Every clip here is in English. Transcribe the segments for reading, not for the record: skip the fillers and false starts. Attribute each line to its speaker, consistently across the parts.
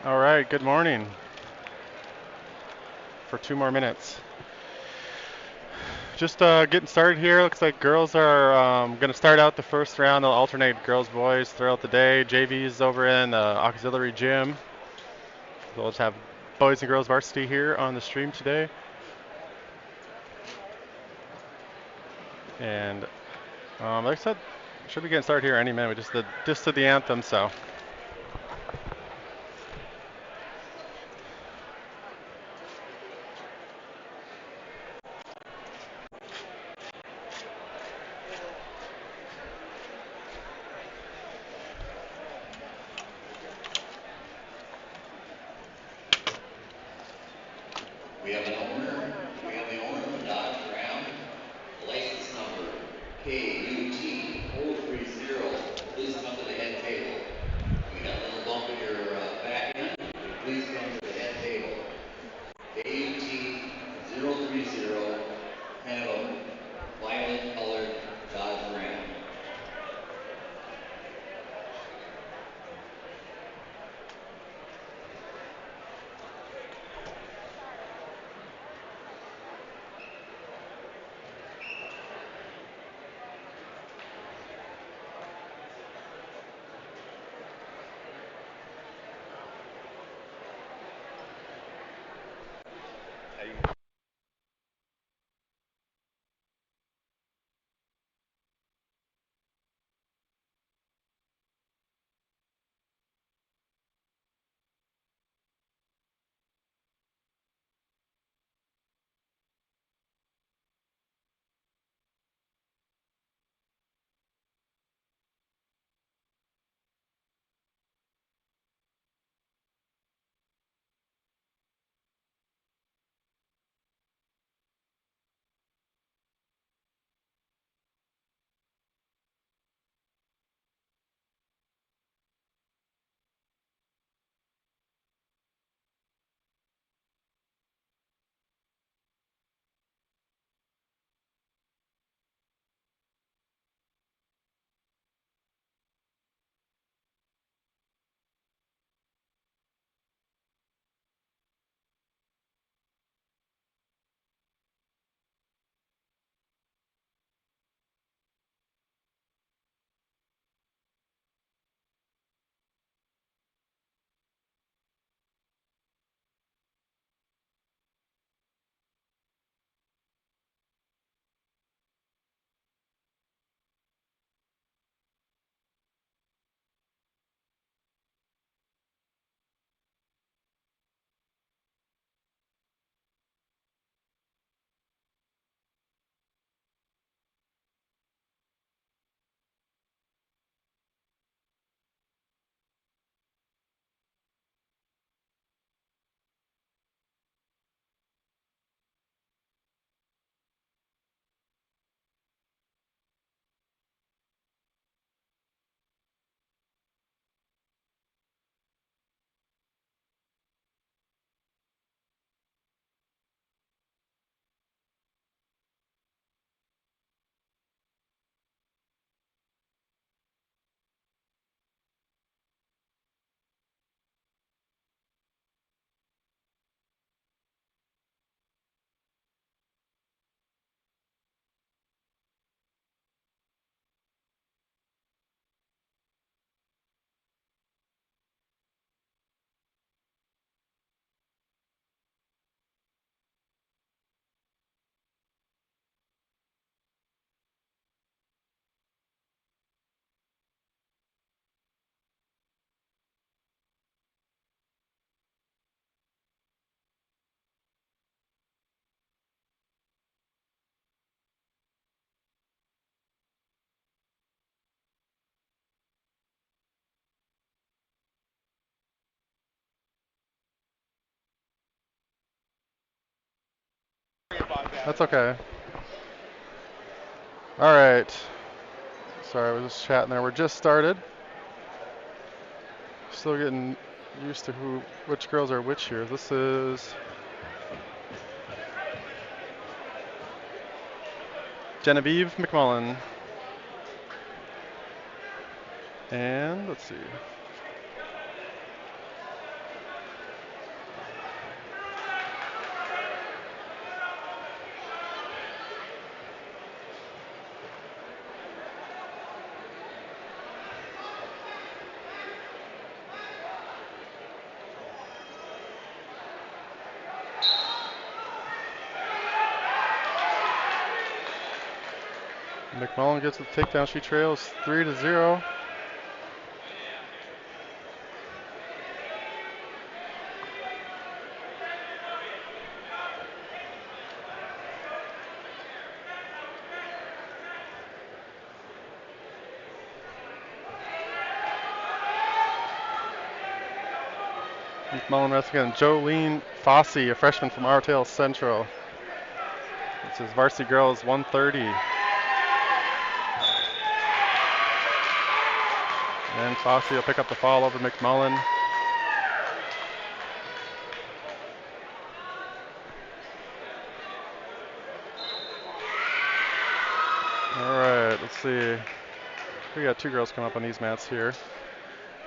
Speaker 1: All right, good morning. For 2 more minutes. Just getting started here. Looks like girls are going to start out the first round. They'll alternate girls, boys throughout the day. JV's over in the auxiliary gym. We'll just have boys and girls varsity here on the stream today. And like I said, should be getting started here any minute. We just did the anthem, so.
Speaker 2: We have the owner of the Dodge Ram, license number KUT 030. Please come to the head table. You got a little bump in your back end. Please come to the head table. KUT 030, kind of a violet colored Dodge Ram.
Speaker 1: That's okay. All right. Sorry, I was just chatting there. We're just started. Still getting used to which girls are which here. This is Genevieve McMullen. And let's see. McMullen gets the takedown. She trails 3-0. McMullen wrestling against Jolene Fossey, a freshman from Artale Central. This is varsity girls 130. And Fossey will pick up the fall over McMullen. All right, let's see. We got two girls coming up on these mats here.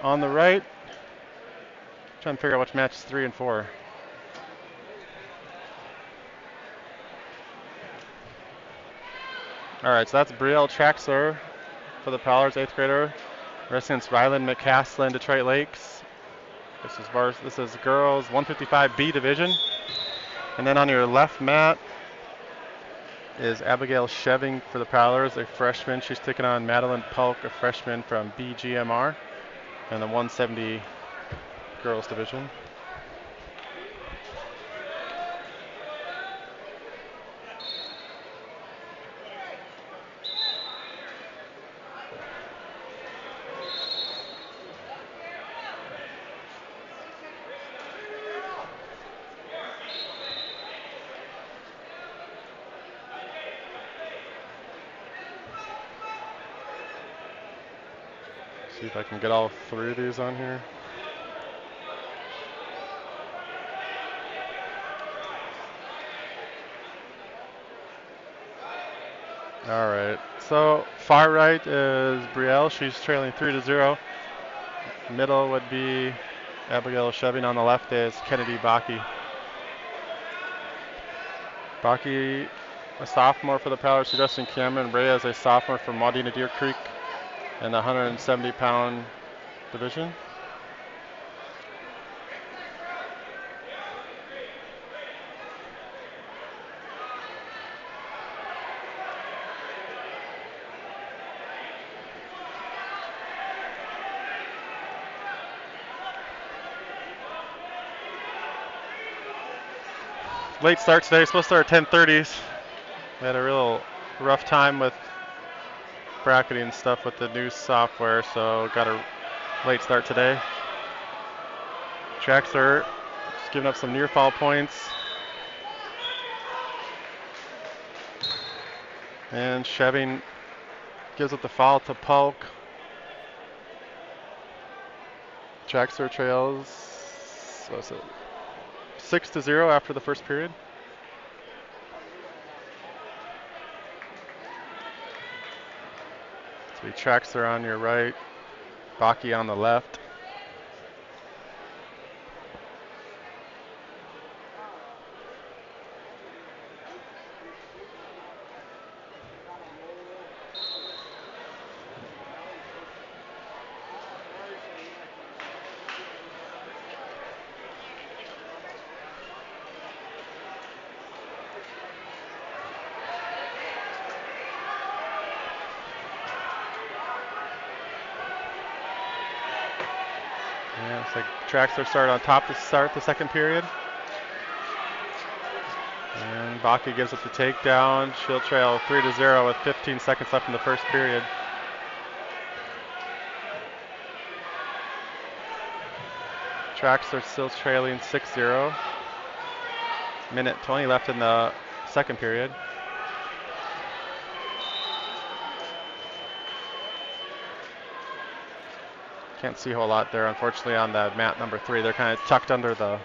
Speaker 1: On the right, trying to figure out which match is 3 and 4. All right, so that's Brielle Traxler for the Prowlers, 8th grader. Wrestling against Ryland McCaslin, Detroit Lakes. This is girls 155B division. And then on your left mat is Abigail Sheving for the Prowlers, a freshman. She's taking on Madeline Polk, a freshman from BGMR, in the 170 girls division. See if I can get all 3 of these on here. All right, so far right is Brielle. She's trailing 3-0. Middle would be Abigail Sheving. On the left is Kennedy Baki. Baki, a sophomore for the Prowlers, suggesting Cameron Reyes, a sophomore from Wadena Deer Creek in the 170-pound division. Late start today, supposed to start at 10:30s. We had a real rough time with bracketing stuff with the new software, so got a late start today. Traxler just giving up some near fall points. And Sheving gives up the foul to Polk. Traxler trails, what was it, 6-0 after the first period. So Traxler on your right, Baki on the left. Yeah, looks like Traxler started on top to start the second period. And Baki gives up the takedown. She'll trail 3-0 with 15 seconds left in the first period. Traxler still trailing 6-0. Minute 20 left in the second period. Can't see a whole lot there, unfortunately, on that mat number 3. They're kind of tucked under the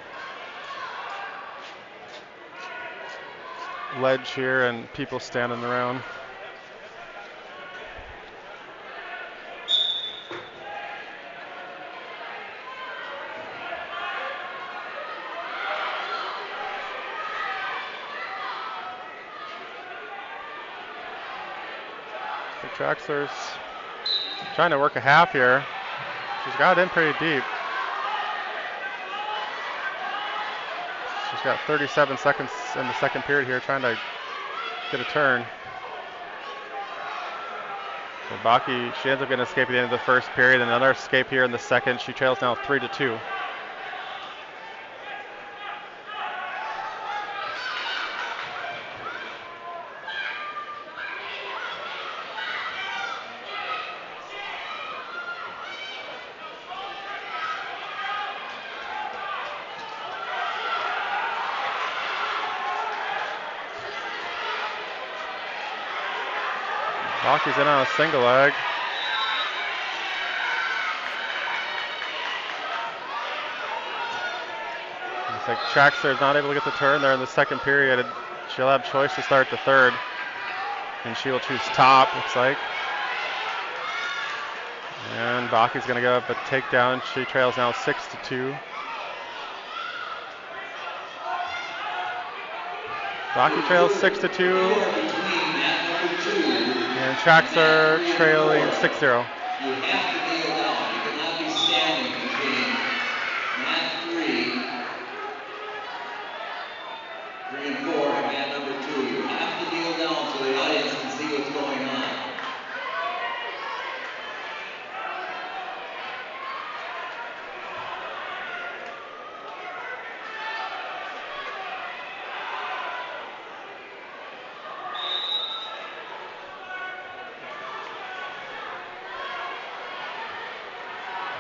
Speaker 1: ledge here and people standing around. The Traxler's trying to work a half here. She's got it in pretty deep. She's got 37 seconds in the second period here, trying to get a turn. So Baki, she ends up getting an escape at the end of the first period, and another escape here in the second. She trails now 3-2. Baki's in on a single leg. Looks like Traxler is not able to get the turn there in the second period. She'll have choice to start the third. And she will choose top, looks like. And Baki's going to go up a takedown. She trails now 6-2. Baki trails 6-2. And Traxler trailing 6-0.
Speaker 2: You have to kneel down. You cannot be standing between mat 3 and 4 and mat number 2. You have to kneel down so the audience can see what's going on.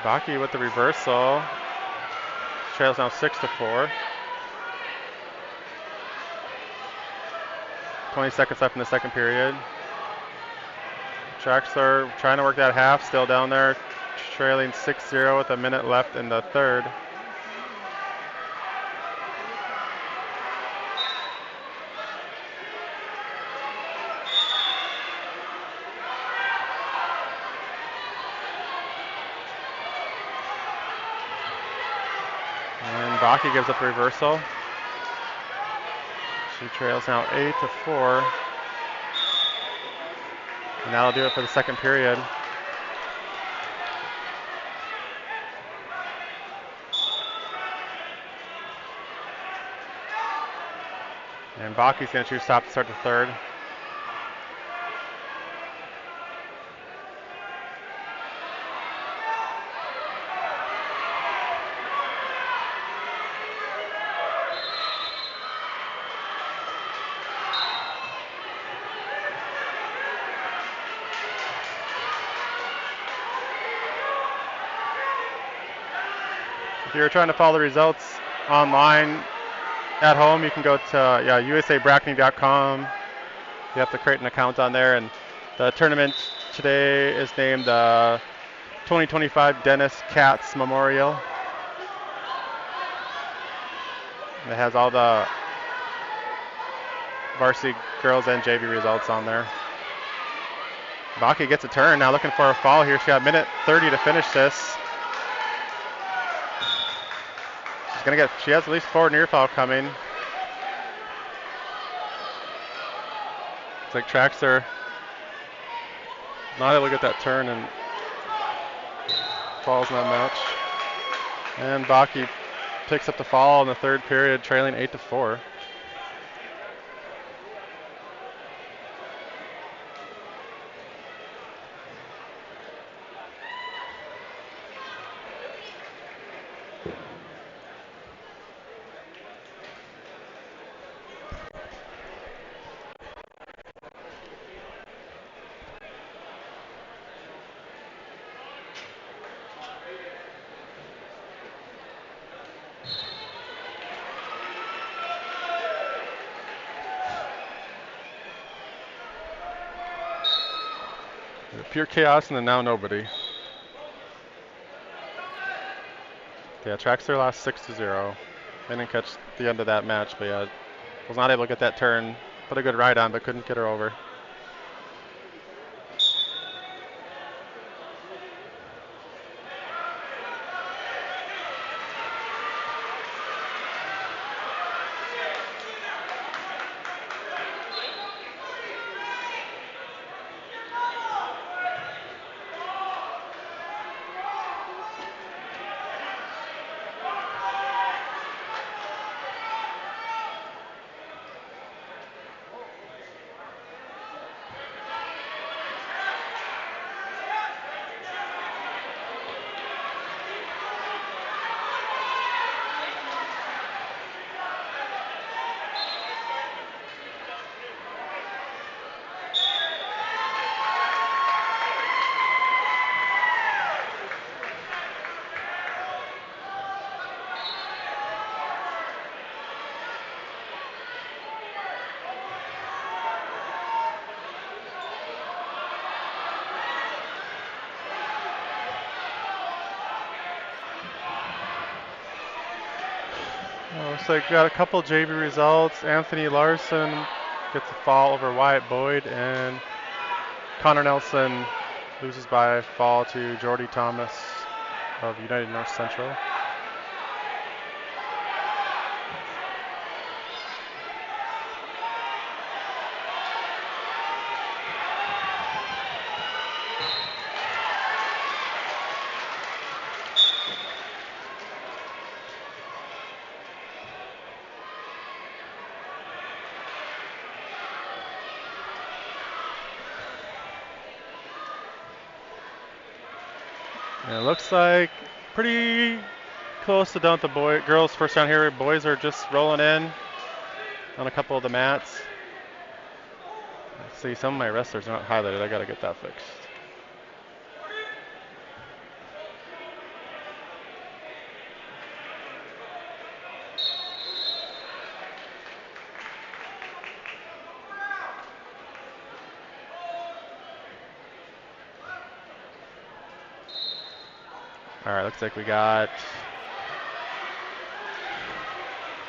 Speaker 1: Baki with the reversal. Trails now 6-4. 20 seconds left in the second period. Traxler trying to work that half, still down there, trailing 6-0 with a minute left in the third. And Baki gives up a reversal. She trails now 8-4. And that'll do it for the second period. And Baki's going to choose top to start the third. If you're trying to follow the results online at home, you can go to usabracketing.com. You have to create an account on there, and the tournament today is named the 2025 Dennis Katz Memorial. And it has all the varsity girls and JV results on there. Baki gets a turn, now looking for a fall here. She got a minute 30 to finish this. She has at least 4 near fall coming. It's like Traxler not able to get that turn and falls in that match. And Baki picks up the fall in the third period, trailing 8-4. Pure chaos and then now nobody. Yeah, Traxler lost 6-0. They didn't catch the end of that match, but yeah, was not able to get that turn. Put a good ride on, but couldn't get her over. Looks like we got a couple JV results. Anthony Larson gets a fall over Wyatt Boyd, and Connor Nelson loses by a fall to Jordy Thomas of United North Central. And it looks like pretty close to done with the girls first round here. Boys are just rolling in on a couple of the mats. See, some of my wrestlers are not highlighted. I gotta get that fixed. All right, looks like we got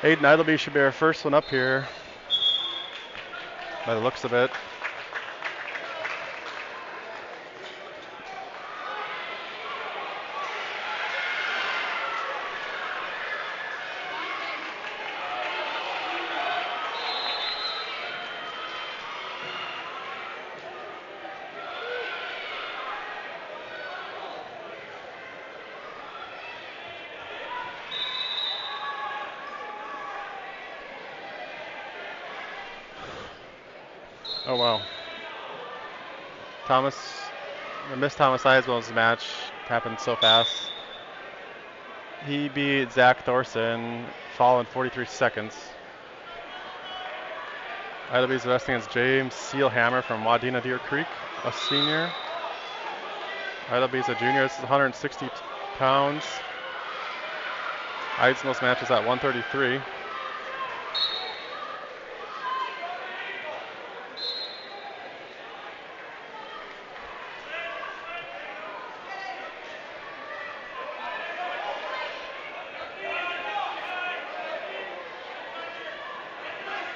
Speaker 1: Aiden Idleby should be our first one up here by the looks of it. Oh, wow. Miss Thomas Eiswell's match happened so fast. He beat Zach Thorson, fall in 43 seconds. Idleby's wrestling against James Sealhammer from Wadena Deer Creek, a senior. Idleby's a junior. This is 160 pounds. Eiswell's match is at 133.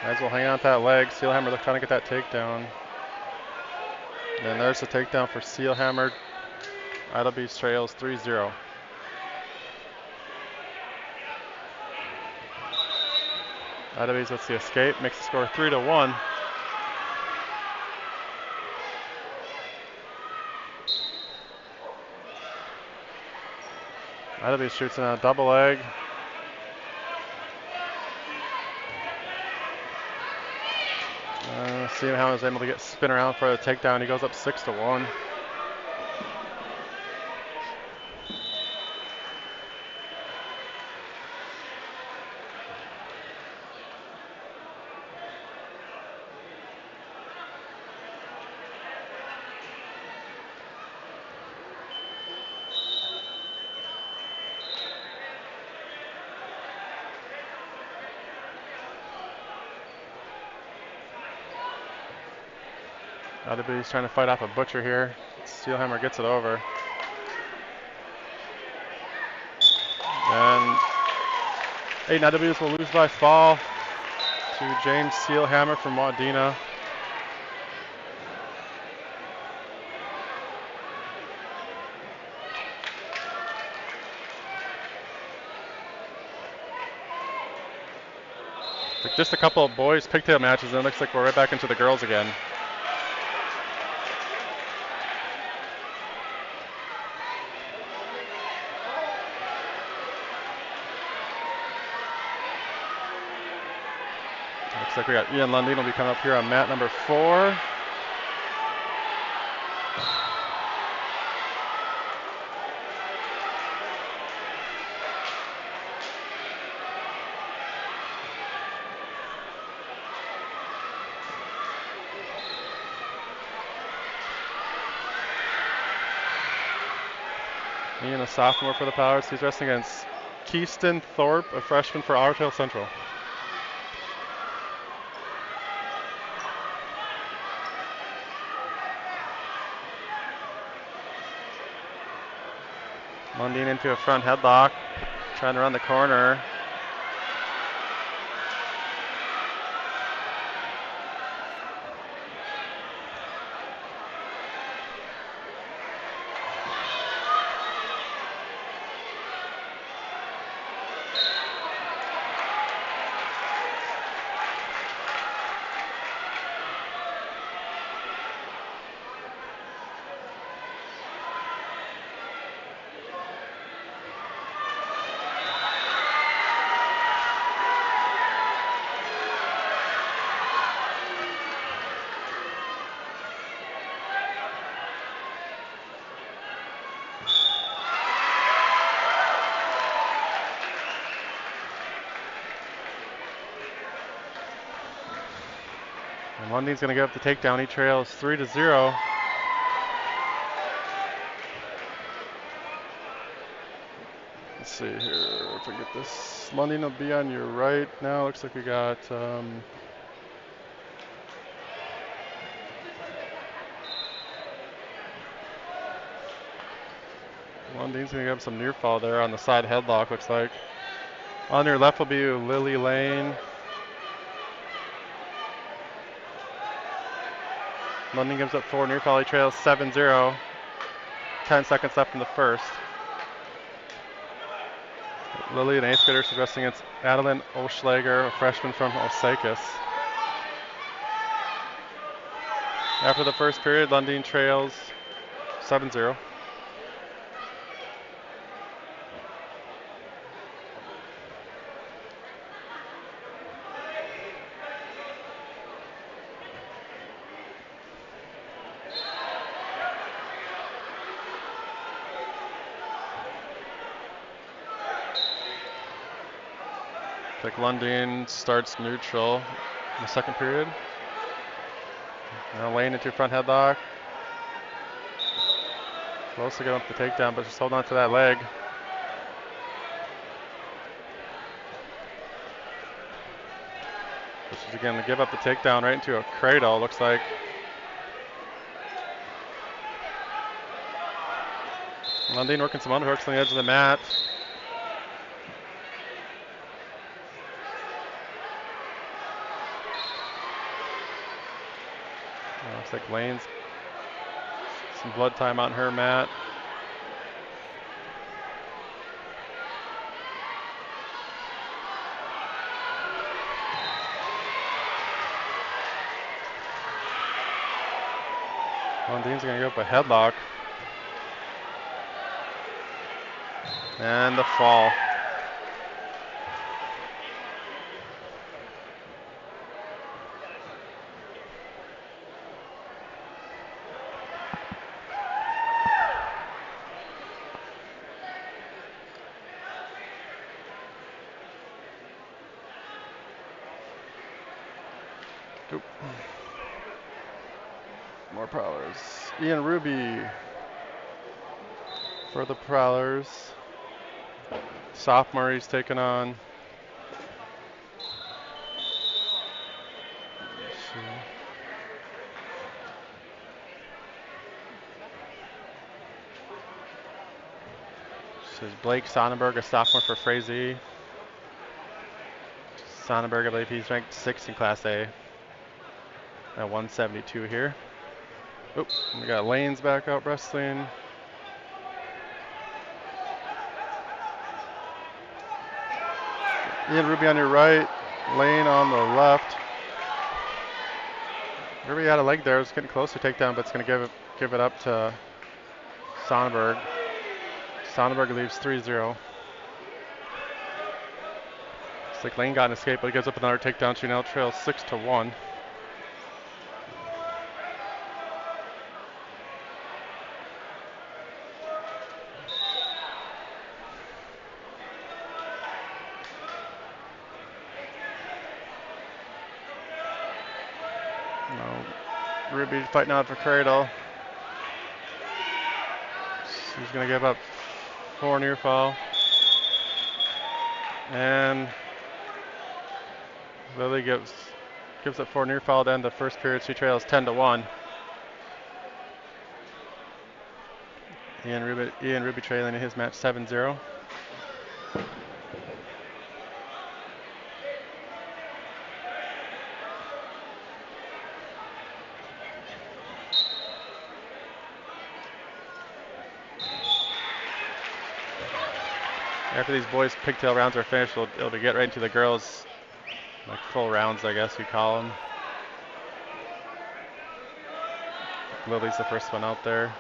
Speaker 1: Might as well hang on to that leg. Sealhammer trying to get that takedown. And there's the takedown for Sealhammer. Idleby's trails 3-0. Idleby's lets the escape, makes the score 3-1. Idleby shoots in a double leg. Sealhammer is able to get spin around for the takedown. He goes up 6-1. Idleby's trying to fight off a butcher here. Sealhammer gets it over. And Aiden Idleby will lose by fall to James Sealhammer from Wadena. Just a couple of boys pigtail matches, and it looks like we're right back into the girls again. Looks like we got Ian Lundin will be coming up here on mat number 4. Ian, a sophomore for the Powers. He's wrestling against Keyston Thorpe, a freshman for Otter Tail Central. Lundin into a front headlock, trying to run the corner. And Lunding's going to give up the takedown. He trails 3-0. Let's see here if I get this. Lunding will be on your right now. Looks like we got Lunding's going to give up some near fall there on the side headlock, looks like. On your left will be Lily Lane. Lunding gives up 4 near fall. He trails 7-0. 10 seconds left in the first. Lily, an 8th grader, is wrestling against Adeline Oschlager, a freshman from Osakis. After the first period, Lundin trails 7-0. I think Lundin starts neutral in the second period. Now Lane into front headlock. Close to getting up the takedown, but just hold on to that leg. She's again to give up the takedown right into a cradle, looks like. Lundin working some underhooks on the edge of the mat. Looks like Lane's some blood time on her mat. Lundin's going to go up a headlock. And the fall. Oop. More Prowlers. Ian Ruby for the Prowlers. Sophomore he's taking on. This is Blake Sonnenberg, a sophomore for Frazee. Sonnenberg, I believe he's ranked 6th in Class A at 172 here. Oop, we got Lanes back out wrestling. Ian Ruby on your right, Lane on the left. Ruby had a leg there, it was getting close to takedown, but it's going to give it up to Sonnenberg. Sonnenberg leaves 3-0. Looks like Lane got an escape, but he gives up another takedown. She now trails 6-1. Ruby fighting out for cradle. She's going to give up 4 near fall. And Lily gives up 4 near fall to end the first period. She trails 10-1. Ian Ruby trailing in his match 7-0. After these boys' pigtail rounds are finished, it'll get right into the girls' like full rounds, I guess you call them. Lily's the first one out there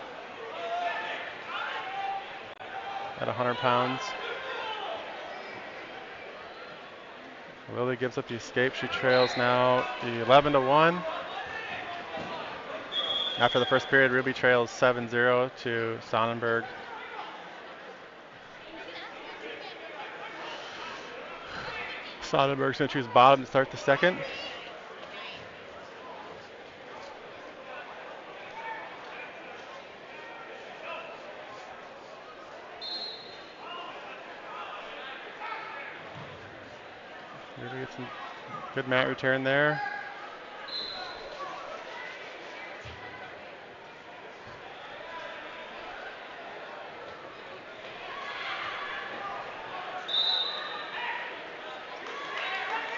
Speaker 1: at 100 pounds. Lily gives up the escape. She trails now 11-1. After the first period, Ruby trails 7-0 to Sonnenberg. Sonnenberg's going to choose bottom to start the second. Ruby gets some good mat return there.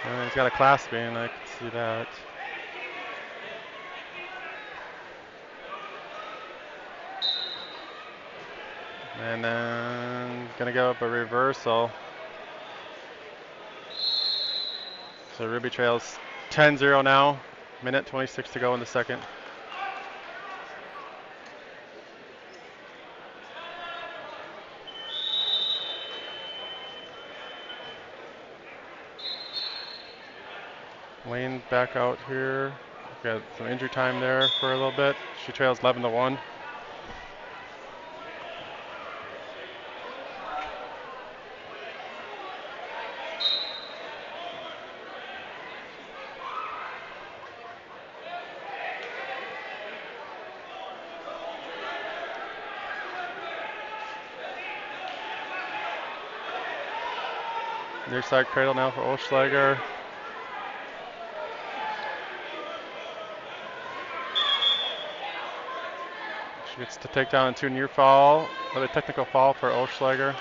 Speaker 1: And he's got a clasp in, I can see that. And then gonna go up a reversal. So Ruby trails 10-0 now. Minute 26 to go in the second. Lane back out here. Got some injury time there for a little bit. She trails 11-1. Near side cradle now for Oschlager. She gets to take down into near fall. Another technical fall for Oschlager.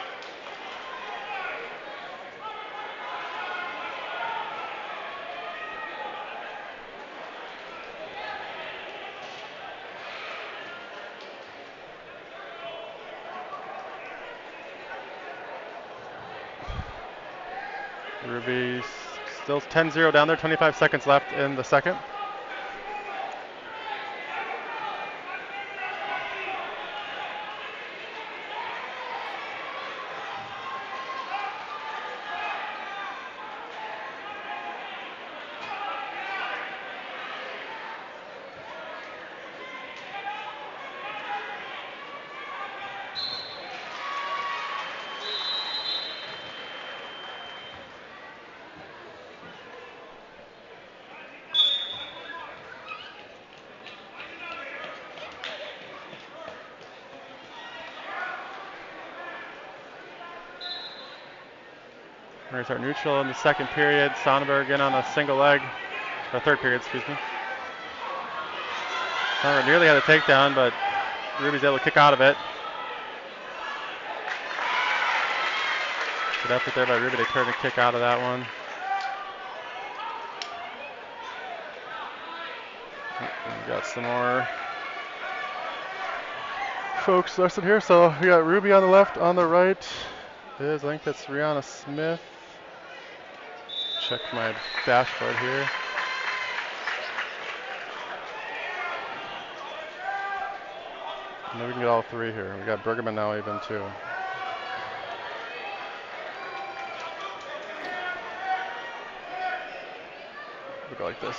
Speaker 1: Ruby still 10-0 down there, 25 seconds left in the second. We're going to start neutral in the second period. Sonnenberg in on a single leg. Or third period, excuse me. Sonnenberg nearly had a takedown, but Ruby's able to kick out of it. Good effort there by Ruby to turn and kick out of that one. We got some more folks listed here. So we got Ruby on the left, on the right is, I think that's Rihanna Smith. Check my dashboard here. And then we can get all three here. We got Bergman now even too. We go like this.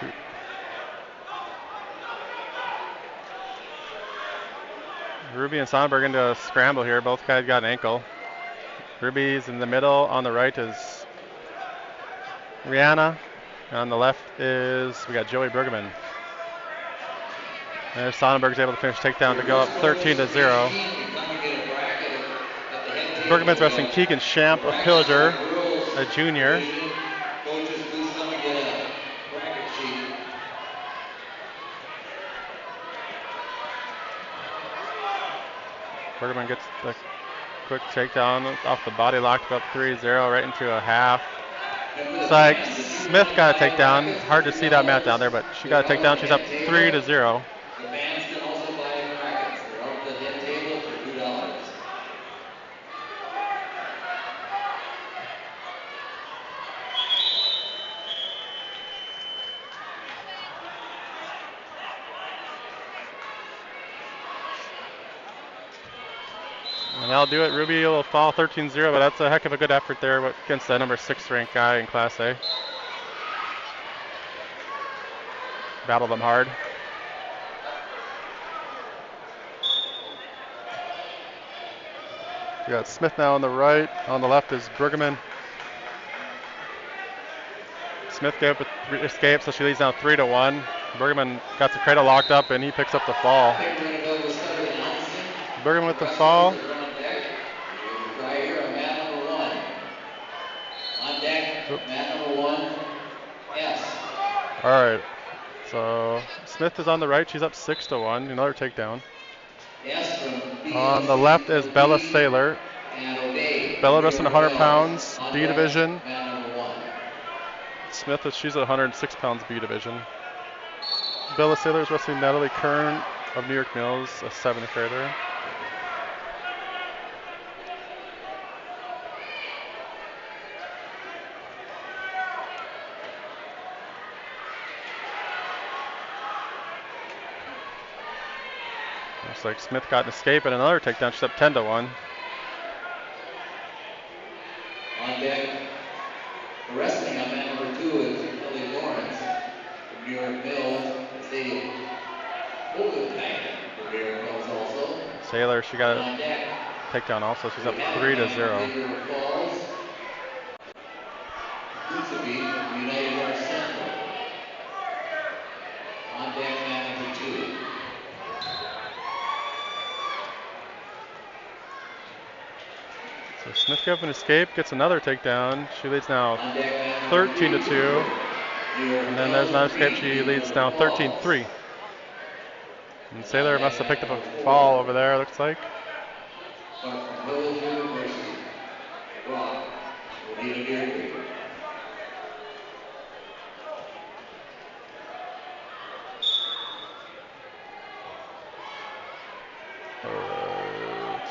Speaker 1: Shoot. Ruby and Sonnenberg into a scramble here. Both guys got an ankle. Ruby's in the middle. On the right is Rihanna. And on the left is, we got Joey Bergman. And Sonnenberg's able to finish takedown to go up 13-0. Bergman's wrestling Keegan Champ, a Pillager, a junior.
Speaker 2: Coaches, please come and get a bracket sheet.
Speaker 1: Bergman gets the quick takedown off the body, locked up 3-0 right into a half. It's like Smith got a takedown. Hard to see that mat down there, but she got a takedown. She's up 3-0.
Speaker 2: The fans can also buy brackets. They're out at the head table for $2.
Speaker 1: And that'll do it. Ruby will fall 13-0, but that's a heck of a good effort there against the number 6 ranked guy in Class A. Battled them hard. We got Smith now on the right. On the left is Bergman. Smith gave up with escape, so she leads now 3-1. Bergman got the cradle locked up, and he picks up the fall. Bergman with the fall. Oop.
Speaker 2: mat number 1, S.
Speaker 1: All right. So Smith is on the right. She's up 6-1. Another takedown.
Speaker 2: S from
Speaker 1: On the left is Bella
Speaker 2: BSCOT
Speaker 1: Saylor.
Speaker 2: and O'Day,
Speaker 1: Bella
Speaker 2: New
Speaker 1: wrestling
Speaker 2: York
Speaker 1: 100
Speaker 2: Mills.
Speaker 1: pounds,
Speaker 2: On
Speaker 1: B
Speaker 2: deck,
Speaker 1: division.
Speaker 2: mat number 1.
Speaker 1: Smith she's at 106 pounds, B division. Bella Saylor is wrestling Natalie Kern of New York Mills, a 7th grader. Looks like Smith got an escape and another takedown. She's up 10-1.
Speaker 2: On deck, the wrestling on mat number 2 is Kelly Lawrence from New York Mills. Sadie Hogenkainen from New York Mills also.
Speaker 1: Saylor, she got
Speaker 2: And
Speaker 1: a
Speaker 2: on deck,
Speaker 1: takedown also. She's
Speaker 2: we
Speaker 1: up
Speaker 2: have
Speaker 1: 3-0.
Speaker 2: Baker Falls, Kusabi from United North Central. On deck, mat number 2.
Speaker 1: So Smith gave an escape, gets another takedown. She leads now
Speaker 2: On deck, mat number
Speaker 1: 13-2.
Speaker 2: 3. New York
Speaker 1: And then there's
Speaker 2: Mills,
Speaker 1: another escape.
Speaker 2: Green
Speaker 1: She
Speaker 2: from
Speaker 1: leads
Speaker 2: Niagara
Speaker 1: now
Speaker 2: Falls.
Speaker 1: 13-3. And
Speaker 2: And on
Speaker 1: Saylor
Speaker 2: deck,
Speaker 1: must have
Speaker 2: mat
Speaker 1: picked up a
Speaker 2: number 4.
Speaker 1: fall over there, looks like.
Speaker 2: But from Hillage University, Brock, Wadena Deirdre.
Speaker 1: Alright.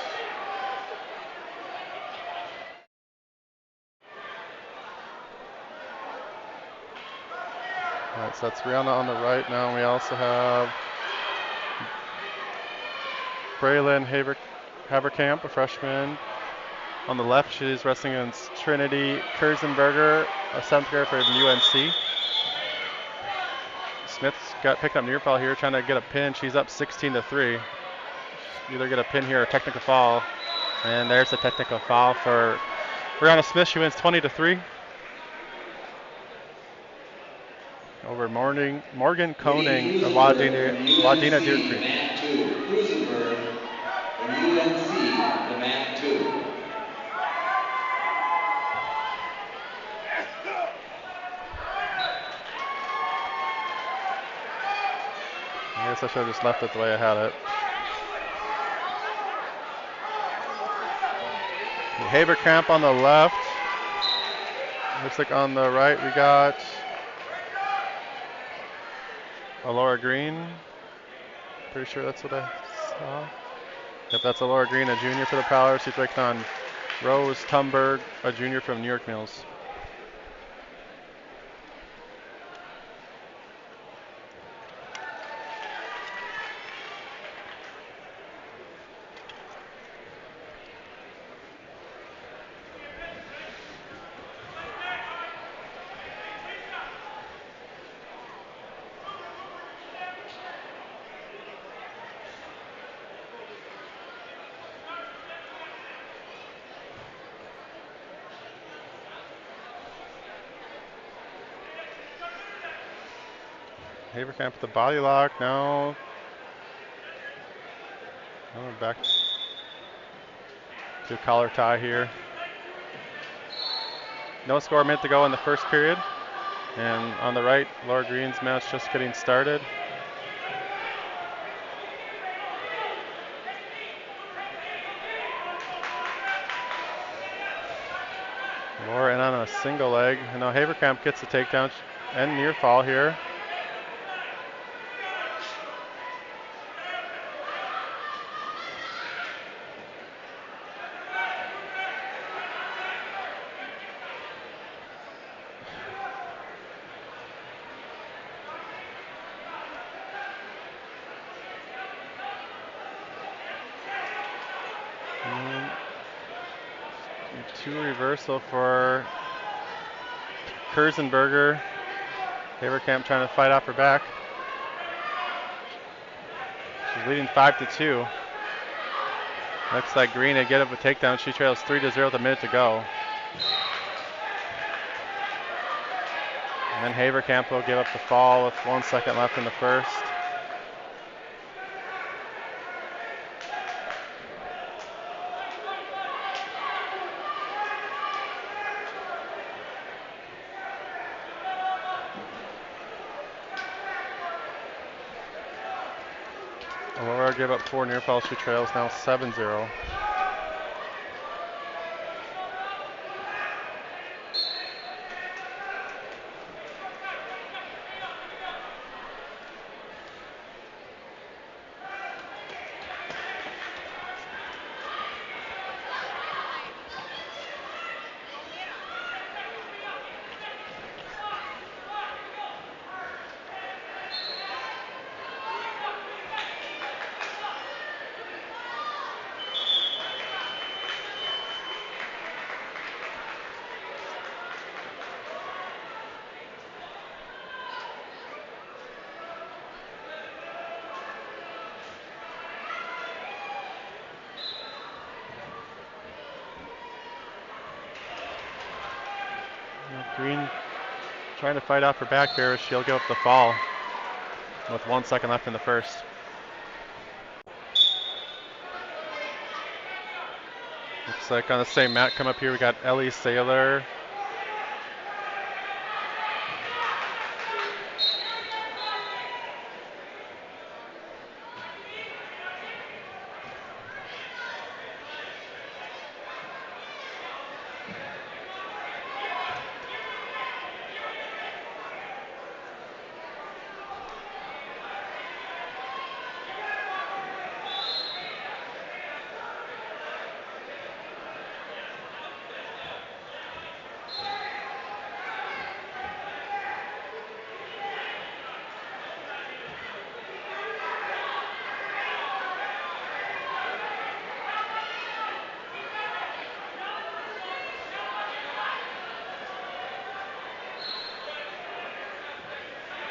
Speaker 1: Alright, so that's Rihanna on the right now. We also have Braylon Haverkamp, a freshman. On the left, she's wrestling against Trinity Kurzenberger, a 7th grader from UNC. Smith's got picked up near fall here, trying to get a pin. She's up 16-3. Either get a pin here or a technical fall. And there's the technical foul for Brianna Smith. She wins 20-3 over Morgan Koning of
Speaker 2: Krusenberg from
Speaker 1: Wadena Deer
Speaker 2: UNC,
Speaker 1: Creek.
Speaker 2: mat 2. Krusenberg from UNC to mat 2.
Speaker 1: I guess I should have just left it the way I had it. Haberkamp on the left. Looks like on the right we got Laura Green. Pretty sure that's what I saw. Yep, that's Laura Green, a junior for the Prowler. She's taking on Rose Tumberg, a junior from New York Mills. Haberkamp with the body lock now. Back to a collar tie here. No score, a minute to go in the first period. And on the right, Laura Green's match just getting started. Laura in on a single leg. And now Haberkamp gets the takedown and near fall here. Two reversal for Kurzenberger. Haberkamp trying to fight off her back. She's leading 5-2. Looks like Green had get up a takedown. She trails 3-0 with a minute to go. And then Haberkamp will give up the fall with 1 second left in the first. give up 4 near falls. She trails now 7-0. Green trying to fight off her back here. She'll give up the fall with 1 second left in the first. Looks like on the same mat come up here we got Ellie Saylor.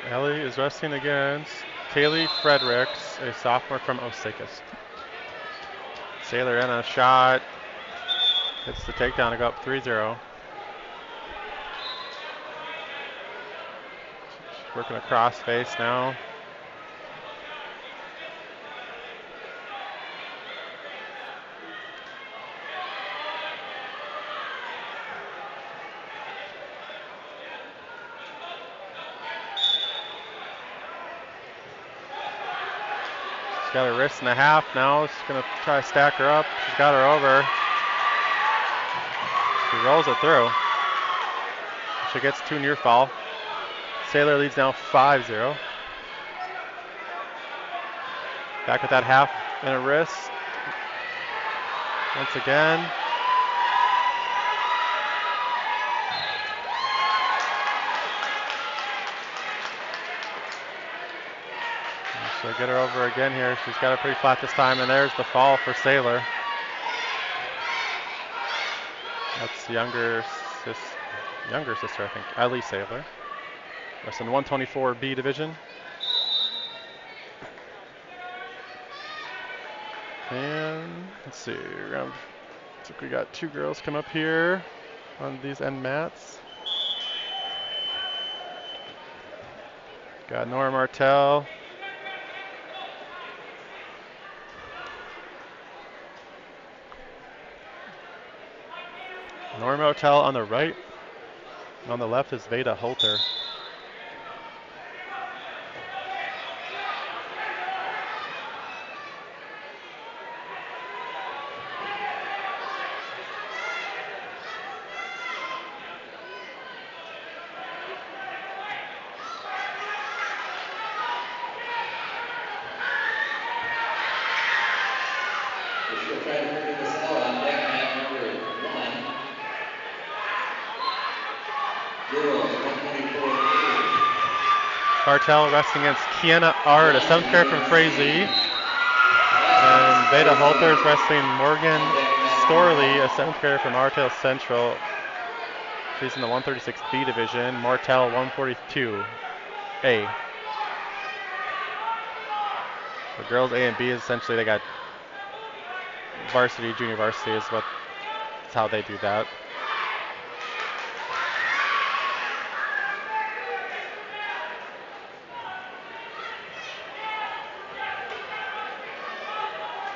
Speaker 1: Ellie is resting against Kaylee Fredericks, a sophomore from Osakis. Saylor in a shot. Hits the takedown to go up 3-0. Working a cross face now. She's got her wrist in the half now. She's going to try to stack her up. She's got her over. She rolls it through. She gets 2 near fall. Saylor leads now 5-0. Back with that half and a wrist. Once again. She'll get her over again here. She's got her pretty flat this time, and there's the fall for Saylor. That's younger sister, I think, Ellie Saylor. That's in 124B division. And let's see, looks like we got 2 girls come up here on these end mats. Got Nora Martell. Nora Martell on the right. On the left is Veda Holter.
Speaker 2: She'll try to figure this out on deck mat number 1. Girls, 124A.
Speaker 1: Martell resting against Kiana Ard, a 7th grader from Frazee. And Veda Holter is wrestling Morgan Storley, a 7th grader from Martell Central. She's in the 136B division. Martell 142A. The girls A and B is essentially they got varsity, junior varsity is how they do that.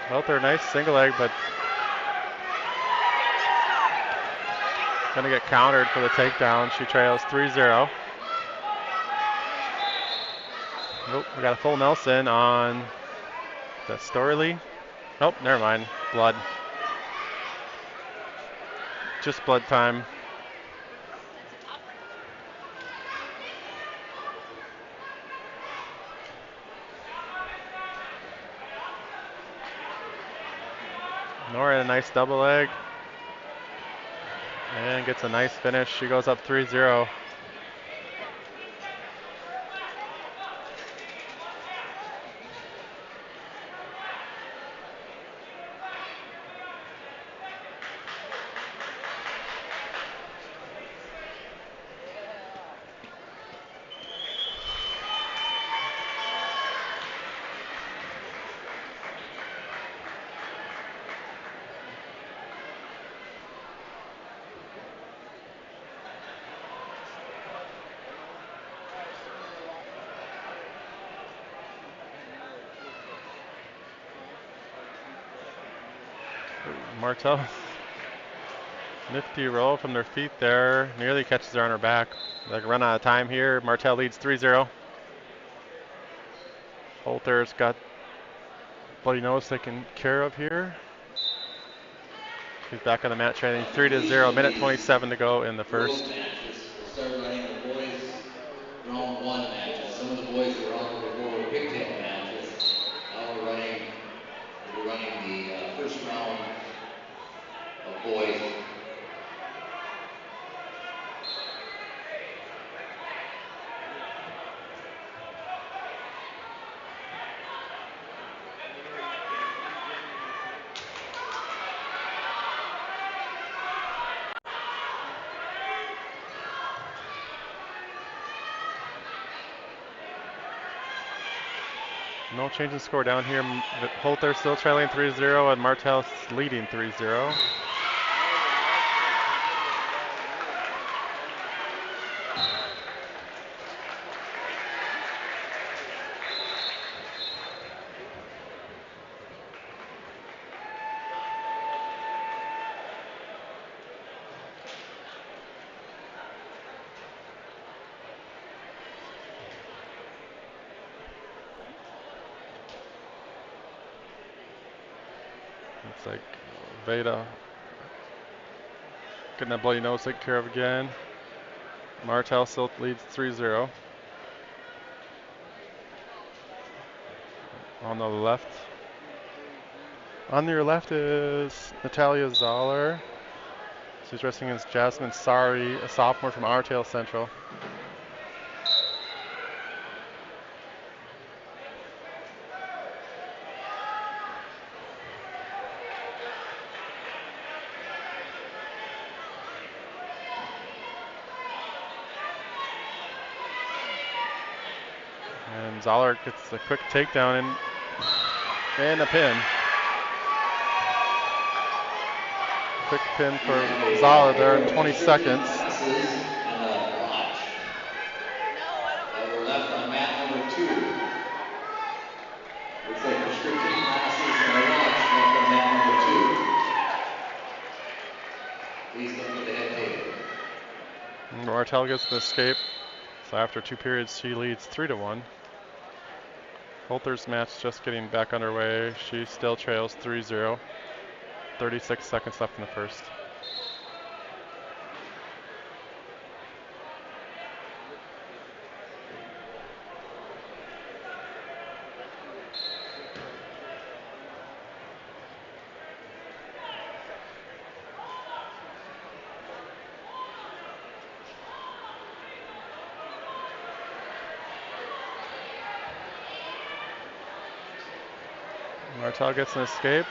Speaker 1: Holter, nice single leg, but gonna get countered for the takedown. She trails 3-0. Nope, we got a full Nelson on That's Storley. Oh, never mind. Blood. Just blood time. Nora, a nice double leg. And gets a nice finish. She goes up 3-0. Martel. Nifty roll from their feet there. Nearly catches her on her back. Like run out of time here. Martel leads 3-0. Holter's got bloody nose taken care of here. He's back on the mat training 3-0. Minute 27 to go in the first.
Speaker 2: Girls matches. We'll start running the boys round one matches. Some of the boys that were on there before were pigtail matches. Now we'll be running the first round of boys.
Speaker 1: No change in score down here. Holter still trailing 3-0 and Martel leading 3-0. Looks like Veda getting that bloody nose taken care of again. Martel still leads 3-0. On the left. On your left is Natalia Zoller. She's wrestling against Jasmine Sari, a sophomore from Artail Central. And Zoller gets a quick takedown and a pin. Quick pin for Zoller there in 20 seconds.
Speaker 2: Classes and a watch that were left on mat number 2. Looks like prescription glasses and a watch left on mat number 2. Please don't get the head tape.
Speaker 1: Martel gets the escape. So after 2 periods, she leads 3-1. Holter's match just getting back underway. She still trails 3-0. 36 seconds left in the first. Martel gets an escape.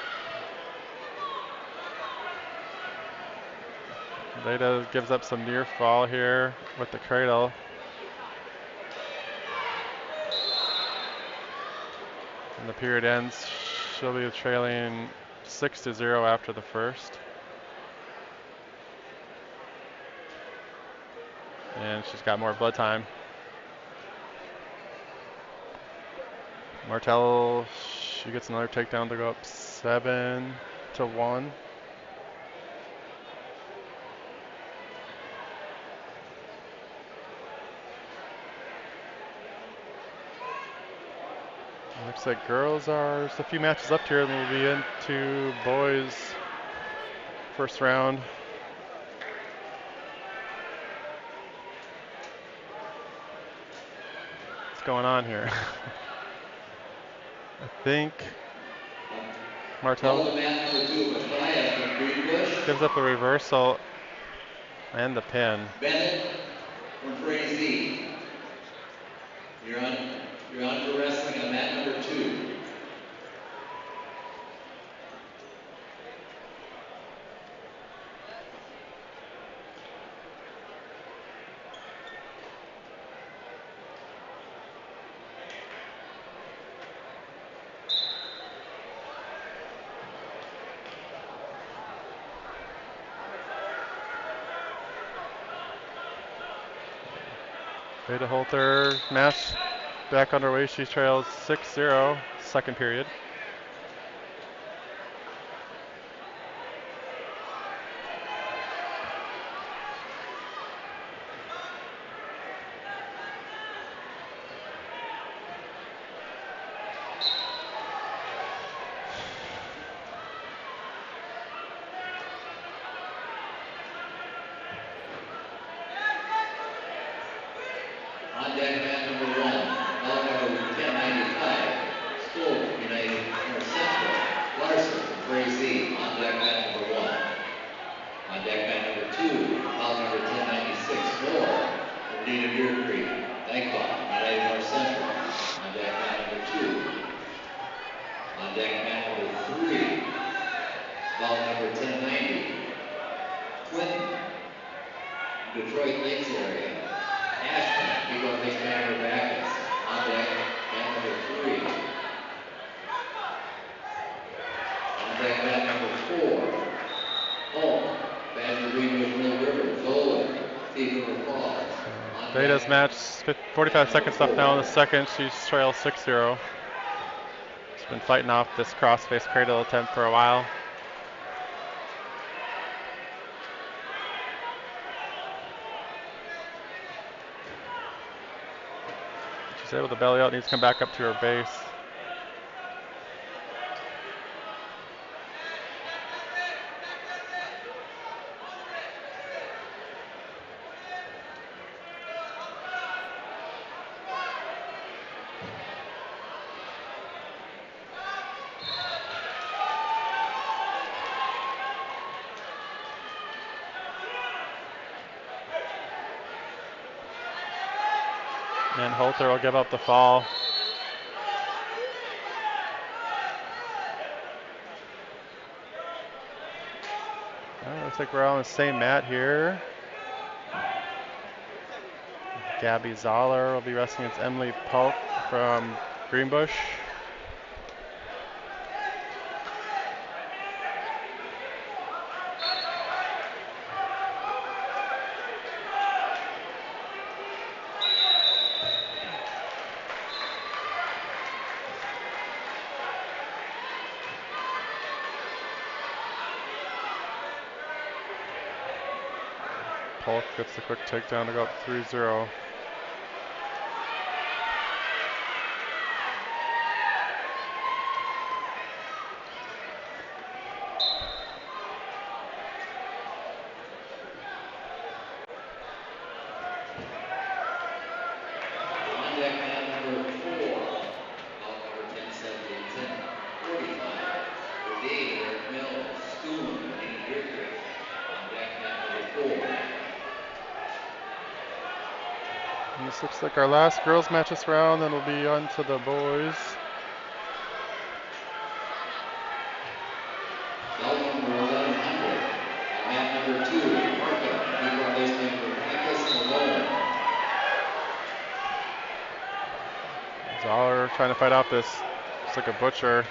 Speaker 1: Veda gives up some near fall here with the cradle. And the period ends. She'll be trailing 6-0 after the first. And she's got more blood time. Martel, she gets another takedown to go up 7-1. Looks like girls are just a few matches up here, and we'll be into boys first round. What's going on here? I think Martel
Speaker 2: Foul to mat number 2, Matthias from Greenbush.
Speaker 1: gives up a reversal and the pin.
Speaker 2: Bennett from Frazee. You're on for wrestling on mat number 2.
Speaker 1: Veda Holter match back underway. She trails 6-0, second period.
Speaker 2: On deck mat number 1, foul number 1095. Stoll from United North Central. Larson from Frazee. On deck mat number 1. On deck mat number 2, foul number 1096. Moore from Dana Deer Creek. Dykoff from United North Central. On deck mat number 2. On deck mat number 3, foul number 1090. Clinton from Detroit Lakes area. Ashman, Pico Lakes Banner Backus. On deck, mat number 3. On deck, mat number 4. Hulk, Badger Greenwood Mill River, Zola, Thief River Falls.
Speaker 1: Veda's match, 45 seconds left now in the second. She's trails 6-0. She's been fighting off this crossface cradle attempt for a while. She's able to belly out, needs to come back up to her base. And Holter will give up the fall. Looks like we're all on the same mat here. Gabby Zoller will be wrestling against Emily Polk from Greenbush. Polk gets the quick takedown to go up 3-0.
Speaker 2: On deck, mat number 4. Foul number 1070 and 1045. Brigade, Eric Mills, Stoolman, Dana Deer Creek. On deck, mat number 4.
Speaker 1: This looks like our last girls match this round, then we'll be on to the boys.
Speaker 2: Foul number 1100. On mat number 2, Markham, Newport Baseman for Backus alone.
Speaker 1: Zoller trying to fight off this. Looks like a butcher.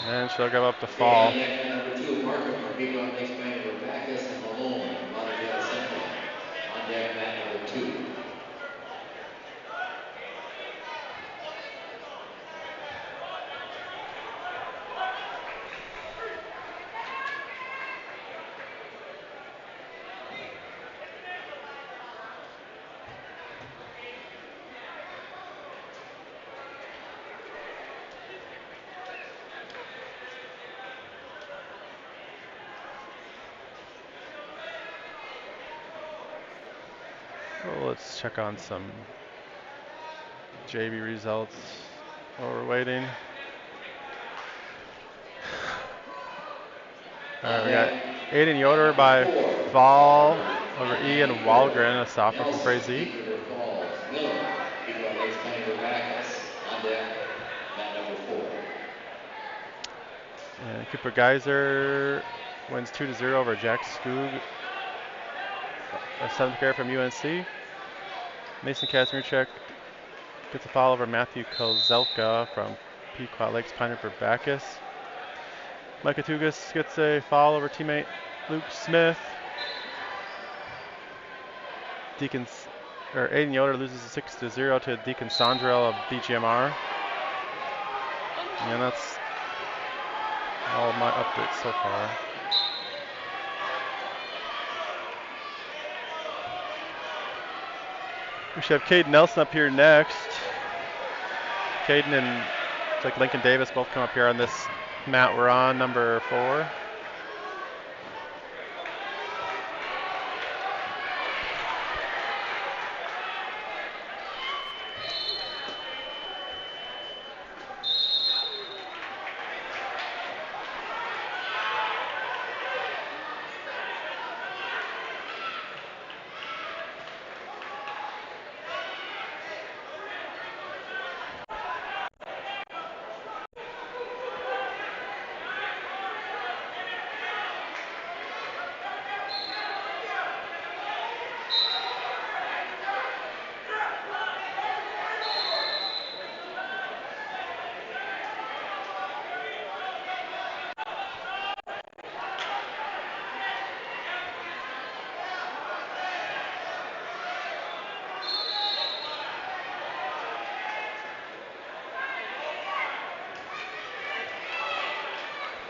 Speaker 1: And she'll give up the fall.
Speaker 2: On deck, mat number 2, Markham, Peacock Lakes Banner for Backus and Malone from Lauderdale Central. On deck, mat number 2.
Speaker 1: let's check on some JV results while we're waiting. All right, we got Aiden Yoder by fall over Ian Walgren, a sophomore from Frazee.
Speaker 2: River Falls. Miller, Pequot Lakes Pineapple Bacchus. On deck, mat number 4.
Speaker 1: And Cooper Geyser wins 2-0 over Jack Skoog, a 7th grader from UNC. Mason Kazmierczak gets a foul over Matthew Kozelka from Pequot Lakes Pineapple Bacchus. Micah Tugas gets a foul over teammate Luke Smith. Aiden Yoder loses 6-0 to Deacon Sandrell of BGMR. And that's all of my updates so far. We should have Caden Nelson up here next. Caden and Lincoln Davis both come up here on this mat we're on, number 4.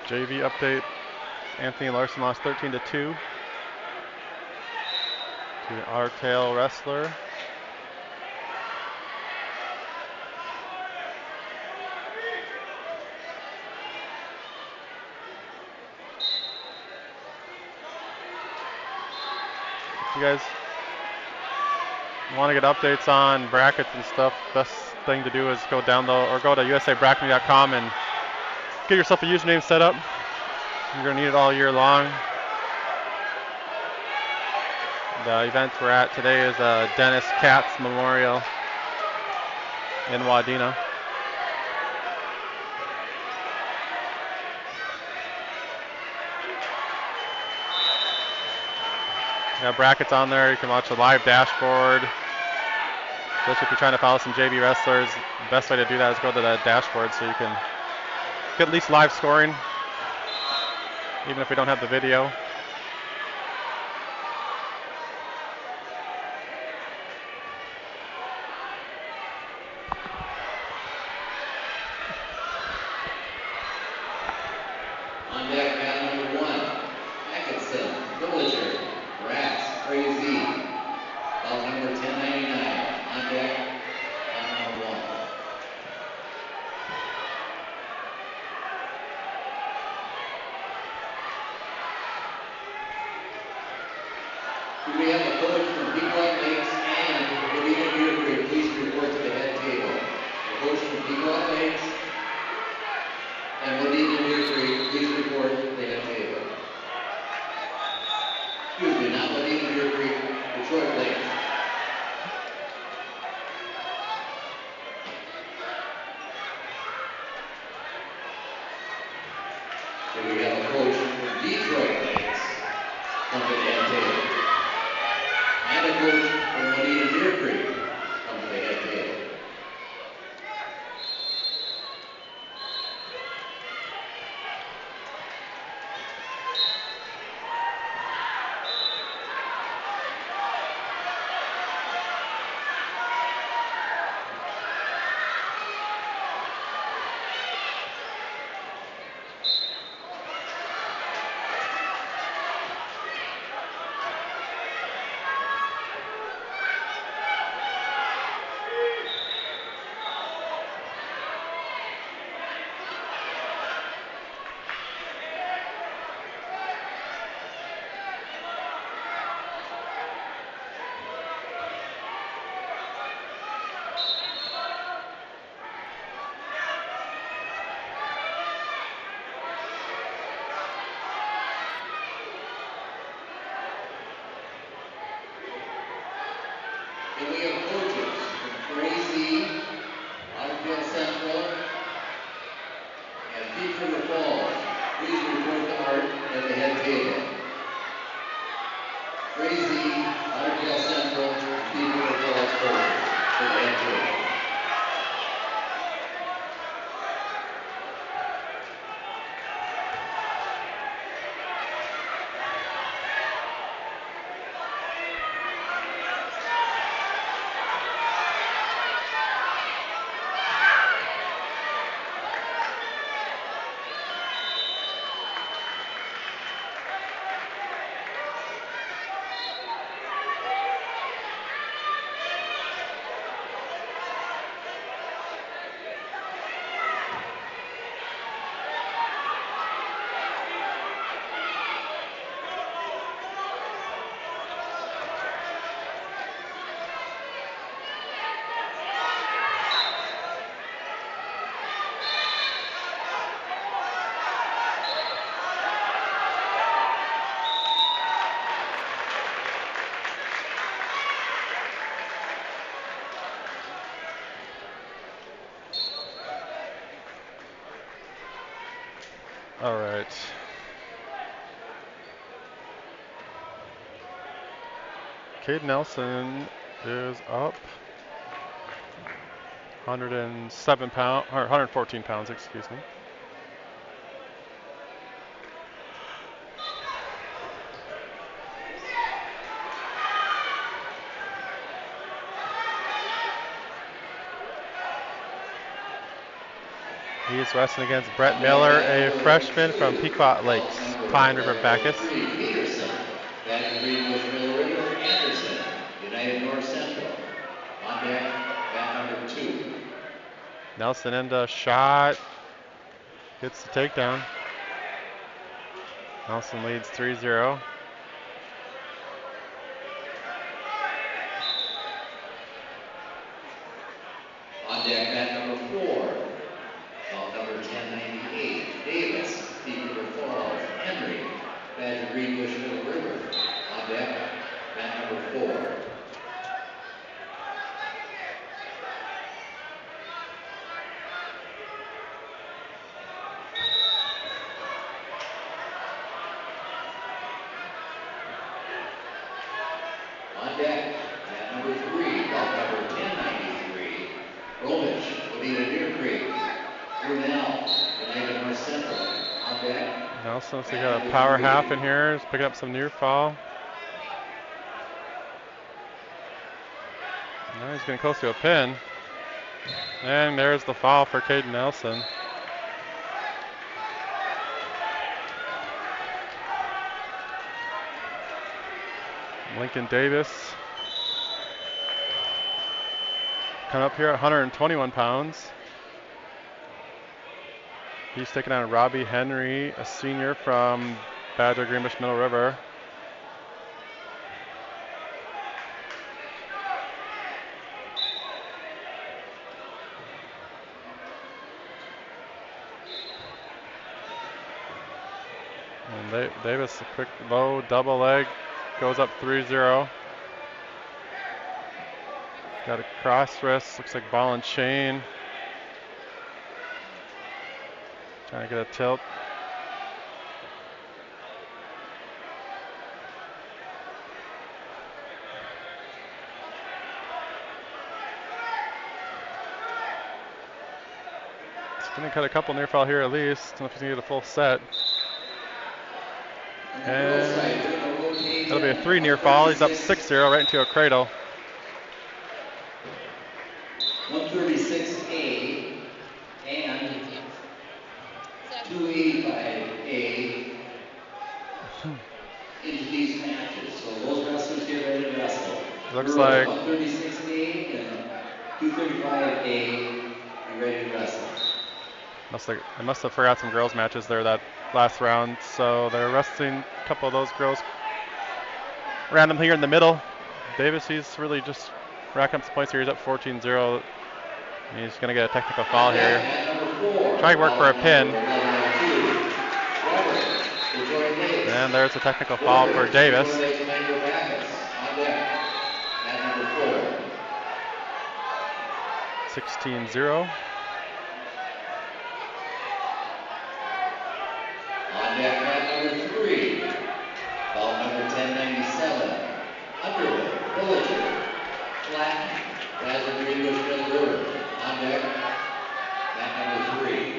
Speaker 1: JV update, Anthony Larson lost 13-2 to Artail Wrestler. If you guys want to get updates on brackets and stuff, best thing to do is go download or go to usabracketing.com and get yourself a username set up. You're going to need it all year long. The event we're at today is Dennis Katz Memorial in Wadena. Got brackets on there. You can watch the live dashboard. Especially if you're trying to follow some JV wrestlers, the best way to do that is go to the dashboard so you can get at least live scoring, even if we don't have the video.
Speaker 2: On deck, mat number 1. Atkinson, Villager, Rats, Frazee. Foul number 1099. On deck, mat number 1. Do we have a coach from Pequot Lakes and Wadena Beer Creek? Please report to the head table. The coach from Pequot Lakes and Wadena Beer Creek, please report to the head table. Excuse me, not Wadena Beer Creek, Detroit Lakes. Do we have a coach from Detroit Lakes? Come to the head table. And a coach from Wadena Deer Creek. Come to the head table. And we have coaches from Crazy, Ottertail Central, and Thief River Falls. Please report to Art at the head table. Crazy, Ottertail Central, and Thief River Falls coaches to the head table.
Speaker 1: All right. Cade Nelson is up 107 pounds, or 114 pounds, excuse me. He's wrestling against Brett Miller, a freshman from Pequot Lakes, Pine River Bacchus.
Speaker 2: 3, Peterson, Badger Greenbush, Middle River, Anderson, United North Central. On deck, mat number 2.
Speaker 1: Nelson into shot, gets the takedown. Nelson leads 3-0.
Speaker 2: On deck, mat number 4. Bout number 1098, Davis, Thief River Falls, Henry, Badger Greenbush, Middle River. On deck, mat number 4. On deck, mat number 3, bout number 1093, Rovich, Wadena Deer Creek, Brunel, United North Central. On deck,
Speaker 1: Nelson looks like he got a power half in here. He's picking up some near fall. Now he's getting close to a pin. And there's the fall for Caden Nelson. Lincoln Davis coming up here at 121 pounds. He's taking on Robbie Henry, a senior from Badger Greenbush Middle River. And Davis, a quick low double leg, goes up 3-0. Got a cross wrist, looks like ball and chain. Trying to get a tilt. He's gonna cut a couple near fall here at least. Don't know if he's gonna get a full set. And that'll be a 3 near fall. He's up 6-0 right into a cradle.
Speaker 2: 136A and 285A into these matches. So those wrestlers get ready to wrestle.
Speaker 1: Looks like
Speaker 2: 136A and 235A be ready to wrestle.
Speaker 1: They must have forgot some girls matches there that last round, so they're wrestling a couple of those girls random here in the middle. Davis, he's really just racking up some points here. He's up 14-0. He's going to get a technical foul here. Trying to work for a pin. And there's a technical foul for Davis. 16-0.
Speaker 2: On deck, mat number 3. Bout number 1097. Underwood, Villager, Flatten, Dazzler Greenbush, Miller. On deck, mat number 3.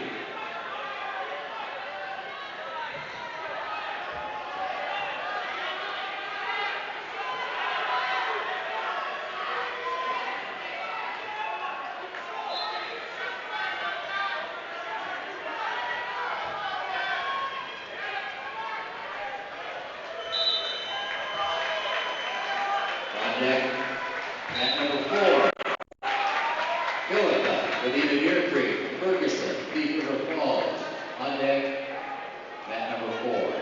Speaker 2: On deck, mat number 4. Philippa, Wadena, Deer Creek, Ferguson, Thief River Falls. On deck, mat number 4.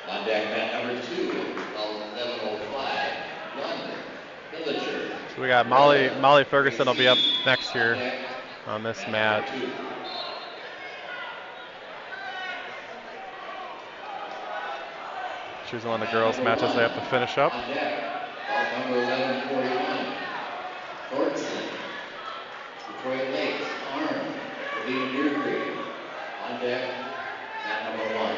Speaker 2: On deck, mat number 2, 1105, London, Villager.
Speaker 1: So we got Molly Ferguson will be up next here on this mat. She's one of the girls' matches they have to finish up.
Speaker 2: On deck, bout number 1141, Thornton, Detroit Lakes, Arm, Wadena, Deer Creek. On deck, mat number 1.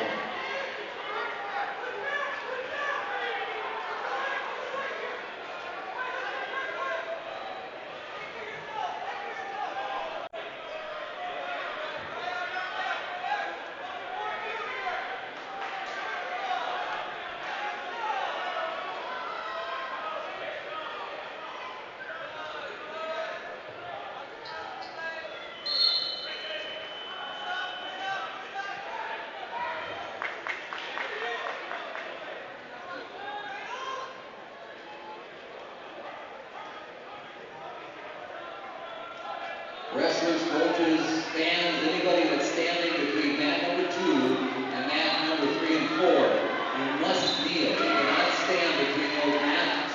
Speaker 2: Wrestlers, coaches, fans, anybody that's standing between mat number 2 and mat number 3 and 4, you must kneel. You cannot stand between those mats.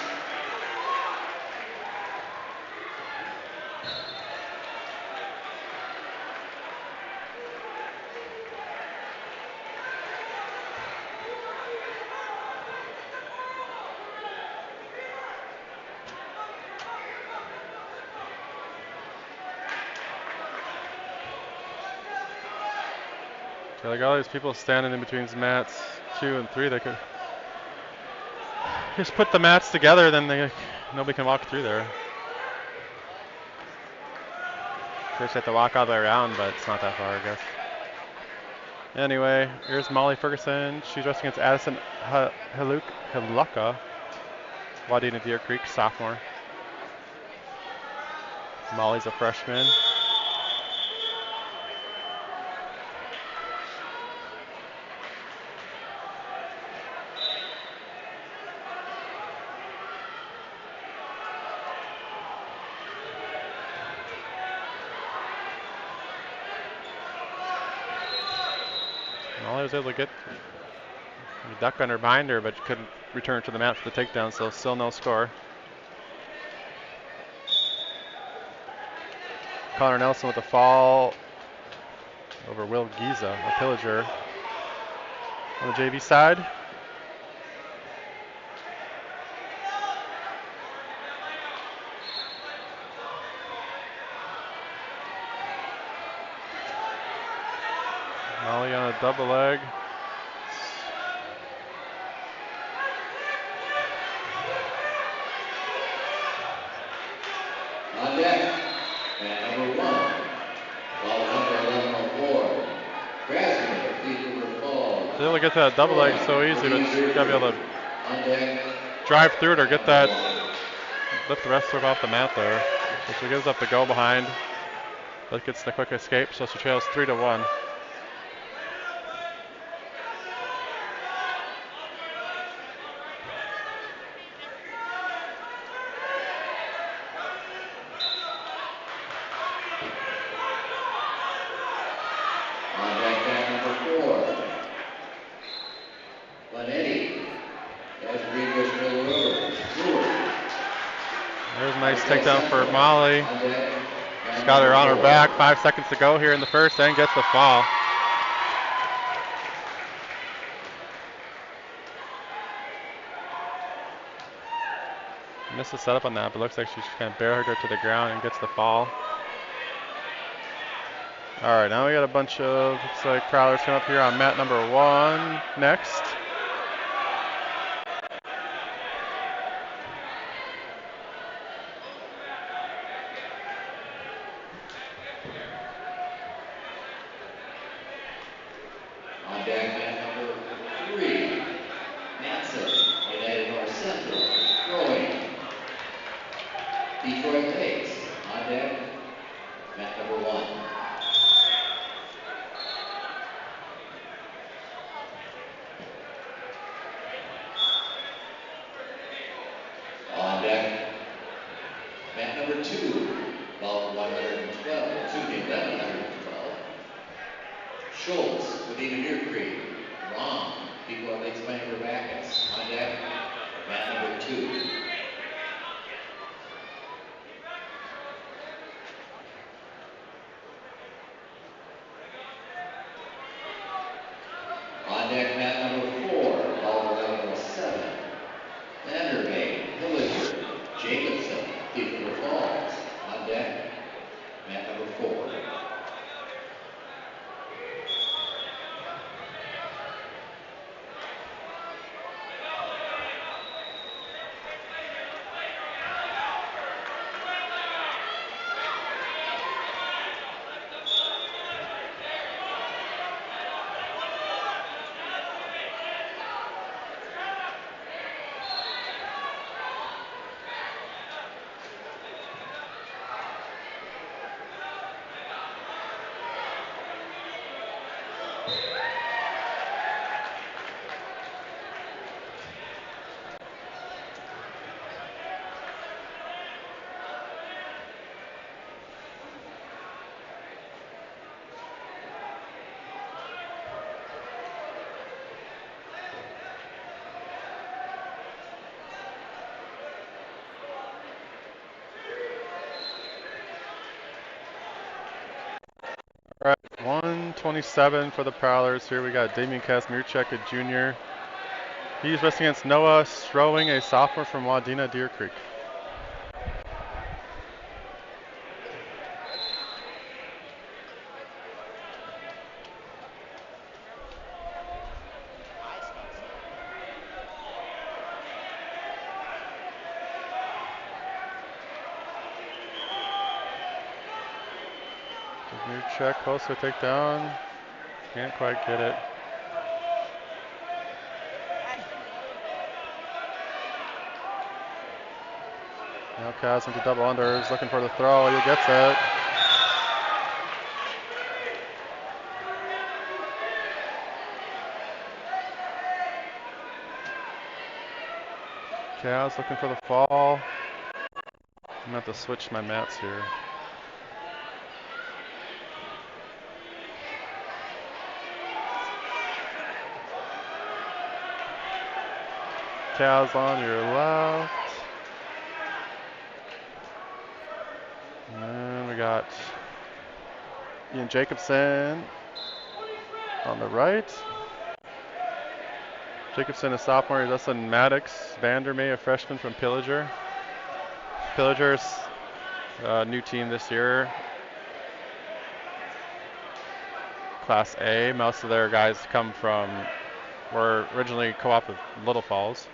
Speaker 1: So like all these people standing in between mats 2 and 3, they could just put the mats together, then nobody can walk through there. First you have to walk all the way around, but it's not that far, I guess. Anyway, here's Molly Ferguson. She's wrestling against Addison Hiluka, Wadena Deer Creek, sophomore. Molly's a freshman. Molly was able to get a duck under binder, but couldn't return to the mat for the takedown, so still no score. Connor Nelson with a fall over Will Giza, a pillager. On the JV side. Molly on a double leg.
Speaker 2: On deck, mat number 1, ball number 1104, Grasmere, Thief River Falls.
Speaker 1: They'll get that double leg so easy, but you gotta be able to
Speaker 2: on deck,
Speaker 1: drive through it or get that, lift the wrestler off the mat there. So she gives up the go behind, but gets the quick escape, so she trails 3-1.
Speaker 2: Hill
Speaker 1: takedown for
Speaker 2: Central.
Speaker 1: Molly.
Speaker 2: On deck,
Speaker 1: She's
Speaker 2: man
Speaker 1: got her
Speaker 2: number
Speaker 1: on her
Speaker 2: 4.
Speaker 1: back. 5 seconds to go here in the first and gets the fall. Missed the setup on that, but looks like she's kind of barreled her to the ground and gets the fall. All right, now we got a bunch of, looks like Prowlers come up here on mat number 1 next.
Speaker 2: On deck, mat number 3. Matson, United North Central. Throwing. Detroit Lakes. On deck, mat number 1. On deck, mat number 2. About 112, 1112. Schultz, Wadena Deer Creek. Rom, Detroit Lakes Bangor Bacchus. On deck, mat number 2. On deck, mat number 4, about 1107. Vanderveen, Pillager, Jacobson, Thief River Falls. On deck, mat number 4.
Speaker 1: All right, 127 for the Prowlers. Here we got Damian Kazmierczak, a junior. He's racing against Noah Strowing, a sophomore from Wadena Deer Creek. Kazmierczak close to a takedown. Can't quite get it. Now Kaz into double unders, looking for the throw. He gets it. Kaz looking for the fall. I'm going to have to switch my mats here. Kaz on your left. And then we got Ian Jacobson on the right. Jacobson, a sophomore. Justin Maddox Vandermeer, a freshman from Pillager. Pillager's new team this year. Class A. Most of their guys were originally co-op with Little Falls.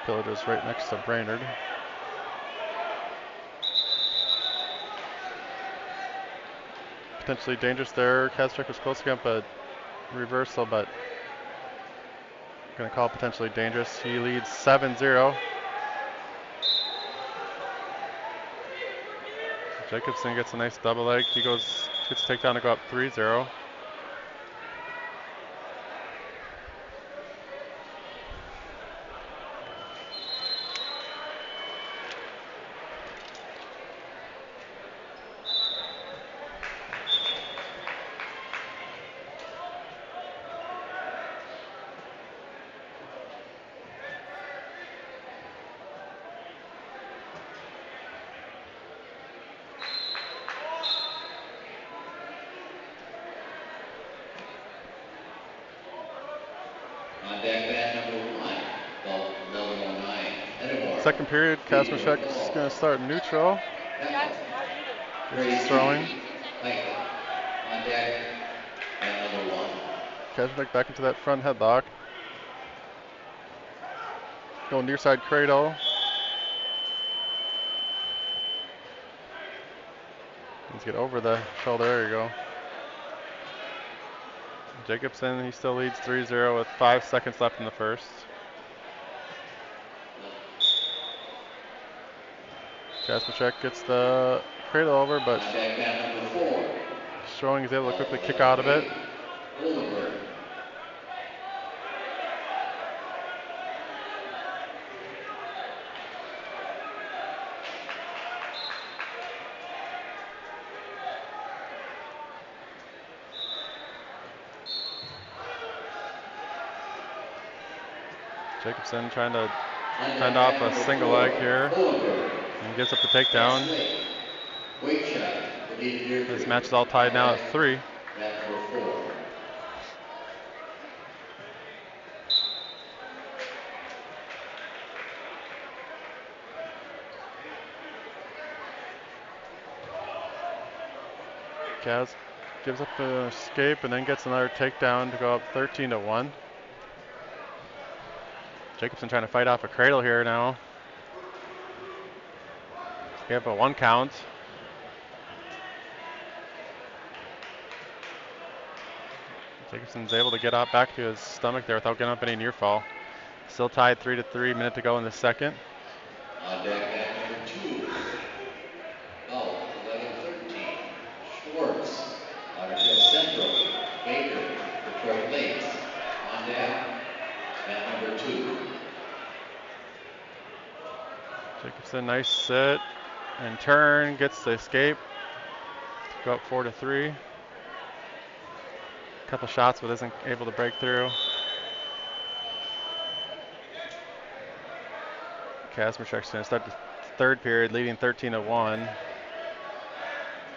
Speaker 1: Pillager's right next to Brainerd. Potentially dangerous there. Kazmierczak was close to get a reversal, but going to call potentially dangerous. He leads 7-0. Jacobson gets a nice double leg. He gets a takedown to go up 3-0. second period. Kazmierczak's going to start neutral. He's throwing.
Speaker 2: On deck, man number 1.
Speaker 1: Kazmierczak back into that front headlock. Going near side cradle. Let's get over the shoulder. There you go. Jacobson, he still leads 3-0 with 5 seconds left in the first. Kazmierczak gets the cradle over, but Strowing is able to quickly kick out of it. Jacobson trying to fend off a single leg here and gives up the takedown. This match is all tied now at 3. Kaz gives up an escape and then gets another takedown to go up 13-1. Jacobson trying to fight off a cradle here now. We have a 1 count. Jacobson's able to get out back to his stomach there without getting up any near fall. Still tied 3-3, minute to go in the second.
Speaker 2: On deck, man number 2. Oh, 11-13. Schwartz, Lauderdale Central. Baker, Detroit Lakes. On deck, man number 2.
Speaker 1: Jacobson, nice sit and turn, gets the escape. Go up 4-3. Couple shots, but isn't able to break through. Kazmierczak's going to start the third period, leading 13-1.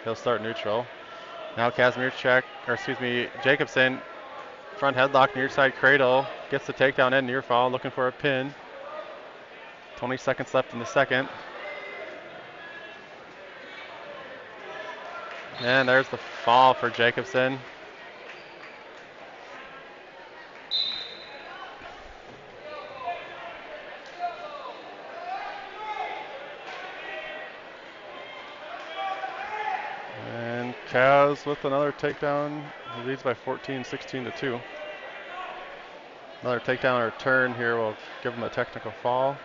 Speaker 1: He'll start neutral. Now Jacobson, front headlock, near side cradle, gets the takedown and near fall, looking for a pin. 20 seconds left in the second. And there's the fall for Jacobson. And Kaz with another takedown. He leads by 14, 16-2. Another takedown or turn here will give him a technical fall.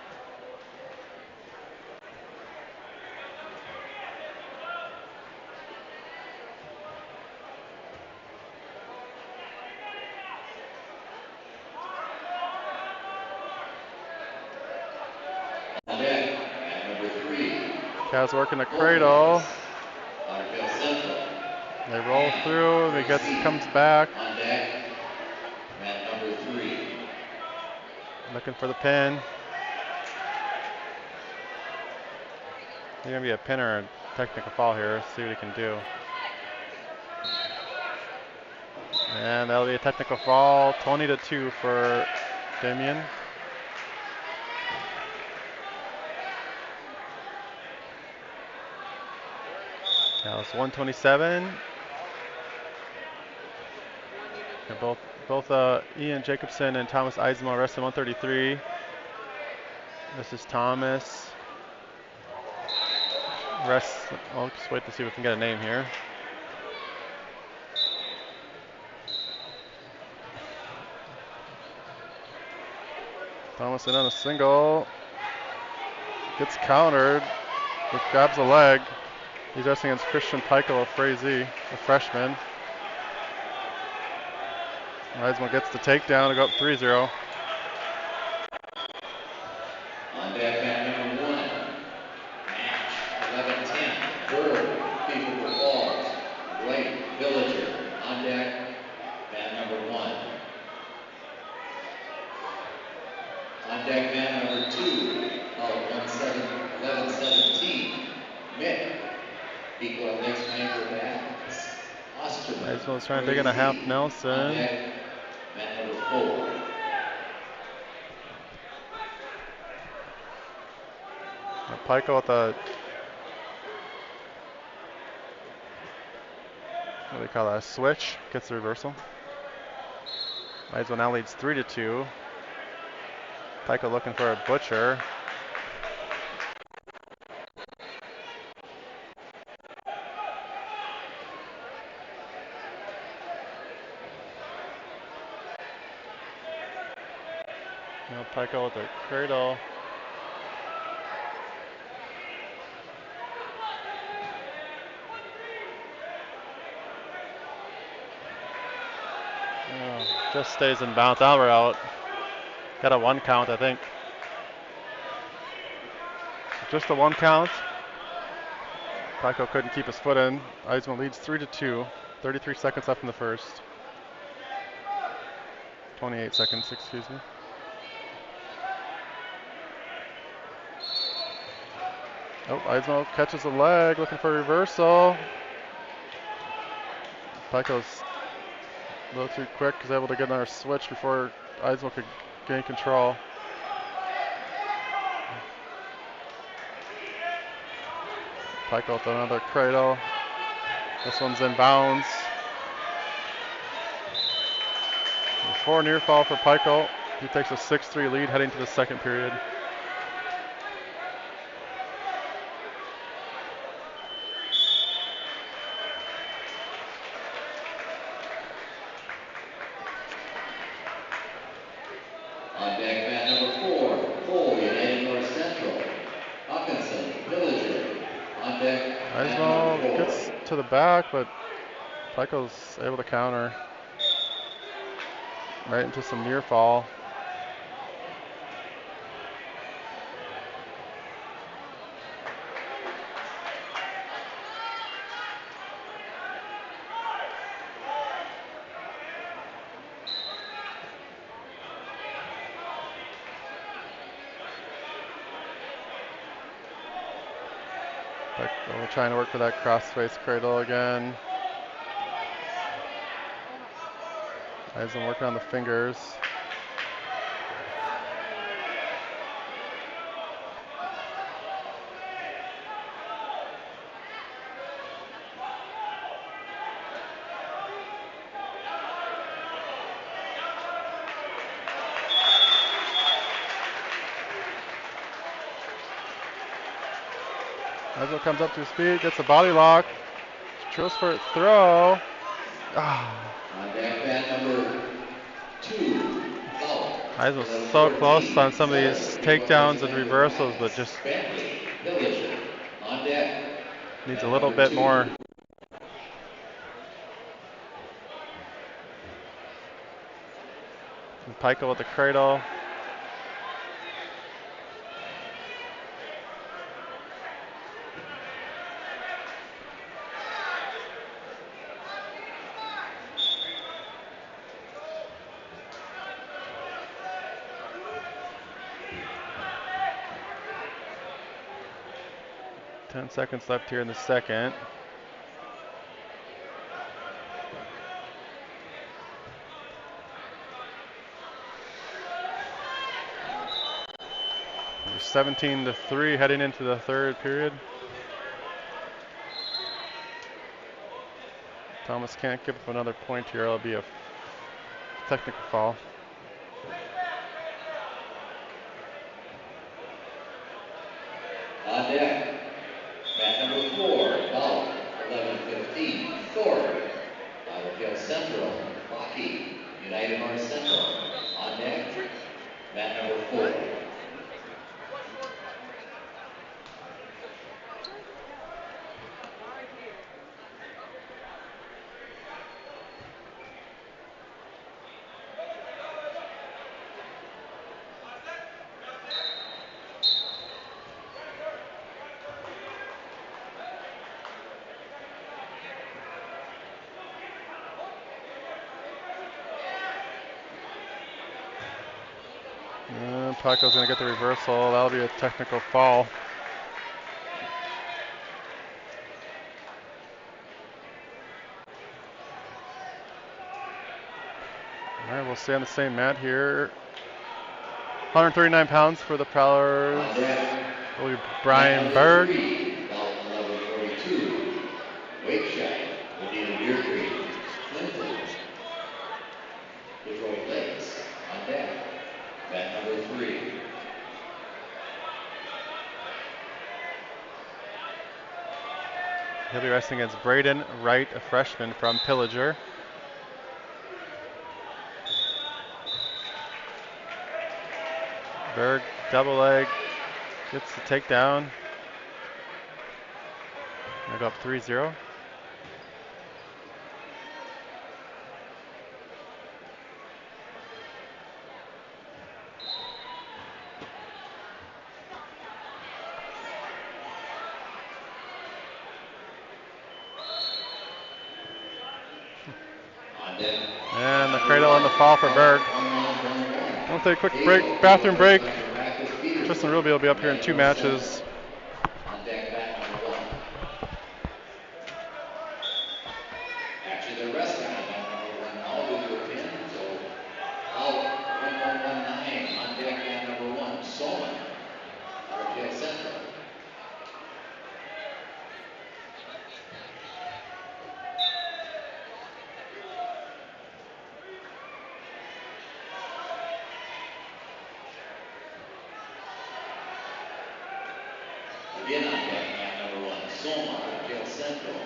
Speaker 2: On deck, man number 3.
Speaker 1: Kaz working the cradle.
Speaker 2: Lauderdale Central.
Speaker 1: They roll through. He comes back.
Speaker 2: On deck, man number 3.
Speaker 1: Looking for the pin. There's going to be a pin or a technical fall here. Let's see what he can do. And that'll be a technical fall. 20-2 for Damien. Now it's 127. And both Ian Jacobson and Thomas Eismo rested 133. This is Thomas. I'll just wait to see if we can get a name here. Thomas in on a single. Gets countered, but grabs a leg. He's wrestling against Christian Peichel of Frazee, a freshman. Eismo gets the takedown to go up 3-0.
Speaker 2: On deck, man number 1. Match 11-10. Third, Beaver Falls. Blake Villager. On deck, man number 1. On deck, man number 2. Oh, 11-17. Mick. Detroit Lakes Major Battles. Osterman.
Speaker 1: Eismo's trying to dig in a half Nelson.
Speaker 2: On deck, man number 4.
Speaker 1: Pico with the, what do you call that, switch, gets the reversal. Eisel now leads 3-2. Pico looking for a butcher. Now Pico with the cradle. Oh, just stays in bounds. Now we're out. Got a 1 count, I think. Just a 1 count. Pico couldn't keep his foot in. Eisman leads 3-2. 33 seconds left in the first. 28 seconds, excuse me. Oh, Eisman catches the leg, looking for a reversal. Pico's a little too quick. He's able to get another switch before Eisman could gain control. Pico with another cradle. This one's in bounds. 4 near fall for Pico. He takes a 6-3 lead heading to the second period.
Speaker 2: On deck, mat number 4, Cole, United North Central. Hawkinson, Pillager. On deck, mat number 4.
Speaker 1: Gets to the back, but Pico's able to counter right into some near fall. Pico trying to work for that cross-face cradle again. Eisen working on the fingers. Eisen comes up to his feet, gets a body lock, tries for a throw.
Speaker 2: On deck, mat number 2, Fowler.
Speaker 1: Eisen was so close on some of these takedowns and reversals, but just
Speaker 2: Bentley, Pillager. On deck.
Speaker 1: needs a little bit more. And Pico with the cradle. Ten seconds left here in the second. We're 17-3 heading into the third period. Thomas can't give up another point here. It'll be a technical foul.
Speaker 2: On deck, mat number 4, Fowler. 11-15, Thorpe. Iowa Hill Central, Hockey, United North Central. On deck, mat number 4.
Speaker 1: And Pico's going to get the reversal. That'll be a technical foul. All right, we'll stay on the same mat here. 139 pounds for the Prowlers.
Speaker 2: On deck,
Speaker 1: Will be
Speaker 2: mat
Speaker 1: Brian
Speaker 2: number
Speaker 1: Berg.
Speaker 2: 3, belt number 42. Wakeshide, Wadena Deer Creek, Clinton, Detroit Lakes. On deck, mat number 3.
Speaker 1: He'll be wrestling against Braden Wright, a freshman from Pillager. Berg, double leg, gets the takedown. Gonna go up 3-0.
Speaker 2: On deck,
Speaker 1: And the cradle on the fall for Berg. We'll take a quick break, bathroom break. Tristan Ruby will be up here in 2 matches.
Speaker 2: On deck, mat number 1. Actually, they're resting on mat number 1 now due to a pin. So, out 1119 on deck, mat number 1. Soma out of Jail Central. Again on deck, mat number 1. Soma out of Jail Central.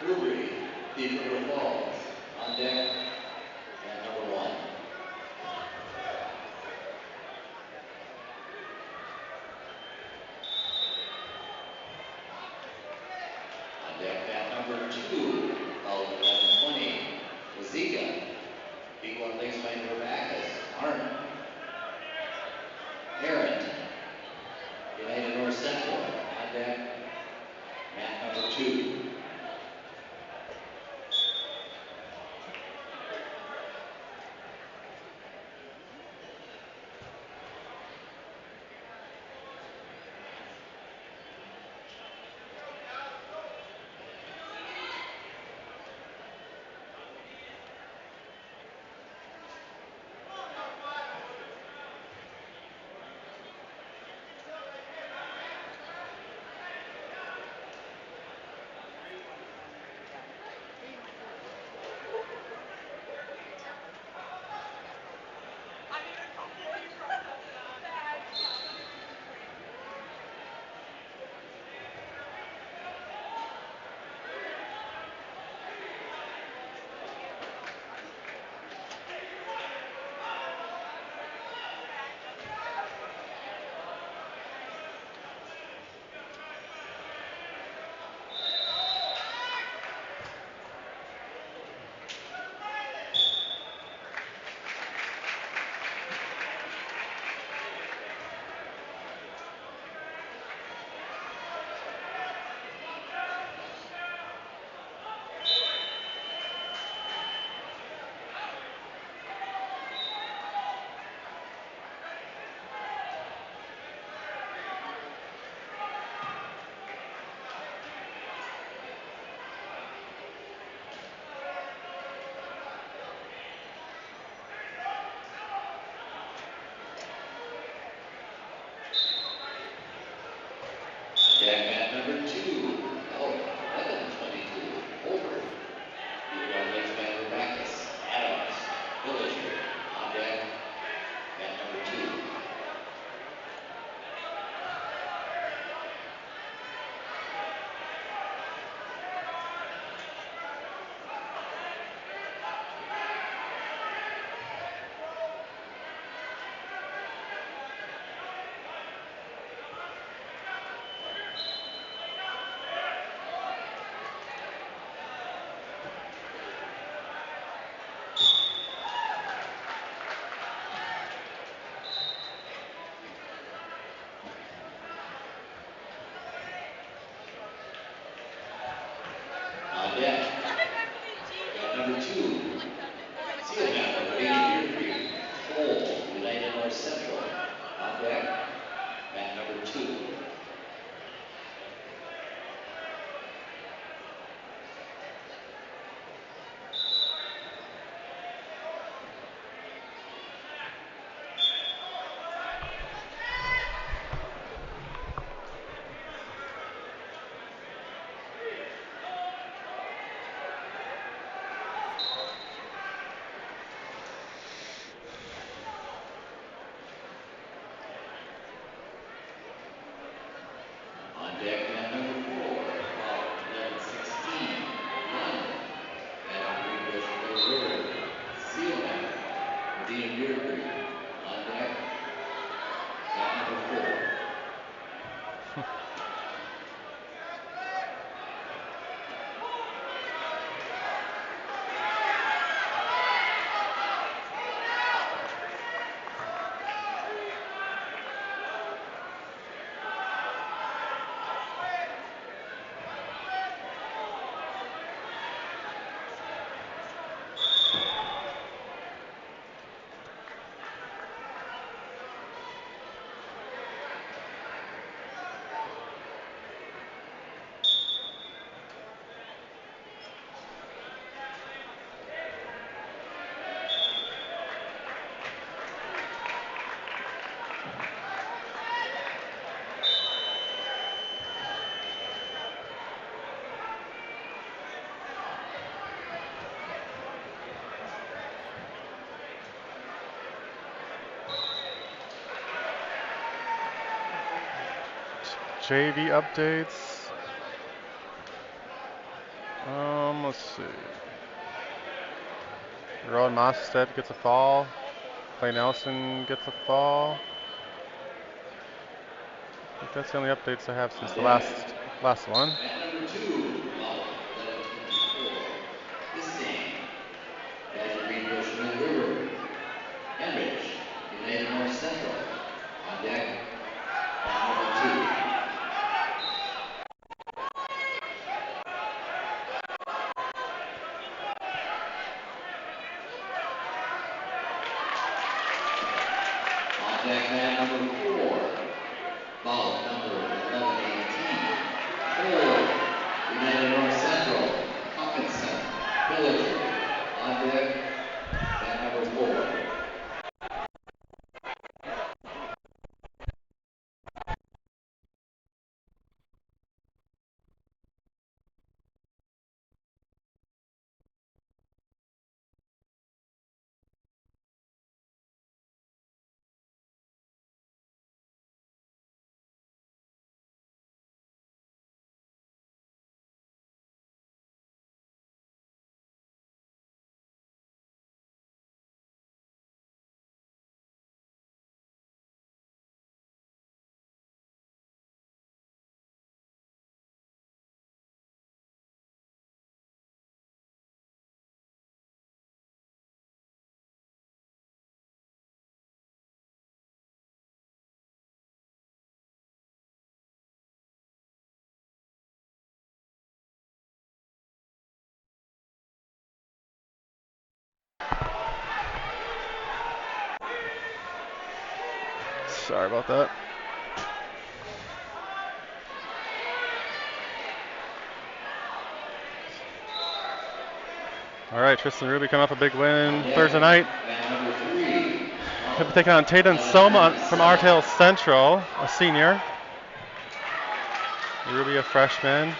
Speaker 2: Brewery, Thief River Falls. On deck, mat number 1. On deck, mat number 2, out 1120. Wazika, Decoy Lakes Bank for Bacchus. Arndt, Parent, United North Central. On deck, mat number 2. Deck mat number 2, out 1122. Over, Decoy Lakes Bank for Bacchus. Adams, Villager. On deck, mat number 2. On deck, mat number 2. Seal Hammer, Wadena Deer Creek. Cole, United North Central. On deck, mat number 2.
Speaker 1: JV updates. Let's see. Rowan Moststead gets a fall. Clay Nelson gets a fall. I think that's the only updates I have since the last one.
Speaker 2: Mat number 2, foul, 11:24. This game, Badger Greenbush Mill River, Henrich, United North Central. On deck, mat number 2. On deck, mat number 4. Foul number 1118. Ford, United North Central, Hawkinson, Pillager. On deck, mat number 4.
Speaker 1: Sorry about that. All right, Tristan Ruby coming off a big win Thursday night.
Speaker 2: Mat number 3.
Speaker 1: He'll be taking on Tatum Soma from Artale Central, a senior. Ruby, a freshman.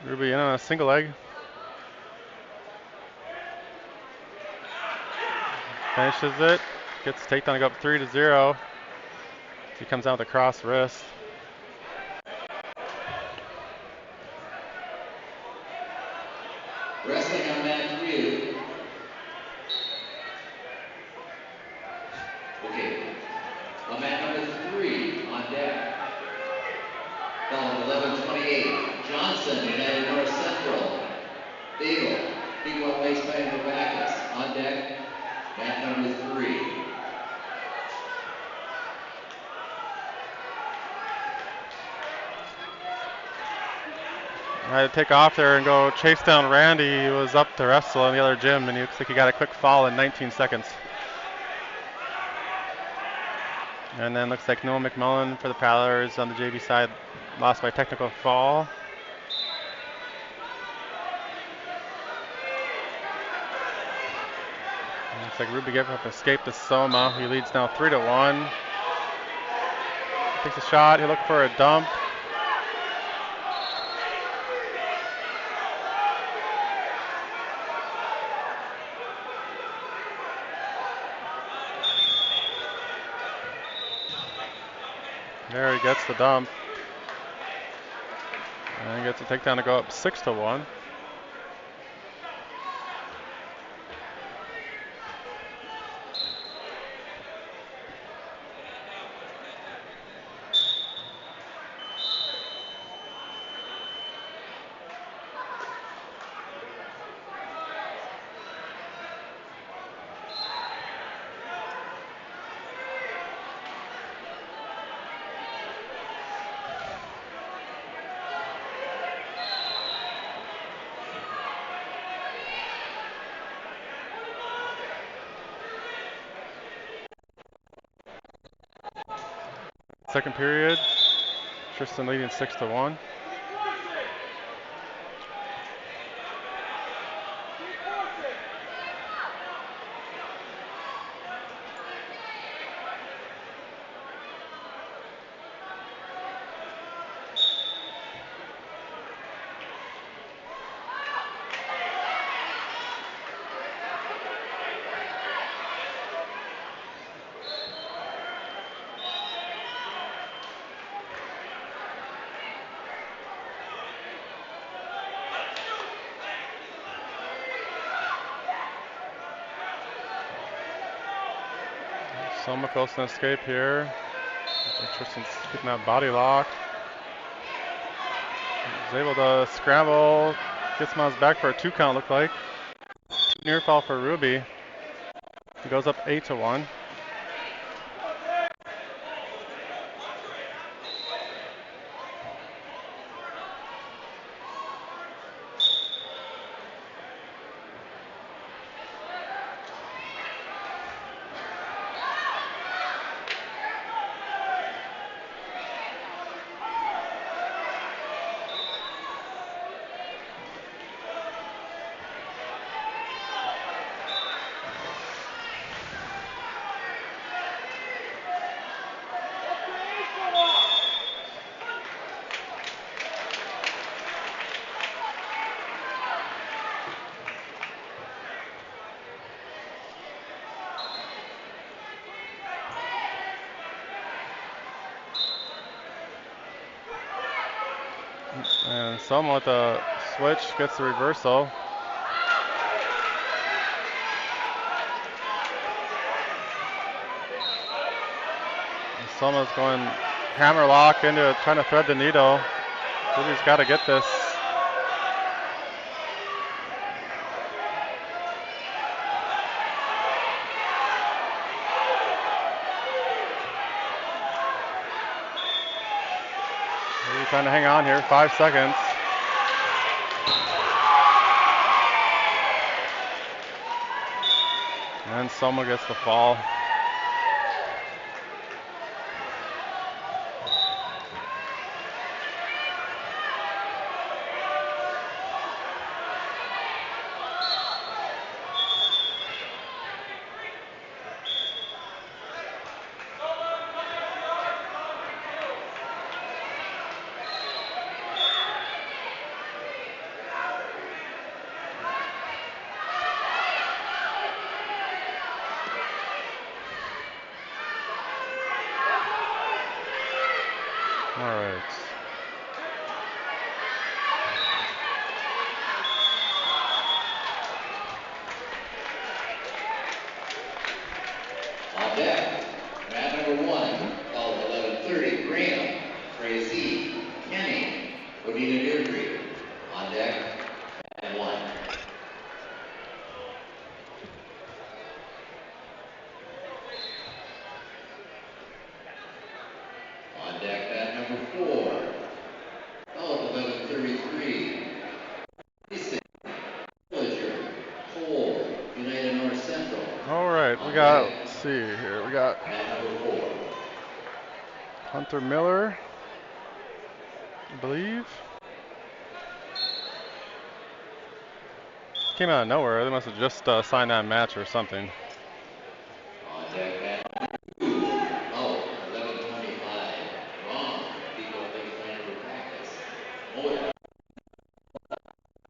Speaker 1: Ruby in on a single leg. Finishes it. Gets the takedown to go up 3-0. He comes out with a cross wrist.
Speaker 2: Wrestling on mat 3. Okay. On mat number 3, on deck. Foul 11:28. Johnson, United North Central. Bagel, big one waist fighting for Bacchus. On deck, mat number 3.
Speaker 1: I had to take off there and go chase down Randy. He was up to wrestle in the other gym, and he looks like he got a quick fall in 19 seconds. And then looks like Noah McMullen for the Prowlers on the JV side lost by technical fall. And looks like Ruby gave up an escape to Soma. He leads now 3-1. Takes a shot. He'll look for a dump. There he gets the dump. And he gets a takedown to go up 6-1. second period. Tristan leading 6-1. Selma fails an escape here. Tristan's keeping that body lock. He's able to scramble. Gets him on his back for a 2 count, look like. Near fall for Ruby. He goes up 8-1. And Selma with the switch gets the reversal. And Selma's going hammer lock into it, trying to thread the needle. Ruby's got to get this. Ruby trying to hang on here, 5 seconds. And Selma gets the fall. All right.
Speaker 2: On deck, mat number 1, called 11:30, Graham, Tracy, Kenny, Wadena Deirdre. On deck, mat 1. On deck, mat number 4, called 11:33, Mason, Villager, Cole, United North Central.
Speaker 1: All right, we got, let's see here, we got
Speaker 2: Mat number 4.
Speaker 1: Hunter Miller, I believe. Came out of nowhere. They must have just signed that match or something.
Speaker 2: On deck, mat 2, out, 11:25, Ron, people think he's playing for practice. Moda.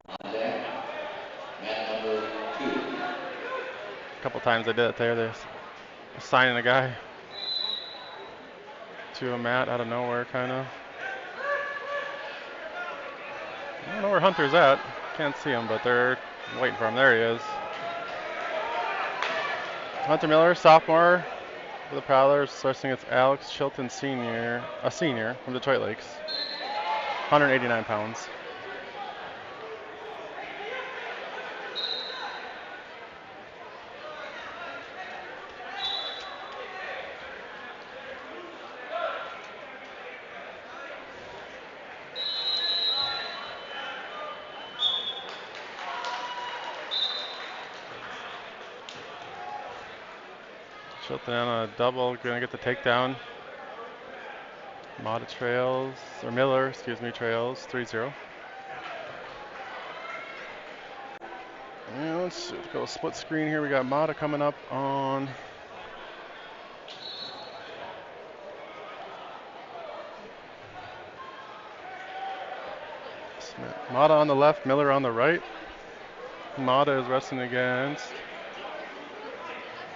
Speaker 2: On deck, mat number 2.
Speaker 1: A couple times they did it there. They're signing a guy to a mat out of nowhere, kind of. I don't know where Hunter's at. Can't see him, but they're waiting for him. There he is. Hunter Miller, sophomore for the Prowlers. Sourcing it's Alex Chilton, senior, a senior from Detroit Lakes. 189 pounds. Chilton on a double, gonna get the takedown. Mata trails, or Miller, excuse me, trails 3-0. And let's go split screen here. We got Mata coming up on Mata on the left, Miller on the right. Mata is wrestling against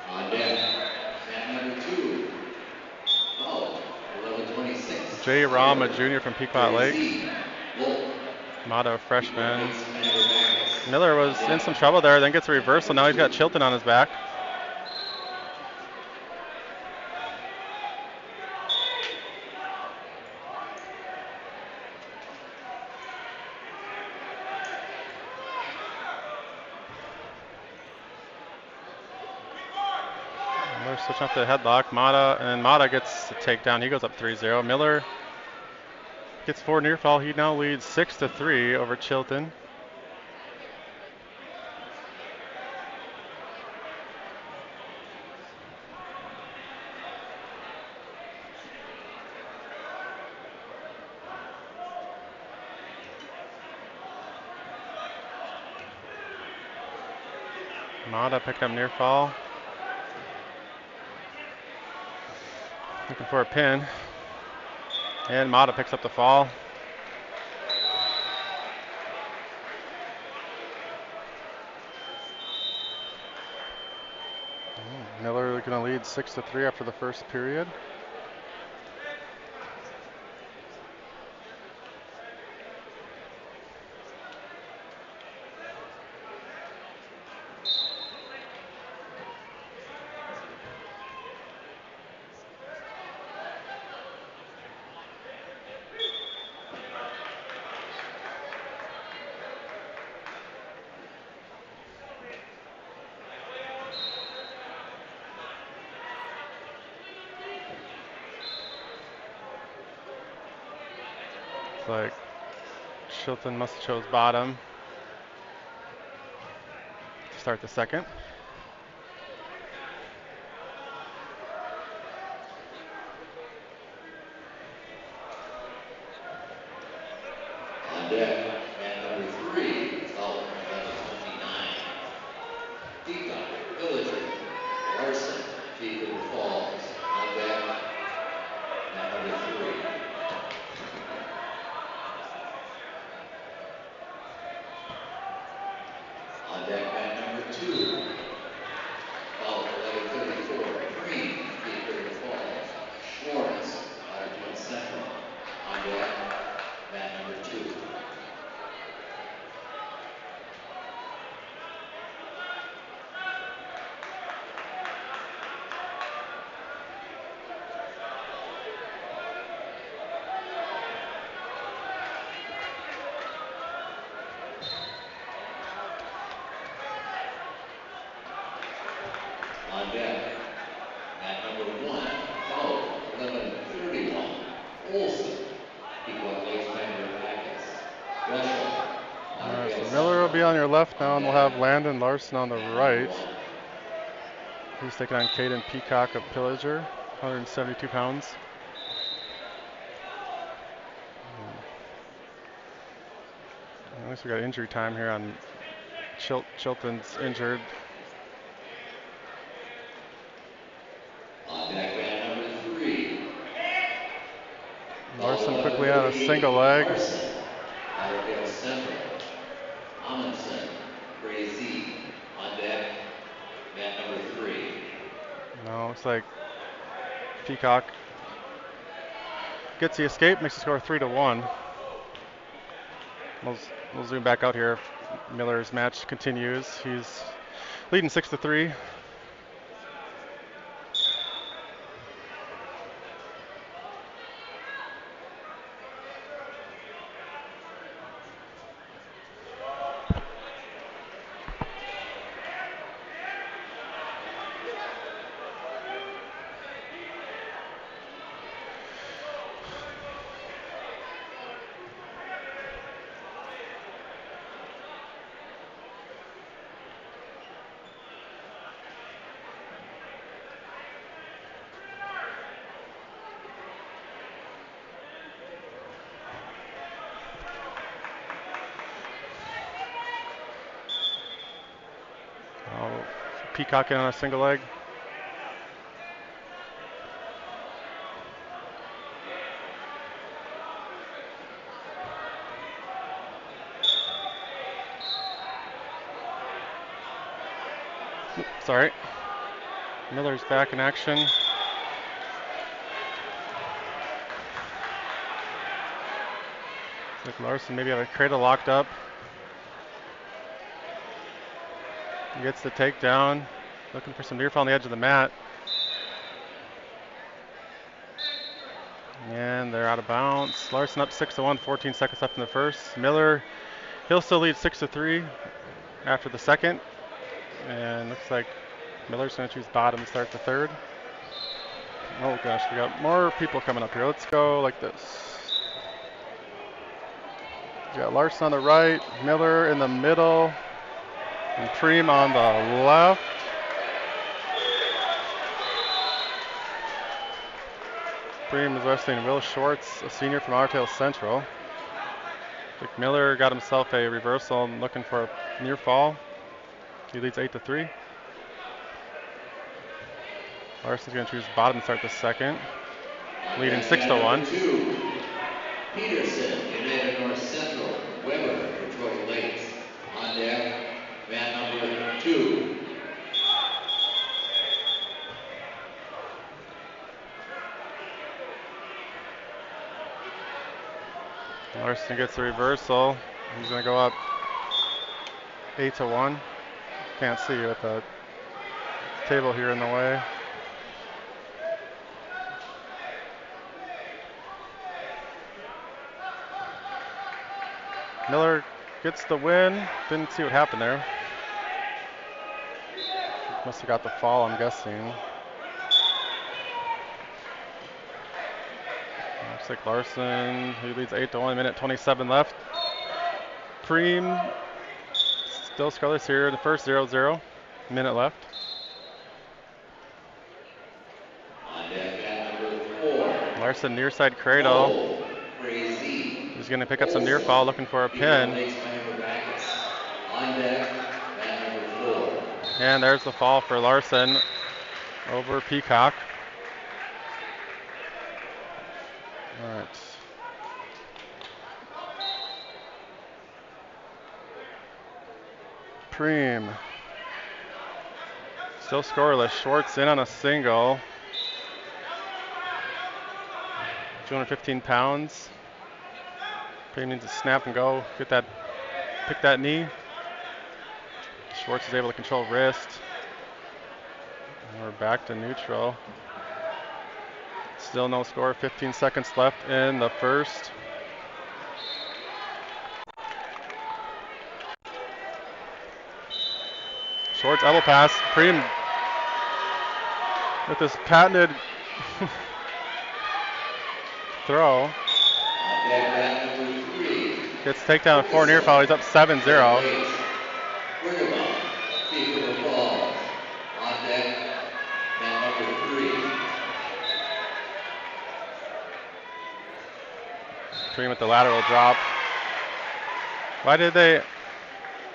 Speaker 2: On deck, mat number 2, foul, 11:26.
Speaker 1: Jay Rama
Speaker 2: Fire,
Speaker 1: Jr. from Pequot Lakes.
Speaker 2: Gracie, Volt,
Speaker 1: Mata
Speaker 2: Pequot
Speaker 1: freshman.
Speaker 2: Lakes, mat number Backus.
Speaker 1: Miller
Speaker 2: On
Speaker 1: was in
Speaker 2: deck,
Speaker 1: some trouble there, then gets a
Speaker 2: mat
Speaker 1: reversal.
Speaker 2: number
Speaker 1: Now he's
Speaker 2: 2.
Speaker 1: got Chilton on his back. Miller switching up to the headlock. Mata gets a takedown. He goes up 3-0. Miller gets 4 near fall. He now leads 6-3 over Chilton. Mata picking up near fall. Looking for a pin. And Mata picks up the fall. Miller going to lead 6-3 after the first period. It's like Chilton must have chose bottom to start the second.
Speaker 2: On deck, mat number 3, foul, 11:29. Peacock, Pillager, Larson, Chief River Falls. On deck, mat number 3. On deck, mat number 2. Foul, 11:34. Green, Chief River Falls. Schwartz, Watertown Central. On deck, mat number 2. On deck, mat number 1. Foul, 11:31. Olson, Pequot Lakes, mat number Backus. Gresham,
Speaker 1: Alright,
Speaker 2: Lauderdale
Speaker 1: so Miller will be
Speaker 2: Central.
Speaker 1: on your left now,
Speaker 2: On
Speaker 1: and we'll
Speaker 2: deck,
Speaker 1: have Landon Larson on the
Speaker 2: mat number
Speaker 1: right.
Speaker 2: 1.
Speaker 1: He's taking on Caden Peacock of Pillager, 172 pounds. At least we got injury time here on Chilton's injured.
Speaker 2: On deck, mat number 3. Foul,
Speaker 1: Larson quickly on a
Speaker 2: 11:38.
Speaker 1: single leg.
Speaker 2: Larson, Lauderdale Central. Amundsen, Gracie. On deck, mat number 3.
Speaker 1: No, looks like Peacock gets the escape, makes the score 3-1. We'll zoom back out here. Miller's match continues. He's leading 6-3. Peacock in on a single leg. Sorry. Miller's back in action. Looks like Larson maybe have a cradle locked up. He gets the takedown. Looking for some near fall on the edge of the mat. And they're out of bounds. Larson up 6-1, 14 seconds left in the first. Miller, he'll still lead 6-3 after the second. And looks like Miller's going to choose bottom to start the third. Oh gosh, we got more people coming up here. Let's go like this. We got Larson on the right, Miller in the middle, and Preem on the left. Preem is wrestling Will Schwartz, a senior from Artale Central. Dick Miller got himself a reversal and looking for a near fall. He leads 8-3. Larson's going to choose bottom to start the second, leading 6-1.
Speaker 2: Peterson, United North Central. Weber, Detroit Lakes. On deck, mat number 2.
Speaker 1: Larson gets the reversal. He's going to go up 8-1. Can't see with the table here in the way. Miller gets the win. Didn't see what happened there. Must have got the fall, I'm guessing. Looks like Larson, he leads 8-1, minute 27 left. Preem still scoreless here in the first, 0-0. Minute left.
Speaker 2: On deck, mat number 4.
Speaker 1: Larson near side cradle.
Speaker 2: Oh, crazy.
Speaker 1: He's going to pick up some near fall, looking for a pin.
Speaker 2: On deck, mat number 4.
Speaker 1: And there's the fall for Larson over Peacock. All right. Preem. Still scoreless. Schwartz in on a single. 215 pounds. Preem needs to snap and go. Get that, pick that knee. Schwartz is able to control wrist. And we're back to neutral. Still no score. 15 seconds left in the first. Schwartz elbow pass. Preem with this patented throw. Gets takedown at 4 near fall. He's up 7-0.
Speaker 2: On deck, mat number 3.
Speaker 1: Preem with the lateral drop. Why did they?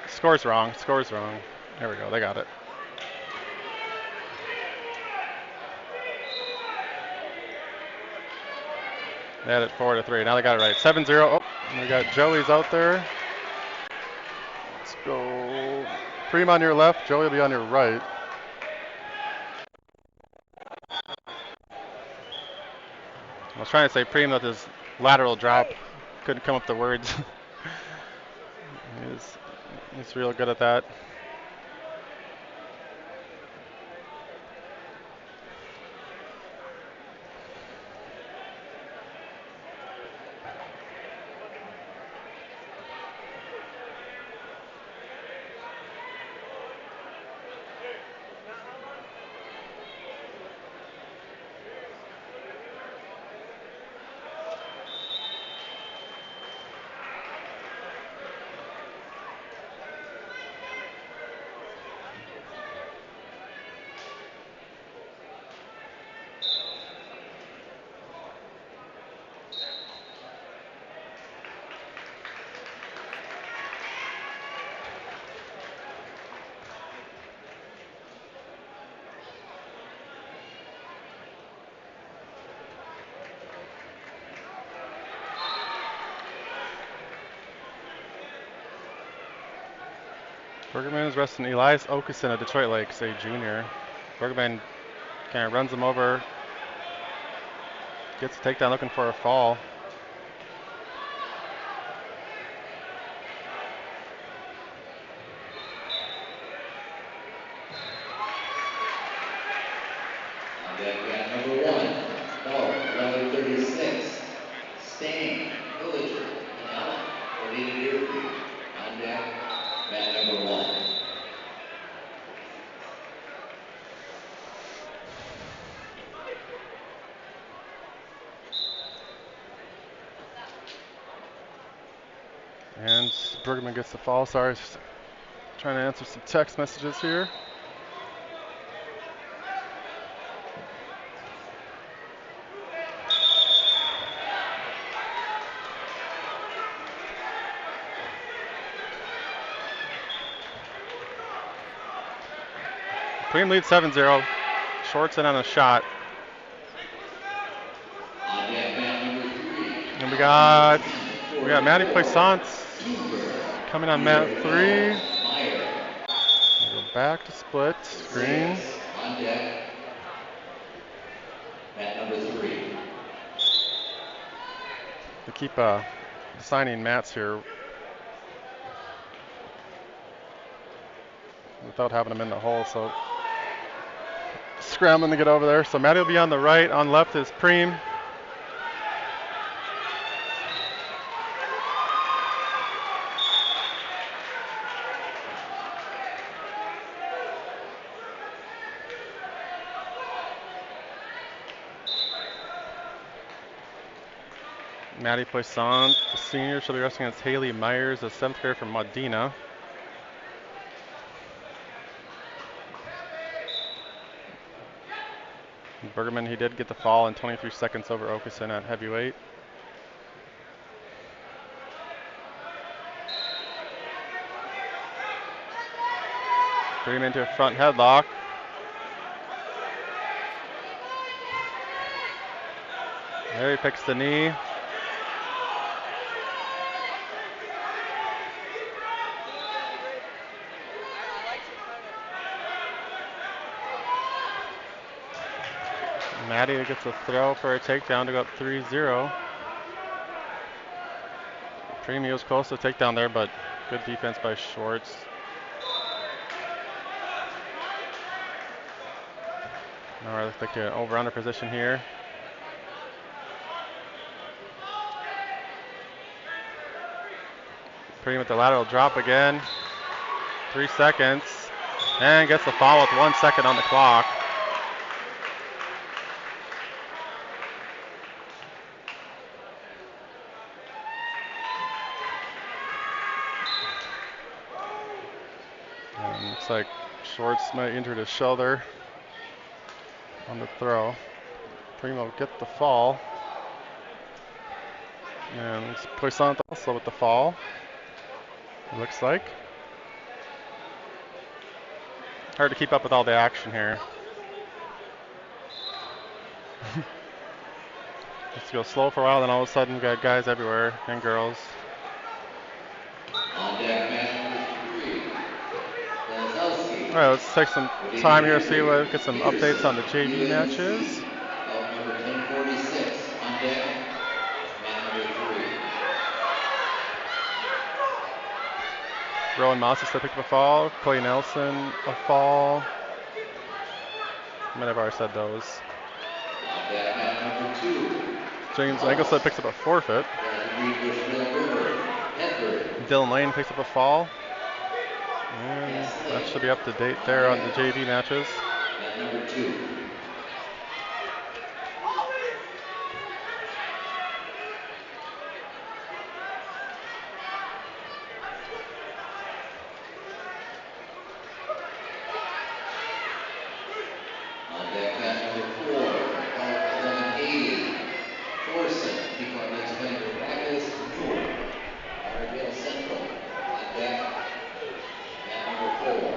Speaker 1: Score's wrong. Score's wrong. There we go. They got it. They had it 4-3. Now they got it right. 7-0. Oh, we got Joey's out there. Let's go. Preem on your left. Joey will be on your right. I was trying to say Preem with his lateral drop. Couldn't come up with the words. he's real good at that. Bergerman is resting Elias Okeson of Detroit Lakes, a junior. Bergerman kind of runs him over, gets a takedown looking for a fall.
Speaker 2: On deck, mat number 1, bout 11:36. Stang, Pillager, and Allen, Wadena Deerfield. On deck, mat number 1.
Speaker 1: And Bergerman gets the fall. Sorry, trying to answer some text messages here. Preem leads 7-0. Shorts in on a shot.
Speaker 2: On deck, mat number 3.
Speaker 1: And we got Matty Plaisance coming on mat 3. Go back to split screen.
Speaker 2: On deck, mat number 3.
Speaker 1: They keep assigning mats here without having them in the hole, so scrambling to get over there. So Matty will be on the right. On left is Preem. Matty Plaisant, the senior, she'll be wrestling against Haley Myers, the 7th grader from Wadena. Bergerman, he did get the fall in 23 seconds over Okeson at heavyweight. Preem into a front headlock. There he picks the knee. Matty gets a throw for a takedown to go up 3-0. Preem was close to takedown there, but good defense by Schwartz. Now we're looking at over-under position here. Preem with the lateral drop again. 3 seconds. And gets the foul with 1 second on the clock. And looks like Schwartz might injured his shoulder on the throw. Preem will get the fall. And Plaisant also with the fall. It looks like. Hard to keep up with all the action here. Just go slow for a while, then all of a sudden we got guys everywhere and girls.
Speaker 2: On deck, mat number 3.
Speaker 1: All right, let's take some time here to get some updates on the JV matches.
Speaker 2: Bout number 1046. On deck, mat number 3.
Speaker 1: Rowan Moss still picked up a fall. Clay Nelson a fall. I might have already said those.
Speaker 2: On deck, mat number 2.
Speaker 1: James Engelstead picks up a forfeit. Dylan Lane picks up a fall. And that should be up to date there on the JV matches.
Speaker 2: Mat number 2. On deck, mat number 4. Bout 1180. Thorson, people have been playing for practice. Argyle Central. On deck, mat number 4.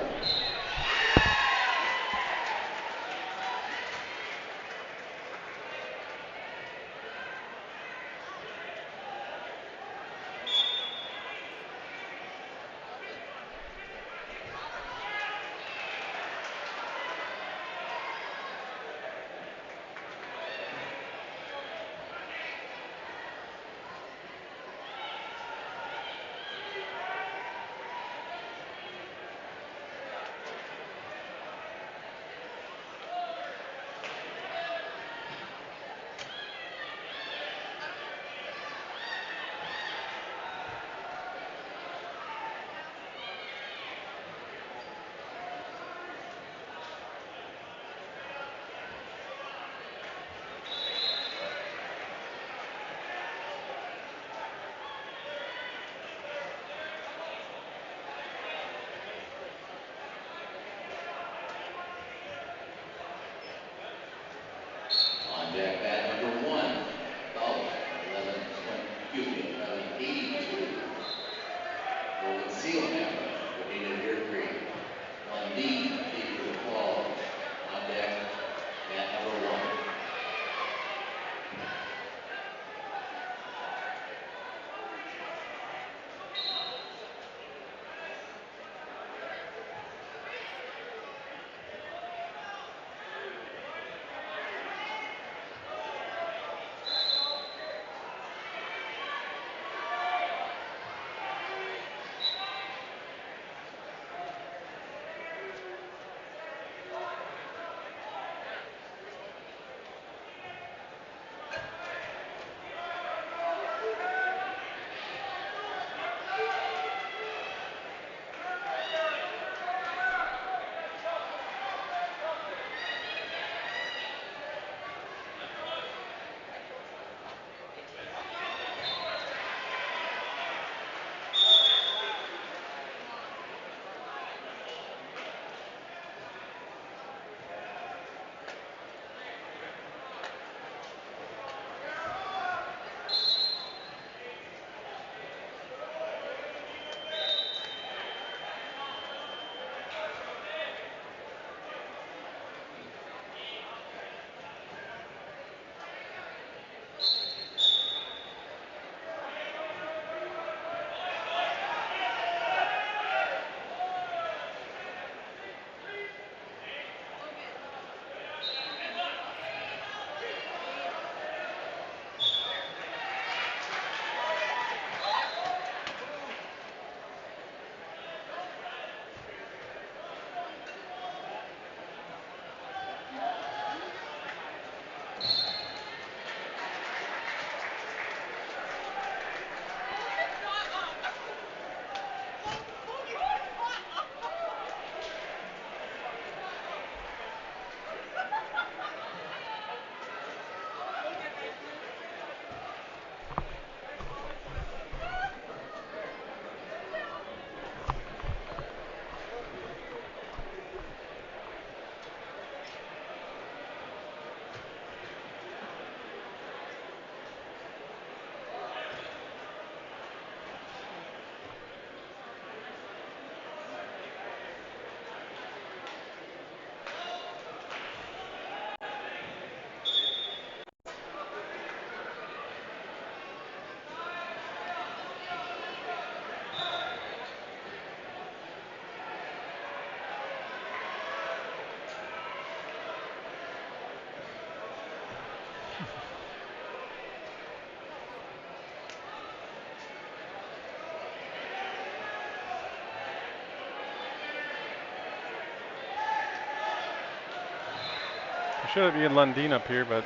Speaker 1: Should be in Lundin up here, but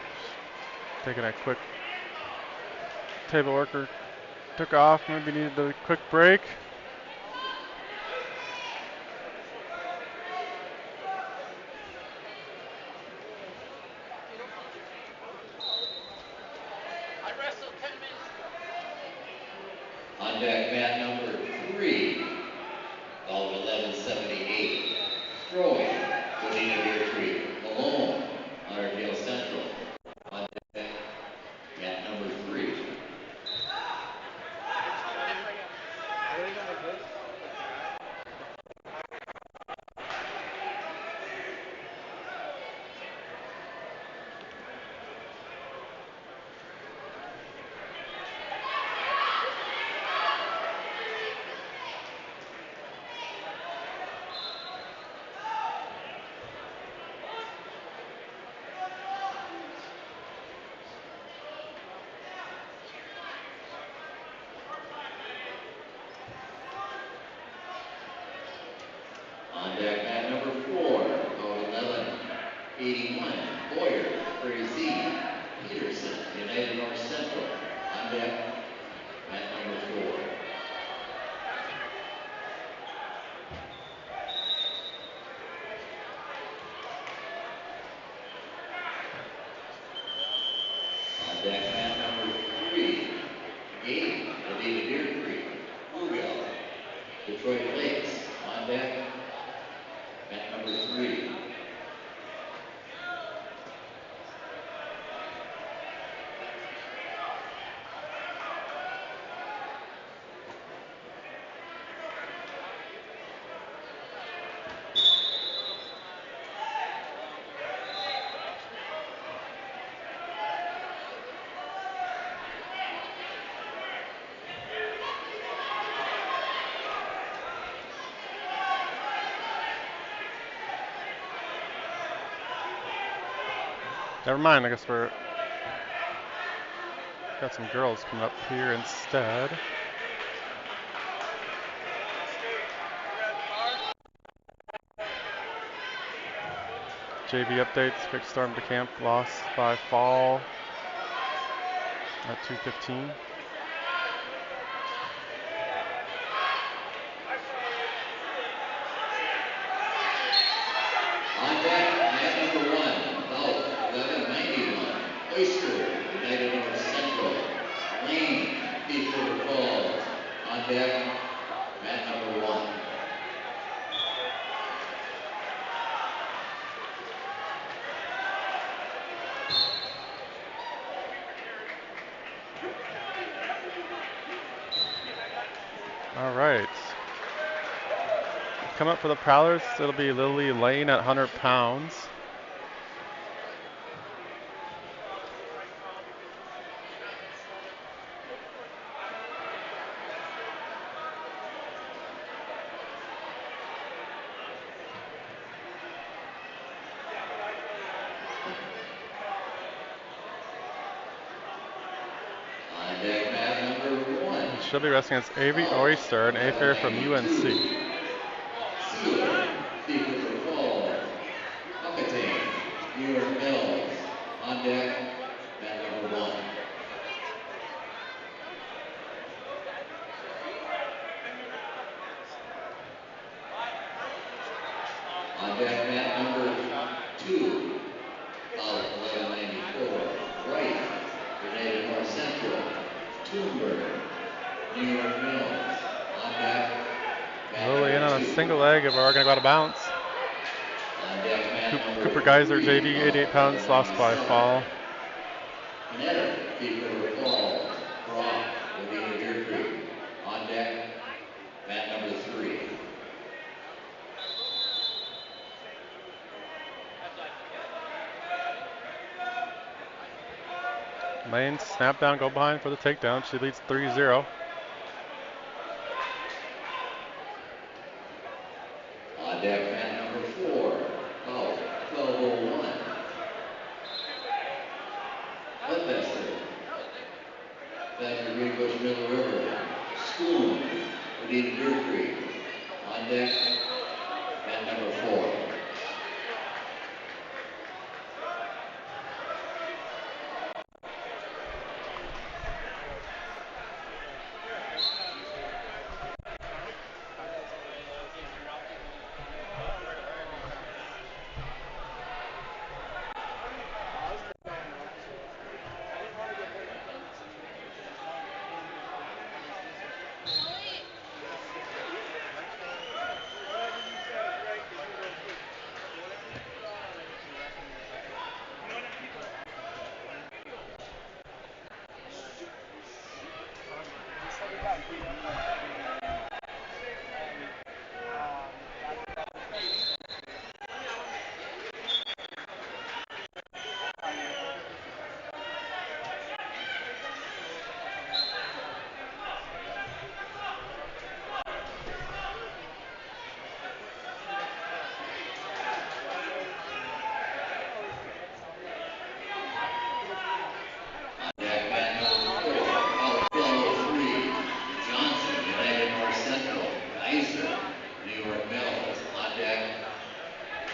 Speaker 1: taking a quick table worker took off. Maybe needed a quick break.
Speaker 2: On deck, mat number 3, out of 1178. Throwing, Wadena Deer Creek. Malone, Lauderdale Central. On deck, mat number 3. On deck, mat number 4, out 1181. Boyer, Prairie Z. Peterson, United North Central. On deck, mat number 4. On deck, mat number 3. Gabe, Wadena Deer Creek. Bluebell, Detroit Lakes. On deck, mat number 3.
Speaker 1: Never mind. I guess we're got some girls coming up here instead. JV updates. Quick storm to camp. Loss by fall at 2:15.
Speaker 2: On deck, mat number 1, out 1191. Oyster, United North Central. Lane, Thief River Falls. On deck, mat number 1.
Speaker 1: All right. Come up for the Prowlers. It'll be Lily Lane at 100 pounds.
Speaker 2: On deck, mat number 1.
Speaker 1: She'll be wrestling against Avery
Speaker 2: Out
Speaker 1: Oyster, an A-fair from
Speaker 2: 1192.
Speaker 1: UNC.
Speaker 2: Sealer, Thief River Falls. Aquitaine, New York Mills. On deck, mat number 1. On deck, mat number 2, out 1194. Wright, United North Central. Toomberg, New York Mills. On deck, mat
Speaker 1: Lily in
Speaker 2: number
Speaker 1: on a
Speaker 2: 2.
Speaker 1: single leg if we're going to go out of bounds.
Speaker 2: On deck, mat
Speaker 1: Cooper
Speaker 2: number
Speaker 1: Geyser,
Speaker 2: 3,
Speaker 1: JV,
Speaker 2: out
Speaker 1: 88 pounds, lost by
Speaker 2: 1197.
Speaker 1: fall.
Speaker 2: Kinetic, Thief River Falls. Brock, Wadena Deer Creek. On deck, mat number 3.
Speaker 1: Lane, snap down, go behind for the takedown. She leads 3-0.
Speaker 2: On deck, mat number 4, out 1201. Wadena Deer Creek. On deck, man number 4. Deck man number 4, Elk 3, Johnson, United North Central, Geyser, New York Mills. On deck,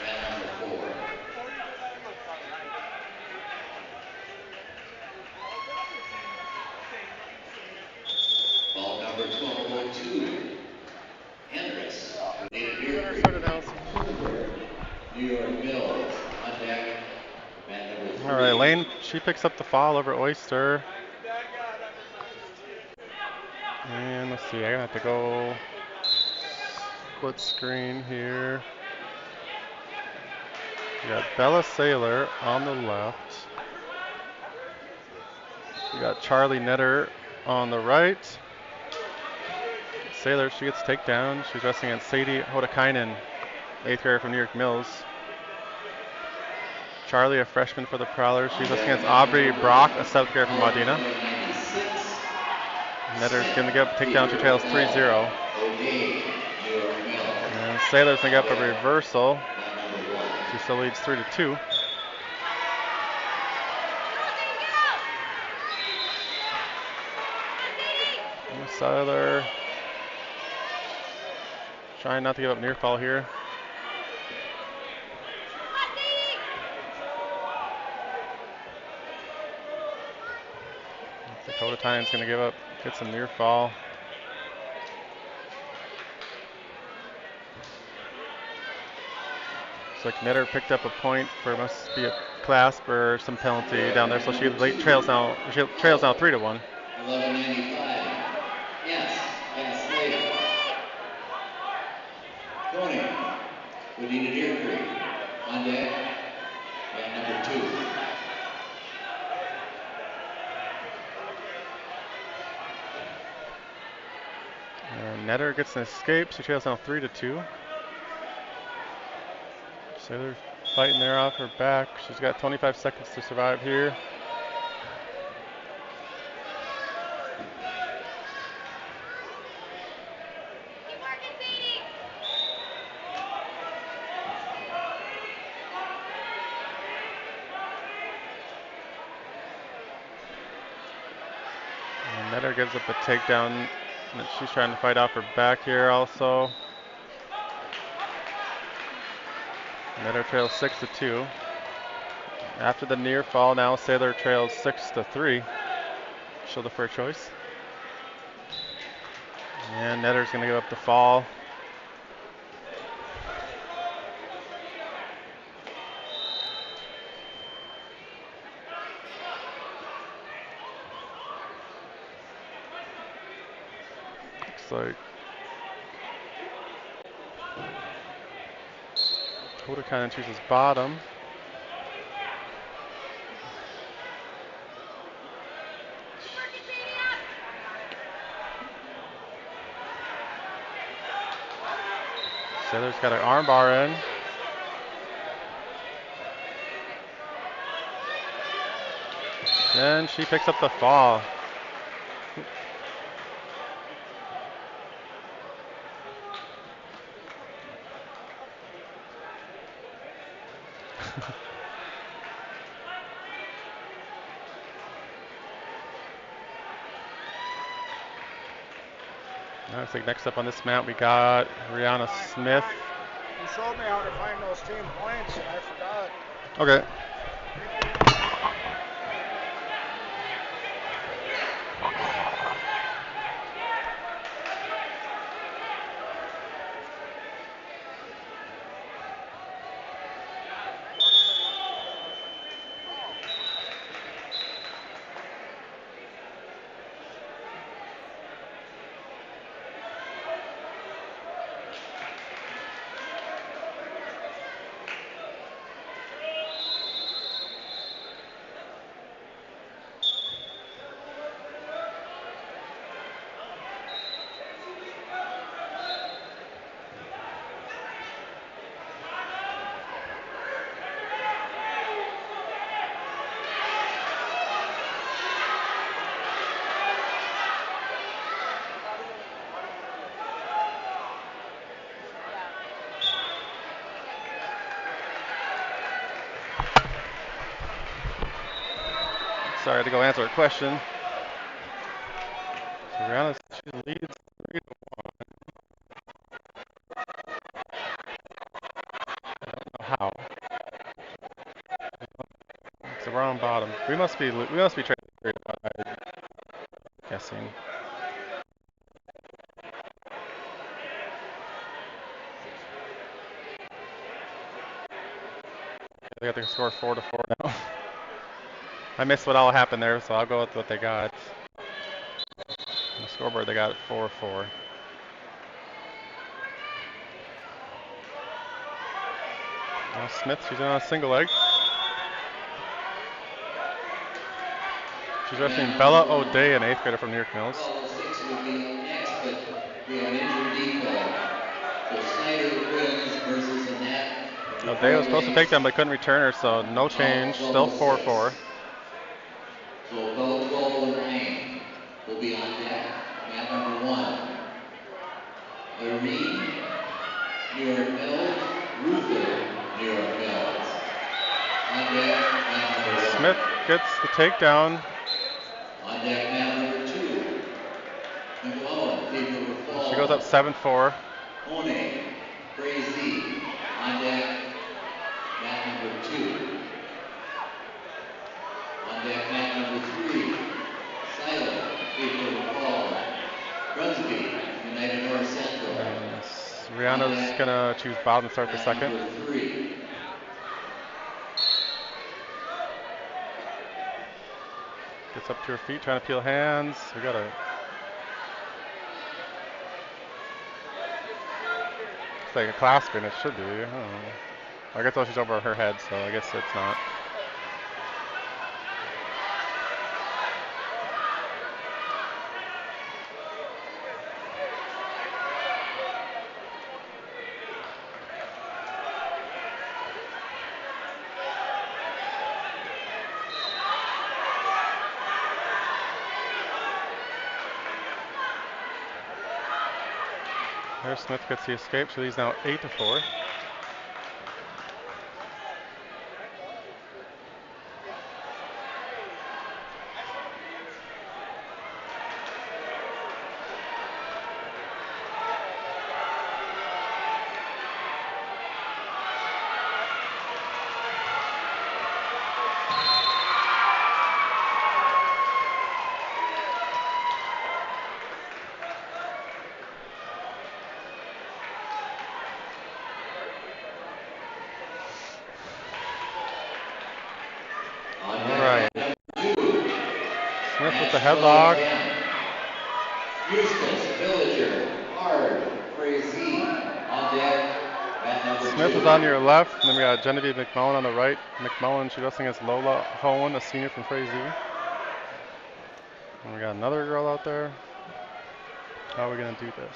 Speaker 2: man number 4. Ball number 1202, Hendricks, Wadena Deer Creek, Colbert, New York Mills. On deck, man number 3.
Speaker 1: All right, Lane, she picks up the foul over Oyster. And let's see, I'm gonna have to go split screen here. We got Bella Saylor on the left. We got Charlie Netter on the right. Saylor, she gets takedown. She's wrestling against Sadie Hodakainen, 8th grader from New York Mills. Charlie, a freshman for the Prowler. She's wrestling against Aubrey Brock, a 7th grader from Wadena. Netter's going to get up a takedown. She trails 3-0. And Saylor's going to get up a reversal. She still leads 3-2. Saylor trying not to give up near fall here. Dakota Tyne's going to give up, get some near fall. Looks like Netter picked up a point for must be a clasp or some penalty down there, so she trails now. She trails now 3-1.
Speaker 2: 11:95. Yes, Slater. Koenig, Wadena Deer Creek. On deck, man number 2.
Speaker 1: And Netter gets an escape. She trails now 3-2. Saylor fighting there off her back. She's got 25 seconds to survive here. And Netter gives up a takedown. She's trying to fight off her back here also. Netter trails 6-2. After the near fall, now Saylor trails 6-3. She'll defer choice. And Netter's going to give up the fall. Looks like Hoda kind of chooses bottom. Saylor's got an armbar in. And she picks up the fall. Looks like next up on this map we got Rihanna Smith.
Speaker 3: You showed me how to find those team points, and I forgot.
Speaker 1: Okay. Sorry, I had to go answer a question. So Rihanna, she leads 3-1. I don't know how. So we're on bottom. We must be trading 3-1. I'm guessing. They got to score 4-4 now. I missed what all happened there, so I'll go with what they got. On the scoreboard, they got 4-4. Now Smith, she's in on a single leg. She's wrestling Bella O'Day, an 8th grader from New York Mills.
Speaker 2: 12:06 would be up next, but we have an injured default. So Snyder wins versus Annette from
Speaker 1: O'Day
Speaker 2: Detroit
Speaker 1: was supposed to take
Speaker 2: Lakes.
Speaker 1: them, but couldn't return her, so no change. Still 4-4.
Speaker 2: So about 12:09 will be on deck. Mat number 1. Irene, New York Mills. Ruther, New York Mills. On deck, mat number 1.
Speaker 1: Smith gets the takedown.
Speaker 2: On deck, mat number 2. McClellan, Thief River Falls.
Speaker 1: She goes up 7-4.
Speaker 2: One, Crazy. On deck, mat number 2. On deck, mat number 3. Silent, Thief River Falls. Brunsby, United North Central.
Speaker 1: Rihanna's gonna choose bottom to start the second.
Speaker 2: Number 3.
Speaker 1: Gets up to her feet, trying to peel hands. We got a. It's like a clasping. It should be. I don't know. I guess she's over her head, so I guess it's not. There's Smith gets the escape. She leads now 8-4. All right. Smith with the headlock.
Speaker 2: Eustace, Villager, Hard, Crazy. On deck, mat number 2.
Speaker 1: Smith is on your left, and then we got Genevieve McMullen on the right. McMullen, she's wrestling against Lola Hohen, a senior from Frazee. And we got another girl out there. How are we gonna do this?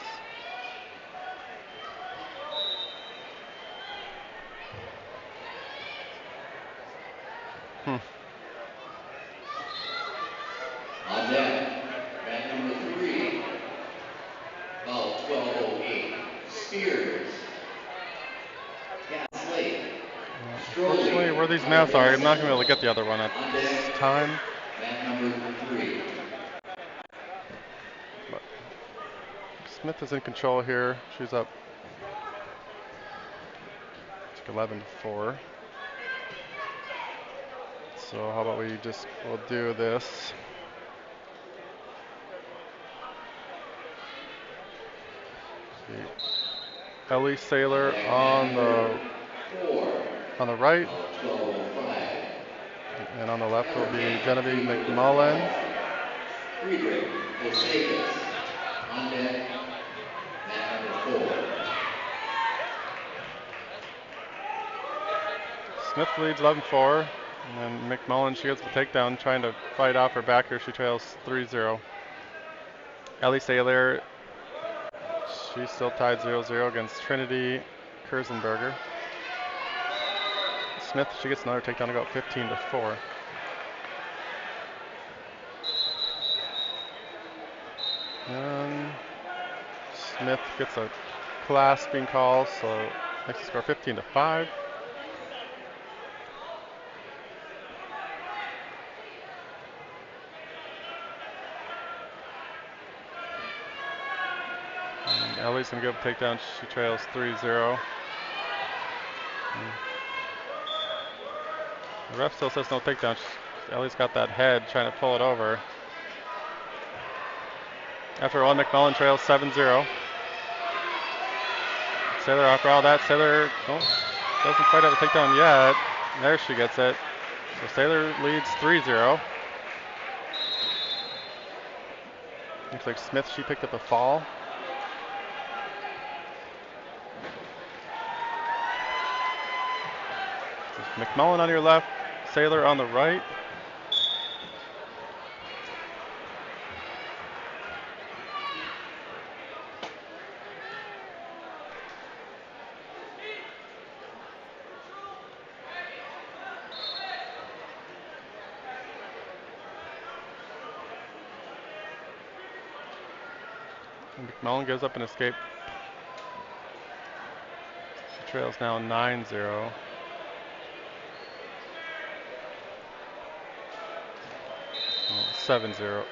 Speaker 2: On deck, mat number 3. About 12:08. Spears. Cass Lake.
Speaker 1: Unfortunately, where these mats are, I'm not gonna be able to get the other one at this time.
Speaker 2: Mat number 3.
Speaker 1: Smith is in control here. She's up 11-4. So how about we'll do this. Ellie Saylor on the right.
Speaker 2: 12:05.
Speaker 1: And on the left will be
Speaker 2: Countercam,
Speaker 1: Genevieve
Speaker 2: 3 minutes
Speaker 1: McMullen.
Speaker 2: ball. Friedrich Osekas on deck, mat number 4.
Speaker 1: Smith leads 11-4. And then McMullen, she gets the takedown, trying to fight off her backer. She trails 3-0. Ellie Saylor, she's still tied 0-0 against Trinity Kurzenberger. Smith, she gets another takedown to go up 15-4. And Smith gets a clasping call, so makes the score 15-5. And Ellie's gonna give a takedown. She trails 3-0. The ref still says no takedown. Ellie's got that head trying to pull it over. After all, McMullen trails 7-0. Saylor after all that, Saylor doesn't quite have a takedown yet. There she gets it. So Saylor leads 3-0. Looks like Smith, she picked up a fall. McMullen on your left, Saylor on the right. And McMullen gives up an escape. She trails now 9-0. Oh, 7-0. No.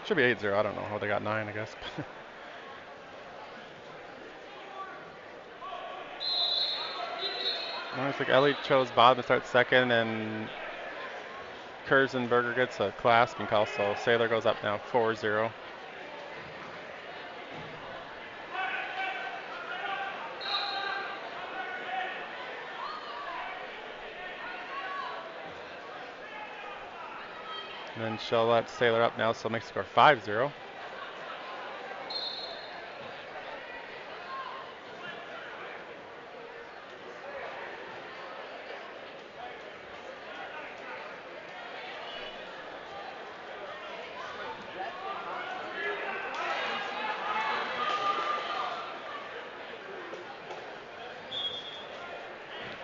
Speaker 1: Should be 8-0. I don't know how they got 9, I guess. I think Ellie chose bottom to start second, and Kurzenberger gets a clasping call, so Saylor goes up now 4-0. And then she'll let Saylor up now, so it makes the score 5-0.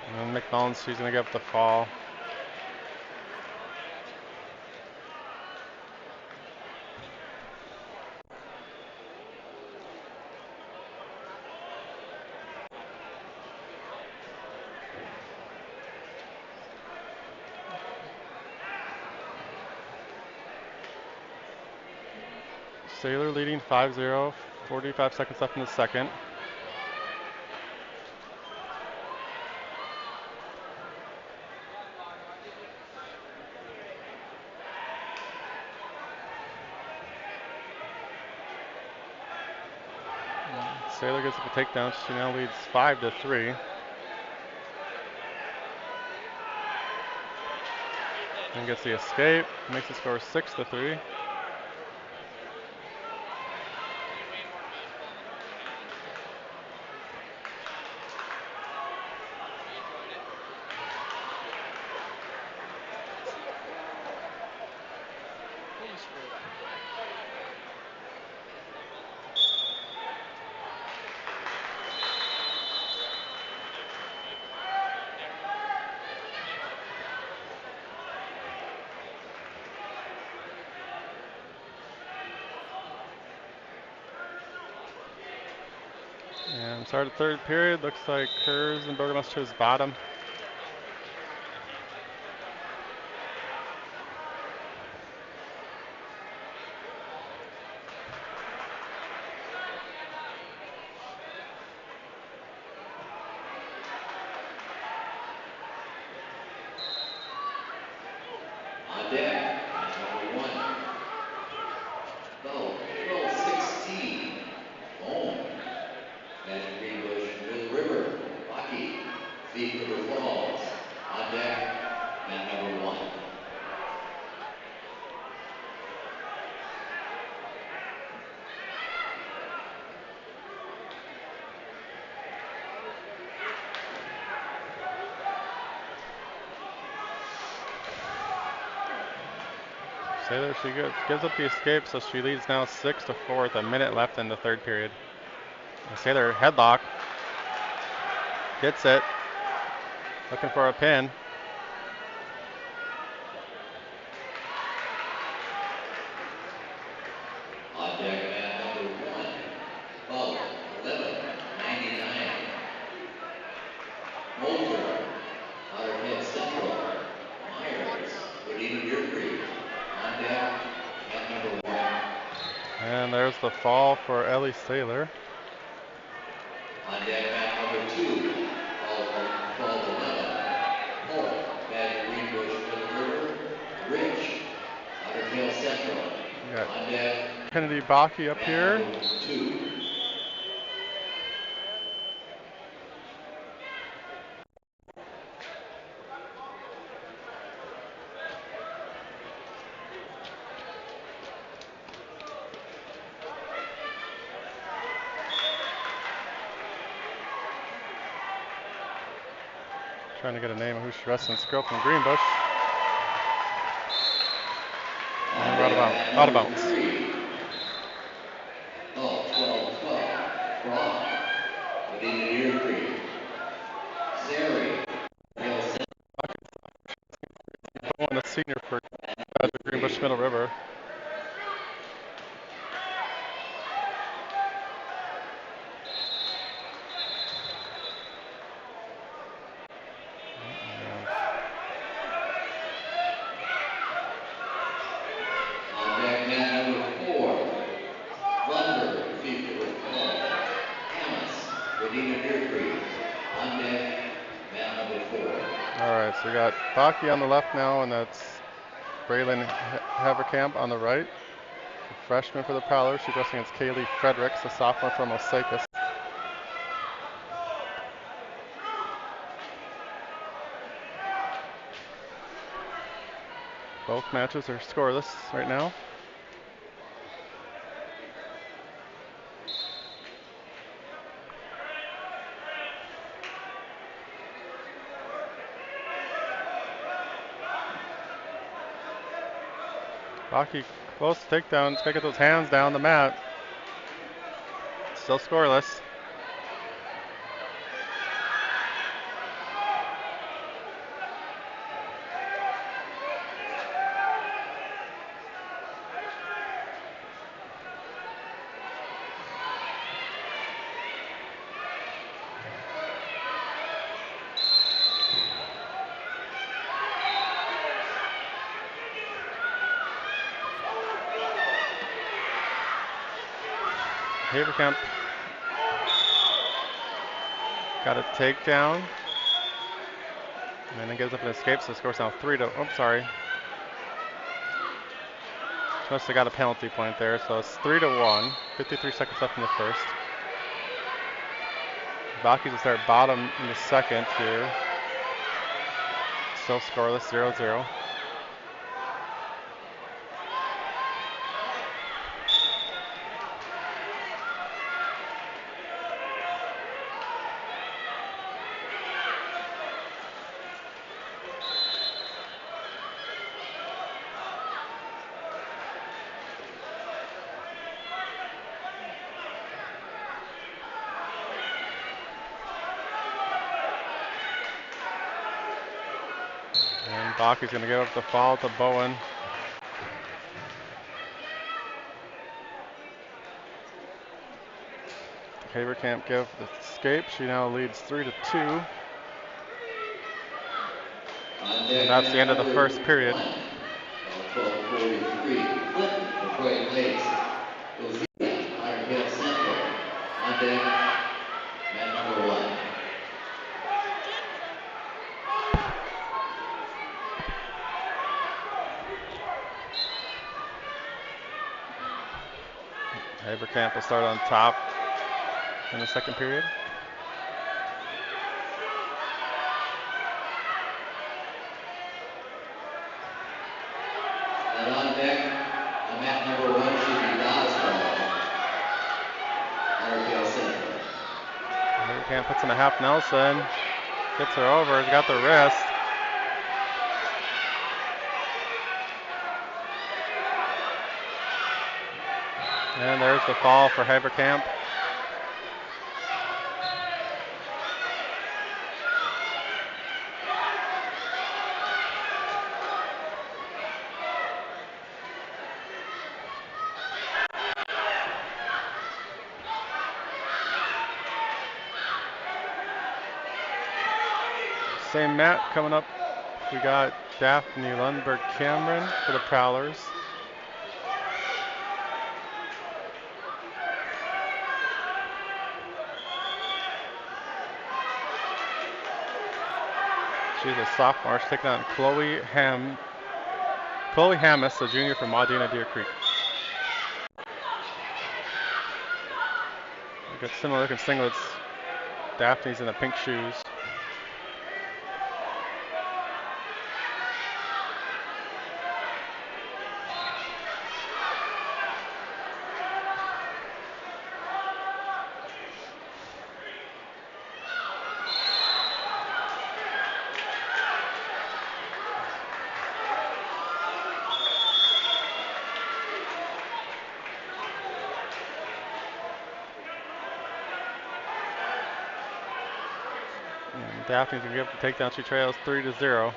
Speaker 1: And then McMullen, she's going to give up the fall. Saylor leading 5-0, 45 seconds left in the second. Saylor gets up a takedown. She now leads 5-3. And gets the escape. Makes the score 6-3. And start the third period. Looks like Kurzenberger must choose bottom.
Speaker 2: deck, man number 1. Foul, 12-16. Bowen. Magic Greenbush, Middle River. Hockey. Thief River Falls. On deck, man number 1.
Speaker 1: Sailor, she gives up the escape, so she leads now 6-4 with a minute left in the third period. Sailor headlock. Gets it. Looking for a pin.
Speaker 2: On deck, man number 1. Foul, 11-99. Moser. Otter Tail Central. Myers. Wadena Deer Creek. On deck, man number 1.
Speaker 1: And there's the fall for Ellie Sailor.
Speaker 2: On deck, man number 2. Foul, 12-11. Holt. Magic Greenbush, Middle River. Rich. Otter Tail Central.
Speaker 1: We got
Speaker 2: On deck,
Speaker 1: Kennedy Baki up
Speaker 2: man
Speaker 1: here.
Speaker 2: number 2.
Speaker 1: Trying to get a name of who she's wrestling. This girl from Greenbush. And we're out of bounds.
Speaker 2: 12-12. Brock. Wadena Deer Creek. Zeri.
Speaker 1: Going a senior for Greenbush Middle River.
Speaker 2: On deck, man number 4. Lundberg, Thief River Falls. Hamas, Wadena Deer Creek. On deck, man number 4.
Speaker 1: All right, so we got Baki on the left now, and that's Braylon Haverkamp on the right. The freshman for the Prowler. She's wrestling against Kaylee Fredericks, a sophomore from Osakis. Both matches are scoreless right now. Baki close to takedown. Just gotta get those hands down the mat. Still scoreless. Haverkamp got a takedown. And then gives up an escape, so the score's now 3-. Oh, sorry. She must have got a penalty point there, so it's 3-1. 53 seconds left in the first. Baki's will start bottom in the second here. Still scoreless, 0-0. And Baki's going to give up the fall to Bowen. Haverkamp give the escape. She now leads 3-2. And that's the end of the first period.
Speaker 2: 12:43. Clinton, Detroit Lakes. Rosita, Otter Tail Central. On deck, man number 1.
Speaker 1: Abercamp will start on top in the second period.
Speaker 2: And on deck, on mat number 1 should be Goswell, Ottertail Center.
Speaker 1: Abercamp puts in a half Nelson. Gets her over. He's got the wrist. And there's the fall for Haverkamp. Same mat coming up. We got Daphne Lundberg Cameron for the Prowlers. She's a sophomore. She's taking on Chloe Hammis, a junior from Wadena Deer Creek. We got similar looking singlets. Daphne's in the pink shoes. And Daphne's gonna give up the takedown. She trails 3-0.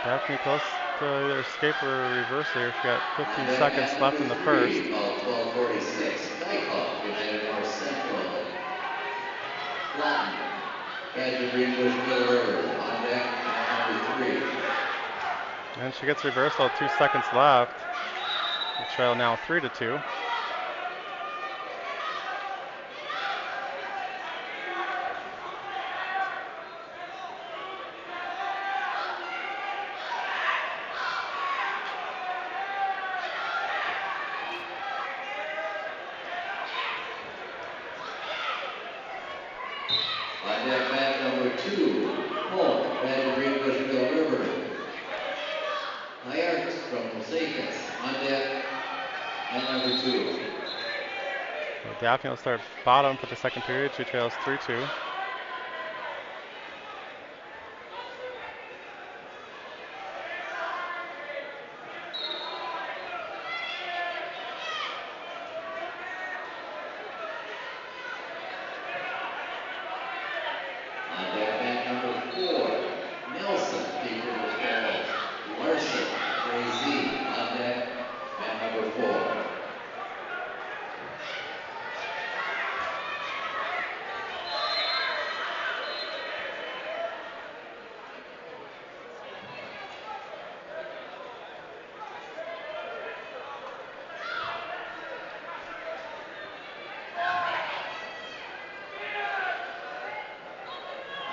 Speaker 1: Daphne close to either escape or reverse here. She's got 15 seconds left in the first.
Speaker 2: Called 12:46. Dykoff, United North Central. Flatten, Badger Greenbush, Mill River. On deck, mat number 3.
Speaker 1: And she gets reversal, 2 seconds left. The trail now 3-2.
Speaker 2: On deck, mat number 2. Polk, Badger Greenbush, Mill River. Hayart from Secas. On deck, mat number 2.
Speaker 1: So Daphne will start bottom for the second period. She trails 3-2.
Speaker 2: On deck, mat number 4. Nelson, Deep River Falls. Larson, Jay-Z. On deck, mat number 4.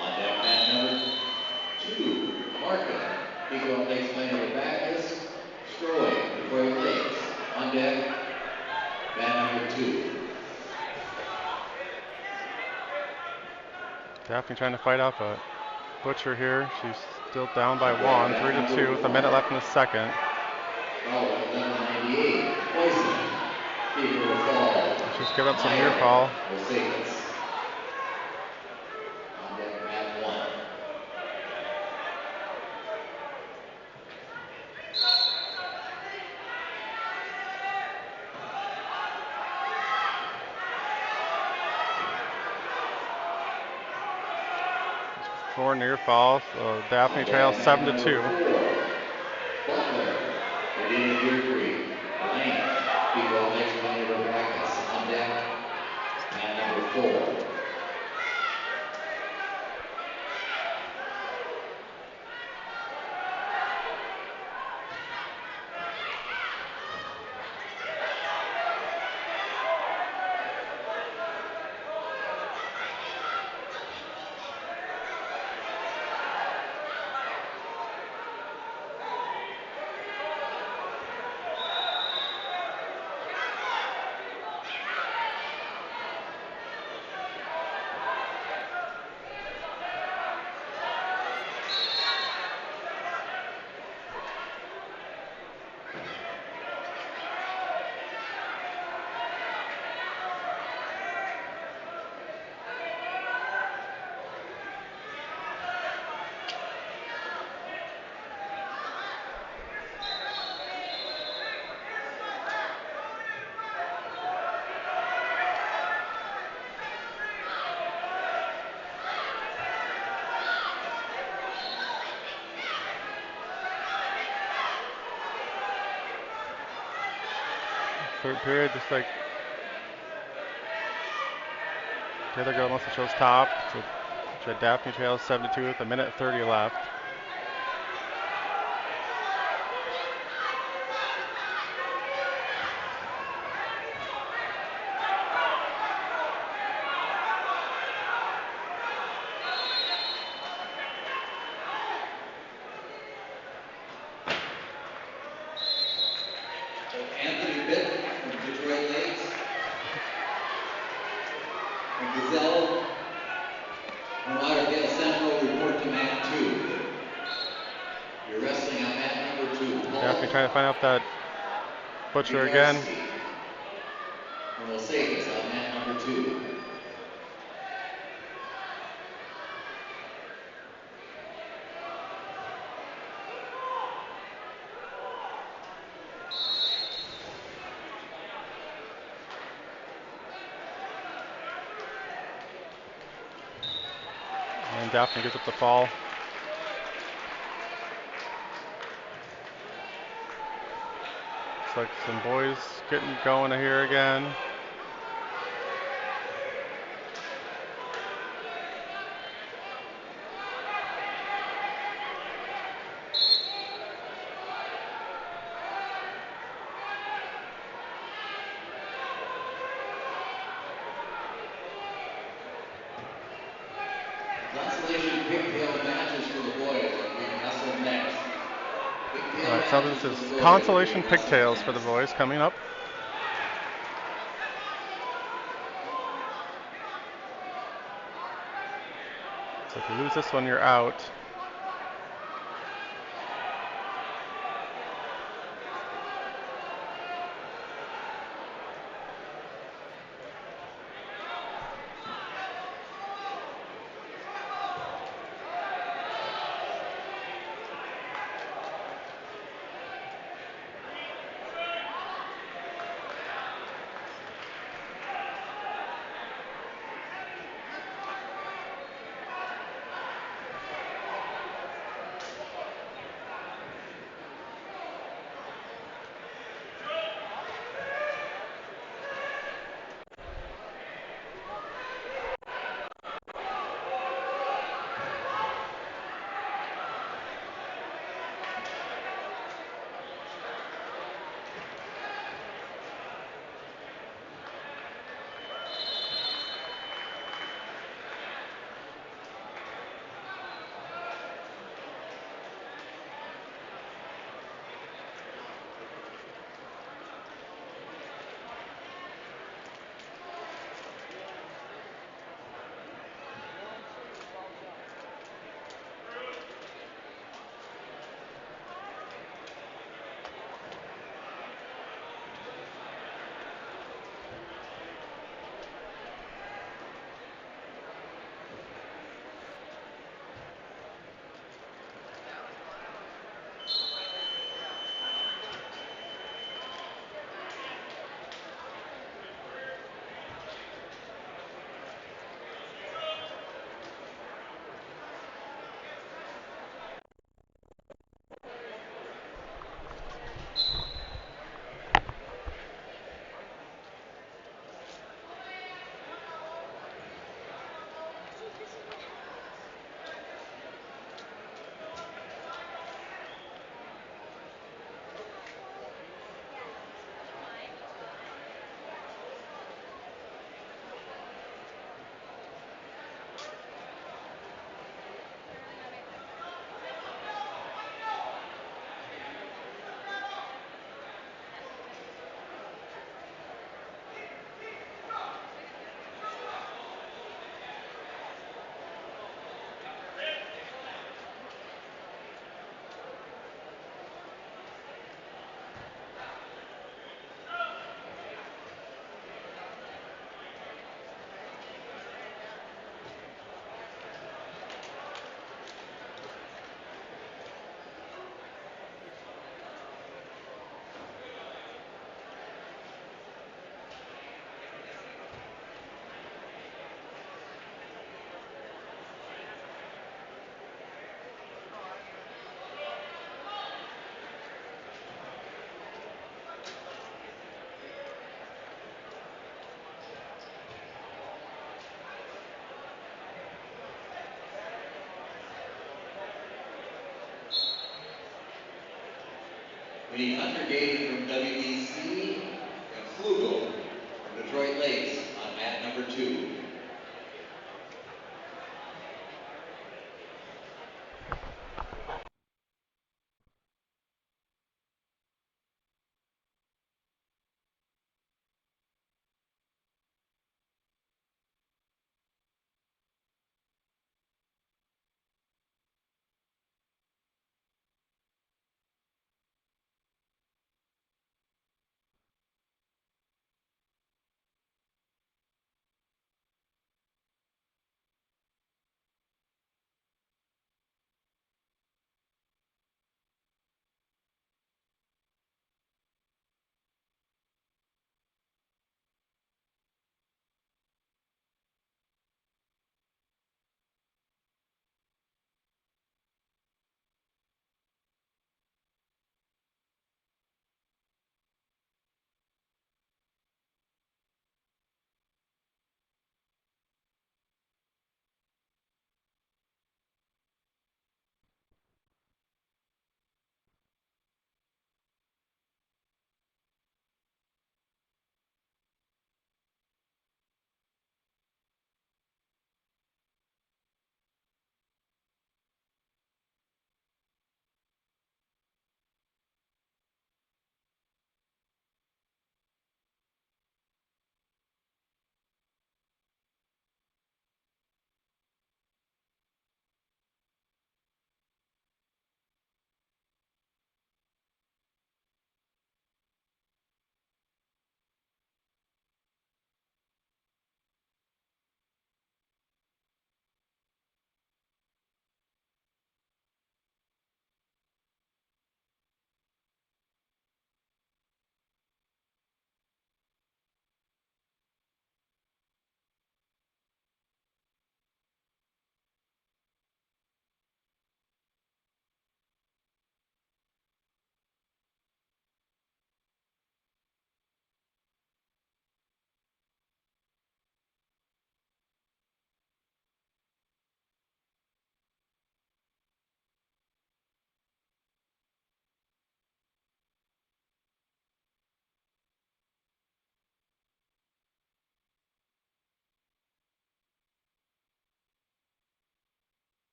Speaker 2: On deck, mat number 2. Markham, Pequot Lakes Minor Bacchus. Stroy, Detroit Lakes. On deck,
Speaker 1: Daphne trying to fight off a Butcher here. She's still down by
Speaker 2: On deck,
Speaker 1: one,
Speaker 2: mat
Speaker 1: 3-2
Speaker 2: number
Speaker 1: with a minute left in the second.
Speaker 2: Prowler, 1198. Poison. Keeper will fall.
Speaker 1: She's giving up some near
Speaker 2: Meyer
Speaker 1: fall.
Speaker 2: will save us. On deck, mat 1.
Speaker 1: Four near falls. So Daphne
Speaker 2: On deck,
Speaker 1: trails
Speaker 2: mat number
Speaker 1: 7-2.
Speaker 2: 4. Butler. Wadena Deer Creek. Blank. Pico makes one over Backus. On deck, mat number 4.
Speaker 1: Third period, just like the other girl mostly shows top. So Daphne trails 7-2 with a minute 30 left.
Speaker 2: Anthony Pitt from Detroit Lakes. And Gazelle from Lauderdale Central report to mat 2. You're wrestling on mat number 2.
Speaker 1: Daphne
Speaker 2: Paul
Speaker 1: trying to find out that Butcher again.
Speaker 2: Pikarski from Osakis on mat number 2.
Speaker 1: And Daphne gives up the fall. Looks like some boys getting going here again.
Speaker 2: Consolation pigtail matches for the boys are being wrestled next. Pigtail
Speaker 1: All right, so
Speaker 2: matches
Speaker 1: this
Speaker 2: for
Speaker 1: is
Speaker 2: the boys are
Speaker 1: consolation
Speaker 2: being wrestled
Speaker 1: pigtails for the
Speaker 2: next.
Speaker 1: boys coming up. So if you lose this one, you're out.
Speaker 2: We need Hunter Gage from WBC and Flugel from Detroit Lakes on mat number 2.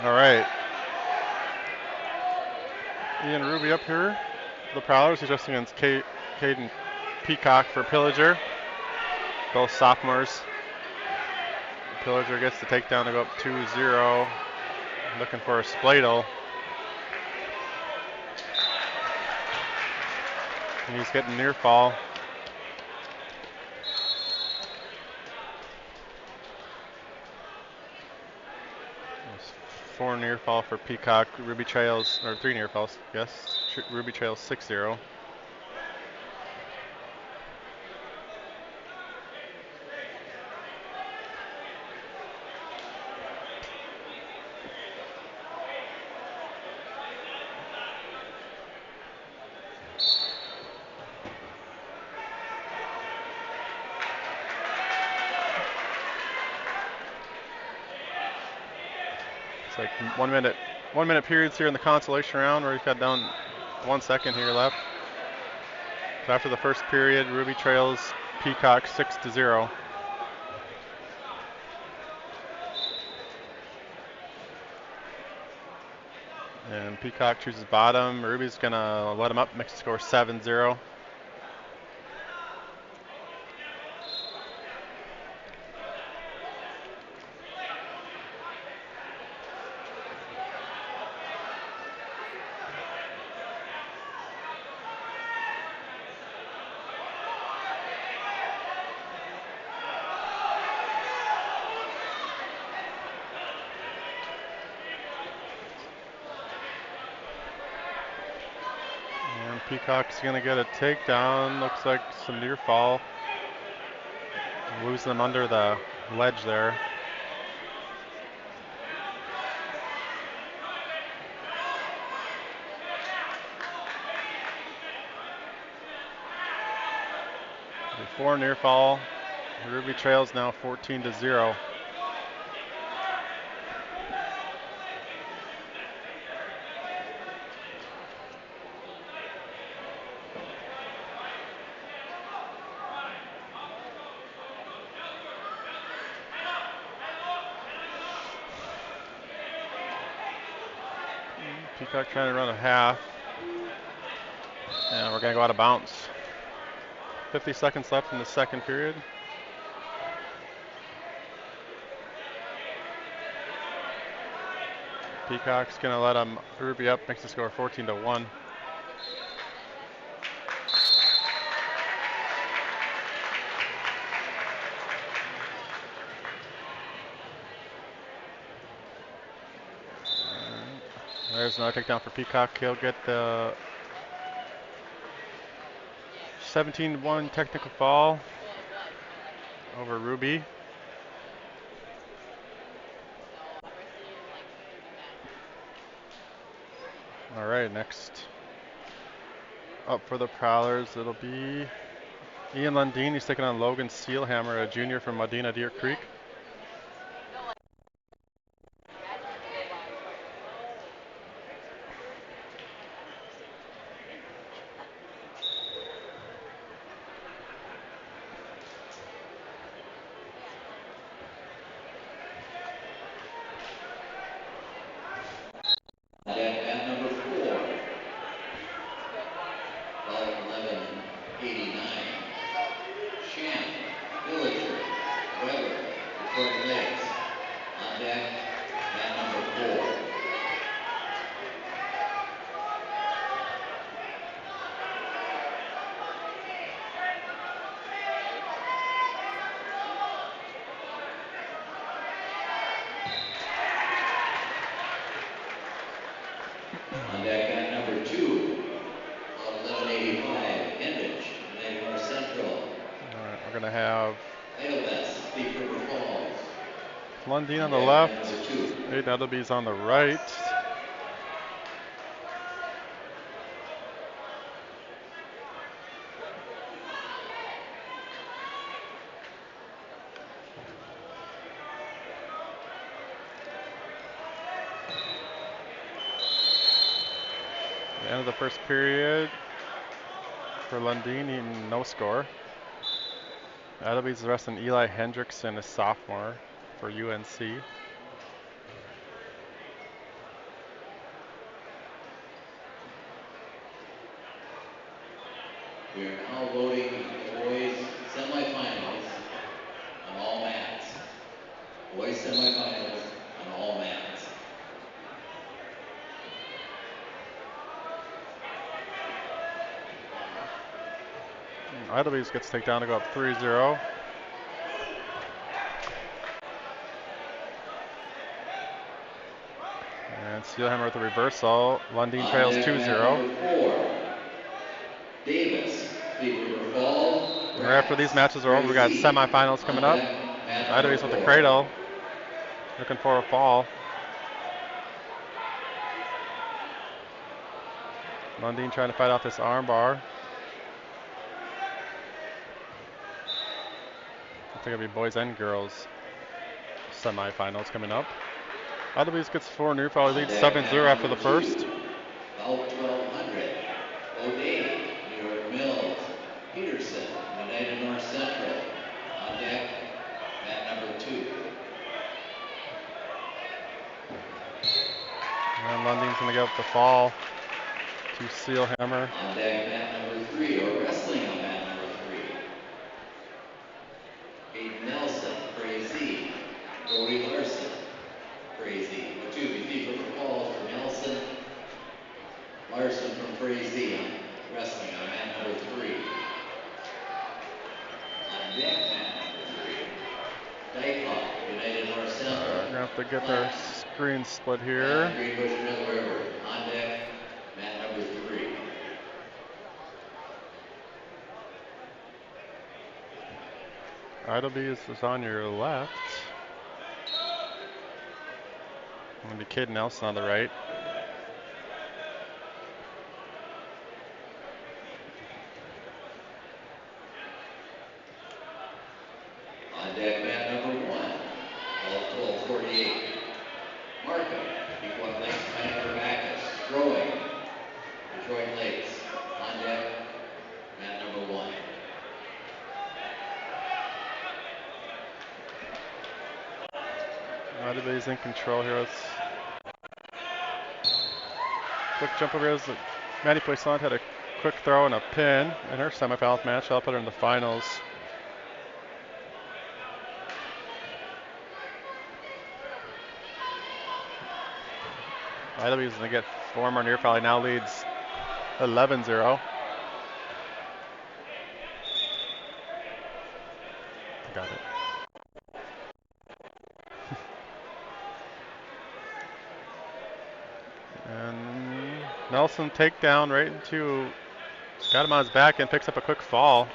Speaker 1: All right. Ian Ruby up here. The Prowlers adjusting against Caden Peacock for Pillager. Both sophomores. Pillager gets the takedown to go up 2-0. Looking for a spladle. And he's getting near fall. 4 near fall for Peacock. Ruby trails, or 3 near falls, yes. Ruby trails 6-0. It's like 1 minute periods here in the consolation round where we've got down 1 second here left. So after the first period, Ruby trails Peacock 6-0. And Peacock chooses bottom. Ruby's gonna let him up, makes the score 7-0. And Peacock's gonna get a takedown. Looks like some near fall. Losing them under the ledge there. Before near fall. Ruby trails now 14-0. Peacock trying to run a half. And we're gonna go out of bounds. 50 seconds left in the second period. Peacock's gonna let him Ruby up, makes the score 14-1. There's another takedown for Peacock. He'll get the 17-1 technical fall over Ruby. All right, next up for the Prowlers, it'll be Ian Lundeen. He's taking on Logan Steelhammer, a junior from Wadena, Deer Creek.
Speaker 2: On deck, mat number 4. 12-11-89. Shamp, Villager, Weber, Detroit Lakes. On deck, mat number 4. On deck, mat number 2. 11-85, Hendrich, United North Central.
Speaker 1: All right, we're gonna have
Speaker 2: Idlebest, Thief River Falls.
Speaker 1: Lundeen on the
Speaker 2: deck,
Speaker 1: left,
Speaker 2: mat number 2.
Speaker 1: Aiden Edelby's on the right. The end of the first period for Lundeen, no score. Edelby's wrestling Eli Hendrickson, a sophomore for UNC.
Speaker 2: We are now loading the boys semifinals on all mats. Boys semifinals on all mats.
Speaker 1: Edelby's gets takedown to go up 3-0. Steelhammer with a reversal. Lundin
Speaker 2: On
Speaker 1: trails
Speaker 2: deck, mat
Speaker 1: 2-0.
Speaker 2: number 4, Davis. Thief River Falls,
Speaker 1: And right after these
Speaker 2: Rats,
Speaker 1: matches are over, we got
Speaker 2: Frazee.
Speaker 1: semifinals
Speaker 2: On
Speaker 1: coming up.
Speaker 2: deck, mat number
Speaker 1: Idaho's with the
Speaker 2: 4.
Speaker 1: cradle, looking for a fall. Lundin trying to fight off this arm bar. I think it'll be boys and girls semifinals coming up. Idaho's gets 4 new foul.
Speaker 2: On
Speaker 1: Leads
Speaker 2: deck, mat
Speaker 1: 7-0 after
Speaker 2: number
Speaker 1: the
Speaker 2: 2,
Speaker 1: first.
Speaker 2: about 1200. Wadena, New York Mills. Peterson, United North Central. On deck, mat number 2.
Speaker 1: And Lundin's going to get up the fall to Steelhammer.
Speaker 2: On deck, mat number 3, or wrestling on mat number 3. Aiden Nelson, Frazee. Brody Larson, Frazee. Thief River Falls for Nelson. Larson from Frazee on wrestling on mat number 3. On deck, mat number 3. Dykoff, United North Central.
Speaker 1: We're going to have to get their screen split here.
Speaker 2: Greenbush Middle River. On deck, mat number 3.
Speaker 1: Idlebees is on your left. Going to be Caden Nelson on the right.
Speaker 2: On deck, mat number 1. All 12:48. Markham, Pequot Lakes, Pioneer Bacchus. Throwing, Detroit Lakes. On deck, mat number 1.
Speaker 1: Idlebees in control here. Let's quick jump over here. Maddie Poissant had a quick throw and a pin in her semifinal match. I'll put her in the finals. Idlebees is going to get 4 more near foul. He now leads 11-0. Got it. And Nelson takedown right into, got him on his back and picks up a quick fall.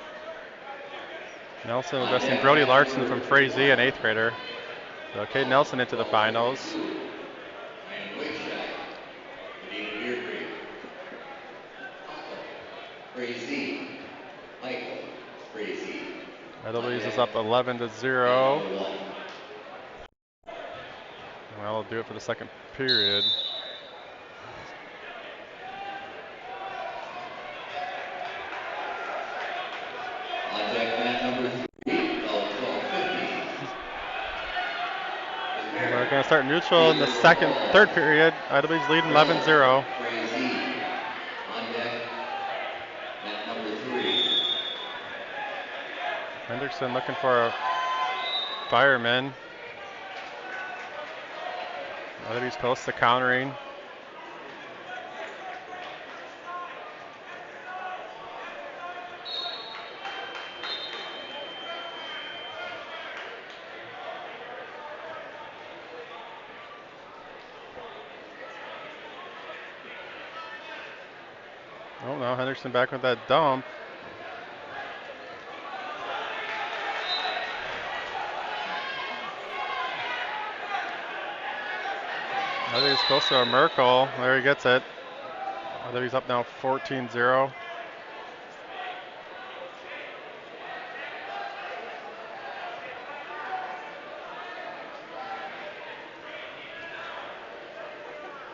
Speaker 1: Nelson was wrestling Brody Larson from Frazee, an 8th grader. So Caden Nelson into the finals.
Speaker 2: Frazee. Michael Frazee.
Speaker 1: Idlebees is up 11-0. Well, we'll do it for the second period.
Speaker 2: On deck, mat number 3, about 12:50.
Speaker 1: We're going to start neutral in the third period. Idlebees leading 11-0.
Speaker 2: Frazee. On deck, mat number 3.
Speaker 1: Hendrickson looking for a fireman. Idlebees close to countering. Oh no, Henderson back with that dump. Idlebees close to a Merkel. There he gets it. Idlebees up now 14-0.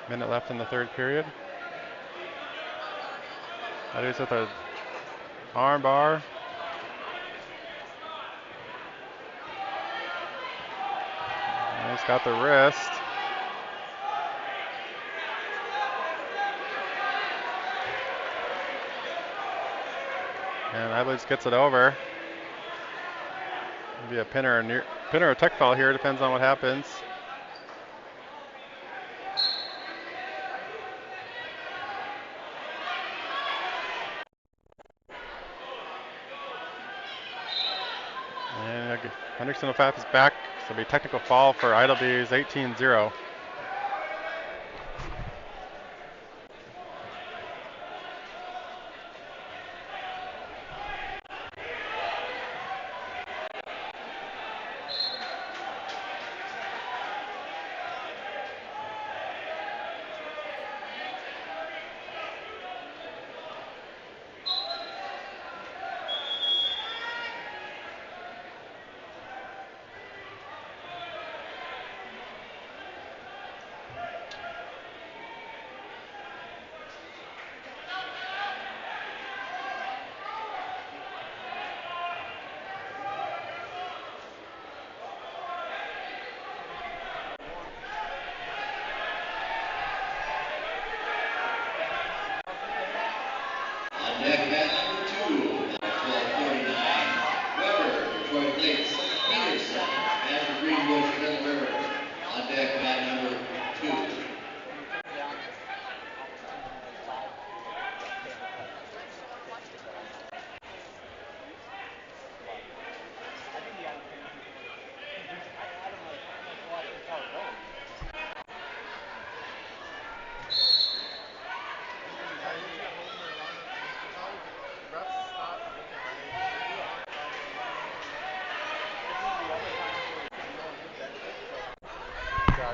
Speaker 1: Minute left in the third period. Idlebees with a arm bar. And he's got the wrist. And Idlebees gets it over. Maybe a pin or a tech foul here, depends on what happens. And Henderson will fast his back, so it'll be a technical foul for Idlebees, 18-0.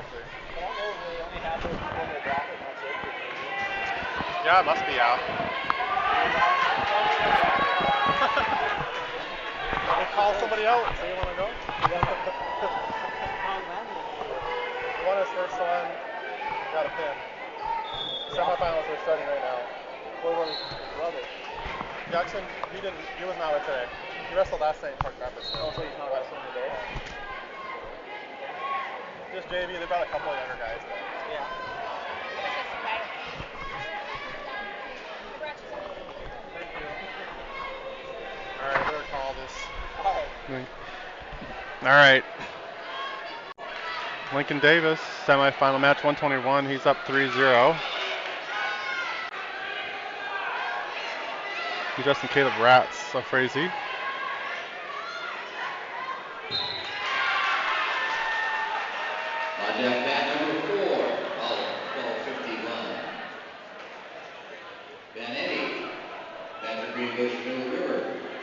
Speaker 1: actually.
Speaker 3: I don't know if they only have those people in their bracket and that's it for JV.
Speaker 1: Yeah, it must be, yeah. They call somebody out and say you want to go? He won his first one, got a pin. Semifinals are starting right now.
Speaker 3: What about his brother?
Speaker 1: Jackson, he was not with today. He wrestled last night in Park Rapids.
Speaker 3: Oh, so he's not wrestling today?
Speaker 1: Just JV, they've got a couple of younger guys there.
Speaker 3: Yeah. Thank you.
Speaker 1: Alright, I better call this.
Speaker 3: Alright.
Speaker 1: Alright. Lincoln Davis, semifinal match 121. He's up 3-0. He's wrestling Caleb Ratz of Frazee.
Speaker 2: On deck, mat number 4, Prowler, 1251. Van 8, Panther Greenbush, Middle River,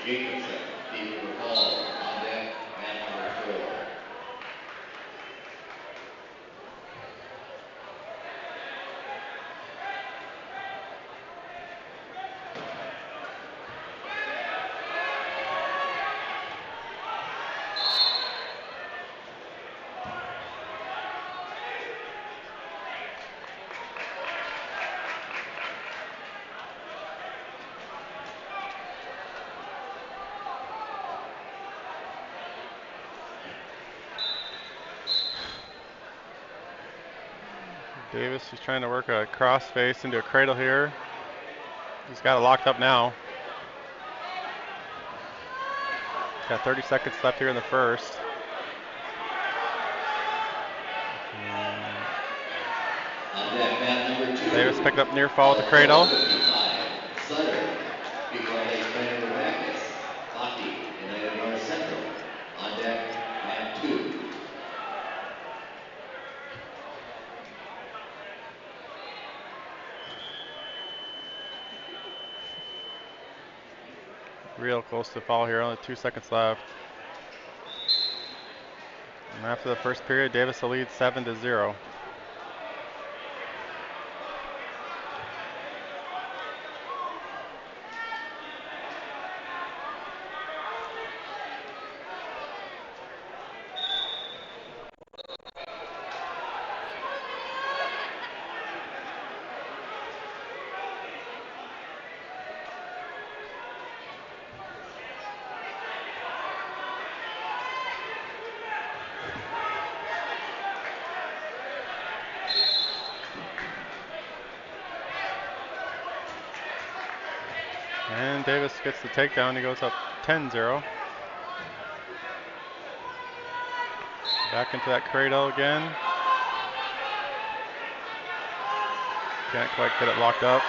Speaker 2: Jacobson, Deep River Falls. On deck, mat number 4.
Speaker 1: Davis is trying to work a cross face into a cradle here. He's got it locked up now. Got 30 seconds left here in the first.
Speaker 2: On deck, mat number 2.
Speaker 1: Davis picked up near fall with the cradle.
Speaker 2: 55. Sutter, Bighorn Lakes Grand River Rapids. Hockey, United North Central. On deck, mat 2.
Speaker 1: Real close to fall here, only 2 seconds left. And after the first period, Davis will lead 7-0. And Davis gets the takedown. He goes up 10-0. Back into that cradle again. Can't quite get it locked up.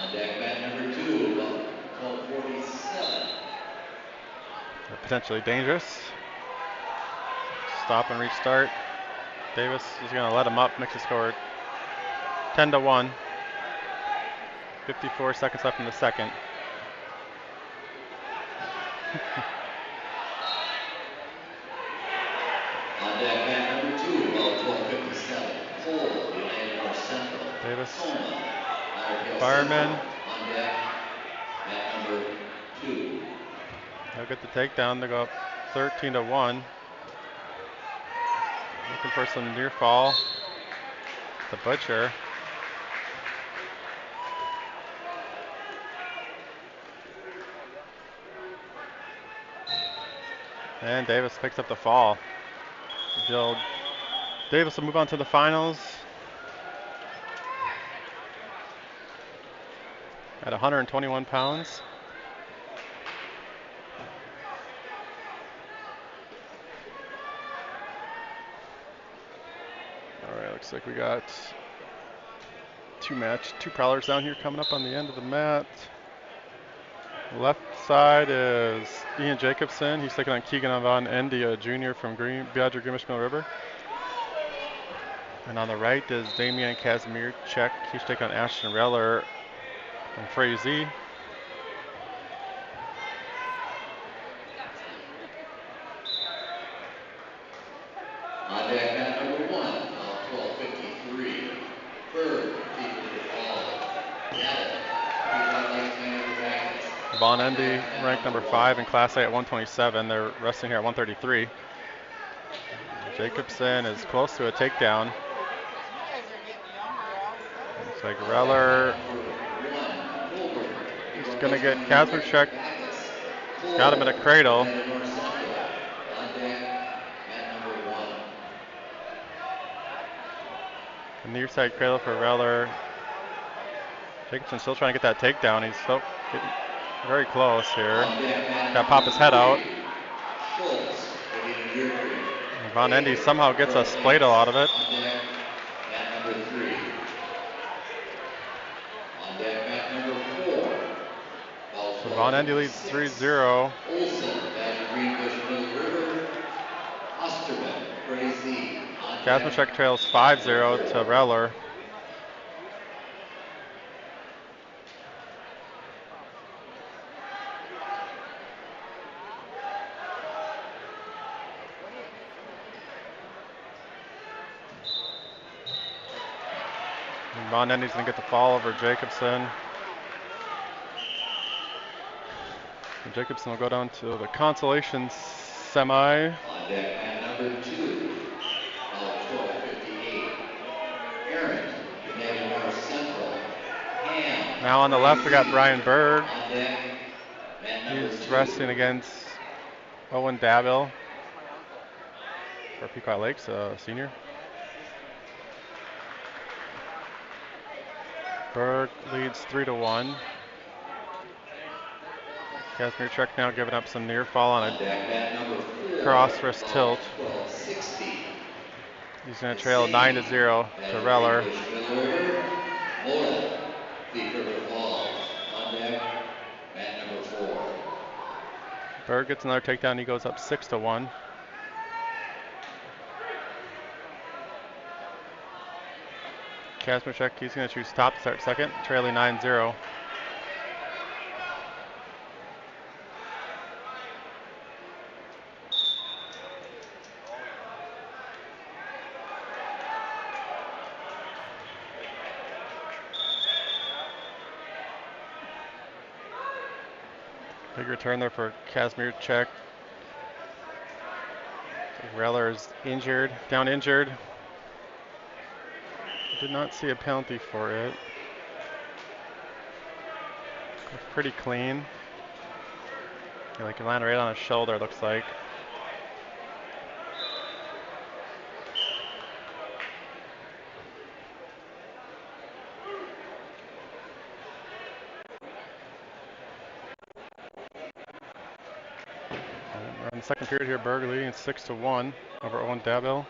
Speaker 2: On deck, mat number 2, about 1247.
Speaker 1: Potentially dangerous. Stop and restart. Davis is going to let him up. Makes the score 10-1. 54 seconds left in the second.
Speaker 2: On deck, mat number 2, about 1257. Cole, United North Central.
Speaker 1: Davis.
Speaker 2: Soma, RPL
Speaker 1: Fireman.
Speaker 2: Central. On deck, mat number 2.
Speaker 1: He'll get the takedown to go up 13-1. Looking for some near fall. The Butcher. And Davis picks up the fall. Davis will move on to the finals at 121 pounds. Looks like we got two prowlers down here coming up on the end of the mat. Left side is Ian Jacobson. He's taking on Keegan Von Endy, a junior from Badger Greenwich Mill River. And on the right is Damian Kazmierczak. He's taking on Ashton Reller from Frazee.
Speaker 2: On deck, mat number 1, about 12:53. Berg, Beaker for Falls. Dabble, Pequot Lakes man for Backus.
Speaker 1: Von Endy ranked number 5 in Class A at 127. They're resting here at 133. Jacobson is close to a takedown. Looks like Reller is going to get Kazmierczak. He's got him in a cradle.
Speaker 2: On deck, mat number 1.
Speaker 1: A near side cradle for Reller. Jacobson still trying to get that takedown. He's still getting very close here. Got to pop his head out. And Von Endy somehow gets a spladle out of it.
Speaker 2: On deck, mat number 3. On deck, mat number 4.
Speaker 1: So Von Endy leads 3-0.
Speaker 2: Olsen, Badger Greenbush Mill River. Osterman, Frazee.
Speaker 1: Kazmierczak trails 5-0 to Reller. And Von Endy's going to get the fall over Jacobson. And Jacobson will go down to the consolation semi.
Speaker 2: On deck, mat number 2. About 12:58. Aaron, United North Central. Ham.
Speaker 1: Now on the left we got Brian Berg.
Speaker 2: On deck, mat number
Speaker 1: He's
Speaker 2: 2.
Speaker 1: wrestling against Owen Daville for Pequot Lakes, a senior. Berg leads 3-1. Kazmierczak now giving up some near fall on a cross wrist tilt.
Speaker 2: 12:60.
Speaker 1: He's going to trail 9-0 to Reller.
Speaker 2: Loyal, Thief River Falls. On deck, mat number 4.
Speaker 1: Berg gets another takedown. He goes up 6-1. Kazmierczak, he's going to choose top to start second, trailing 9-0. Big return there for Kazmierczak. Reller is injured, down injured. Did not see a penalty for it. Looks pretty clean. Yeah, like he landed right on his shoulder, looks like. We're in the second period here, Berg leading 6-1 over Owen Daville.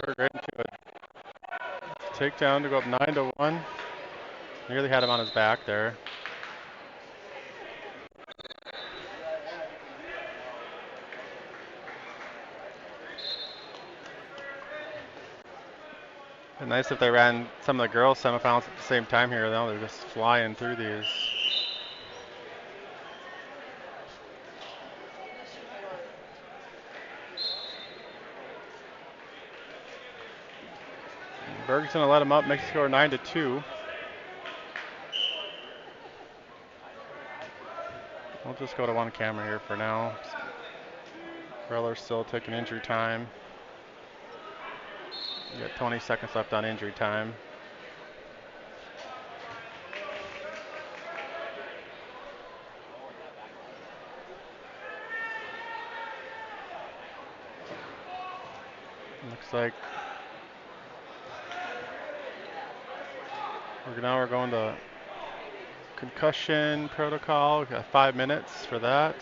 Speaker 1: Berg right into it. Takedown to go up 9-1. Nearly had him on his back there. And nice if they ran some of the girls semifinals at the same time here, though. They're just flying through these. Berg's gonna let him up, makes the score 9-2. We'll just go to one camera here for now. Reller's still taking injury time. You got 20 seconds left on injury time. Looks like we're going to concussion protocol. We've got 5 minutes for that.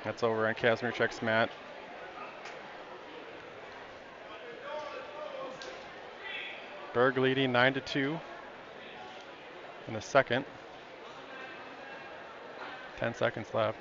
Speaker 1: That's over on Kazmierczyk's mat. Berg leading 9-2 in the second. 10 seconds left.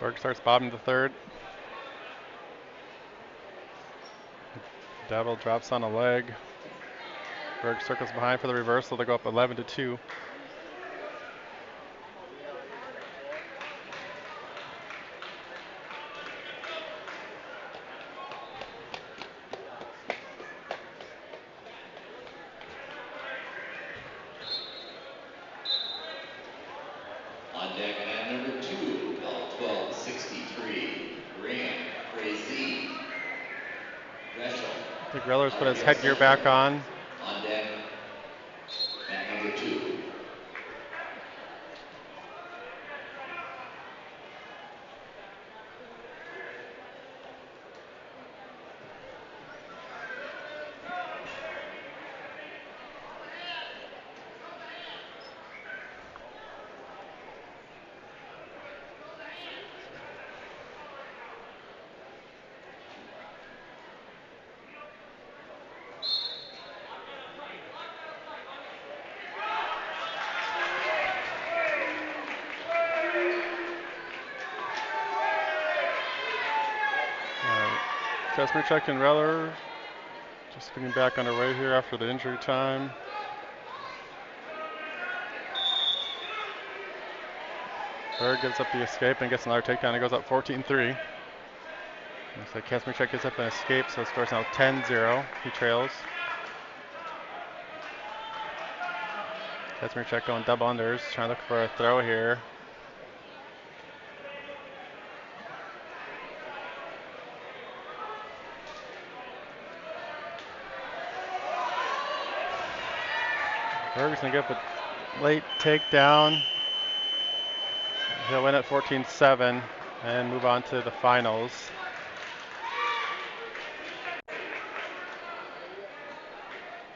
Speaker 1: Berg starts bobbing to third. Devil drops on a leg. Berg circles behind for the reversal. They go up 11-2.
Speaker 2: On deck, mat number 2, belt 1263, Graham, Frazee, Gresham.
Speaker 1: I think Reller's put his headgear back on.
Speaker 2: On deck, mat number 2.
Speaker 1: Kazmierczyk and Reller just getting back underway here after the injury time. Berg gives up the escape and gets another takedown. He goes up 14-3. Looks like Kazmierczyk gives up an escape, so the score's now 10-0. He trails. Kazmierczyk going double unders, trying to look for a throw here. Berg's gonna get up a late takedown. He'll win at 14-7 and move on to the finals.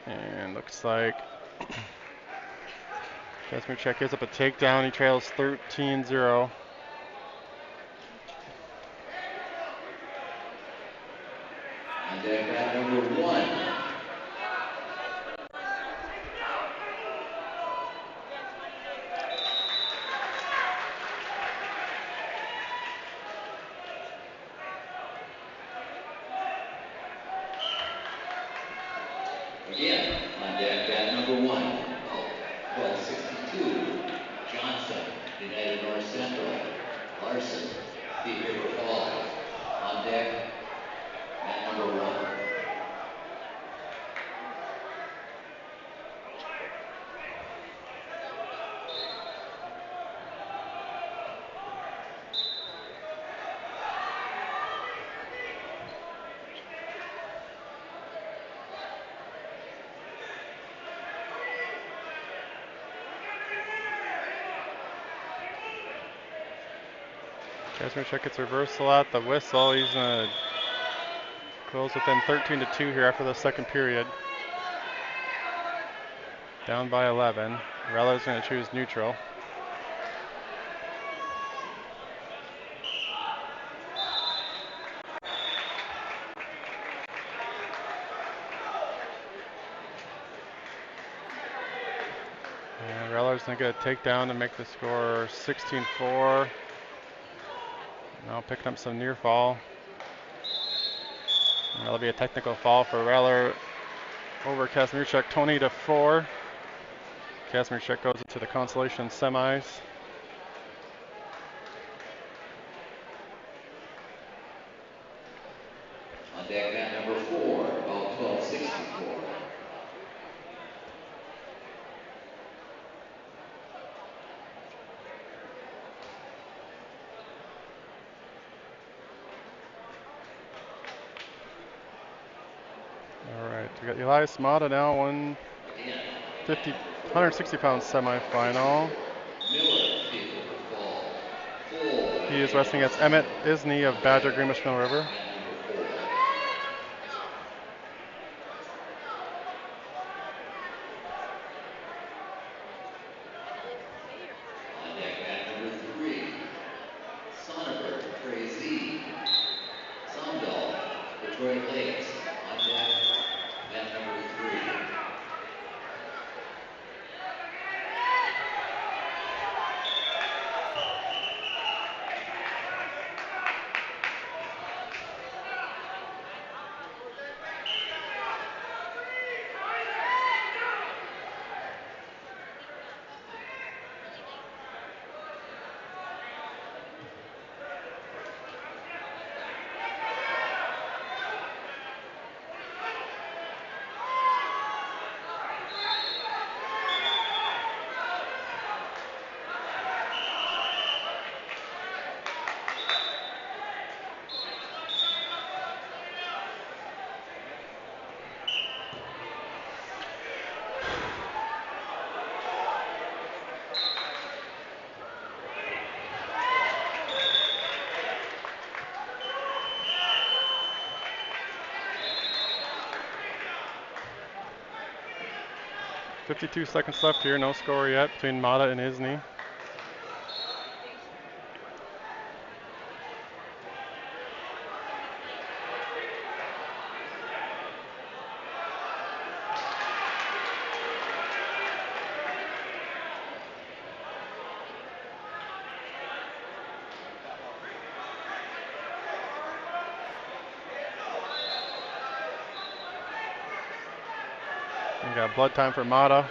Speaker 1: And looks like Kazmierczyk gives up a takedown. He trails 13-0.
Speaker 2: On deck, mat number 1. Again, on deck, mat number 1, belt 1262, Johnson, United North Central, Larson, Thief River Falls. On deck, mat number 1.
Speaker 1: Kazmierczyk gets reversal at the whistle. He's gonna close within 13-2 here after the second period. Down by 11. Reller's gonna choose neutral. And Reller's gonna get a takedown to make the score 16-4. Now picking up some near fall. And that'll be a technical fall for Reller over Kazmierczyk, 20-4. Kazmierczyk goes into the consolation semis.
Speaker 2: On deck, mat number 4, belt
Speaker 1: We got Elias Mata now,
Speaker 2: Wadena, mat
Speaker 1: 150,
Speaker 2: number 4.
Speaker 1: 160 pound semifinal.
Speaker 2: Miller, vehicle for fall. Full
Speaker 1: He is
Speaker 2: vehicle
Speaker 1: wrestling
Speaker 2: for
Speaker 1: against Emmett
Speaker 2: center.
Speaker 1: Isney of
Speaker 2: On
Speaker 1: Badger
Speaker 2: deck,
Speaker 1: Greenbush Mill River.
Speaker 2: mat number 4. On deck, mat number 3. Sonnenberg, Trey Z. Somdahl, Detroit Lakes. On deck, mat number 3.
Speaker 1: 52 seconds left here, no score yet between Mata and Isney. We got blood time for Mata.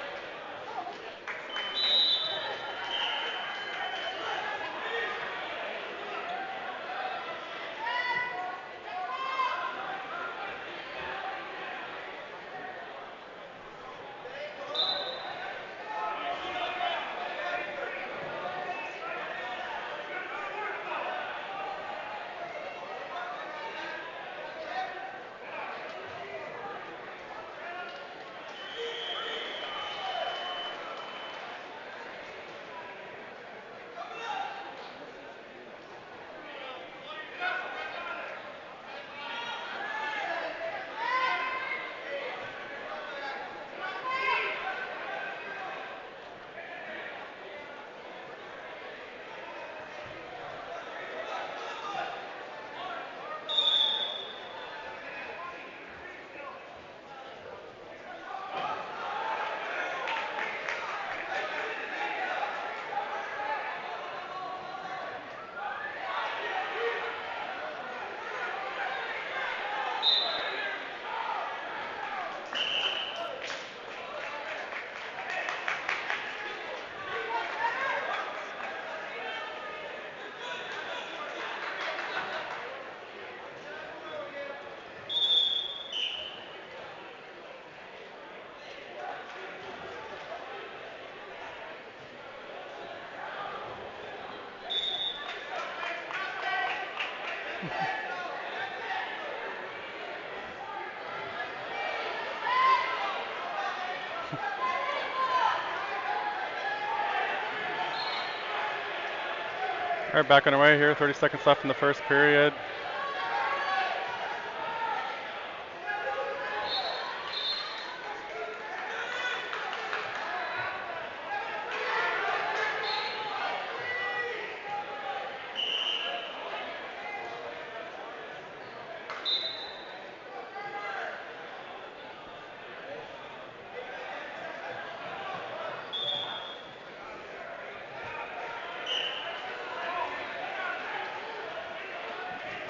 Speaker 1: All right, back on our way here, 30 seconds left in the first period.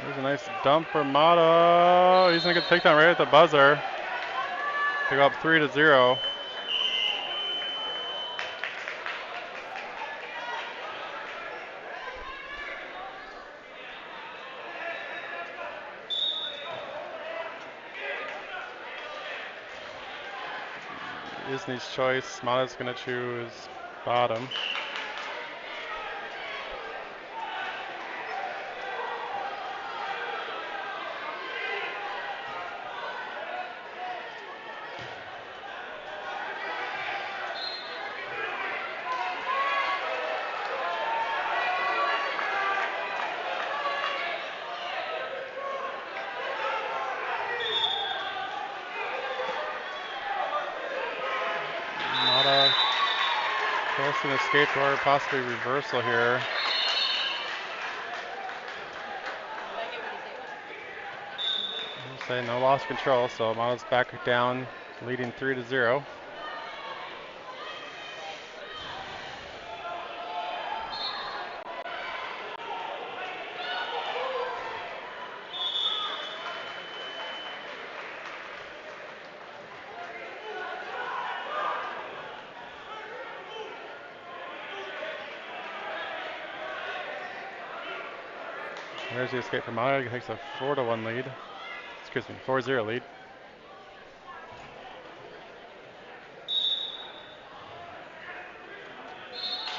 Speaker 1: There's a nice dump for Mata. He's gonna get the takedown right at the buzzer. They go up 3-0. Isney's choice. Mata's gonna choose bottom. Forcing a skateboard, possibly reversal here. Say no loss of control, so Mata's back down, leading 3-0. There's the escape from Mata. He takes a 4-1 lead. Excuse me, 4-0 lead.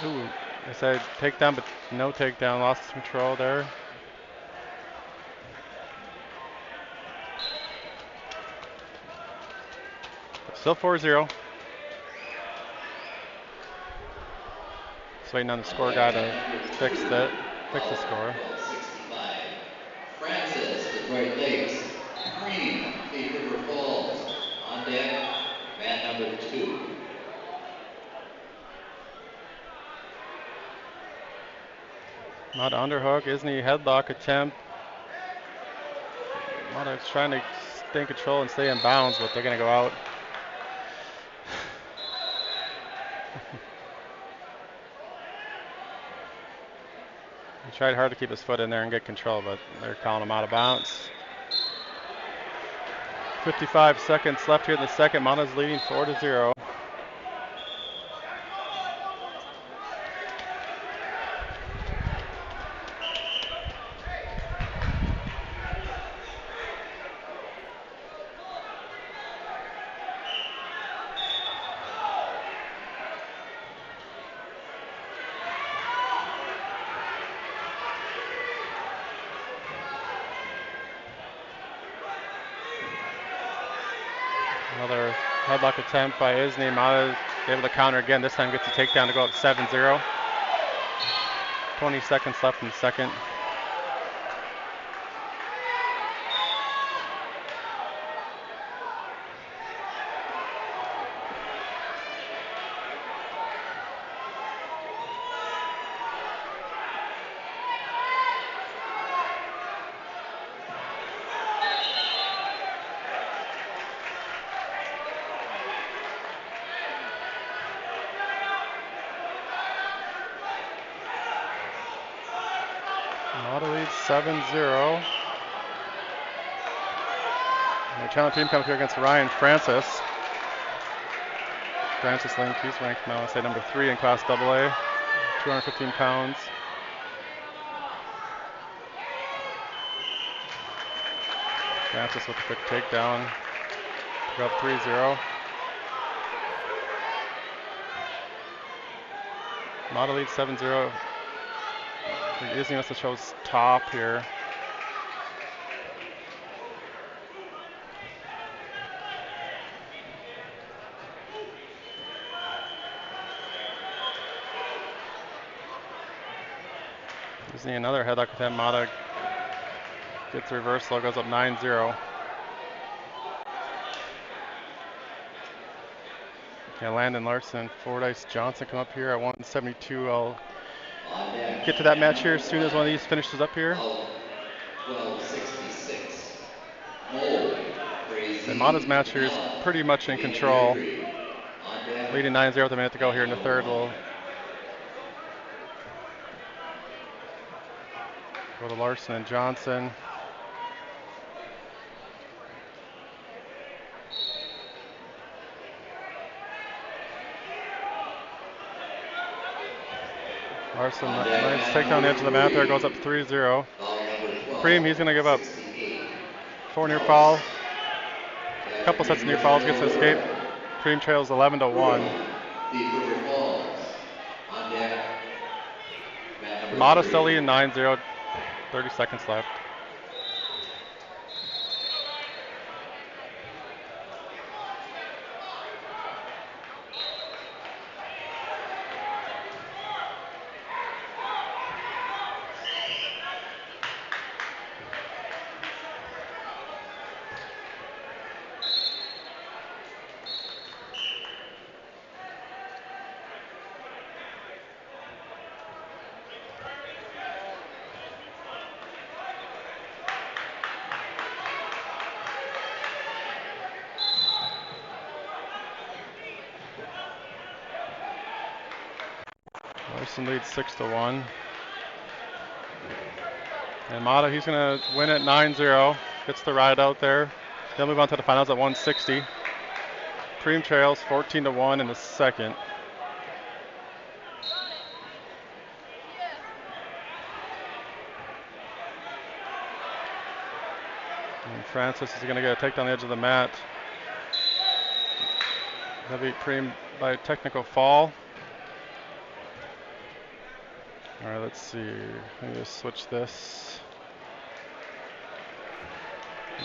Speaker 1: Ooh, I said takedown, but no takedown. Lost control there. Still 4-0. Just waiting on the score guy to fix the score.
Speaker 2: 1265. Francis, Detroit Lakes. Preem, Thief River Falls. On deck, man number 2.
Speaker 1: Mata underhook, Isney headlock attempt. Mata's trying to stay in control and stay in bounds, but they're going to go out. He tried hard to keep his foot in there and get control, but they're calling him out of bounds. 55 seconds left here in the second. Mata's leading 4-0. Another headlock attempt by Isney. Mata able to counter again. This time gets a takedown to go up 7-0. 20 seconds left in the second. Mata leads 7-0. The channel team comes here against Ryan Francis. Francis Link, he's ranked now, I say number 3 in Class AA, 215 pounds. Francis with a quick takedown. Go up 3-0. Mata leads 7-0. Izzy wants to show his top here. Izzy another headlock attempt. Mata gets a reversal, goes up 9-0. Yeah, Landon Larson and Fordyce Johnson come up here at 172. I'll get to that match here as soon as one of these finishes up here.
Speaker 2: Out 1266. Mo,
Speaker 1: So
Speaker 2: Crazy
Speaker 1: Mata's match here is
Speaker 2: Canella,
Speaker 1: pretty much in
Speaker 2: Canadian
Speaker 1: control.
Speaker 2: Victory. On deck,
Speaker 1: Leading 9-0 with a minute to go
Speaker 2: man
Speaker 1: here in the
Speaker 2: number
Speaker 1: third.
Speaker 2: 1.
Speaker 1: We'll go to Larson and Johnson. Larson,
Speaker 2: On deck,
Speaker 1: nice
Speaker 2: man
Speaker 1: takedown on the
Speaker 2: number
Speaker 1: edge of the mat there,
Speaker 2: 3.
Speaker 1: goes up 3-0.
Speaker 2: Foul number
Speaker 1: Preem, he's going to give up
Speaker 2: 1268.
Speaker 1: 4 near
Speaker 2: Mouse.
Speaker 1: falls. A
Speaker 2: Jack
Speaker 1: couple sets of
Speaker 2: Preem
Speaker 1: near
Speaker 2: with the
Speaker 1: falls, gets
Speaker 2: no
Speaker 1: to escape.
Speaker 2: good.
Speaker 1: Preem trails 11-1.
Speaker 2: Ruin, Thief River Falls. On deck, man number
Speaker 1: Mata still
Speaker 2: 3.
Speaker 1: leading 9-0, 30 seconds left. Larson leads 6-1. And Mata, he's going to win at 9-0. Gets the ride out there. They'll move on to the finals at 160. Preem trails 14-1 in the second. And Francis is going to get a take down the edge of the mat. He'll beat Preem by a technical fall. All right, let's see. Let me just switch this.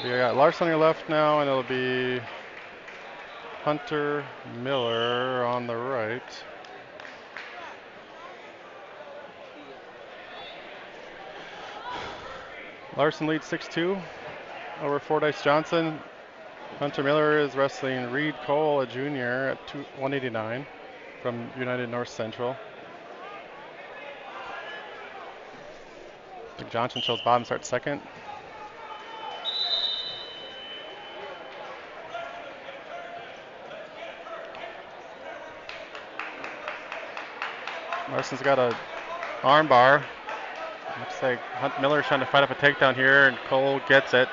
Speaker 1: We got Larson on your left now, and it'll be Hunter Miller on the right. Larson leads 6-2 over Fordyce Johnson. Hunter Miller is wrestling Reed Cole, a junior, at 189 from United North Central. I think Johnson shows bottom, starts second. Larson's got a arm bar. Looks like Hunt Miller's trying to fight up a takedown here, and Cole gets it.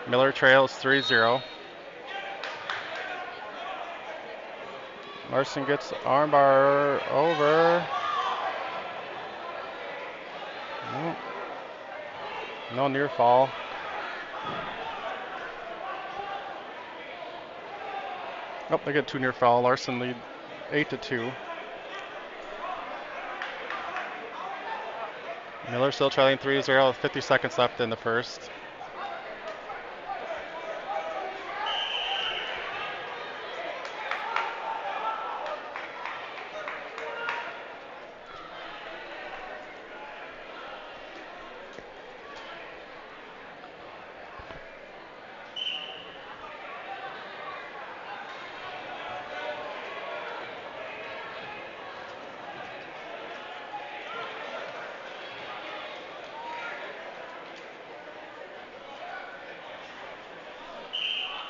Speaker 1: Miller trails 3-0. Larson gets arm bar over. No near fall. Oh, they get 2 near fall. Larson lead 8-2. Miller still trailing 3-0 with 50 seconds left in the first.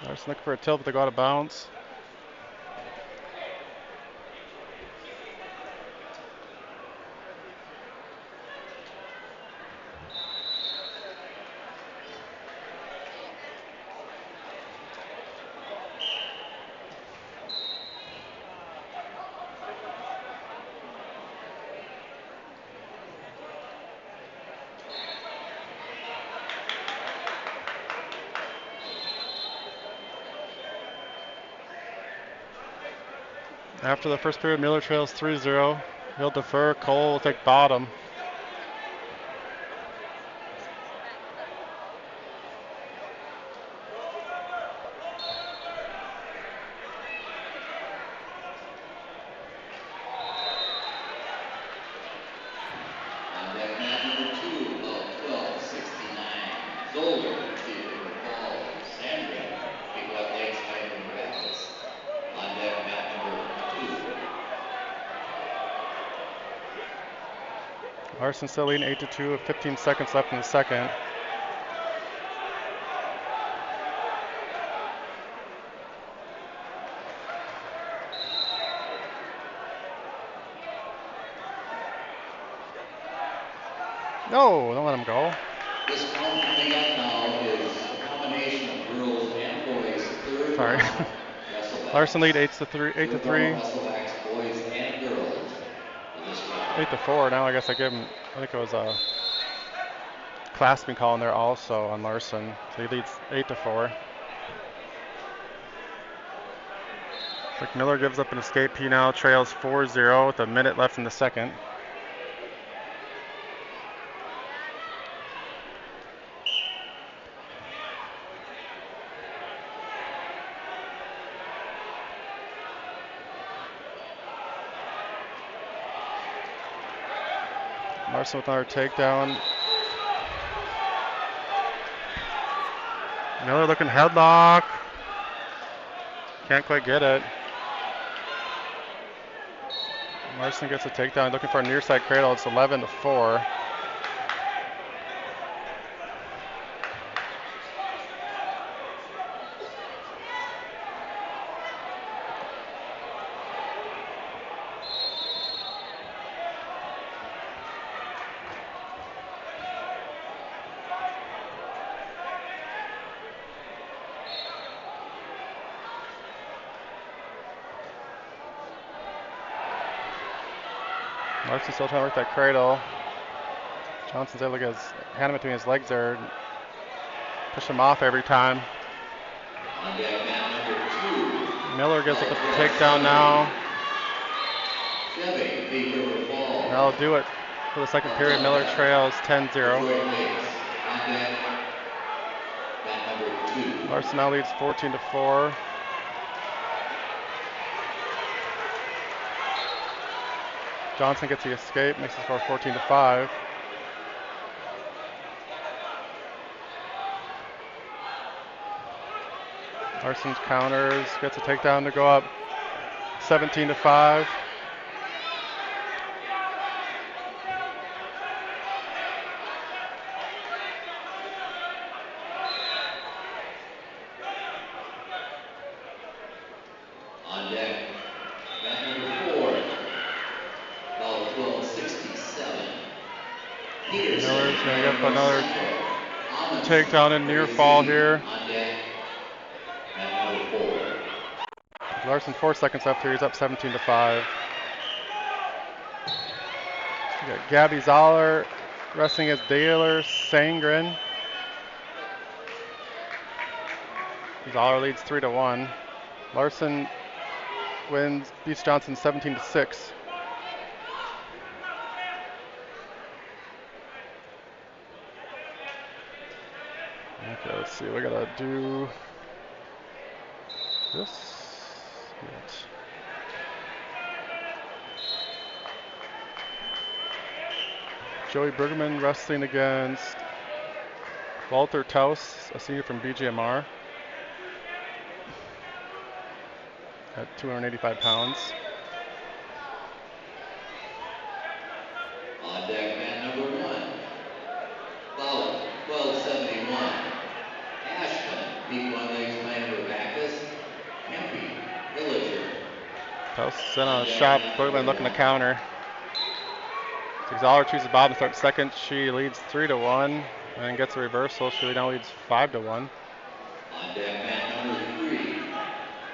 Speaker 1: Larson looking for a tilt, but they go out of bounds. After the first period, Miller trails 3-0. He'll defer. Cole will take bottom.
Speaker 2: On deck, mat number 2 of 1269. Zolder, Cedar River Falls. Sandra, Big Wet Lakes, Highland Rapids. On deck, mat number 2.
Speaker 1: Larson still leading 8-2 with 15 seconds left in the second. No, don't let him go.
Speaker 2: This round coming up now is a combination of girls and boys. Third
Speaker 1: Sorry.
Speaker 2: round, wrestlebacks.
Speaker 1: Larson lead 8-3.
Speaker 2: Third round, wrestlebacks, boys and girls for this round.
Speaker 1: 8-4. Now I guess I give him. I think it was a clasping call in there also on Larson. So he leads 8-4. Like Miller gives up an escape. He now trails 4-0 with a minute left in the second. Larson with another takedown. Miller looking headlock. Can't quite get it. Larson gets a takedown, looking for a near side cradle. It's 11-4. Larson still trying to work that cradle. Johnson's able to get his hand between his legs there and push him off every time.
Speaker 2: On deck, mat number 2.
Speaker 1: Miller gets up a
Speaker 2: 12,
Speaker 1: takedown
Speaker 2: 70.
Speaker 1: now.
Speaker 2: Chevy, feet over fall.
Speaker 1: That'll do it for the second period. Miller trails 10-0.
Speaker 2: Detroit Bates. On deck, mat number 2.
Speaker 1: Larson now leads 14-4. Johnson gets the escape, makes the score 14-5. Larson counters, gets a takedown to go up 17-5.
Speaker 2: On deck, mat number 4. Ball 12-67. Peterson.
Speaker 1: Miller's going to get up another
Speaker 2: Amundsen,
Speaker 1: takedown and near fall here.
Speaker 2: On deck, mat number 4.
Speaker 1: Larson 4 seconds left here, he's up 17-5. We got Gabby Zoller wrestling as Daler Sangren. Zoller leads 3-1. Larson beats Johnson 17-6. Okay, let's see. We gotta do this. Right. Joey Bergman wrestling against Walter Taus, a senior from BGMR, at 285 pounds.
Speaker 2: On deck, mat number 1. Fowler, 1271. Ashman, peak one leg spine Bacchus. Hempy, Villager.
Speaker 1: Taus sent on a shot. Bergman looking to counter. Zoller chooses Bob and starts second. She leads 3-1 and gets a reversal. She now leads 5-1.
Speaker 2: On deck, mat number 3.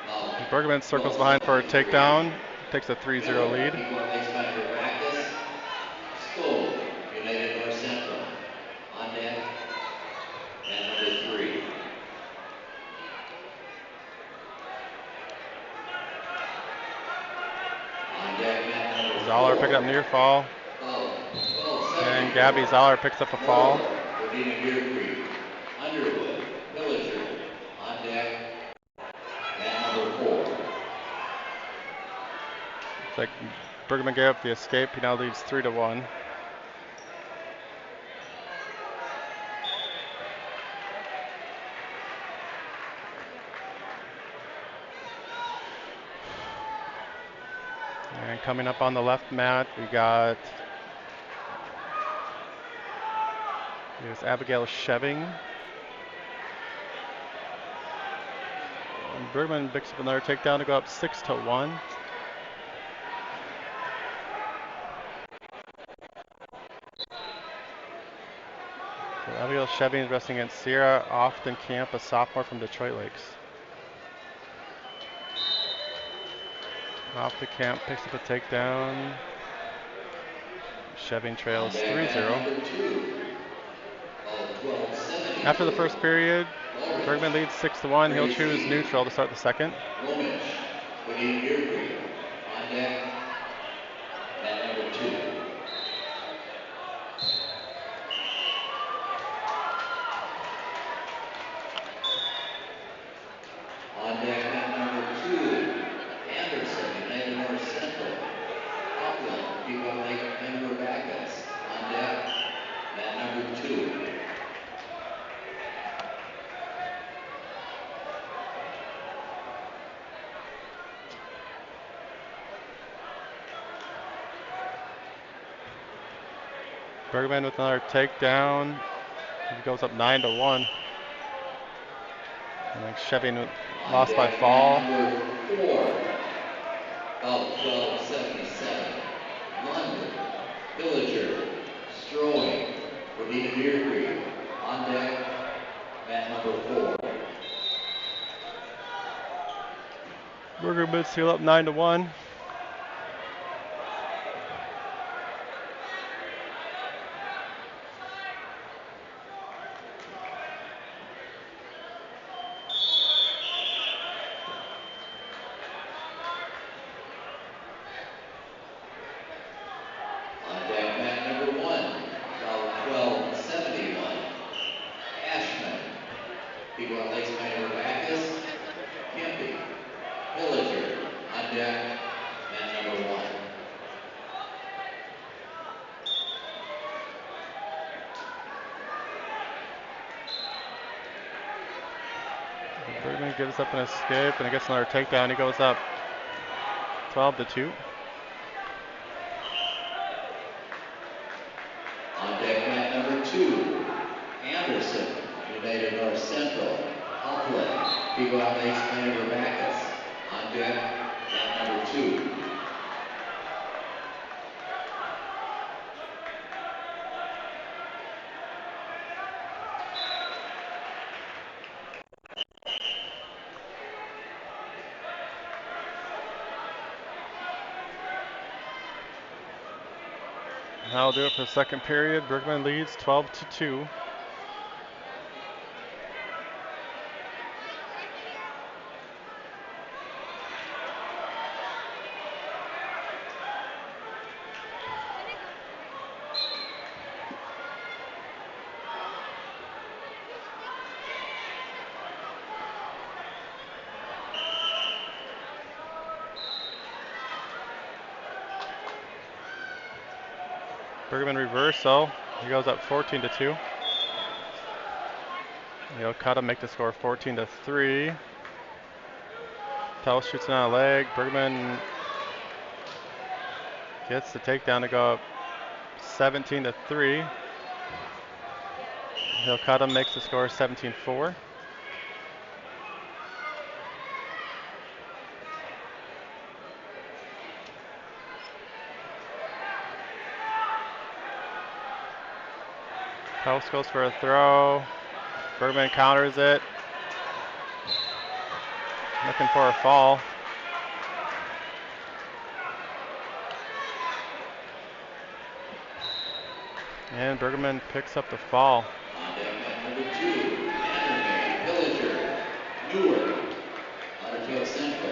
Speaker 2: Fowler,
Speaker 1: Bergman circles behind for a takedown. Takes a 3-0 lead.
Speaker 2: peak one leg spine Bacchus. Stove, United North Central. On deck, mat number 3. On deck, mat number 4.
Speaker 1: Zoller picked up near fall. And Gabby Zoller picks up a fall.
Speaker 2: Wadena Deer Creek. Underwood, Villager. On deck, mat number 4.
Speaker 1: Looks like Bergman gave up the escape. He now leads 3-1. And coming up on the left mat, we got Abigail Sheving. And Bergman picks up another takedown to go up 6-1. So Abigail Sheving is wrestling against Sierra Often Camp, a sophomore from Detroit Lakes. Off the camp, picks up a takedown. Sheving trails 3-0. After the first period, Bergman leads 6-1. He'll choose neutral to start the second.
Speaker 2: Romish, Wadena Deer Creek. On deck, mat number 2. On deck, mat number 2. Anderson, United North Central. Upland, Pequot Lake, Denver Bacchus. On deck, mat number 2.
Speaker 1: Bergman with another takedown. He goes up 9-1. And then Sheving lost by fall.
Speaker 2: Number 4. About 1277. London, Villager, Stroing, Wadena Deer Creek. On deck, mat number 4.
Speaker 1: Bergman seal up 9-1. gives up an escape and he gets another takedown. He goes up 12-2.
Speaker 2: On deck, mat number 2, Anderson, United North Central, Upland, Pequot Lakes, Manor Bacchus. On deck, mat number 2.
Speaker 1: That'll do it for the second period. Bergman leads 12-2. Bergman reversal. He goes up 14-2. He'll cut him, make the score 14-3. Tell shoots on a leg. Bergman gets the takedown to go up 17-3. He'll cut him, makes the score 17-4. House goes for a throw. Bergman counters it. Looking for a fall. And Bergman picks up the fall.
Speaker 2: On deck, mat number 2, Vandermeer, Villager, Newark, Otter Tail Central.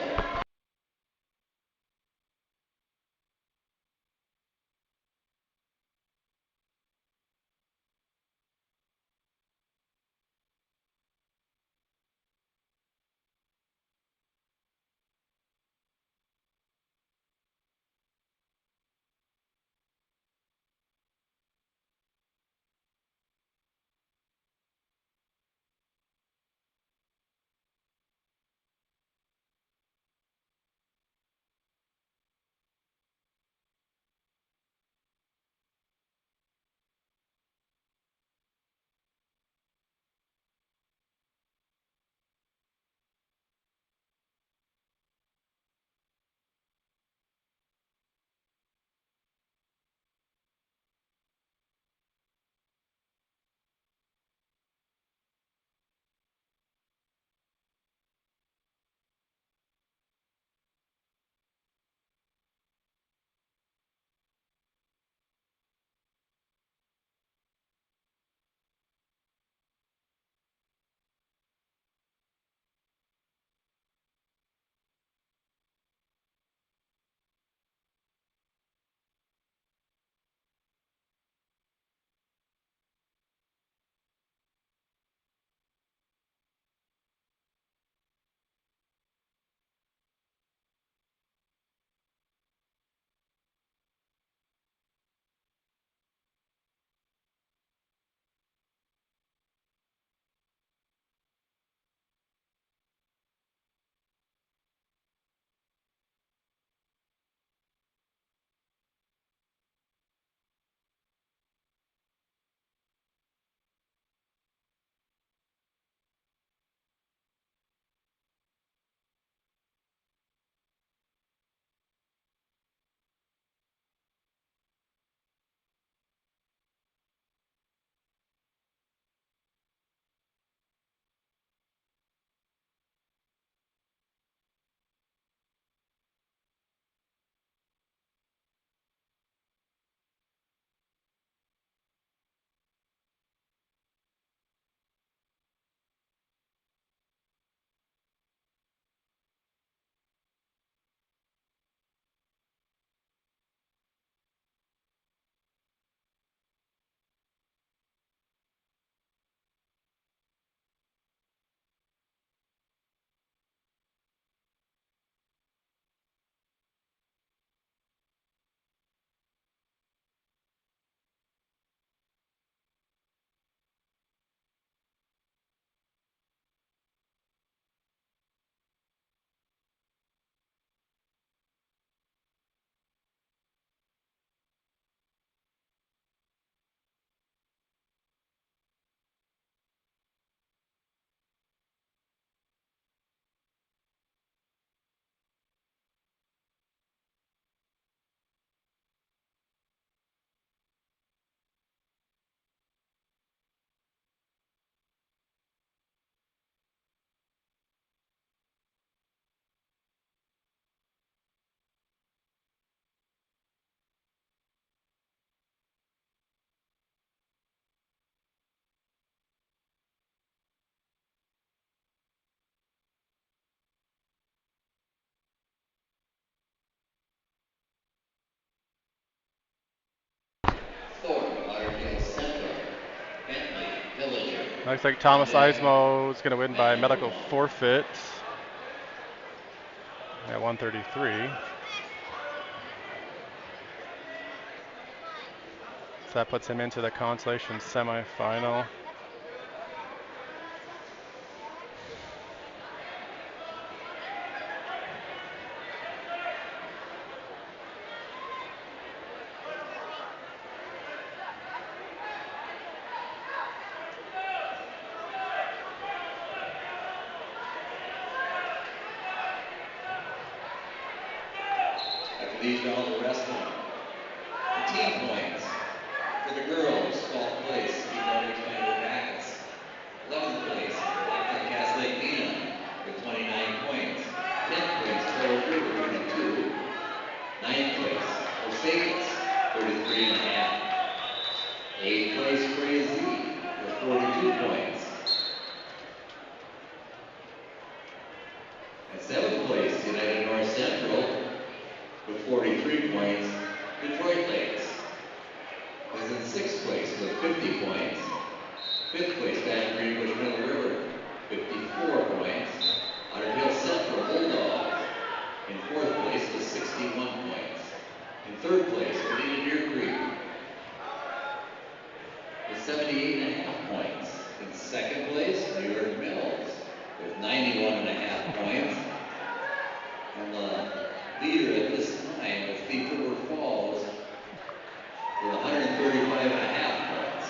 Speaker 1: Looks like
Speaker 2: On
Speaker 1: Thomas
Speaker 2: deck,
Speaker 1: Eismo is going to win by
Speaker 2: mat number
Speaker 1: medical
Speaker 2: 1.
Speaker 1: forfeit at 133. So that puts him into the consolation semifinal.
Speaker 2: After these rounds of wrestling, the team points for the girls, 12th place, Steve Hendricks, Vanderbilt Backus. 11th place, Black Duck Cass Lake Nina with 29 points. 10th place, Prowler with 32. 9th place, Osakis, 33 and a half. 8th place, Freya Z with 42 points. At 7th place, United North Central with 43 points. Detroit Lakes is in 6th place with 50 points. 5th place, Badger Green Bush Middle River, 54 points. Otter Hill Central Bulldogs in 4th place with 61 points. In 3rd place, Wadena Deer Creek with 78.5 points. In 2nd place, New York Mills with 91.5 points. And the leader at this time is Thief River Falls with 135.5 points.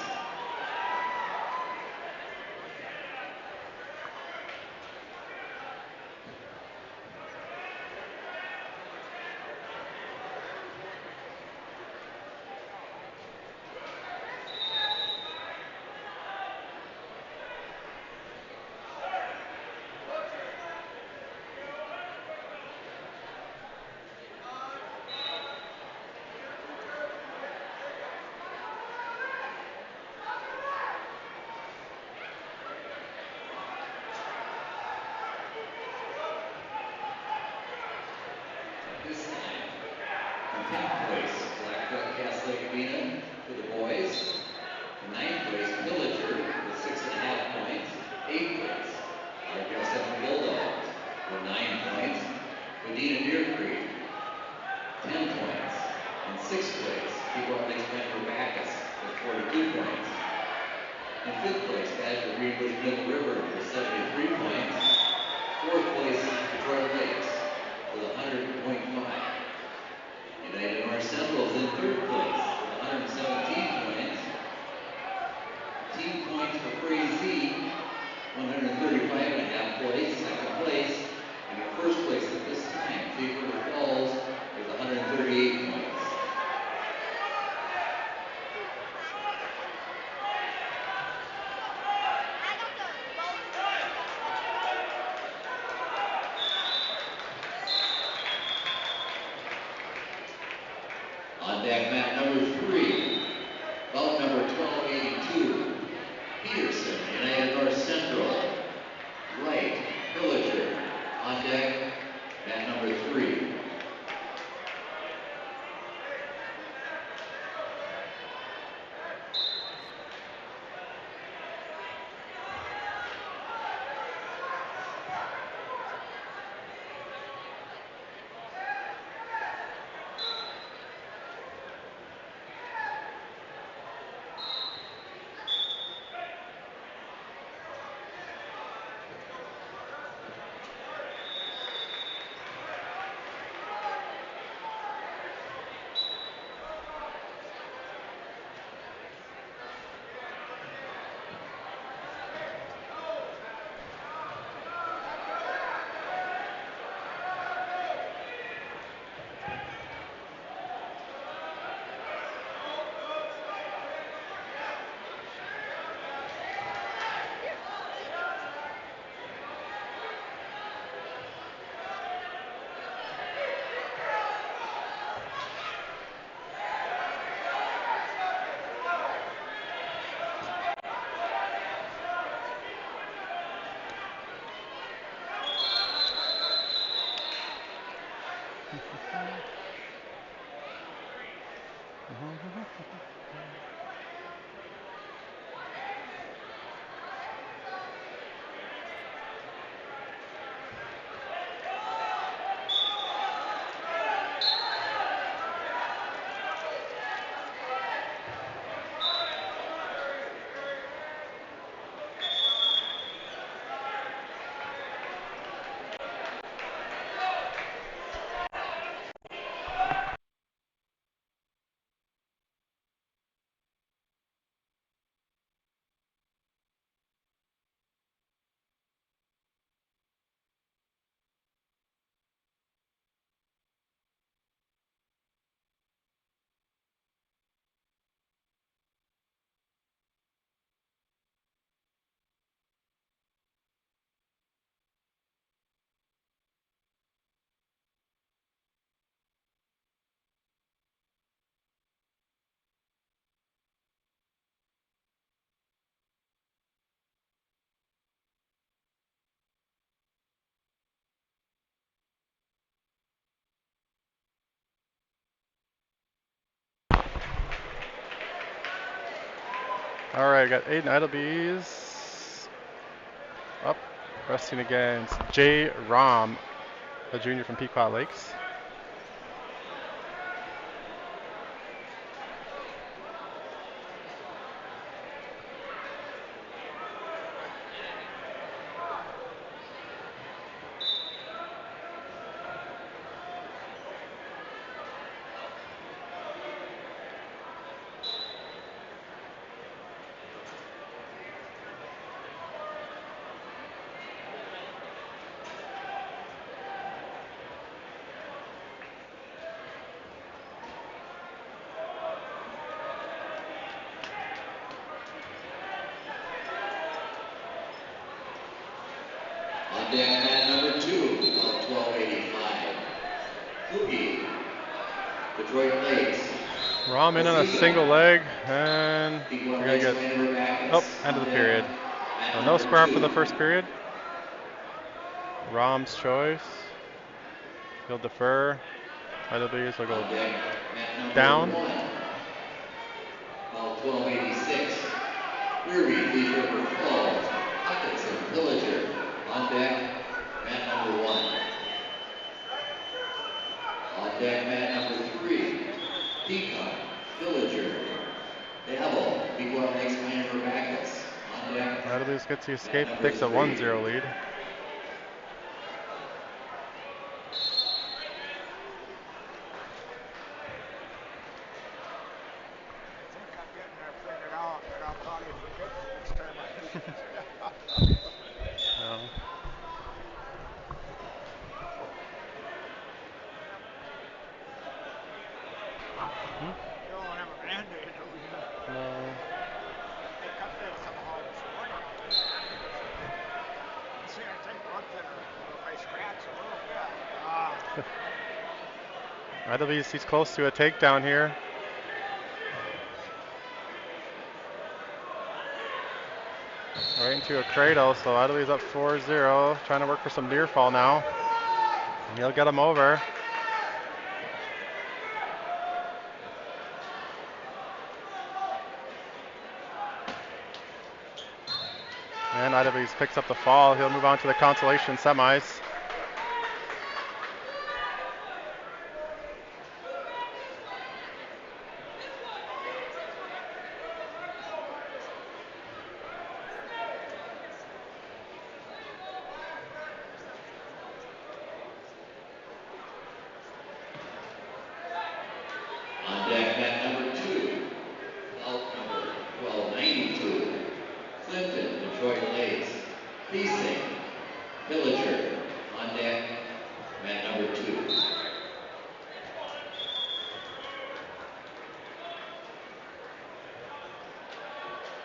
Speaker 2: This time, in 10th place, Black Duck Cass Lake Vena for the boys. In 9th place, Pillager with 6.5 points. 8th place, Argyle Central Bulldogs with 9 points. Wadena Deer Creek, 10 points. In 6th place, Pequot Lakes Metro Backus with 42 points. In 5th place, Badger Greenbush Middle River with 73 points. 4th place, Detroit Lakes with 100.5. United North Central is in 3rd place with 117 points. Team points for Free Z, 135.5 place, 2nd place. And in 1st place at this time, Thief River Falls with 138 points. On deck mat number 3, bout number 1282, Peterson, United North Central, Wright, Pillager.
Speaker 1: All right, got Aiden Idlebees up, resting against Jay Rom, a junior from Pequot Lakes.
Speaker 2: On deck, mat number 2, about 1285. Kluge, Detroit Lakes.
Speaker 1: Rom in on a single leg, and
Speaker 2: Pequot
Speaker 1: we're gonna
Speaker 2: Lakes,
Speaker 1: get,
Speaker 2: Minor
Speaker 1: oh,
Speaker 2: Backus.
Speaker 1: end
Speaker 2: On
Speaker 1: of the
Speaker 2: deck,
Speaker 1: period.
Speaker 2: mat
Speaker 1: So no
Speaker 2: number
Speaker 1: score after
Speaker 2: 2.
Speaker 1: the first period. Rom's choice. He'll defer. Idlebees will go
Speaker 2: On deck, mat number
Speaker 1: down.
Speaker 2: 1, about 1286. Derby, Thief River Falls. Hawkinson, Pillager. On deck, mat number 1. On deck, mat number 3. Peacock, Pillager. Dabble, Pequot Lakes, Minor Backus. On deck,
Speaker 1: Idlebees gets the
Speaker 2: mat
Speaker 1: escape,
Speaker 2: number
Speaker 1: takes a
Speaker 2: 3.
Speaker 1: 1-0 lead.
Speaker 3: I think I'm getting that figured out, but I'll probably forget the next time I do it.
Speaker 1: No.
Speaker 3: You don't have a Band-Aid, do you?
Speaker 1: No.
Speaker 3: They cut that somehow this morning out there. See, I think blood thinner, if I scratch a little bit.
Speaker 1: Idlebees, he's close to a takedown here. Right into a cradle, so Idlebees up 4-0, trying to work for some near fall now. And he'll get him over. And Idlebees picks up the fall. He'll move on to the consolation semis.
Speaker 2: On deck, mat number 2. Out number 1292. Clinton, Detroit Lakes. Thiesing, Pillager. On deck, mat number 2.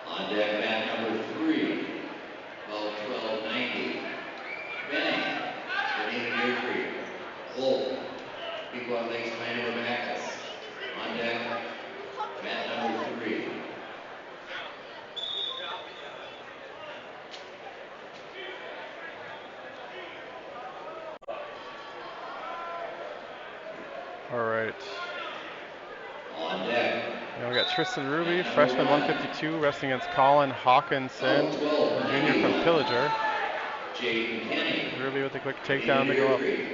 Speaker 2: On deck, mat number 3. About 1290. Benning, Wadena Deer Creek. Wolf, Pequot Lakes, Minor Backus. On deck, mat number 3.
Speaker 1: All right.
Speaker 2: On deck,
Speaker 1: Now we got Tristan Ruby,
Speaker 2: mat number
Speaker 1: freshman
Speaker 2: 1.
Speaker 1: 152, wrestling against Colin Hawkinson,
Speaker 2: About
Speaker 1: a junior from
Speaker 2: 1291.
Speaker 1: Pillager.
Speaker 2: Jaden Kenny,
Speaker 1: Ruby with a quick
Speaker 2: Wadena
Speaker 1: takedown to
Speaker 2: Deer
Speaker 1: go up
Speaker 2: Creek.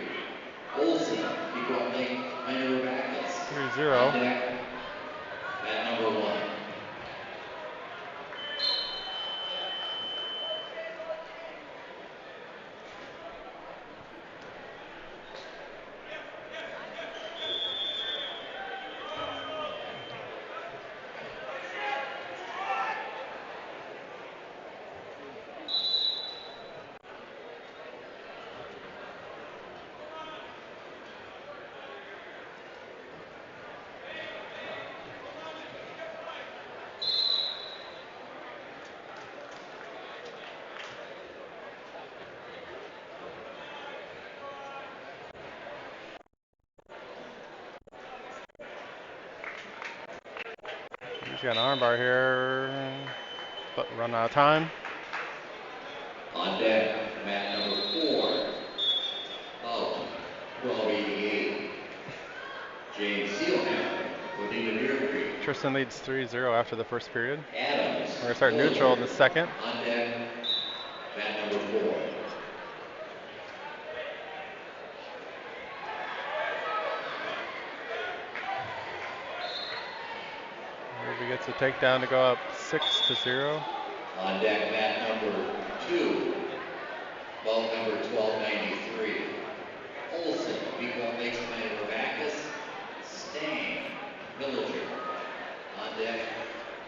Speaker 2: Olson, Pequot Lake, Minor Backus.
Speaker 1: 3-0.
Speaker 2: On deck, mat number 1.
Speaker 1: He's got an armbar here, but run out of time.
Speaker 2: On deck, mat number 4. About 1288. James Sealhammer, Wadena Deer Creek.
Speaker 1: Tristan leads 3-0 after the first period.
Speaker 2: Adams,
Speaker 1: We're going to start neutral
Speaker 2: Villager,
Speaker 1: in the second.
Speaker 2: on deck, mat number 4.
Speaker 1: Ruby gets a takedown to go up 6-0.
Speaker 2: On deck, mat number 2, bout number 1293. Olson makes a man of her Backus. Stang, Villager, on deck,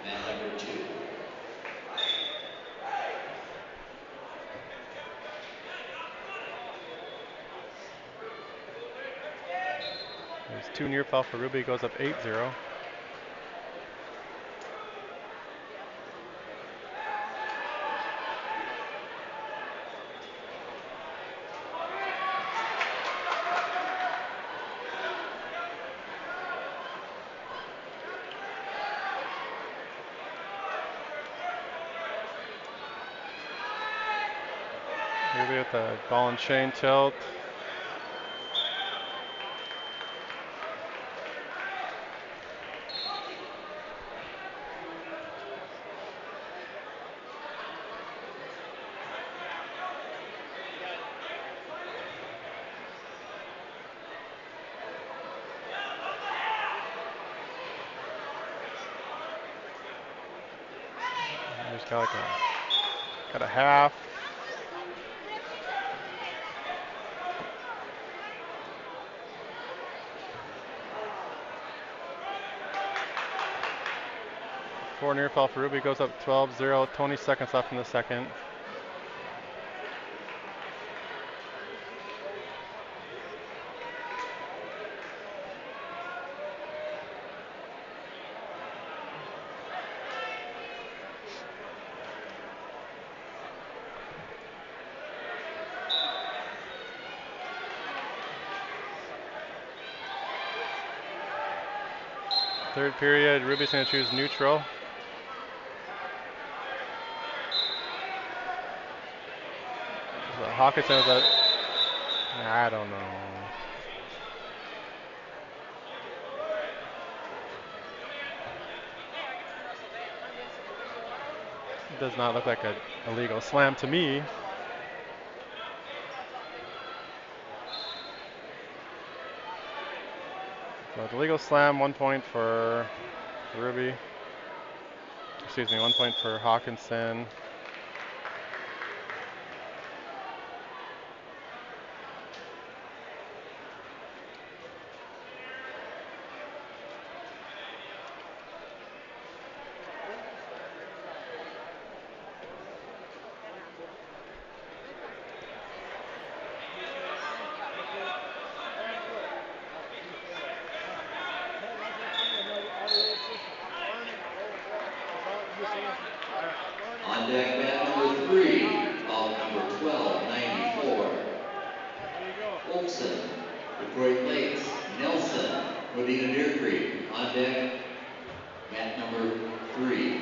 Speaker 2: mat number 2.
Speaker 1: There's 2 near fall for Ruby, goes up 8-0. Ruby with the ball and chain tilt. Just got a half. Four near fall for Ruby, goes up 12-0. 20 seconds left in the second. Third period, Ruby's going to choose neutral. Hawkinson with I don't know. It does not look like an illegal slam to me. So it's a legal slam, 1 point for Ruby. Excuse me, 1 point for Hawkinson.
Speaker 2: On deck, mat number 3, bout number 1294. Olson, Detroit Lakes, Nelson, Wadena Deer Creek. On deck, mat number 3.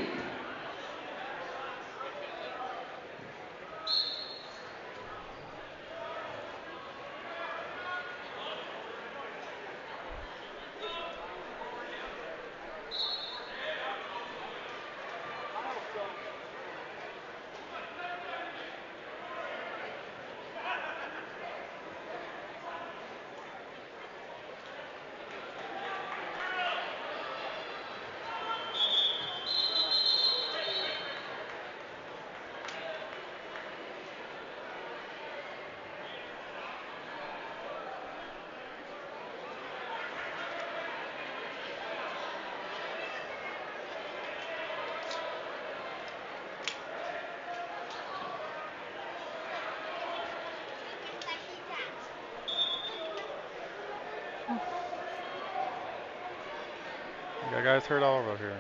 Speaker 1: You got guys hurt all over here.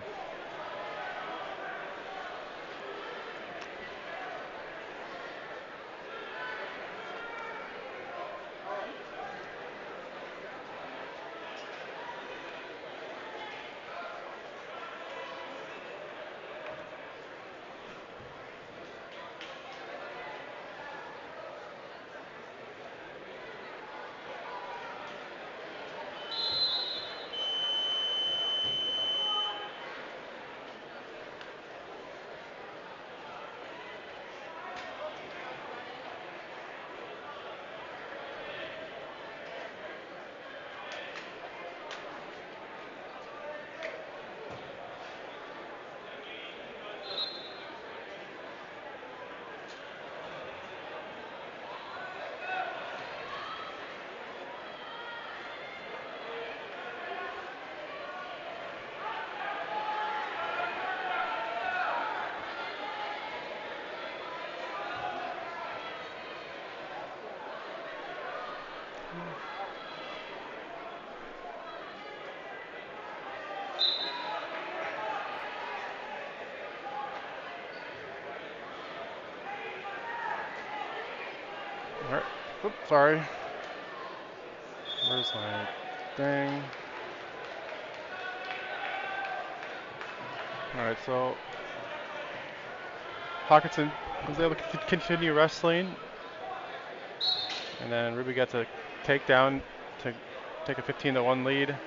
Speaker 1: right. Oops, sorry. Where's my thing? All right, so Hawkinson was able to continue wrestling, and then Ruby gets a takedown to take a 15-1 lead.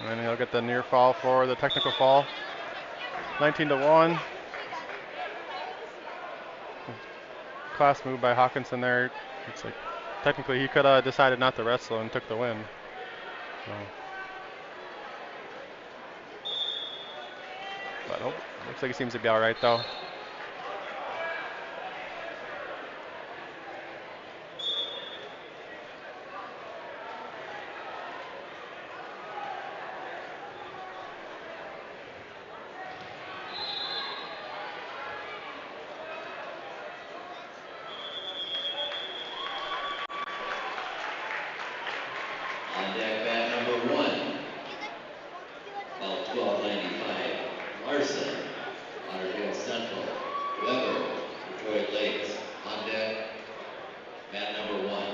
Speaker 1: And then he'll get the near fall for the technical fall. 19-1. Class move by Hawkinson there. It's like technically he could have decided not to wrestle and took the win. So. But oh, looks like he seems to be all right though.
Speaker 2: On deck, mat number 1. Foul 1295. Larson, Lauderdale Central. Weber, Detroit Lakes. On deck, mat number 1.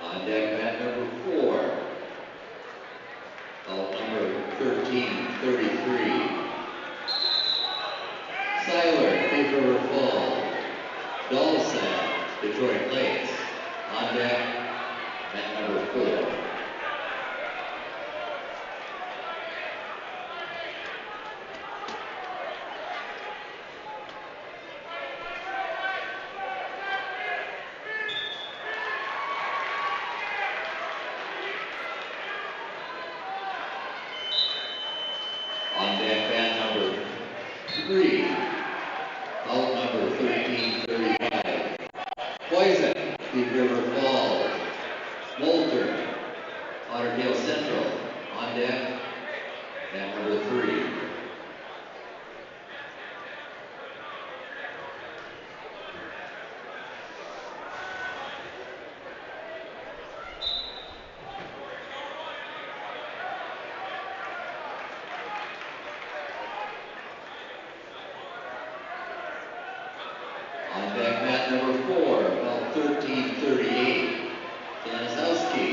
Speaker 2: On deck, mat number 4. Out number 1333. Seiler, Thief River Falls. Dawson, Detroit Lakes. On deck, mat number 4. On deck, mat number 3. Out number 1335. Poison, Thief River Falls. Molter, Lauderdale Central. On deck, mat number 3. On deck, mat number 4, about 1338. Janisowski,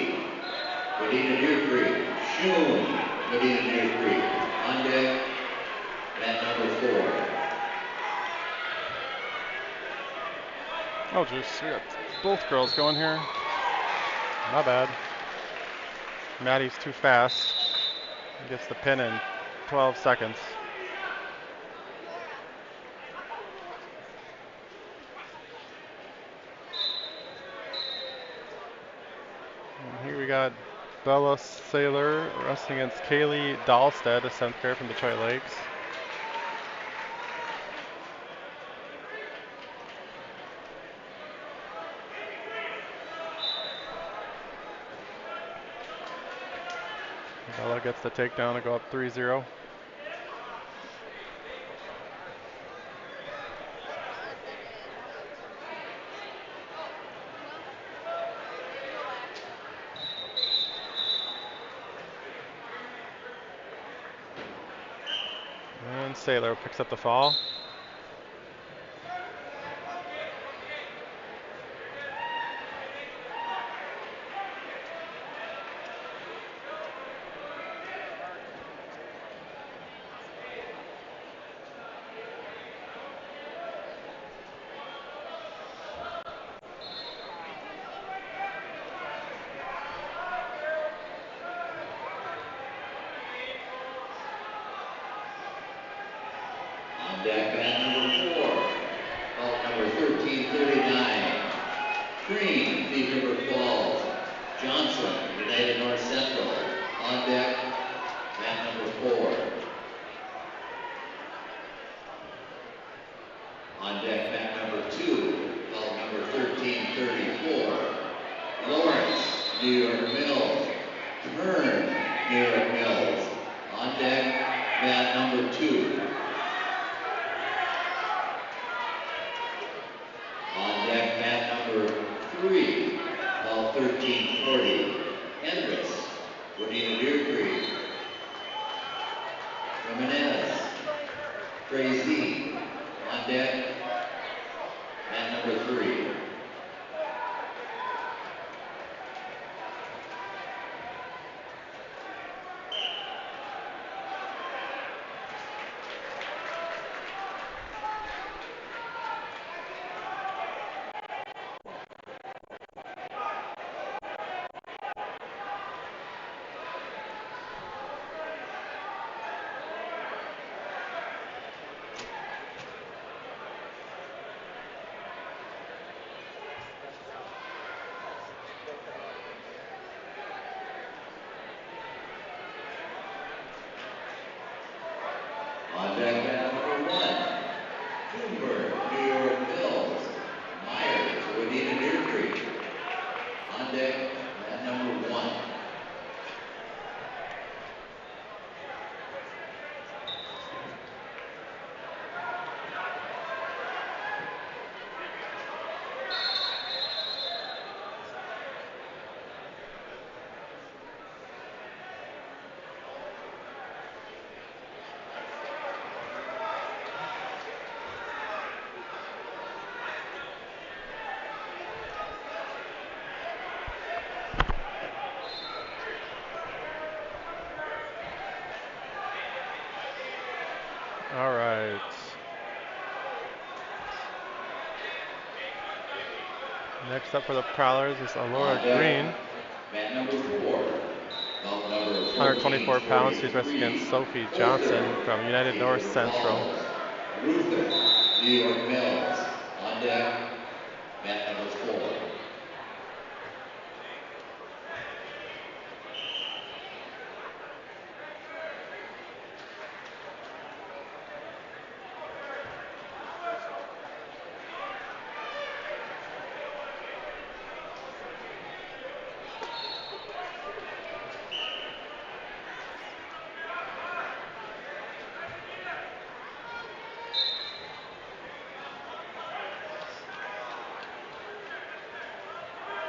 Speaker 2: Wadena Deer Creek. Shun, Wadena Deer Creek. On deck, mat number 4.
Speaker 1: Oh, jeez, we got both girls going here. Not bad. Maddie's too fast. He gets the pin in 12 seconds. And here we got Bella Saylor wrestling against Kaylee Dahlstead, a 7th grader from Detroit Lakes. Bella gets the takedown to go up 3-0. And Saylor picks up the fall.
Speaker 2: On deck, mat number 4. Out number 1339. Green, Thief River Falls. Johnson, United North Central. On deck, mat number 4. On deck, mat number 2, belt number 1334. Lawrence, New York Mills. Kern, New York Mills. On deck, mat number 2. On deck, mat number 3, belt 1340. Hendricks, Wadena Deer Creek. Jimenez, Crazy. On deck, mat number 3. On deck, mat number 1. Bloomberg, New York Mills. Myers, Wadena Deer Creek. On deck, mat number 1.
Speaker 1: All right. Next up for the Prowlers is
Speaker 2: On
Speaker 1: Alora
Speaker 2: deck,
Speaker 1: Green,
Speaker 2: mat number 4. Belt number
Speaker 1: 124 pounds. She's racing
Speaker 2: 1443.
Speaker 1: against Sophie
Speaker 2: Ruther,
Speaker 1: Johnson from United
Speaker 2: Thief
Speaker 1: North
Speaker 2: River
Speaker 1: Central.
Speaker 2: Falls. Ruther, New York Mills. On deck, mat number 4.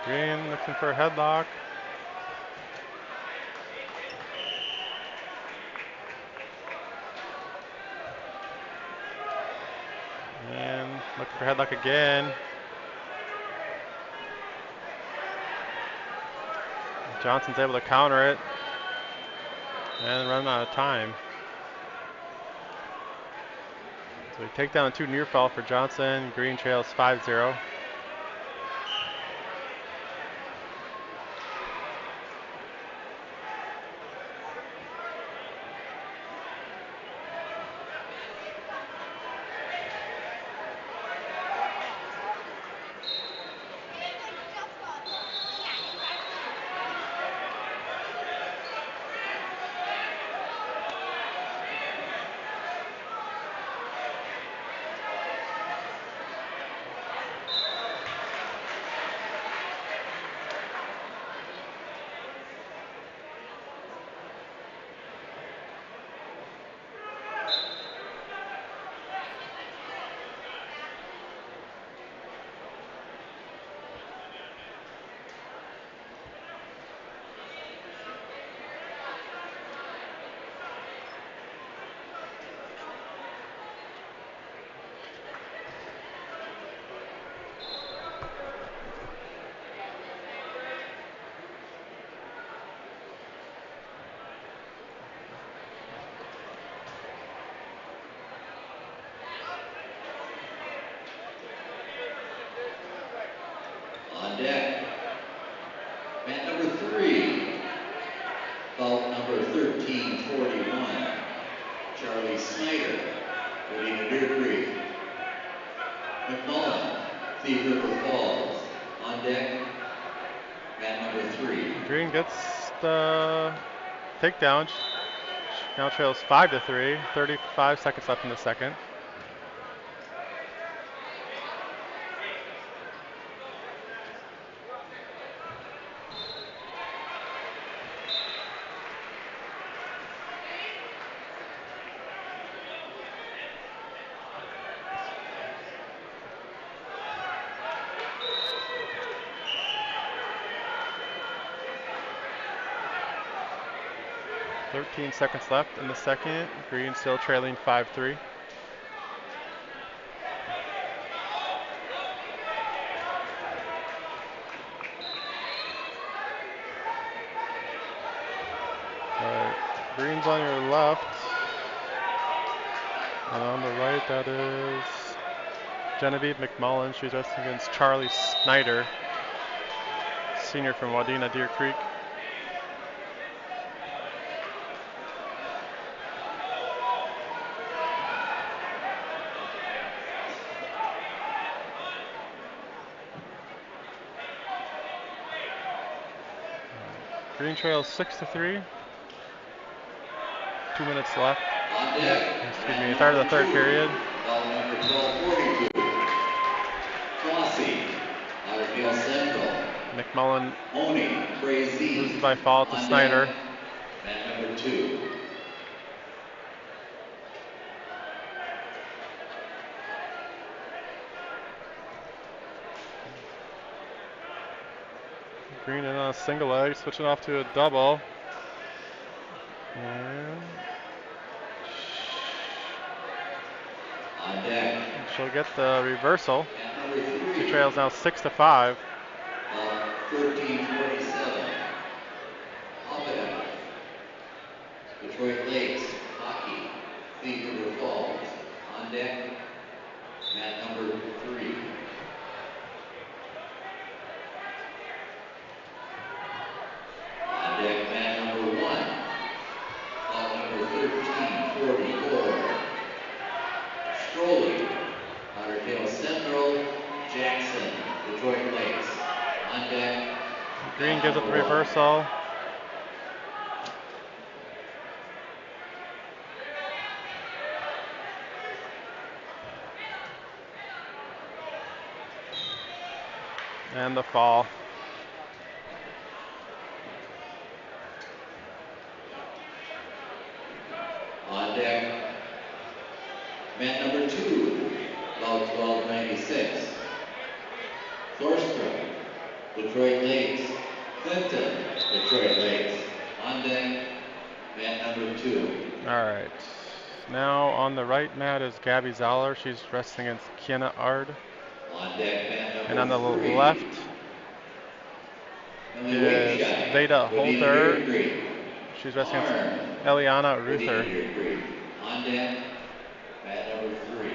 Speaker 1: Green looking for a headlock. And looking for headlock again. Johnson's able to counter it and run out of time. So we take down a 2 near fall for Johnson. Green trails 5-0.
Speaker 2: On deck, mat number 3. Belt number 1341. Charlie Snyder, Wadena Deer Creek. McMullen, Thief River Falls. On deck, 3.
Speaker 1: Green gets the takedown. Now trails 5-3. 35 seconds left in the second. Thirteen seconds left in the second. Green still trailing 5-3. Green's on your left. And on the right, that is Genevieve McMullen. She's wrestling against Charlie Snyder, senior from Wadena, Deer Creek. Green trails 6-3. 2 minutes left.
Speaker 2: On deck.
Speaker 1: Excuse me, start of the third period.
Speaker 2: Ball number 1242. Flossie out of Hill Central.
Speaker 1: McMullen
Speaker 2: Honey, Crazy.
Speaker 1: loses by fall to
Speaker 2: On
Speaker 1: Snyder.
Speaker 2: deck, mat number 2.
Speaker 1: Green in on a single leg, switching off to a double. And
Speaker 2: On deck.
Speaker 1: she'll get the reversal.
Speaker 2: Mat number 3.
Speaker 1: She trails now 6-5.
Speaker 2: 1347. Wadena. Detroit Lakes Hockey. Thief River Falls. On deck. Mat number 3. On deck, mat number 1. Ball number 1344. Stroley. Otter Tail Central. Jackson. Detroit Lakes. On deck.
Speaker 1: Green gives up the reversal. And the fall.
Speaker 2: On deck, mat number 2, about 1296. Thorstrom, Detroit Lakes. Clinton, Detroit Lakes. On deck, mat number 2.
Speaker 1: All right. Now on the right mat is Gabby Zoller. She's wrestling against Kiana Ard.
Speaker 2: On deck, mat number 3.
Speaker 1: And on the left is Veda Holter. She's wrestling against Eliana Ruther.
Speaker 2: On deck, mat number 3.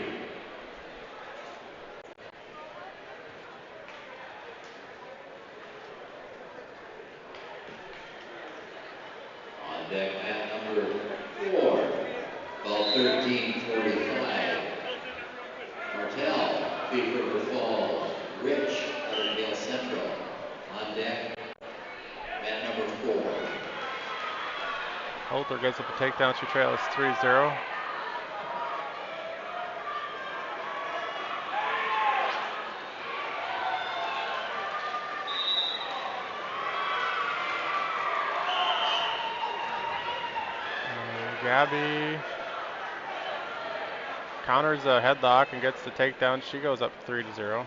Speaker 2: On deck, mat number 4. Ball 1345. Martell, Thief River Falls. Rich, Utterdale Central. On deck, mat number 4.
Speaker 1: Holter gets up a takedown. She trails 3-0. Gabby counters a headlock and gets the takedown. She goes up 3-0.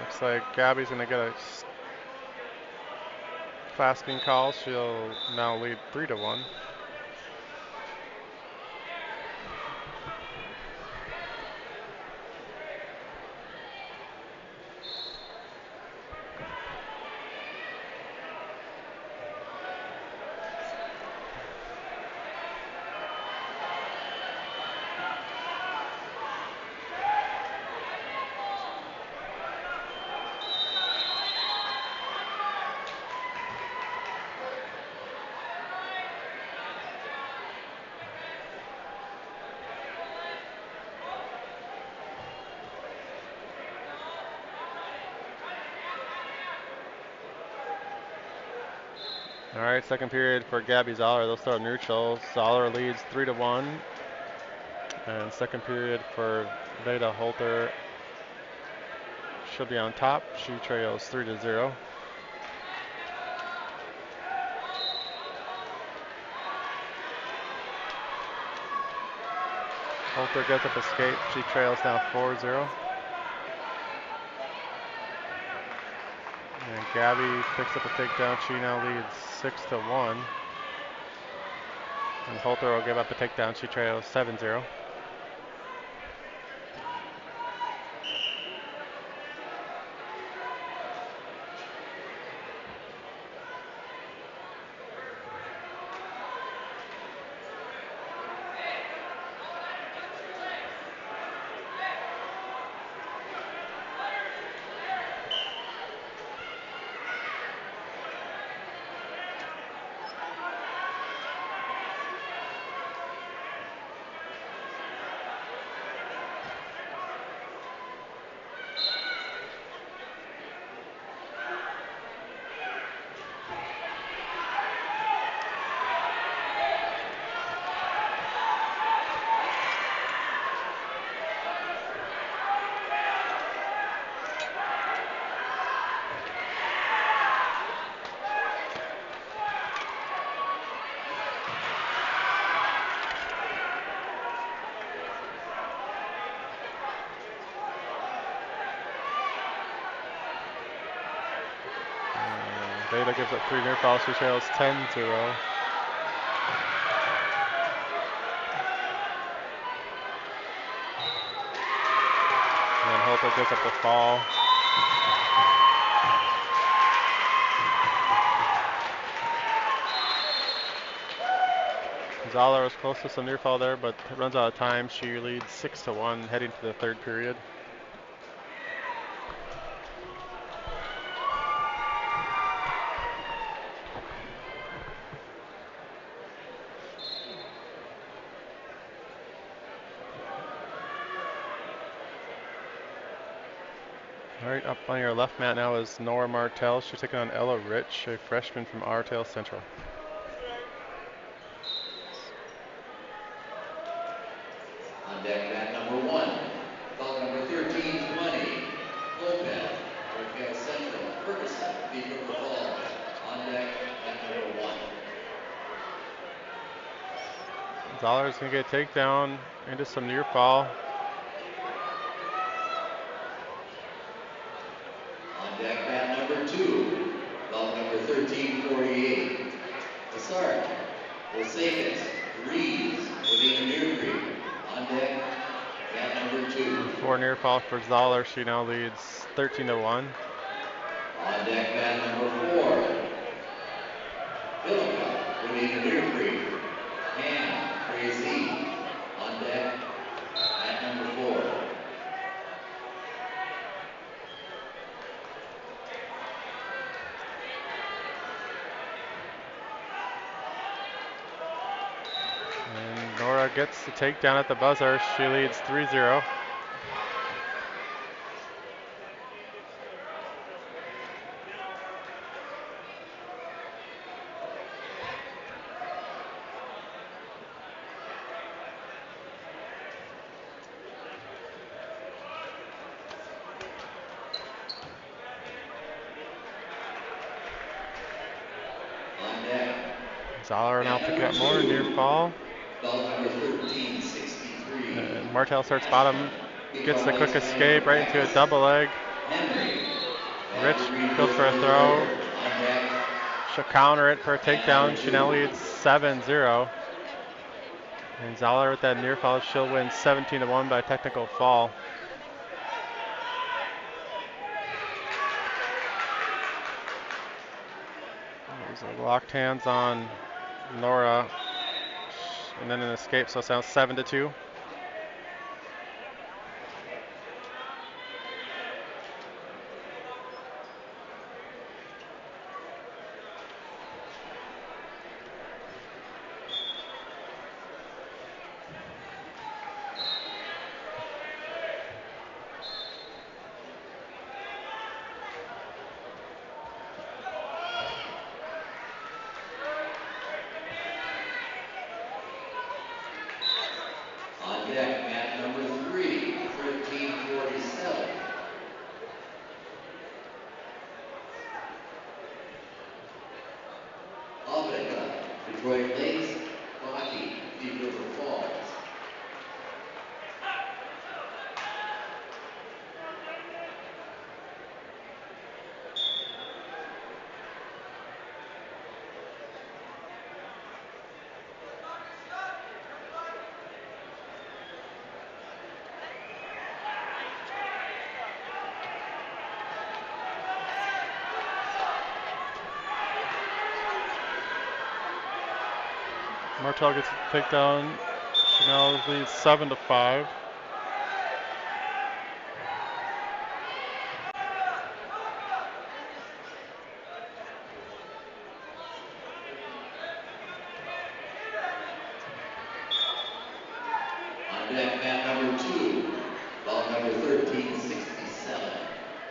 Speaker 1: Looks like Gabby's going to get a clasping call. She'll now lead 3-1. All right, second period for Gabby Zoller. They'll start neutral. Zoller leads 3-1. And second period for Veda Holter. She'll be on top. She trails 3-0. Holter gets up escape. She trails now 4-0. And Gabby picks up a takedown. She now leads 6-1. And Holter will give up a takedown. She trails 7-0. Veda gives up 3 near falls. She trails 10-0. And Holter gives up the fall. Zoller was close to some near fall there, but runs out of time. She leads 6-1 heading to the third period. All right, up on your left mat now is Nora Martell. She's taking on Ella Rich, a freshman from Artale Central.
Speaker 2: On deck, mat number 1. Belt number 1320, Lopez, Artale Central. Ferguson, Thief River Falls. On deck, mat number 1.
Speaker 1: Zoller's going to get a takedown into some near fall.
Speaker 2: On deck, mat number 2. Belt number 1348, Asart, Osakis, Reeves, Wadena Deer Creek. On deck, mat number 2.
Speaker 1: 4 near fall for Zoller. She now leads 13-1.
Speaker 2: On deck, mat number 4. Philippa, Wadena Deer Creek. Ham, Crazy. On deck, mat number 4.
Speaker 1: And Nora gets the takedown at the buzzer. She leads 3-0.
Speaker 2: On deck,
Speaker 1: Zoller now
Speaker 2: mat
Speaker 1: picking
Speaker 2: number
Speaker 1: up more
Speaker 2: 2.
Speaker 1: near fall.
Speaker 2: Belt number 1363.
Speaker 1: And Martell starts bottom, gets the quick
Speaker 2: Icon
Speaker 1: escape right into a double leg.
Speaker 2: Henry.
Speaker 1: Rich
Speaker 2: Matthew Reed
Speaker 1: goes for a
Speaker 2: Fisher
Speaker 1: throw.
Speaker 2: III. On deck,
Speaker 1: She'll counter it for a
Speaker 2: mat number
Speaker 1: takedown. She
Speaker 2: 2.
Speaker 1: now leads 7-0. And Zoller with that near fall, she'll win 17-1 by technical fall. There's a locked hands on Nora, and then an escape, so it's now 7-2.
Speaker 2: deck, mat number 3, 1347. Wadena, Detroit Lakes, Baki, Thief River Falls.
Speaker 1: Martel gets a takedown. She now leads 7-5.
Speaker 2: On deck, mat number 2, ball number 1367.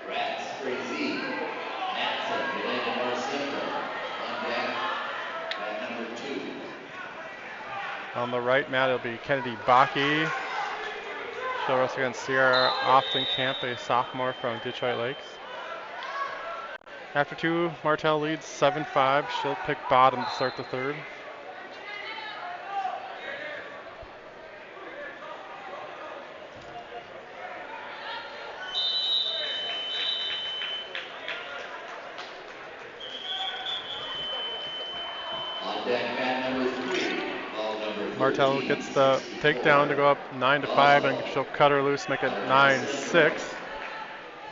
Speaker 2: Rats, Frazee, Matson, Wadena North Central. On deck, mat number 2.
Speaker 1: On the right mat, it'll be Kennedy Baki. She'll wrestle against Sierra Camp, a sophomore from Detroit Lakes. After 2, Martel leads 7-5. She'll pick bottom to start the third.
Speaker 2: On deck, mat number 3, ball number
Speaker 1: Martel gets the takedown to
Speaker 2: 1364.
Speaker 1: go up 9-5, and she'll cut her loose, make it
Speaker 2: Out of North
Speaker 1: 9-6.
Speaker 2: Central,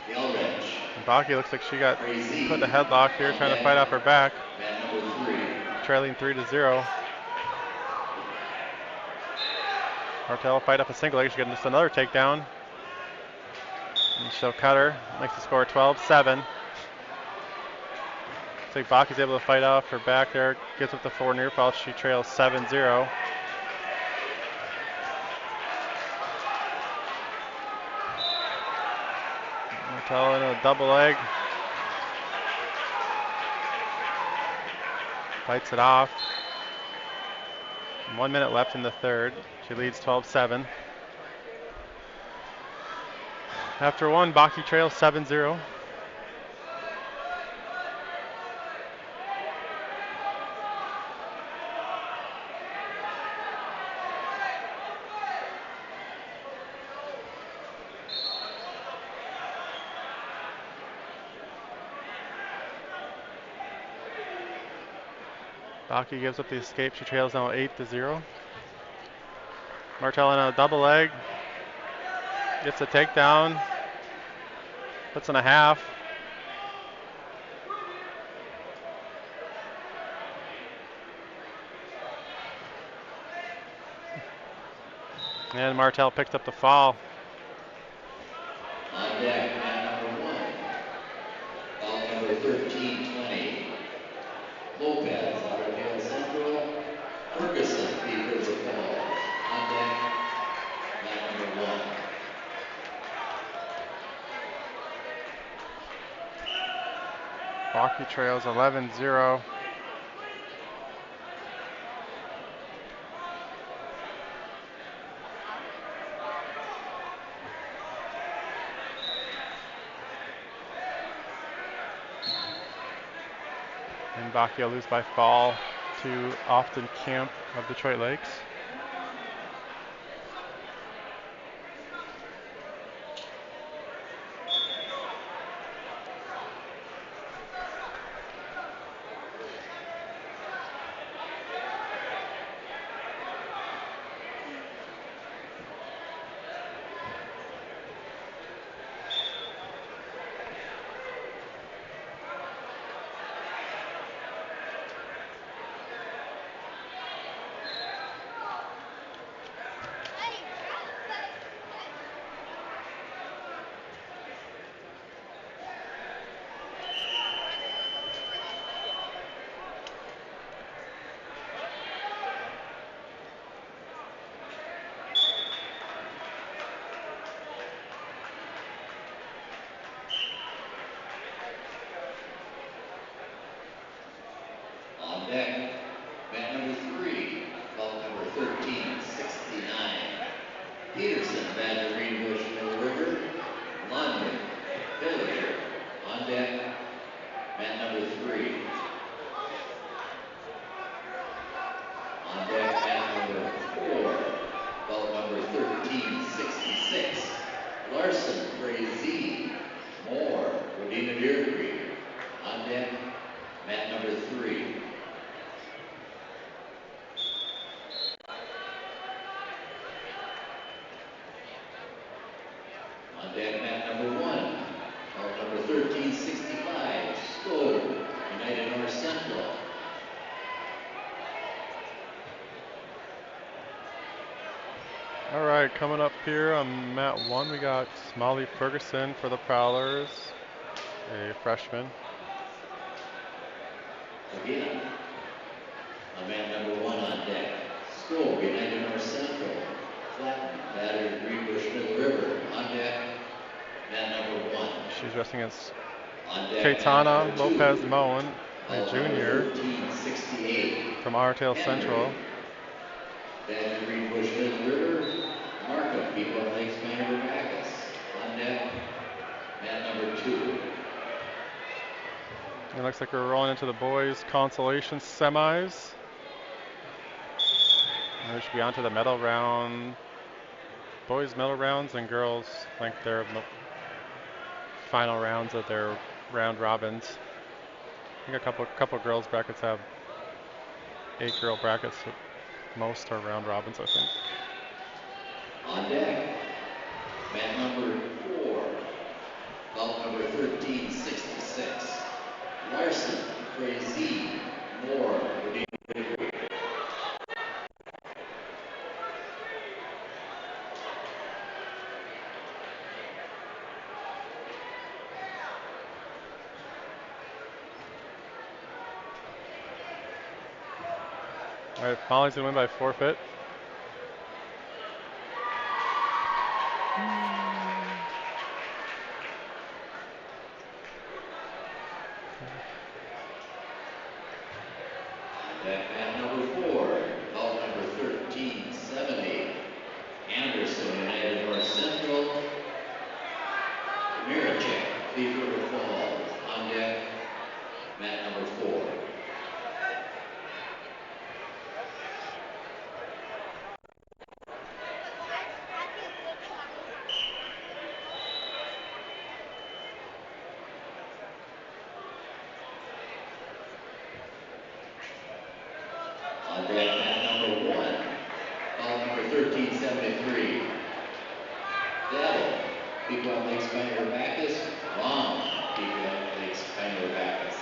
Speaker 2: Gilrich,
Speaker 1: And Baki looks like she got put in a
Speaker 2: Frazee.
Speaker 1: headlock here,
Speaker 2: On
Speaker 1: trying to
Speaker 2: deck,
Speaker 1: fight off her back,
Speaker 2: mat number 3.
Speaker 1: trailing 3-0. Martel will fight up a single leg. She's getting just another takedown. And she'll cut her. Makes the score 12-7. So Baki's able to fight off her back there. Gets up the 4 near fall. She trails 7-0. Martel in a double leg. Fights it off. 1 minute left in the third. She leads 12-7. After 1, Baki trails 7-0. Baki gives up the escape. She trails now 8-0. Martel in a double leg. Gets a takedown. Puts in a half. And Martel picks up the fall.
Speaker 2: On deck, mat number 1, ball number 1320. Lopez, out of Hale Central. Ferguson, Thief River Falls. On deck, mat number 1.
Speaker 1: Baki trails 11-0. And Baki will lose by fall to Often Camp of Detroit Lakes.
Speaker 2: Peterson, Badger, Greenbush, Middle River. Lund, Villager. On deck, mat number 3. On deck, mat number 4. Belt number 1366. Larson, Frazee. Moore, Wadena, Deer Creek. On deck, mat number 3. On deck, mat number 1. Belt number 1365. Stowe, United North Central.
Speaker 1: All right, coming up here on mat 1, we got Molly Ferguson for the Prowlers, a freshman.
Speaker 2: Again, on mat number 1 on deck. Stowe, United North Central. Flatten, Battered, Greenbush, Middle River. On deck, mat number 1.
Speaker 1: She's wrestling against
Speaker 2: On deck, mat
Speaker 1: Kaitana
Speaker 2: number 2.
Speaker 1: Lopez Moen, a
Speaker 2: Belt number
Speaker 1: junior
Speaker 2: 1368.
Speaker 1: from Artale
Speaker 2: Henry,
Speaker 1: Central.
Speaker 2: Badger, Greenbush, Middle River. Markham, Pequot Lakes, Pioneer Bacchus. On deck, mat number 2.
Speaker 1: It looks like we're rolling into the boys' consolation semis. And we should be on to the medal round. Boys' medal rounds and girls, I think their final rounds of their round robins. I think a couple girls brackets have 8 girl brackets. Most are round robins, I think.
Speaker 2: On deck, mat number 4. Belt number 1366. Larson, Frazee, Moore, Wadena.
Speaker 1: All right, Molly's gonna win by forfeit.
Speaker 2: Deck mat number 4. Belt number 1370. Anderson, United North Central. Miracek, Thief River Falls. On deck, mat number 4. On deck, mat number 1. Belt number 1373. Devil, Pequot Lakes, Pioneer Bacchus. Long, Pequot Lakes, Pioneer Bacchus.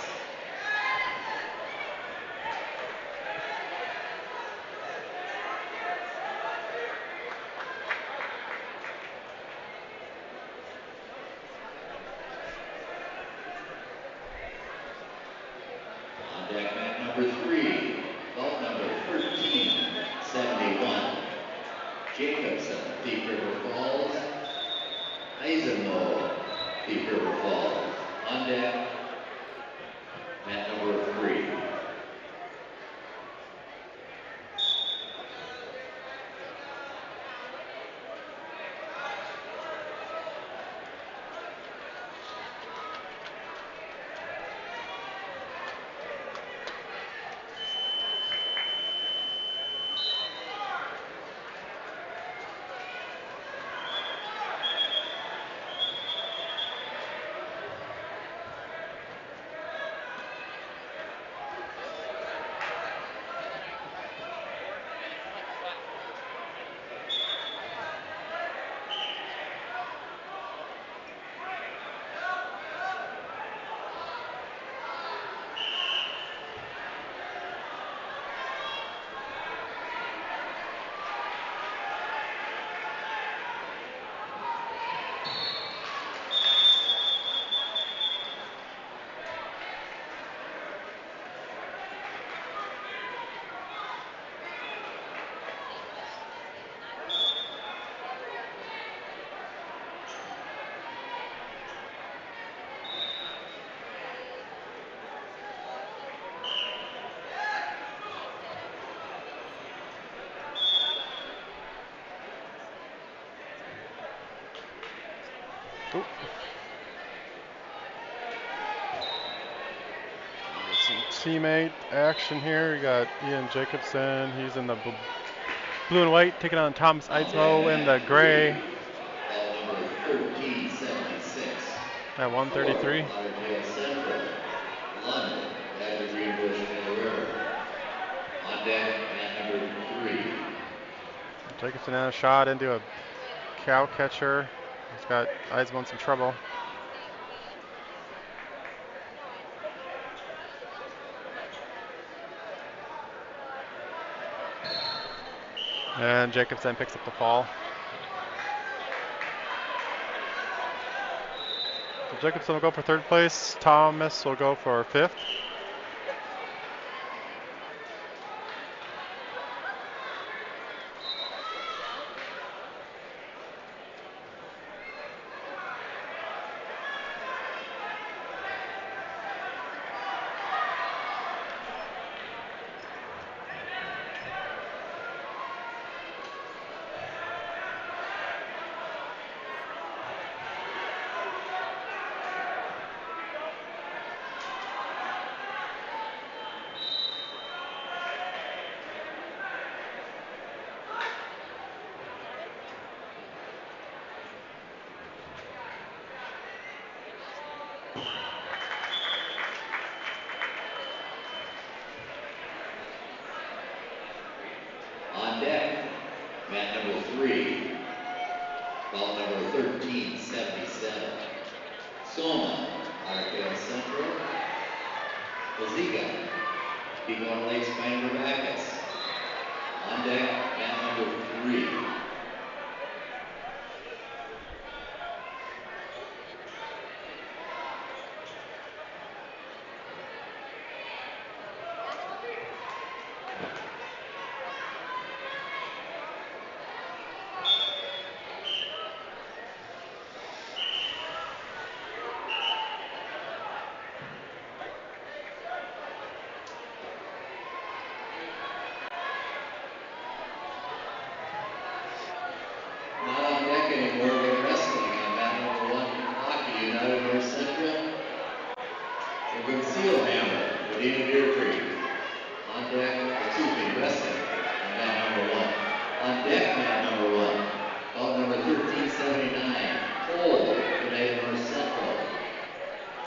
Speaker 2: On deck, mat number 3. Belt number 1371. Jacobson, Thief River Falls. Eisenloh, Thief River Falls. On deck, mat number 3.
Speaker 1: Oop. Some teammate action here. You got Ian Jacobson. He's in the blue and white, taking on Thomas
Speaker 2: On deck,
Speaker 1: Eidsmo in the
Speaker 2: mat
Speaker 1: gray
Speaker 2: 3, ball number 1376.
Speaker 1: at
Speaker 2: 4,
Speaker 1: 133.
Speaker 2: Lauderdale Central. Lund, Badger Greenbush, Mill River. On deck, mat number 3.
Speaker 1: Jacobson had a shot into a cow catcher. He's got Eidsmo in some trouble. And Jacobson picks up the fall. So Jacobson will go for third place. Thomas will go for fifth.
Speaker 2: On deck, mat number 3, ball number 1377. Soma, Lauderdale Central. Waziga, Pequot Lakes, Pioneer Bacchus. On deck, mat number 3. Not on deck anymore, but wrestling on mat number 1, Hockey United North Central. We're going to seal hammer, Wadena Deer Creek. On deck, wrestling on mat number 1. On deck, mat number 1, bout number 1379, Cole, United North Central.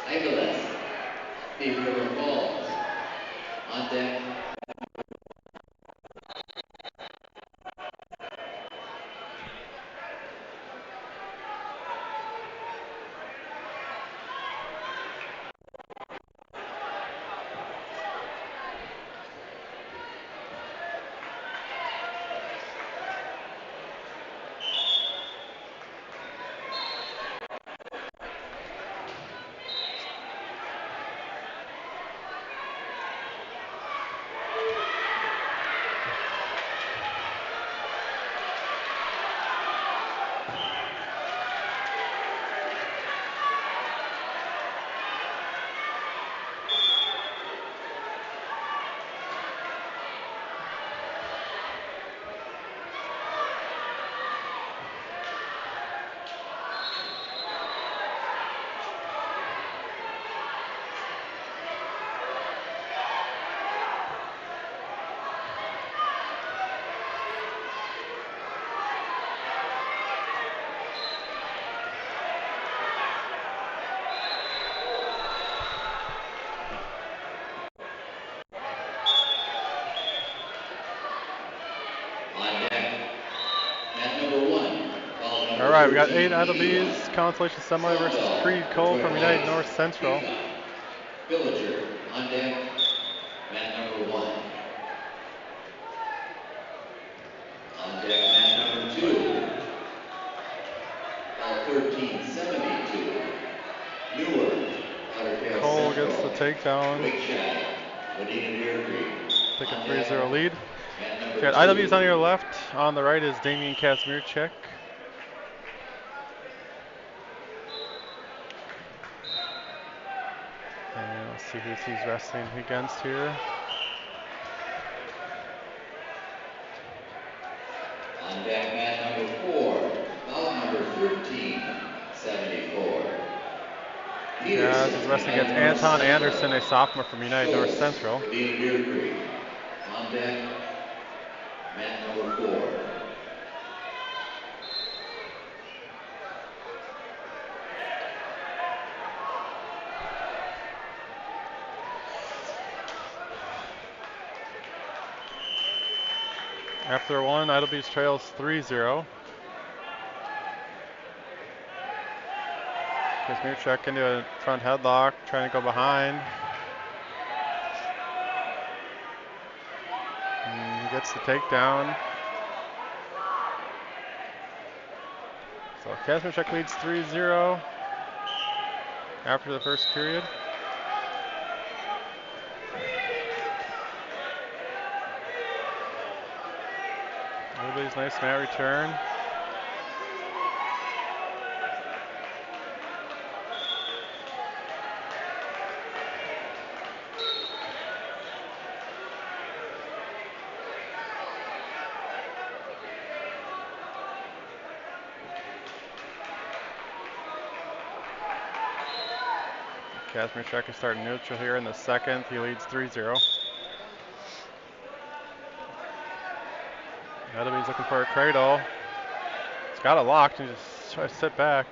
Speaker 2: Ibeles, Thief River Falls. On deck, mat number 1, bout number
Speaker 1: All right, we got 8 out of
Speaker 2: 1381.
Speaker 1: these. Consolation semi versus
Speaker 2: Sawtell,
Speaker 1: Creed Cole from
Speaker 2: Pequot
Speaker 1: United
Speaker 2: Lakes,
Speaker 1: North Central.
Speaker 2: Peacock. Villager, on deck, mat number 1. On deck, mat number 2, ball 1372. Newer, Lauderdale
Speaker 1: Cole
Speaker 2: Central.
Speaker 1: gets the takedown.
Speaker 2: Wake Shadow, Wadena Deer Creek.
Speaker 1: Take a
Speaker 2: On deck,
Speaker 1: 3-0 lead.
Speaker 2: mat
Speaker 1: So
Speaker 2: number
Speaker 1: you got
Speaker 2: 2.
Speaker 1: IWs on your left. On the right is Damian Kazmierczak. And let's see who he's wrestling against here.
Speaker 2: On deck, mat number 4, bout number 13, 74.
Speaker 1: Kaz is
Speaker 2: Peterson,
Speaker 1: resting
Speaker 2: United
Speaker 1: against
Speaker 2: North
Speaker 1: Anton
Speaker 2: Central.
Speaker 1: Anderson, a sophomore from United North
Speaker 2: Schultz,
Speaker 1: Central.
Speaker 2: Wadena Beer Creek. On deck, mat number 4.
Speaker 1: After one, Idle Beach trails 3-0. Kazmierczak into a front headlock, trying to go behind. And he gets the takedown. So Kazmierczak leads 3-0 after the first period. Everybody's nice mat return. Kazmierczak is starting neutral here in the second. He leads 3-0. Edeby's looking for a cradle. He's got it locked and just tries to sit back.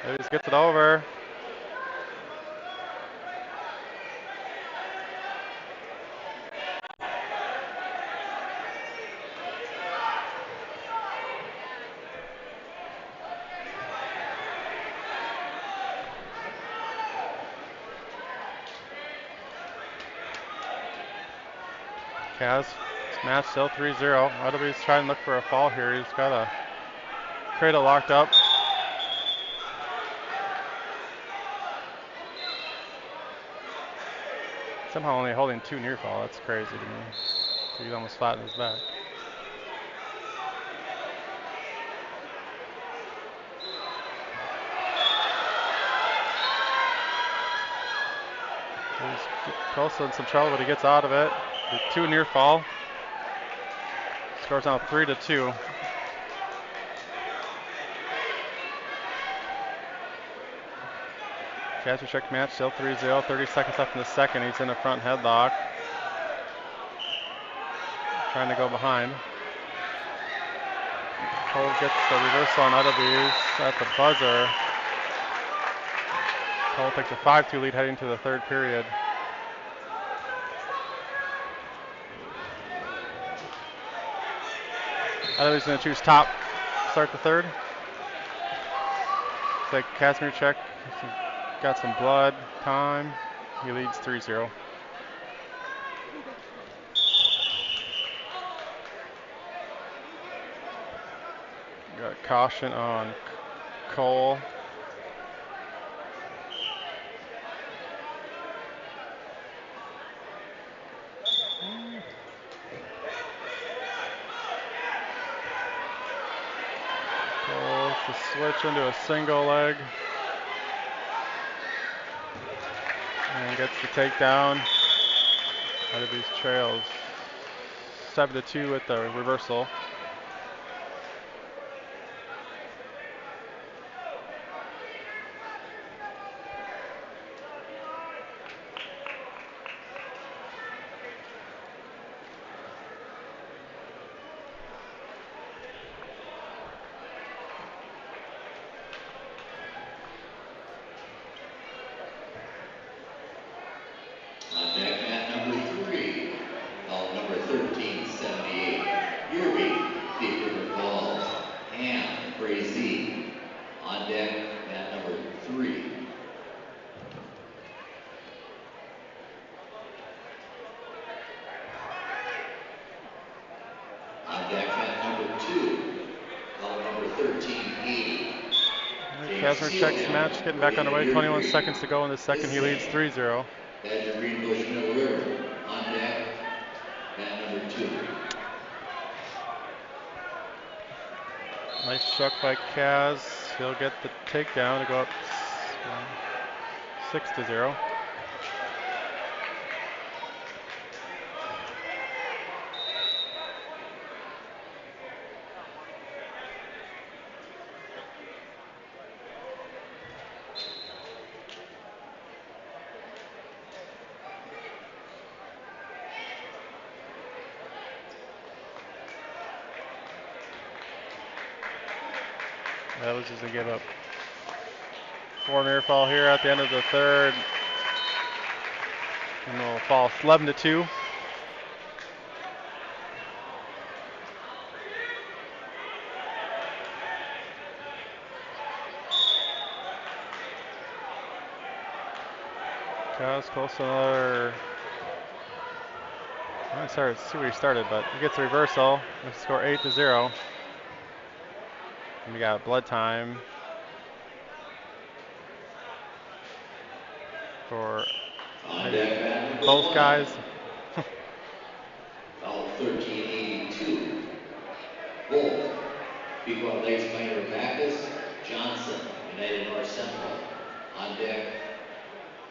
Speaker 1: He just gets it over. Kaz, match still 3-0. Edeby's trying to look for a fall here. He's got a cradle locked up. Somehow only holding 2 near fall. That's crazy to me. So he's almost flat in his back. He's also in some trouble, but he gets out of it. The 2 near fall. Scores now 3-2. Kazmierczak match still 3-0. 30 seconds left in the second. He's in a front headlock. Trying to go behind. Cole gets the reversal on Edeby's at the buzzer. Cole takes a 5-2 lead heading to the third period. Edeby's going to choose top. Start the third. It's like Kazmierczak got some blood time. He leads 3-0. Got a caution on Cole. Cole to switch into a single leg. And gets the takedown. Edeby's trails 7-2 with the reversal.
Speaker 2: On deck, mat number 3. Call number 1378. Yerby, Thief River Falls. Ham, Frazee. On deck, mat number 3. On deck, mat number 2. Call number 1380.
Speaker 1: Kazmierczak's match getting back underway. 21 seconds to go in the second. He leads 3-0.
Speaker 2: Badger Greenbush Middle River. On deck, mat number 2.
Speaker 1: Nice shuck by Kaz. He'll get the takedown to go up 6-0. That was just gonna give up 4 near fall here at the end of the third. And we'll fall 11-2. Kaz close to another. I'm sorry, see where he started, but he gets a reversal. We score 8-0. And we got blood time for
Speaker 2: On
Speaker 1: maybe
Speaker 2: deck, mat number
Speaker 1: both
Speaker 2: 1.
Speaker 1: guys.
Speaker 2: Foul 1382. Volt, Pequot Lakes Minor Bacchus, Johnson, United North Central. On deck,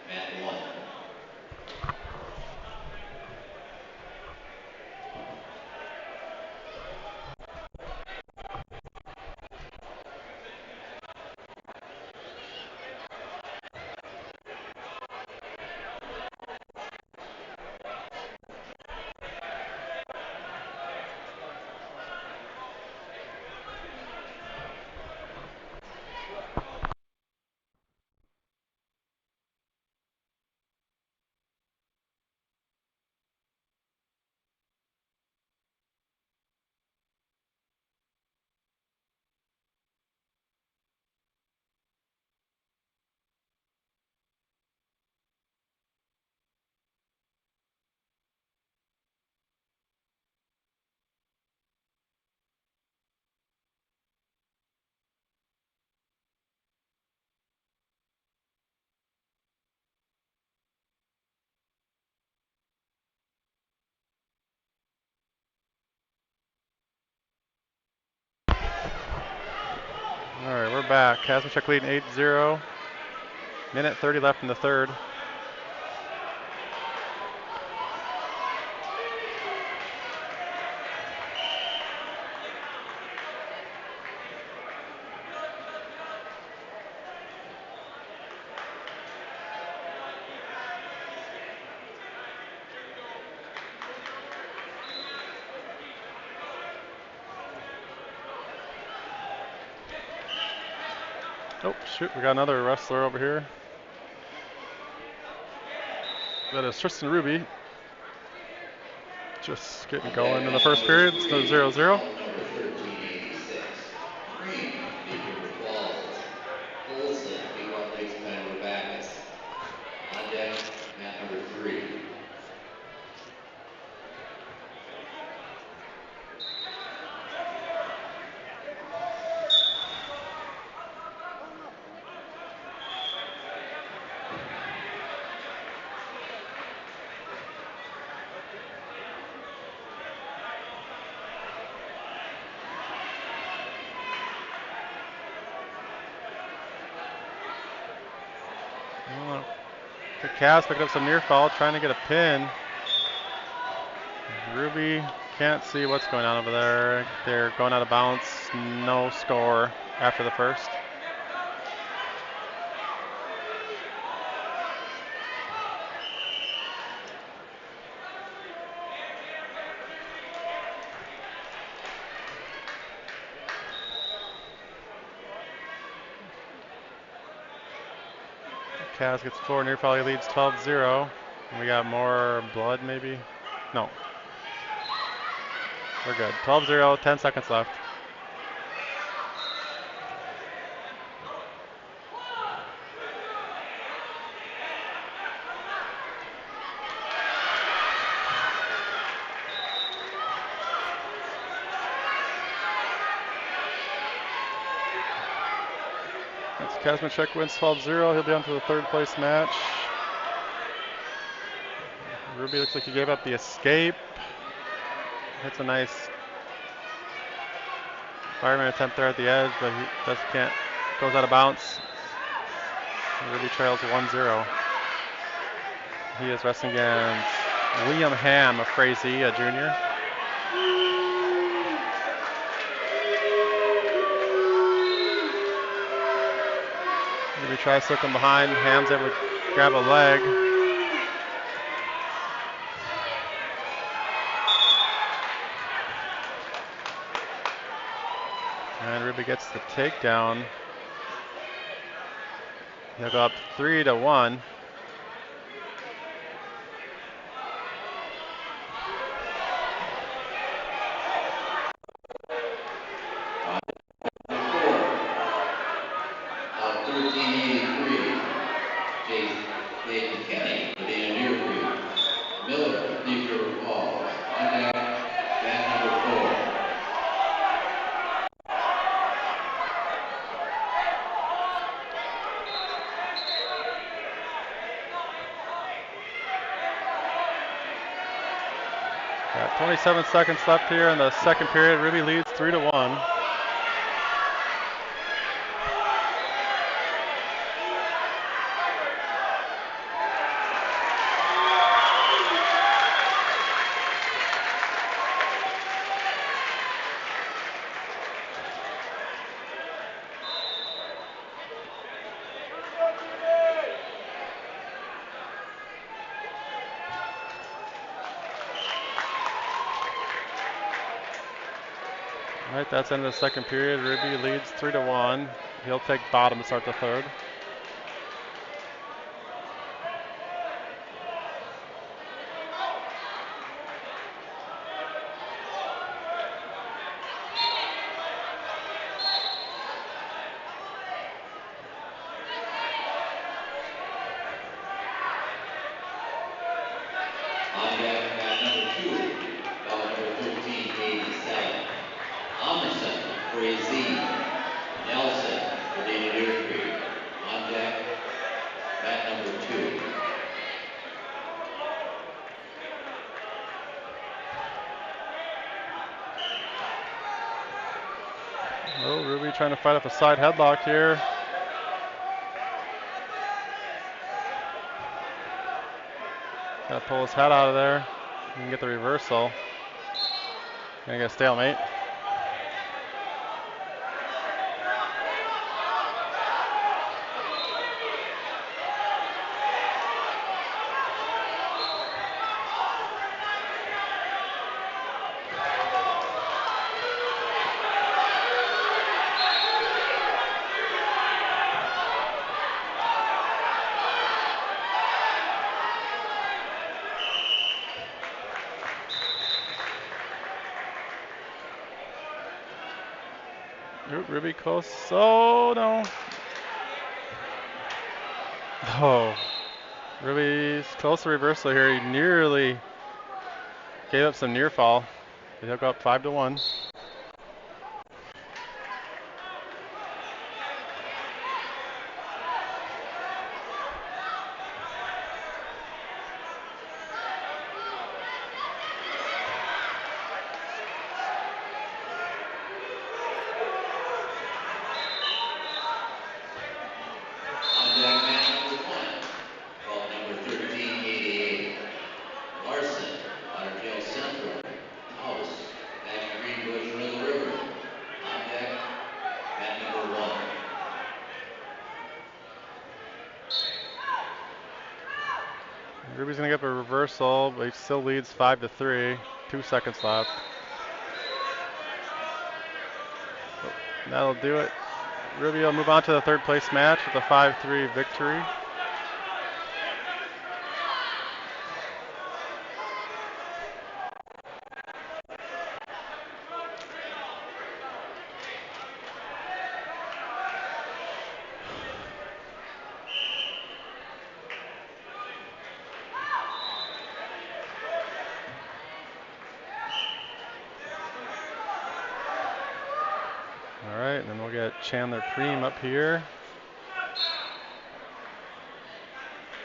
Speaker 2: mat 1.
Speaker 1: All right, we're back. Kazmachek leading 8-0. Minute 30 left in the third. Oh, shoot, we got another wrestler over here. That is Tristan Ruby. Just getting
Speaker 2: On deck,
Speaker 1: going in the
Speaker 2: mat
Speaker 1: first
Speaker 2: number
Speaker 1: period. It's
Speaker 2: 3.
Speaker 1: 0-0.
Speaker 2: Foul number 1386. Green, Beaver Falls. Olson, Pequot Lakes Minor Bacchus. On deck, mat number 3.
Speaker 1: The Cavs picking up some near fall, trying to get a pin. Ruby can't see what's going on over there. They're going out of bounds. No score after the first. Cavs gets 4 near fall. He leads 12-0. We got more blood maybe? No. We're good. 12-0, 10 seconds left. Kazmachek wins 12-0. He'll be on to the third place match. Ruby looks like he gave up the escape. Hits a nice Fireman attempt there at the edge, but he just can't. Goes out of bounds. Ruby trails 1-0. He is wrestling against Liam Ham of Frazee, a junior. Ruby tries to hook him behind. Ham's able to grab a leg. And Ruby gets the takedown. He'll go up 3-1.
Speaker 2: Of 1383, Jaden Kenny, Wadena Deer Creek. Miller, Thief River Falls. Contact, mat number 4.
Speaker 1: Got 27 seconds left here in the second period. Ruby leads 3-1. All right, that's end of the second period. Ruby leads 3-1. He'll take bottom to start the third.
Speaker 2: On deck, mat number 2, ballot number 1387. Amerson, Frazee. Nelson, Wadena Deer Creek. On deck, mat number 2.
Speaker 1: Oh, Ruby trying to fight up a side headlock here. Got to pull his head out of there and get the reversal. Gonna get a stalemate. Ruby close. Oh no. Oh. Ruby's close to reversal here. He nearly gave up some near fall. He'll go up 5-1.
Speaker 2: On deck, mat number 1, ballot number 1388. Larson, Otter Tail Central. House, Nash Greenbush, Middle River. On deck, mat number 1.
Speaker 1: Ruby's gonna get a reversal, but he still leads 5-3. 2 seconds left. That'll do it. Ruby will move on to the third place match with a 5-3 victory. All right, and then we'll get Chandler Preem up here.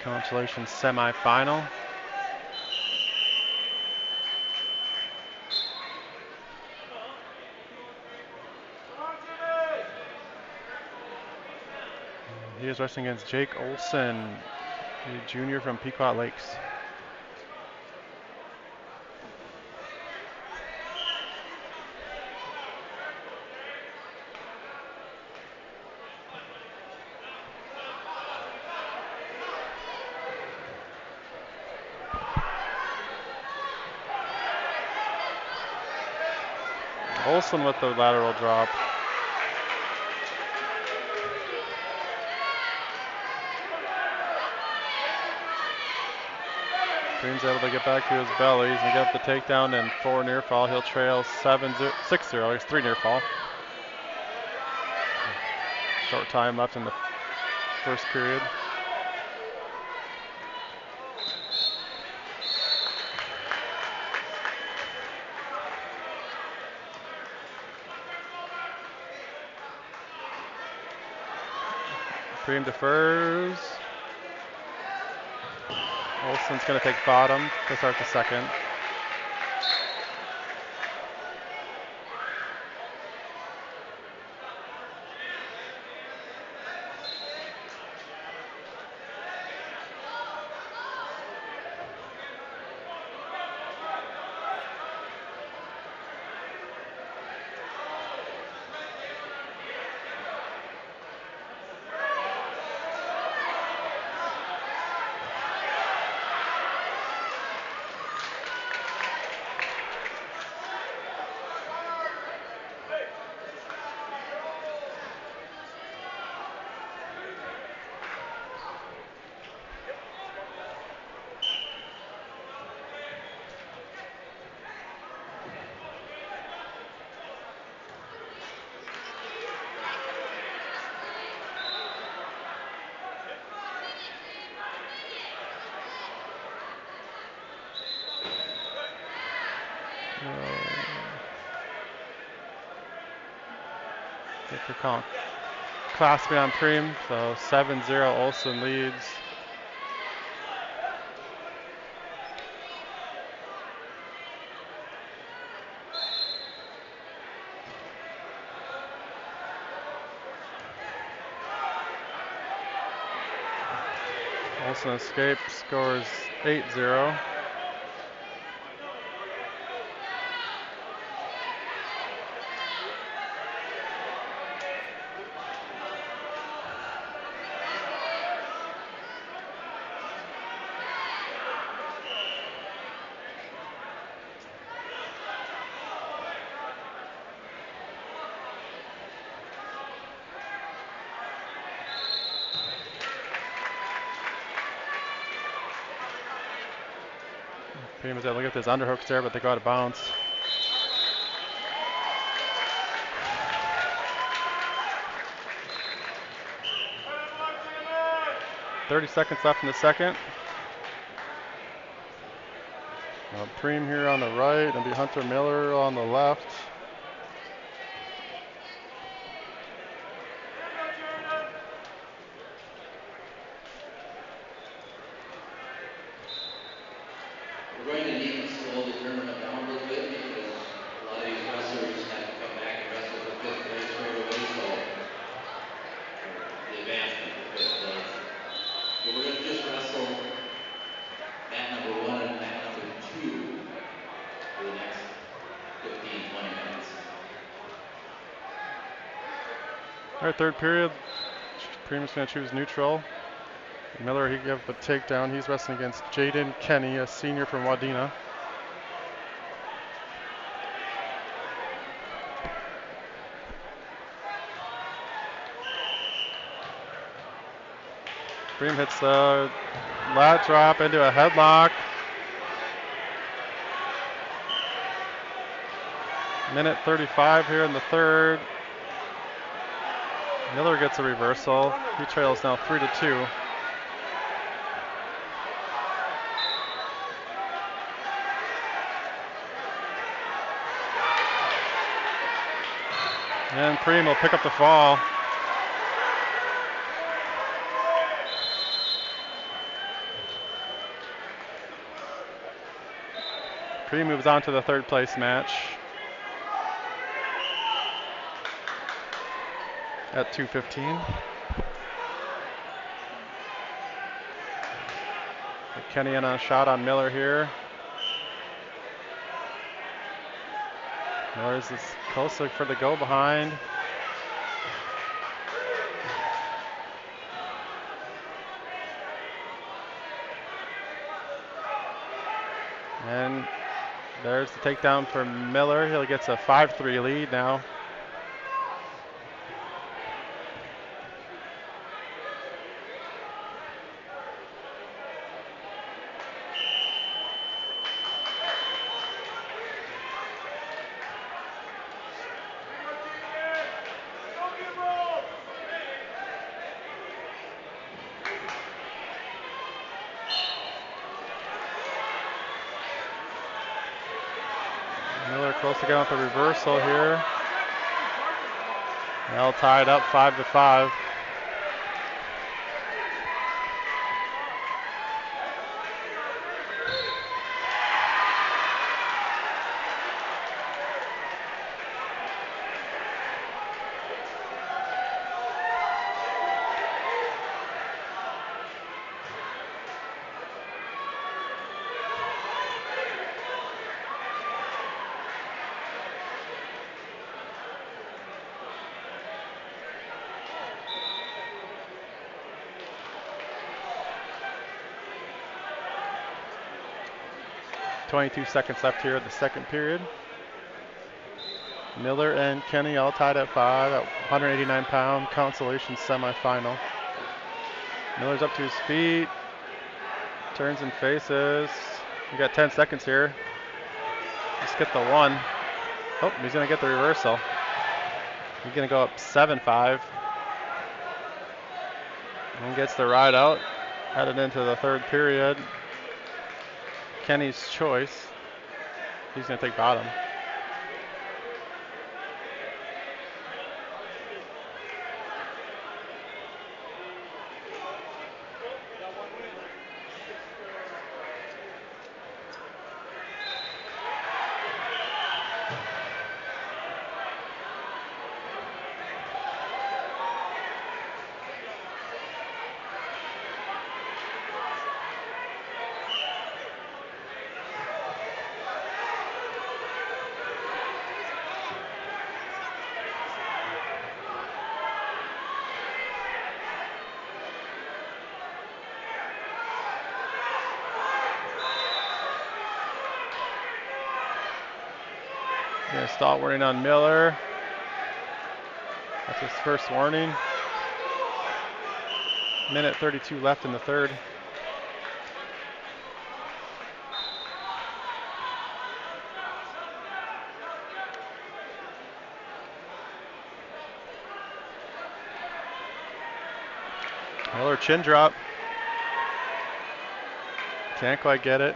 Speaker 1: Consolation semifinal. He is wrestling against Jake Olson, a junior from Pequot Lakes. Olson with the lateral drop. Green's able to get back to his belly. He's going to get the takedown and 4 near fall. He'll trail 6-0. He's 3 near fall. Short time left in the first period. Preem defers. Olson's going to take bottom to start the second. Clasping on Preem, so 7-0 Olson leads. Olson escapes, scores 8-0. Preem was able to get those underhooks there, but they go out of bounds. .30 seconds left in the second. Preem here on the right, and be Hunter Miller on the left.
Speaker 2: We're going to need to slow the tournament down a little bit because a lot of these wrestlers have to come back and wrestle for 5th place right away, or the advancement for 5th place. So we're going to just wrestle mat number 1 and mat number 2 for the next 15, 20 minutes.
Speaker 1: All right, third period. Preem's going to choose neutral. Miller, he gave a takedown. He's wrestling against Jaden Kenny, a senior from Wadena. Preem hits the lat drop into a headlock. Minute 35 here in the third. Miller gets a reversal. He trails now 3-2. And Preem will pick up the fall. Preem moves on to the third place match at 2:15. Kenny in on a shot on Miller here. Miller's is close for the go behind. And there's the takedown for Miller. He gets a 5-3 lead now. Miller close to getting with the reversal here. Now tied up 5-5. .22 seconds left here in the second period. Miller and Kenny all tied at 5 at 189-pound consolation semifinal. Miller's up to his feet, turns and faces. We got 10 seconds here. Let's get the one. Oh, he's gonna get the reversal. He's gonna go up 7-5. And gets the ride out, headed into the third period. Kenny's choice. He's gonna take bottom. Gonna start warning on Miller. That's his first warning. Minute 32 left in the third. Miller chin drop. Can't quite get it.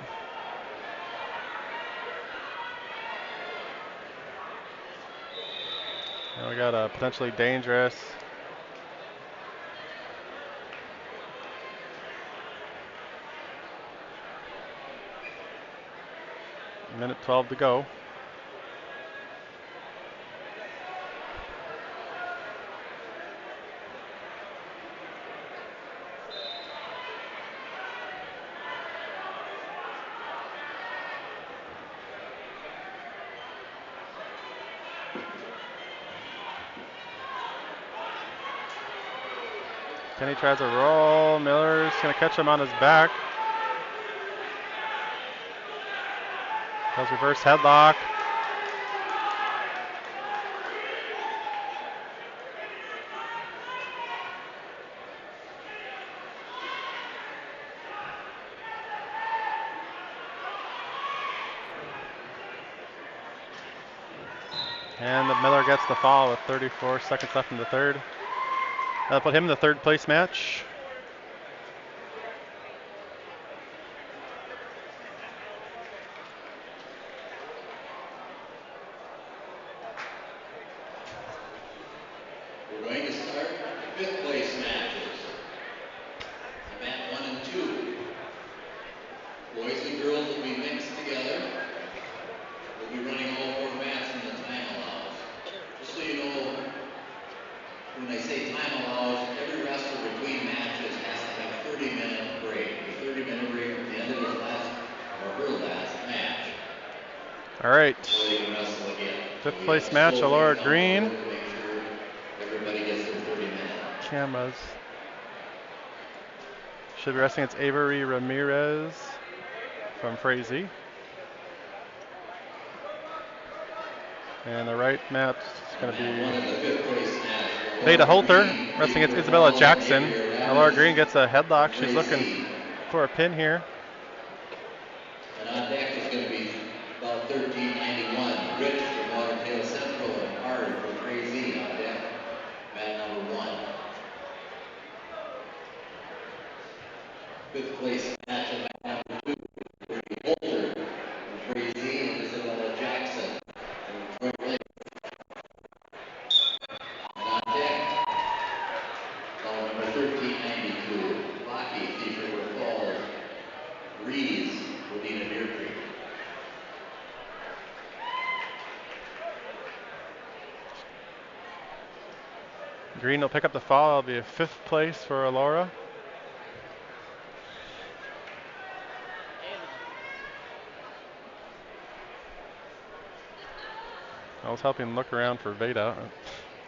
Speaker 1: Now we got a potentially dangerous. Minute 12 to go. Kenny tries a roll. Miller's gonna catch him on his back. Does reverse headlock. And the Miller gets the fall with 34 seconds left in the third. That'll put him in the third place match.
Speaker 2: We're going to start the fifth place matches. On mat 1 and 2. Boys and girls will be mixed together. We'll be running all 4 mats when the time allows. Just so you know, when I say time allows, every wrestler between matches has to have a 30-minute break. A 30-minute break at the end of
Speaker 1: All right.
Speaker 2: before they can wrestle again. So
Speaker 1: Fifth
Speaker 2: we have
Speaker 1: place
Speaker 2: a
Speaker 1: match,
Speaker 2: slow
Speaker 1: Alora
Speaker 2: handoff order
Speaker 1: Green.
Speaker 2: to make sure everybody gets their 30-minute.
Speaker 1: Camas. Should be wrestling against Avery Ramirez from Frazee. And the right match is going to be
Speaker 2: One in the fifth place match.
Speaker 1: Veda
Speaker 2: Laura
Speaker 1: Holter
Speaker 2: Green,
Speaker 1: wrestling against
Speaker 2: Victor
Speaker 1: Isabella
Speaker 2: Hall, and
Speaker 1: Jackson.
Speaker 2: Andrea
Speaker 1: Laura
Speaker 2: Rabbits
Speaker 1: Green gets a
Speaker 2: from
Speaker 1: headlock. She's looking
Speaker 2: Frazee.
Speaker 1: for a pin here.
Speaker 2: And on deck is going to be about 1391. Rich from Lauderdale Central and Hard from Frazee on deck. Mat number 1. Fifth place match at mat number 2. Holter from Frazee and Isabella Jackson from Detroit Lake. And on deck, call number 1392. Baki, Thief River Falls. Rees, Wadena Deer Creek.
Speaker 1: Green will pick up the fall. It'll be a fifth place for Alora. I was helping look around for Veda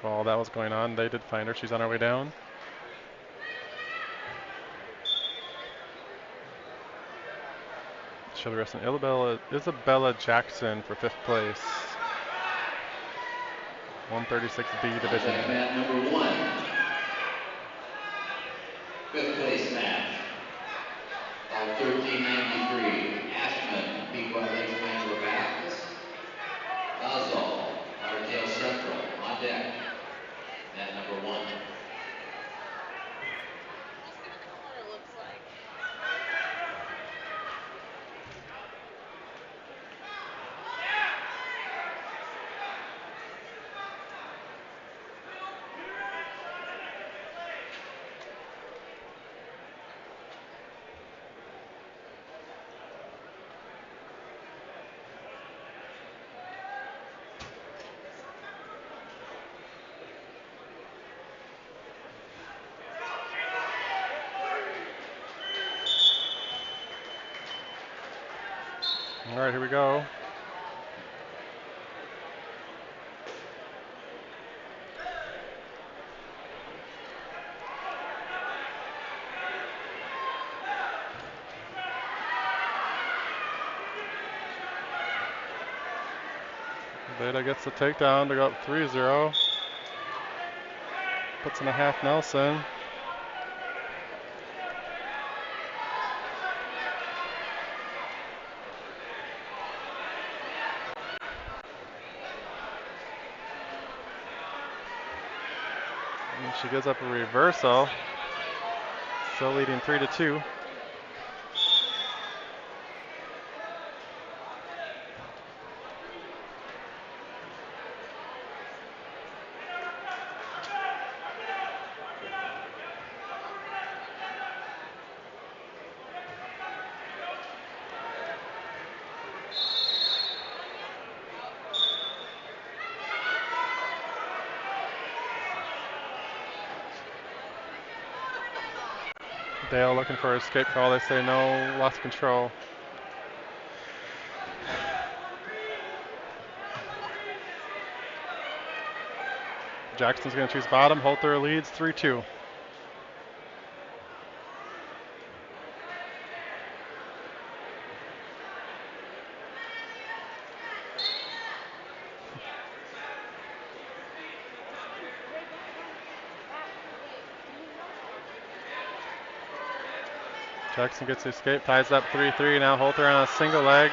Speaker 1: while that was going on. They did find her. She's on her way down. She'll be wrestling Isabella Jackson for fifth place. 136B division.
Speaker 2: Mat number 1. Fifth place match. About 1393. Ashman, Pequot Lakes, Bangor Baptist. Lazo, Lauderdale Central, on deck. Mat number 1.
Speaker 1: All right, here we go. Veda gets the takedown to go up 3-0. Puts in a half Nelson. And she gives up a reversal. Still leading 3-2. Dale looking for a escape call. They say no, lost control. Jackson's going to choose bottom. Holter leads 3-2. Jackson gets the escape, ties up 3-3. Now Holter on a single leg.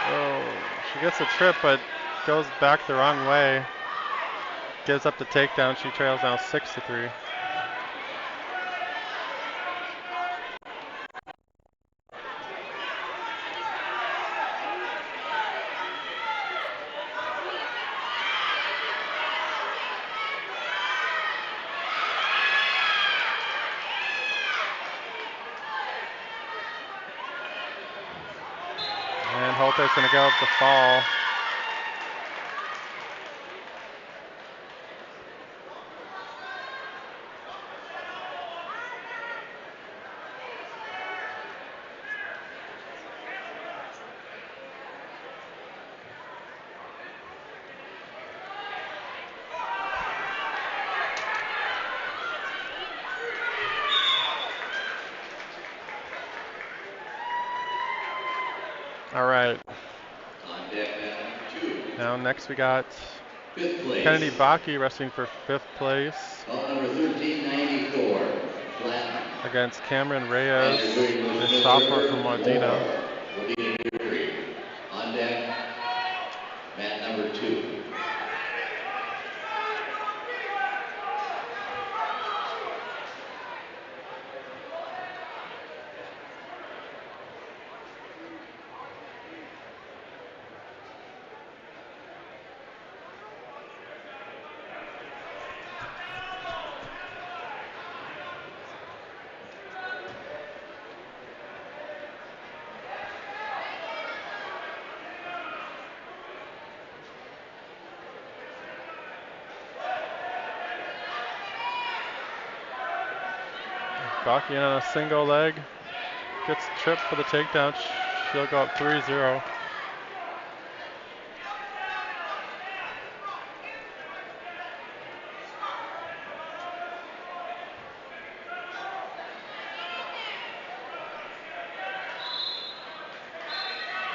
Speaker 1: Oh, she gets a trip, but goes back the wrong way. Gives up the takedown. She trails now 6-3. And Holter's going to go up the fall. All right.
Speaker 2: On deck, mat number 2.
Speaker 1: Now next we got
Speaker 2: Fifth
Speaker 1: Kennedy
Speaker 2: place.
Speaker 1: Baki wrestling for 5th place
Speaker 2: Bout number 1394, Flatten.
Speaker 1: against Cameron
Speaker 2: And
Speaker 1: Reyes,
Speaker 2: their green was
Speaker 1: a sophomore
Speaker 2: Mr.
Speaker 1: from Wadena.
Speaker 2: Moore, Wadena Jewelry. On deck, mat number 2.
Speaker 1: Baki in on a single leg. Gets tripped for the takedown. She'll go up 3-0.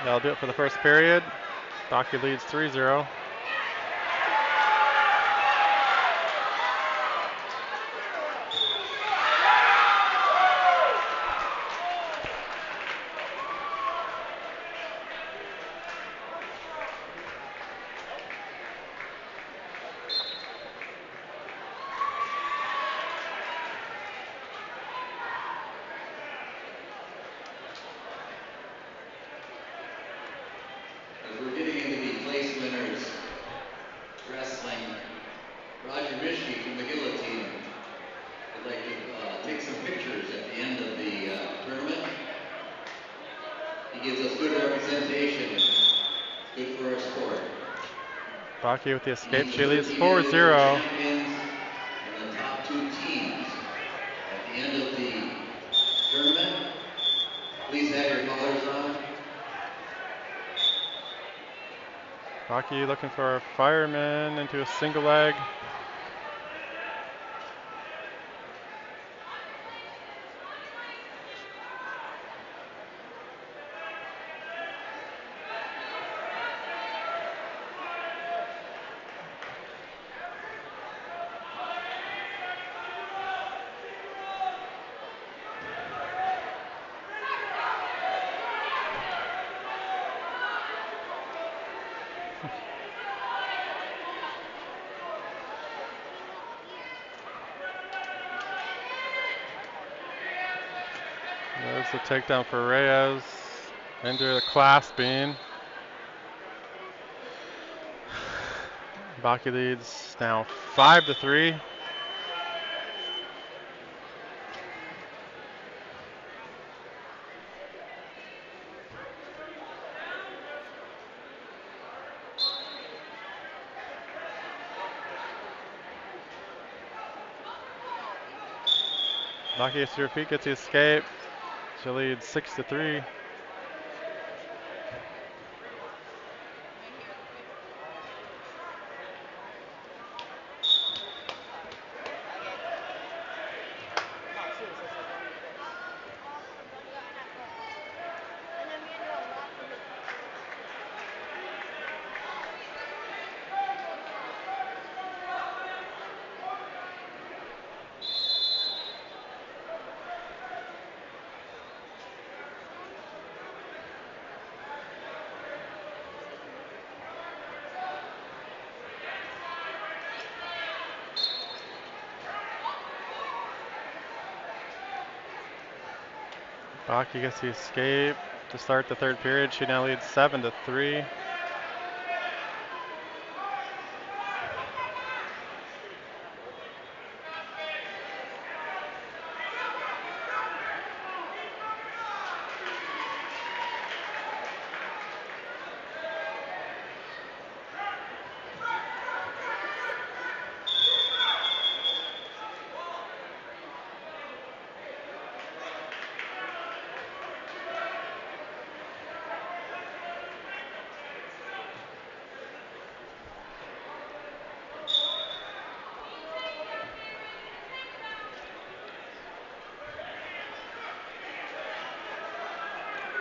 Speaker 1: That'll do it for the first period. Baki leads 3-0.
Speaker 2: As we're getting into the place winners wrestling, Roger Mischke from the Guillotine would like to take some pictures at the end of the tournament. He gives us good representation. It's good for our sport.
Speaker 1: Baki with the
Speaker 2: He
Speaker 1: escape.
Speaker 2: needs to
Speaker 1: She
Speaker 2: put
Speaker 1: leads
Speaker 2: together the
Speaker 1: 4-0.
Speaker 2: champions and the top 2 teams at the end of the tournament. Please have your colors on.
Speaker 1: Baki looking for a fireman into a single leg. There's the takedown for Reyes. Into the clasping. Baki leads now 5-3. Baki gets to her feet, gets the escape. She leads 6-3. Baki gets the escape to start the third period. She now leads 7-3.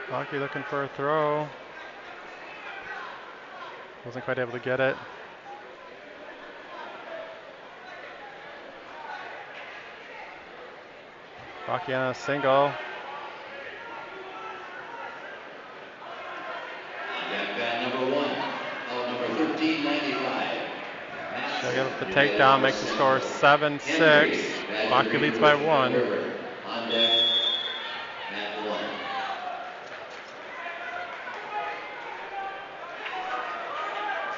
Speaker 1: Baki looking for a throw. Wasn't quite able to get it. Bakiana single.
Speaker 2: On deck, bat number 1, out number 1395.
Speaker 1: She'll
Speaker 2: Matson,
Speaker 1: give up the
Speaker 2: United
Speaker 1: takedown,
Speaker 2: number
Speaker 1: makes the score
Speaker 2: 7.
Speaker 1: 7-6.
Speaker 2: Henry,
Speaker 1: Baki
Speaker 2: Badger
Speaker 1: leads by
Speaker 2: Bush, Red
Speaker 1: 1.
Speaker 2: River. On deck, mat 1.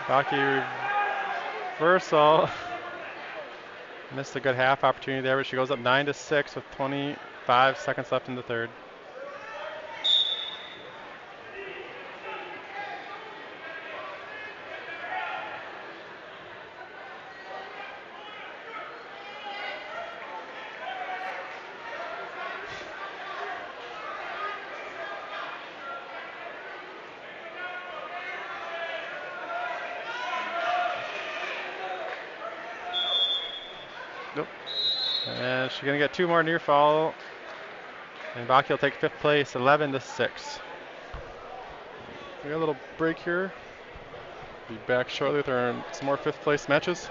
Speaker 1: Baki reversal. Missed a good half opportunity there, but she goes up 9-6 with 25 seconds left in the third. Nope. And she's gonna get 2 more near fall. And Baki will take 5th place, 11-6. We got a little break here. Be back shortly with some more 5th place matches.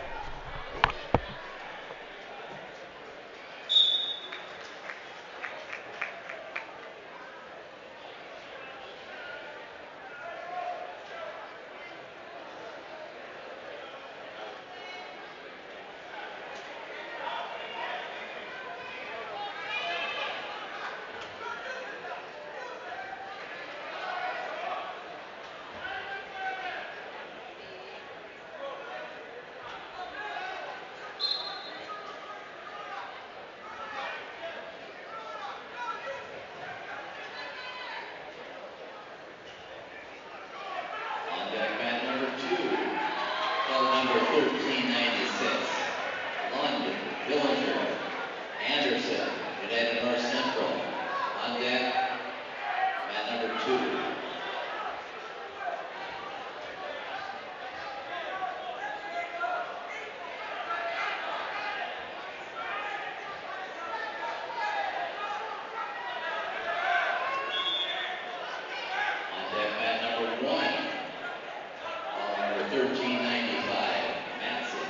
Speaker 2: On deck, bat number 2, out number 1396. Lund, Billinger, Anderson, United North Central. On deck, bat number 2. On deck, bat number 1, out number 1395. Matson,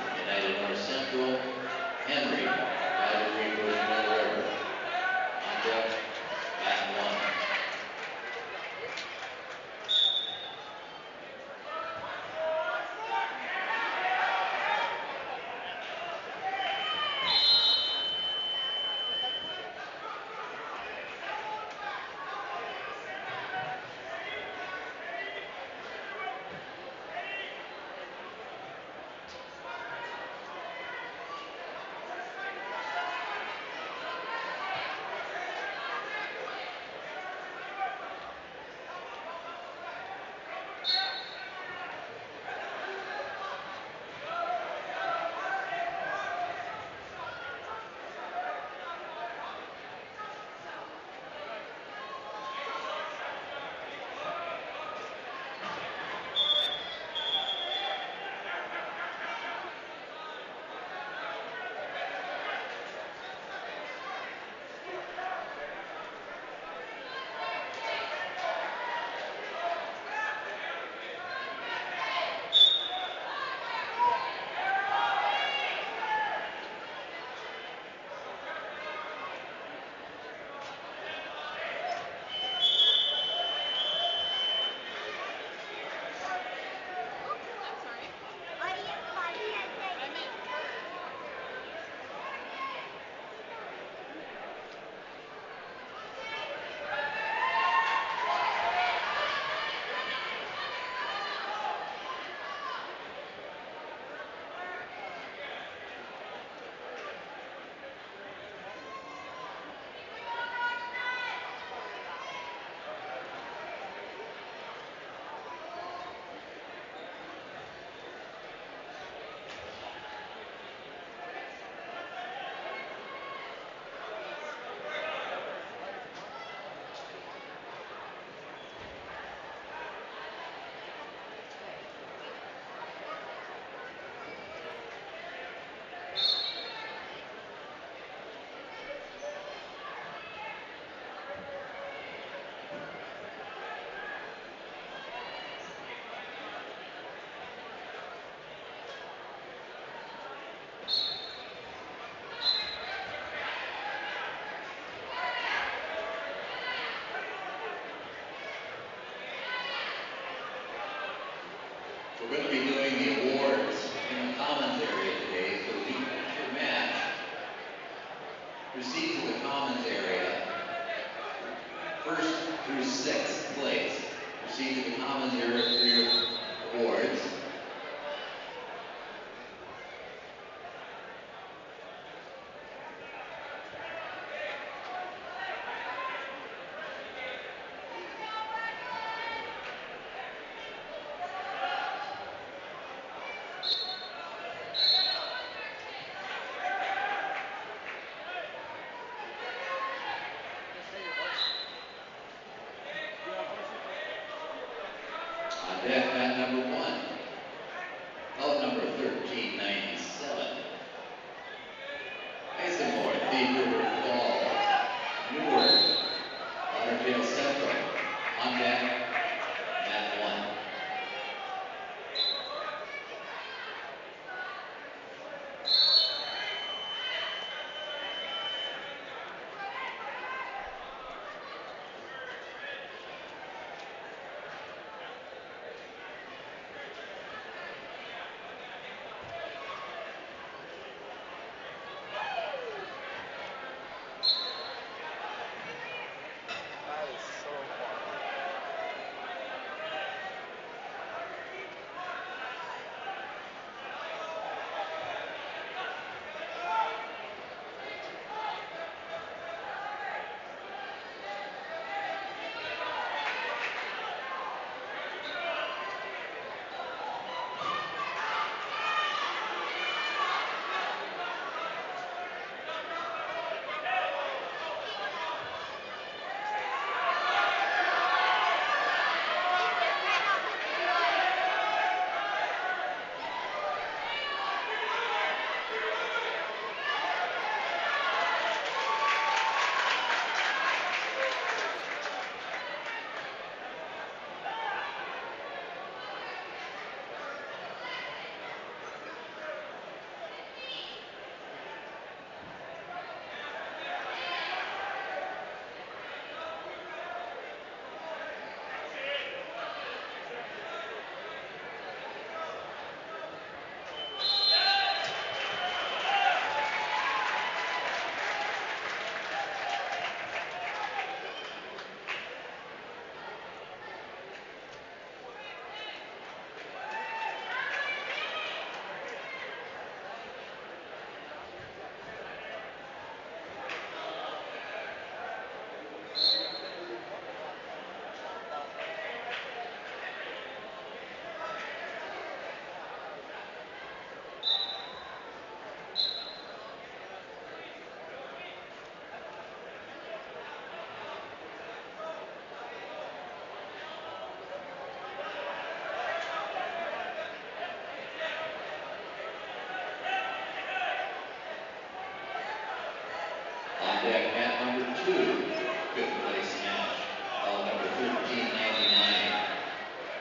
Speaker 2: deck, mat number 2, 5th place match, bout number 1399.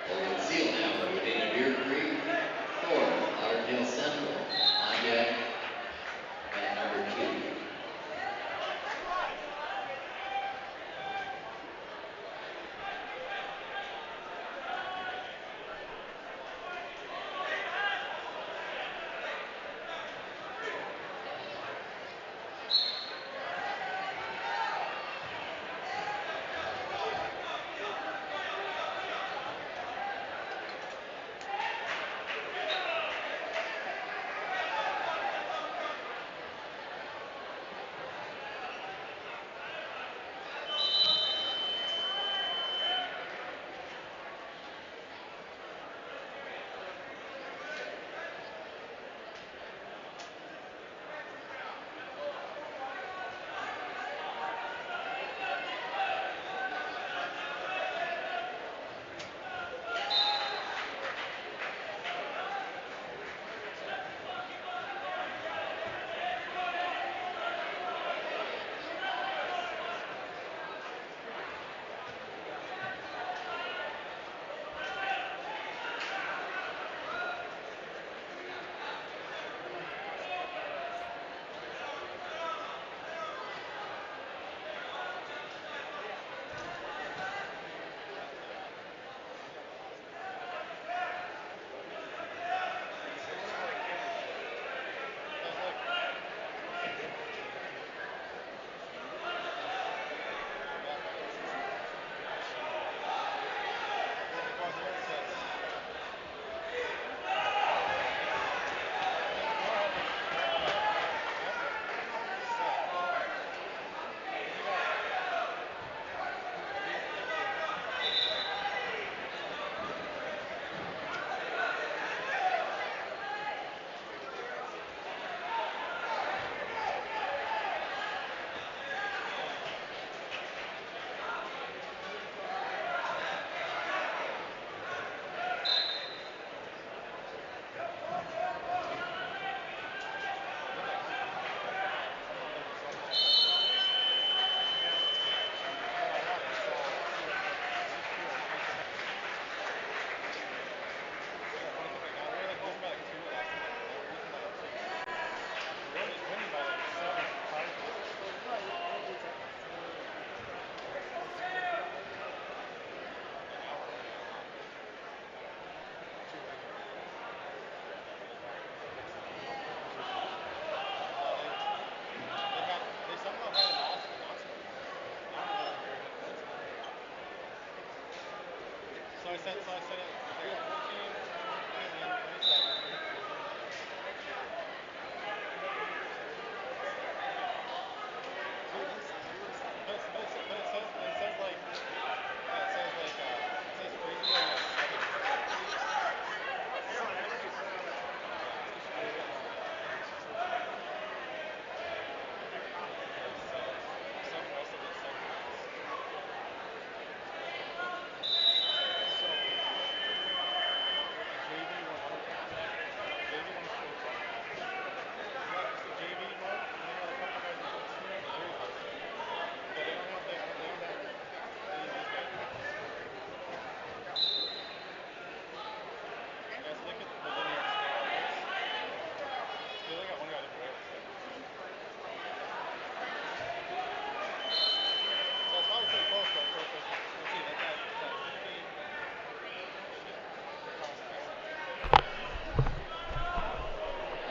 Speaker 2: Logan Seelhammer, Wadena Deer Creek. 4th, Lauderdale Central. On deck, mat number 2.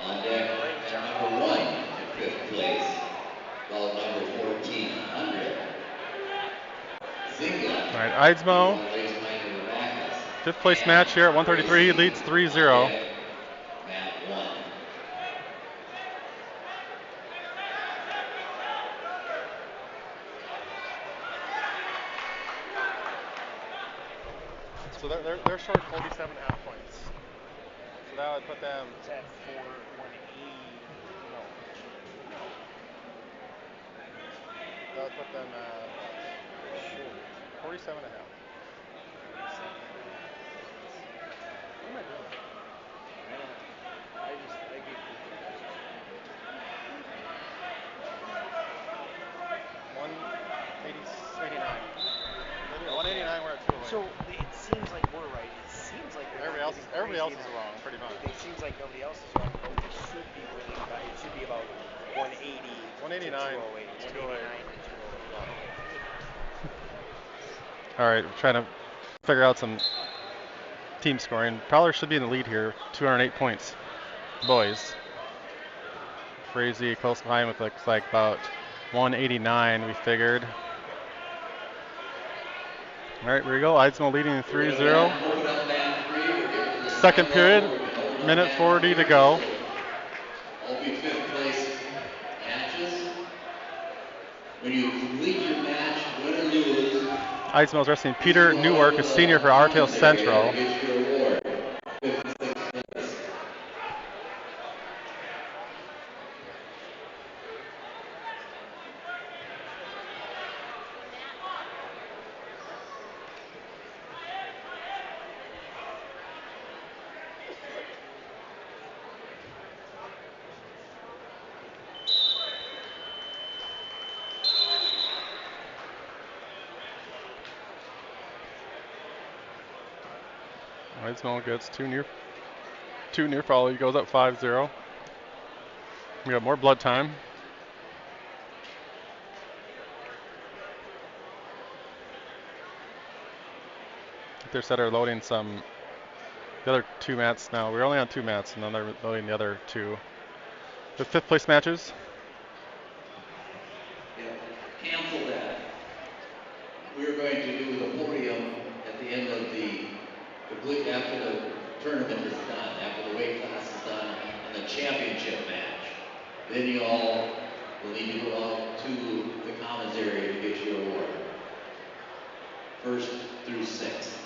Speaker 2: On deck, mat number 1 in 5th place, bout number 1400. Zinga,
Speaker 1: All right, Eidsmo,
Speaker 2: Equal Lakes Pioneer Backus.
Speaker 1: 5th place
Speaker 2: And
Speaker 1: match here at 133. He
Speaker 2: Racing,
Speaker 1: leads
Speaker 2: on
Speaker 1: 3-0.
Speaker 2: deck, mat 1.
Speaker 1: So they're short 47.5 points. So that would put them.
Speaker 3: It's at 180. No. No.
Speaker 1: That would put them at
Speaker 3: Short.
Speaker 1: 47.5.
Speaker 3: 47.5 points.
Speaker 1: What am I doing?
Speaker 3: I don't. I gave both of you guys a 20. So it seems like we're right. It seems like they're not getting
Speaker 1: Everybody else
Speaker 3: crazy
Speaker 1: is
Speaker 3: enough.
Speaker 1: wrong, pretty much.
Speaker 3: It seems like nobody else is wrong, but we should be winning by. It should be about 180 to
Speaker 1: 189,
Speaker 3: 208. 189 to 208. Okay, good.
Speaker 1: All right, we're trying to figure out some team scoring. Prowler should be in the lead here, 208 points. Boys. Crazy close behind with looks like about 189 we figured. All right, here we go. Eidsmo leading
Speaker 2: We're going
Speaker 1: 3-0.
Speaker 2: to open up man 3. We're getting to the
Speaker 1: Second
Speaker 2: second
Speaker 1: period,
Speaker 2: level. We're going to open up
Speaker 1: minute
Speaker 2: man
Speaker 1: 40 to
Speaker 2: 3.
Speaker 1: go.
Speaker 2: So all be fifth place matches. When you complete your match, win or lose,
Speaker 1: Eidsmo's resting
Speaker 2: please be
Speaker 1: Peter
Speaker 2: brought up
Speaker 1: Newark,
Speaker 2: to
Speaker 1: a
Speaker 2: the
Speaker 1: senior for Artail
Speaker 2: commons area to
Speaker 1: Central.
Speaker 2: get your award. Fifth and sixth place.
Speaker 1: Eidsmo gets two near fall. He goes up 5-0. We got more blood time. They're set loading the other two mats now. We're only on two mats, and then they're loading the other two. The fifth place matches.
Speaker 2: Yep. Cancel that. We're going to do the podium at the end of the after the tournament is done, after the weight class is done, and the championship match. Then you all will need to go out to the commons area to get your award. First through sixth.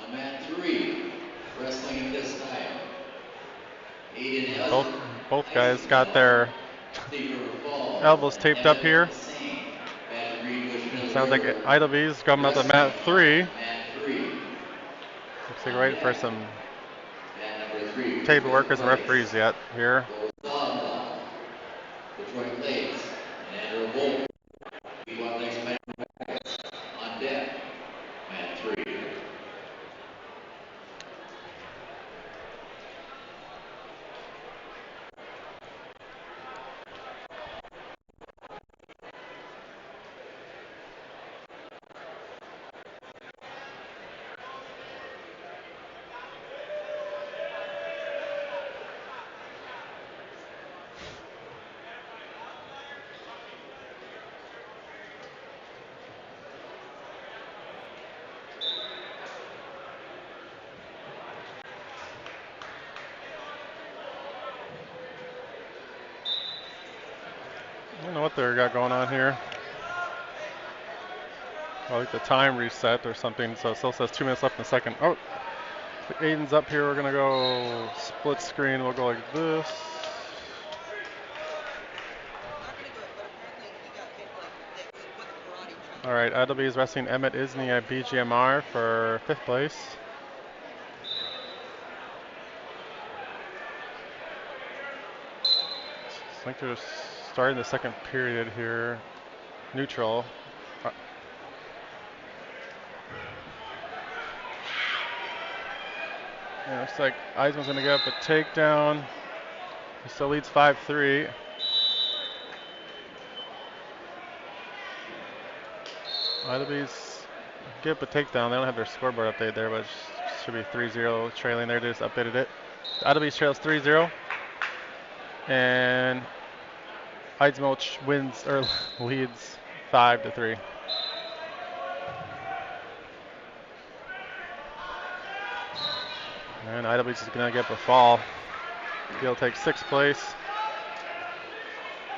Speaker 2: On mat 3, wrestling at this time. Aiden
Speaker 1: Both guys got
Speaker 2: Eisenfeld,
Speaker 1: their
Speaker 2: Thief River Falls,
Speaker 1: elbows
Speaker 2: and
Speaker 1: taped up
Speaker 2: Emmett
Speaker 1: here.
Speaker 2: Singh. Mat Greenbush
Speaker 1: It
Speaker 2: Middle
Speaker 1: sounds like
Speaker 2: River
Speaker 1: IW's coming up at
Speaker 2: Wrestling
Speaker 1: mat
Speaker 2: Club,
Speaker 1: 3.
Speaker 2: mat 3.
Speaker 1: Looks like we're
Speaker 2: On
Speaker 1: waiting for
Speaker 2: deck,
Speaker 1: some
Speaker 2: mat number 3 for
Speaker 1: table
Speaker 2: fifth
Speaker 1: workers and
Speaker 2: place.
Speaker 1: referees yet here.
Speaker 2: Lozaga, Detroit Lakes, and Andrew Volk. P1 Lakes Metro Rapids. On deck, mat 3.
Speaker 1: I don't know what they got going on here. I think the time reset or something, so it still says 2 minutes left in the second. Oh, Aiden's up here. We're going to go split screen. We'll go like this. All right, IW is wrestling Emmett Isney at BGMR for fifth place. I think they're starting the second period here. Neutral. Yeah, looks like Eisman's going to get up a takedown. He still leads 5-3. IW's get up a takedown. They don't have their scoreboard update there, but it should be 3-0 trailing there. They just updated it. IW's trails 3-0. And Eidsmo wins or leads 5-3. And IW's is going to get up a fall. He'll take sixth place.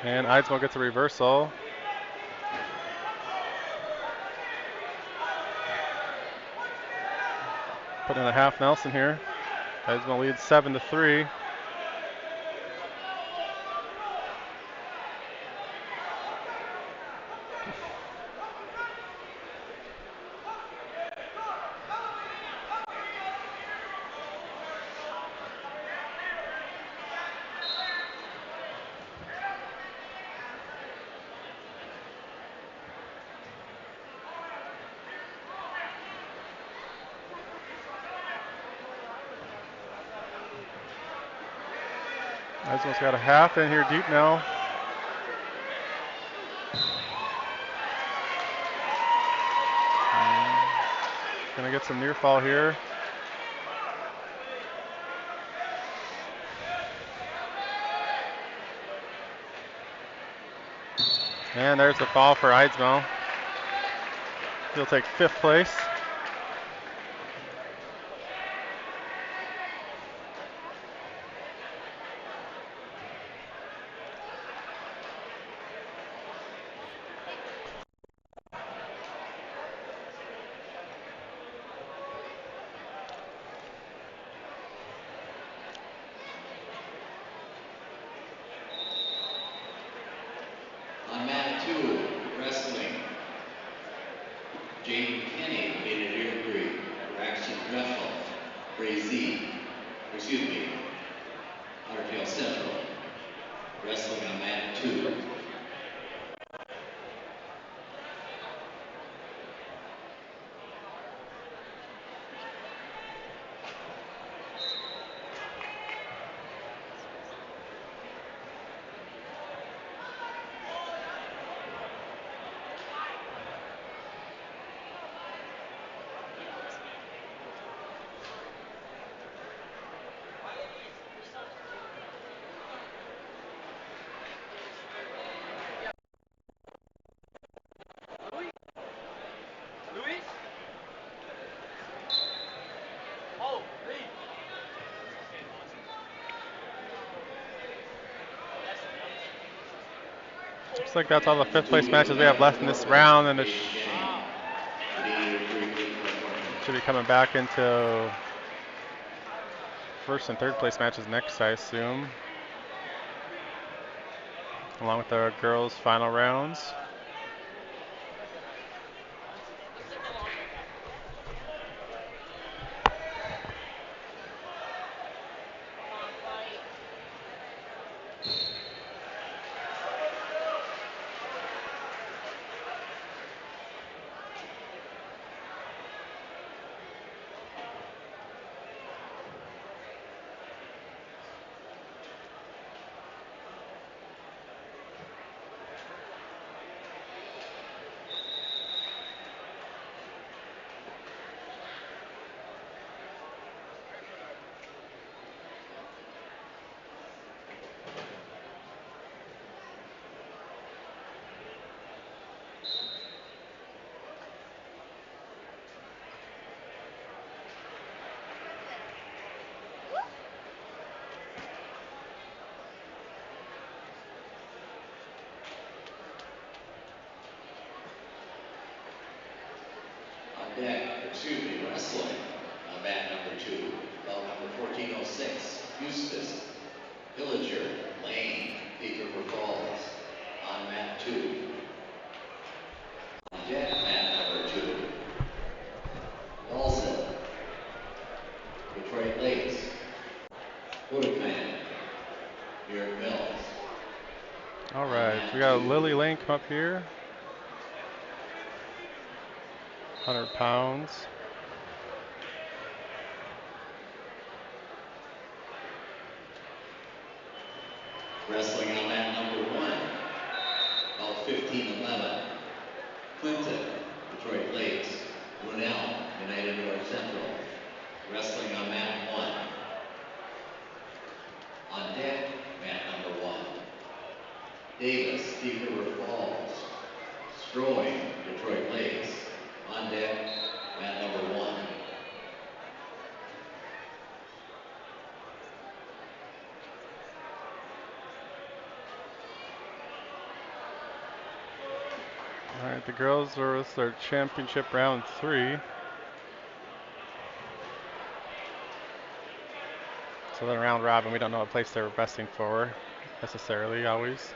Speaker 1: And Eidsmo gets a reversal. Put in a half Nelson here. Eidsmo leads 7-3. Eisman's got a half in here deep now. Gonna get some near fall here. And there's the fall for Eidsmo. He'll take 5th place.
Speaker 2: On mat 2, wrestling. Jaden Kenny located here in Braxton Dressel, Ottertail Central. Wrestling on mat 2.
Speaker 1: Looks like that's all the 5th place matches we have left in this round, and it should be coming back into 1st and 3rd place matches next, I assume, along with the girls' final rounds.
Speaker 2: Wrestling on mat number 2. Bout number 1406, Eustis, Villager, Lane, Thief River Falls. On mat 2. On deck, mat number 2. Dawson, Detroit Lakes, Woodman, Muir Mills.
Speaker 1: All right, we got Lily Lane come up here. 100 pounds.
Speaker 2: Wrestling on mat number 1. About 15-11. Clinton, Detroit Lakes, Grinnell, United North Central. Wrestling on mat 1. On deck, mat number 1. Davis, Thief River Falls, Stroing, Detroit Lakes. On deck, mat number 1.
Speaker 1: All right, the girls are with their championship round 3. So then round robin, we don't know what place they're resting for necessarily always.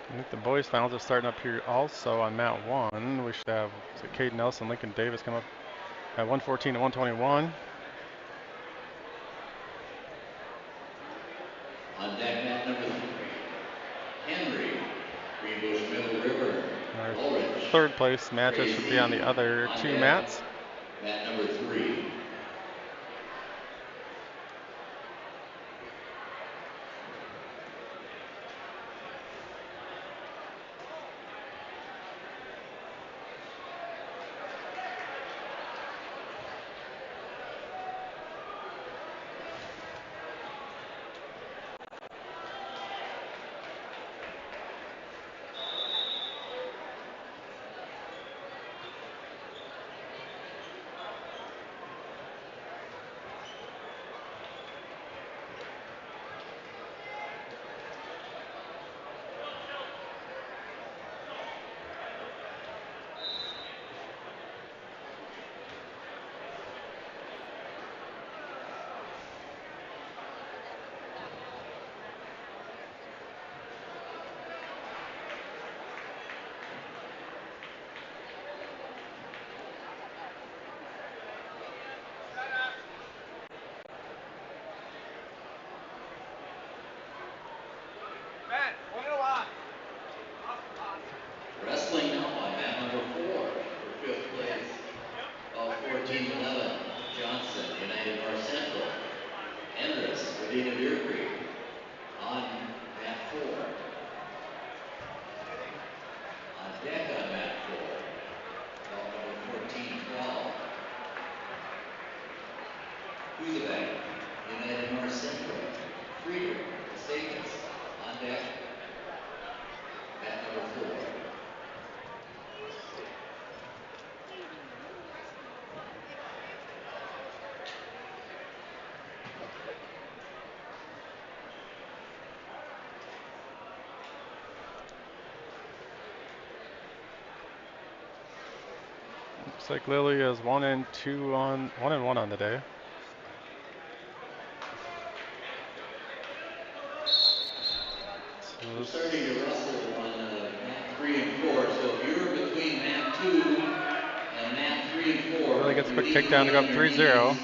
Speaker 1: I think the boys finals are starting up here also on mat 1. We should have Cade Nelson, Lincoln Davis come up at 114 and 121. third place matches should be on the
Speaker 2: Frazee.
Speaker 1: other
Speaker 2: On
Speaker 1: two
Speaker 2: deck,
Speaker 1: mats.
Speaker 2: mat number 3. Wrestling now on mat number 4 for 5th place. Belt 1411, Johnson, United North Central. Endress, Wadena Deer Creek. On mat 4. On deck on mat 4. Belt number 1412. Kuzabek, United North Central. Frieder, Vestavus. On deck, mat number 4.
Speaker 1: Looks like Lily is 1-1 on the day.
Speaker 2: We're starting to wrestle on mat 3 and 4. So if you're between mat 2 and mat 3 and 4,
Speaker 1: Lily gets a
Speaker 2: you
Speaker 1: quick
Speaker 2: need to
Speaker 1: takedown
Speaker 2: be
Speaker 1: to go
Speaker 2: on
Speaker 1: up
Speaker 2: your
Speaker 1: 3-0.
Speaker 2: knees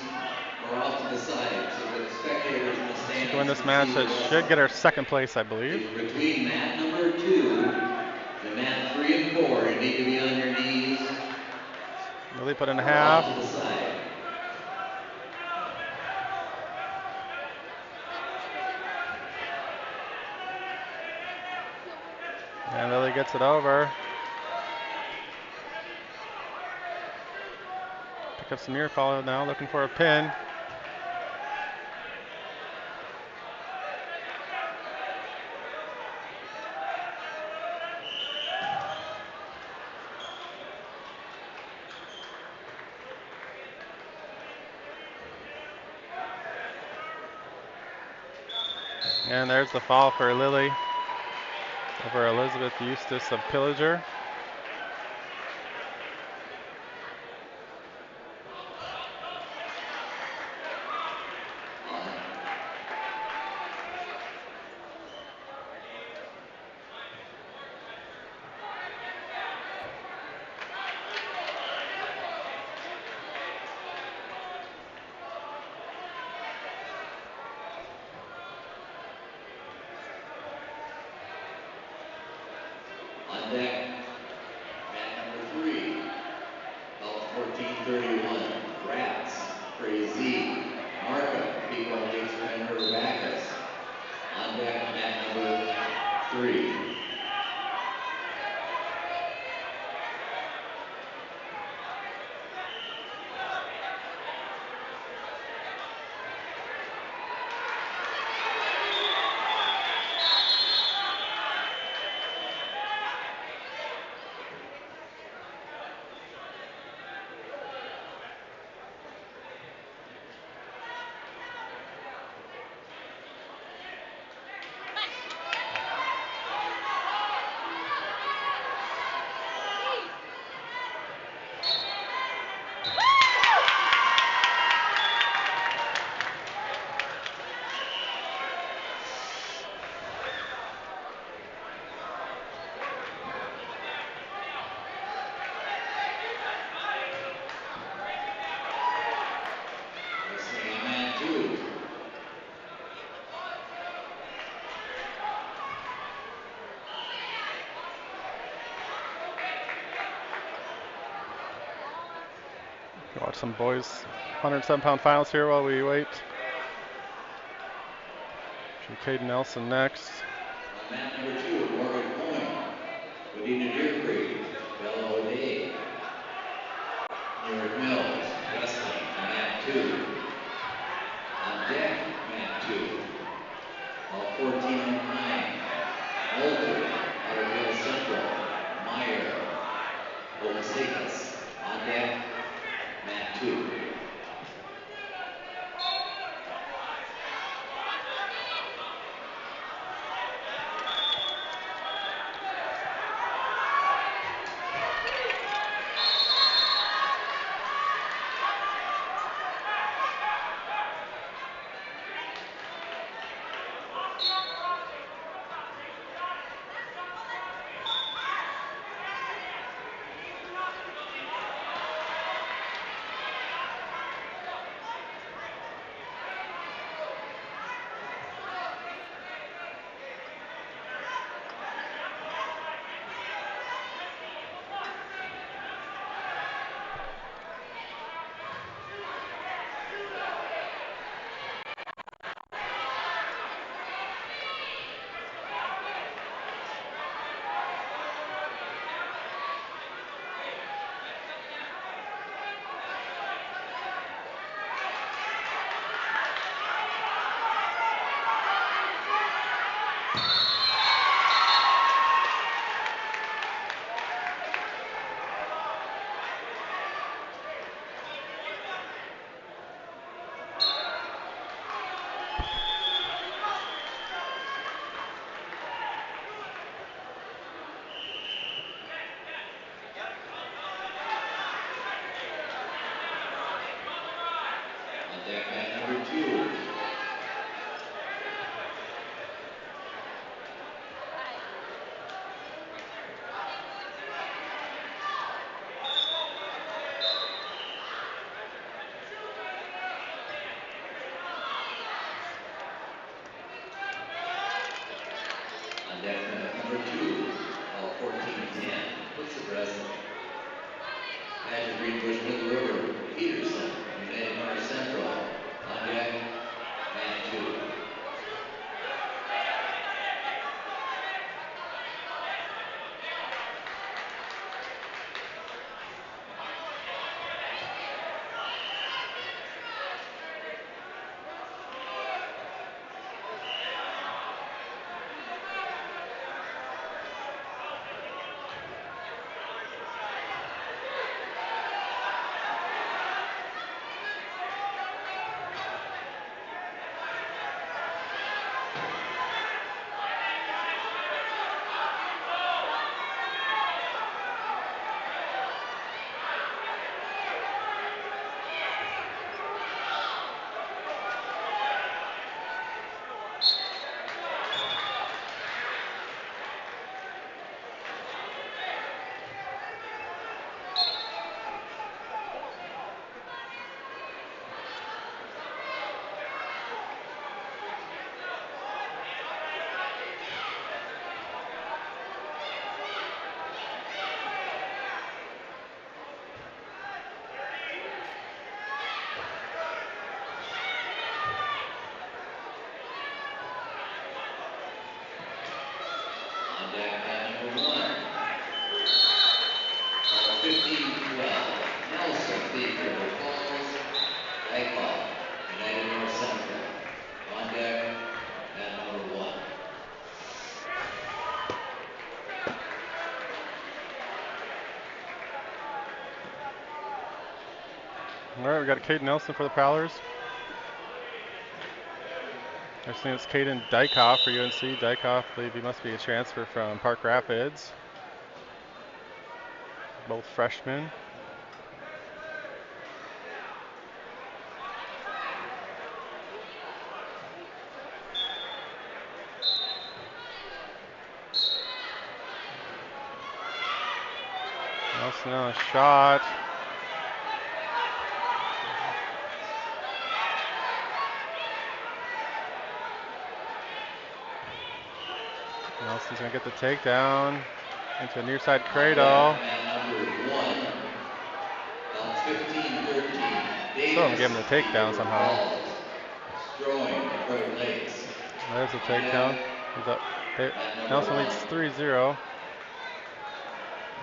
Speaker 2: or off to the side so that the spectators in the
Speaker 1: She can win
Speaker 2: stands
Speaker 1: this
Speaker 2: can see
Speaker 1: match.
Speaker 2: you
Speaker 1: That should
Speaker 2: wrestle.
Speaker 1: get her second place, I believe.
Speaker 2: If you're between mat number 2 and mat 3 and 4, you need to be on your knees
Speaker 1: Lily put in a
Speaker 2: or off
Speaker 1: half.
Speaker 2: to the side.
Speaker 1: And Lily gets it over. Pick up some ear follow now, looking for a pin. And there's the fall for Lily over Elizabeth Eustace of Pillager.
Speaker 2: On deck, mat number 3. Belt 1431, Rats, Frazee, Markham, Pequot Lakes or Pen River Bacchus. On deck, mat number 3.
Speaker 1: Watch some boys 107-pound finals here while we wait. Caden Nelson next.
Speaker 2: On mat number 2, Morgan Coyne, Wadena Deer Creek, Bella O'Day. New York Mills, wrestling on mat 2. On deck, mat 2. All 14:09. Moulter, out of Hill Central. Meyer, Omasekas. On deck, mat 2. On deck, mat number 2. On deck, mat number 2. All 14:10. Hooks of wrestling. Patrick Greenbush, Middle River, Peterson, United North Central. On deck, mat 2. On deck, mat number 1. All 15:12. Nelson, Thief River Falls. Dykoff, United North Central. On deck, mat number 1.
Speaker 1: All right, we got Caden Nelson for the Prowlers. Next thing is Caden Dykoff for UNC. Dykoff, I believe he must be a transfer from Park Rapids. Both freshmen. Nelson on a shot. Nelson's gonna get the takedown into a near side cradle.
Speaker 2: Mat number 1. 15-13.
Speaker 1: Still haven't given
Speaker 2: Davis
Speaker 1: the takedown
Speaker 2: Beaver
Speaker 1: somehow.
Speaker 2: Falls. Destroying Detroit Lakes.
Speaker 1: There's a
Speaker 2: On deck,
Speaker 1: takedown. He's up.
Speaker 2: mat number
Speaker 1: Nelson
Speaker 2: 1.
Speaker 1: leads 3-0.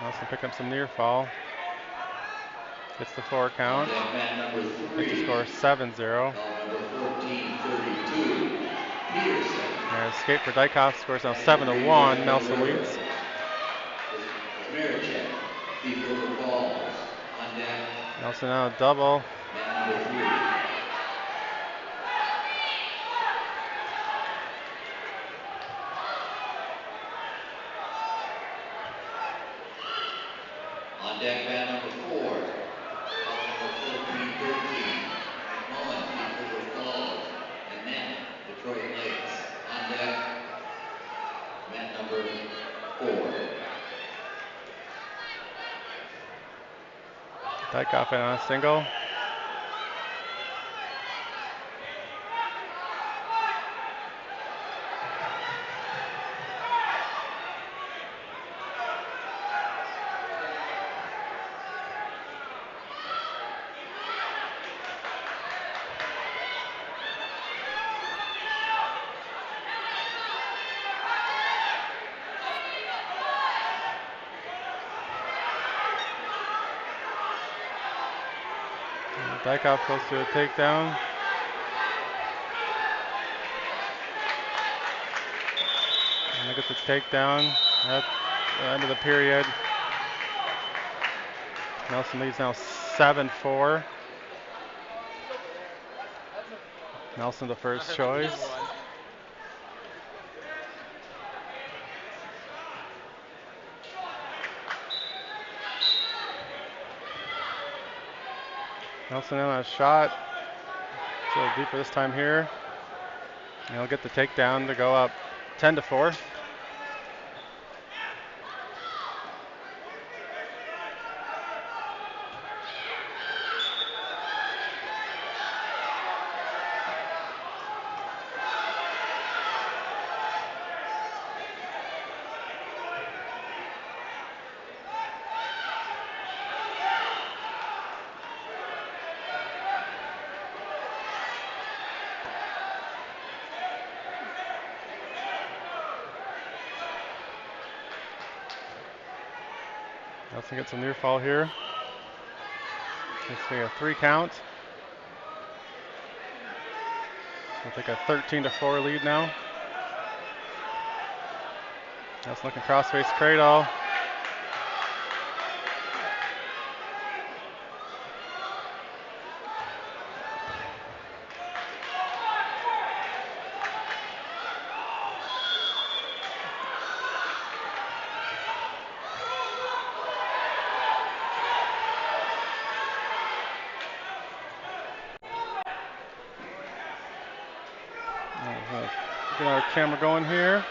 Speaker 1: Nelson picking up some near fall. Gets the 4
Speaker 2: On
Speaker 1: count.
Speaker 2: deck, mat number
Speaker 1: Makes the
Speaker 2: 3.
Speaker 1: score 7-0.
Speaker 2: Bout number 14-32. Peterson.
Speaker 1: And escape for Dykhoff, scores now
Speaker 2: Back to the ring,
Speaker 1: 7-1.
Speaker 2: mat
Speaker 1: Nelson
Speaker 2: number
Speaker 1: leads.
Speaker 2: Kazmierczak. Thief River Falls. On deck,
Speaker 1: Nelson now double.
Speaker 2: mat number 3. On deck, mat number 4. Bout number 14-13. McMullen, Thief River Falls. Annette, Detroit Lakes. On deck, mat number 4.
Speaker 1: Dykhoff in on a single. Dykhoff close to a takedown. And look at the takedown at the end of the period. Nelson leads now 7-4. Nelson the first choice. Nelson in on a shot. It's a little deeper this time here. And he'll get the takedown to go up 10-4. Nelson gets a near fall here. Let's see, a 3 count. We'll take a 13-4 lead now. Nelson looking crossface cradle. Get our camera going here.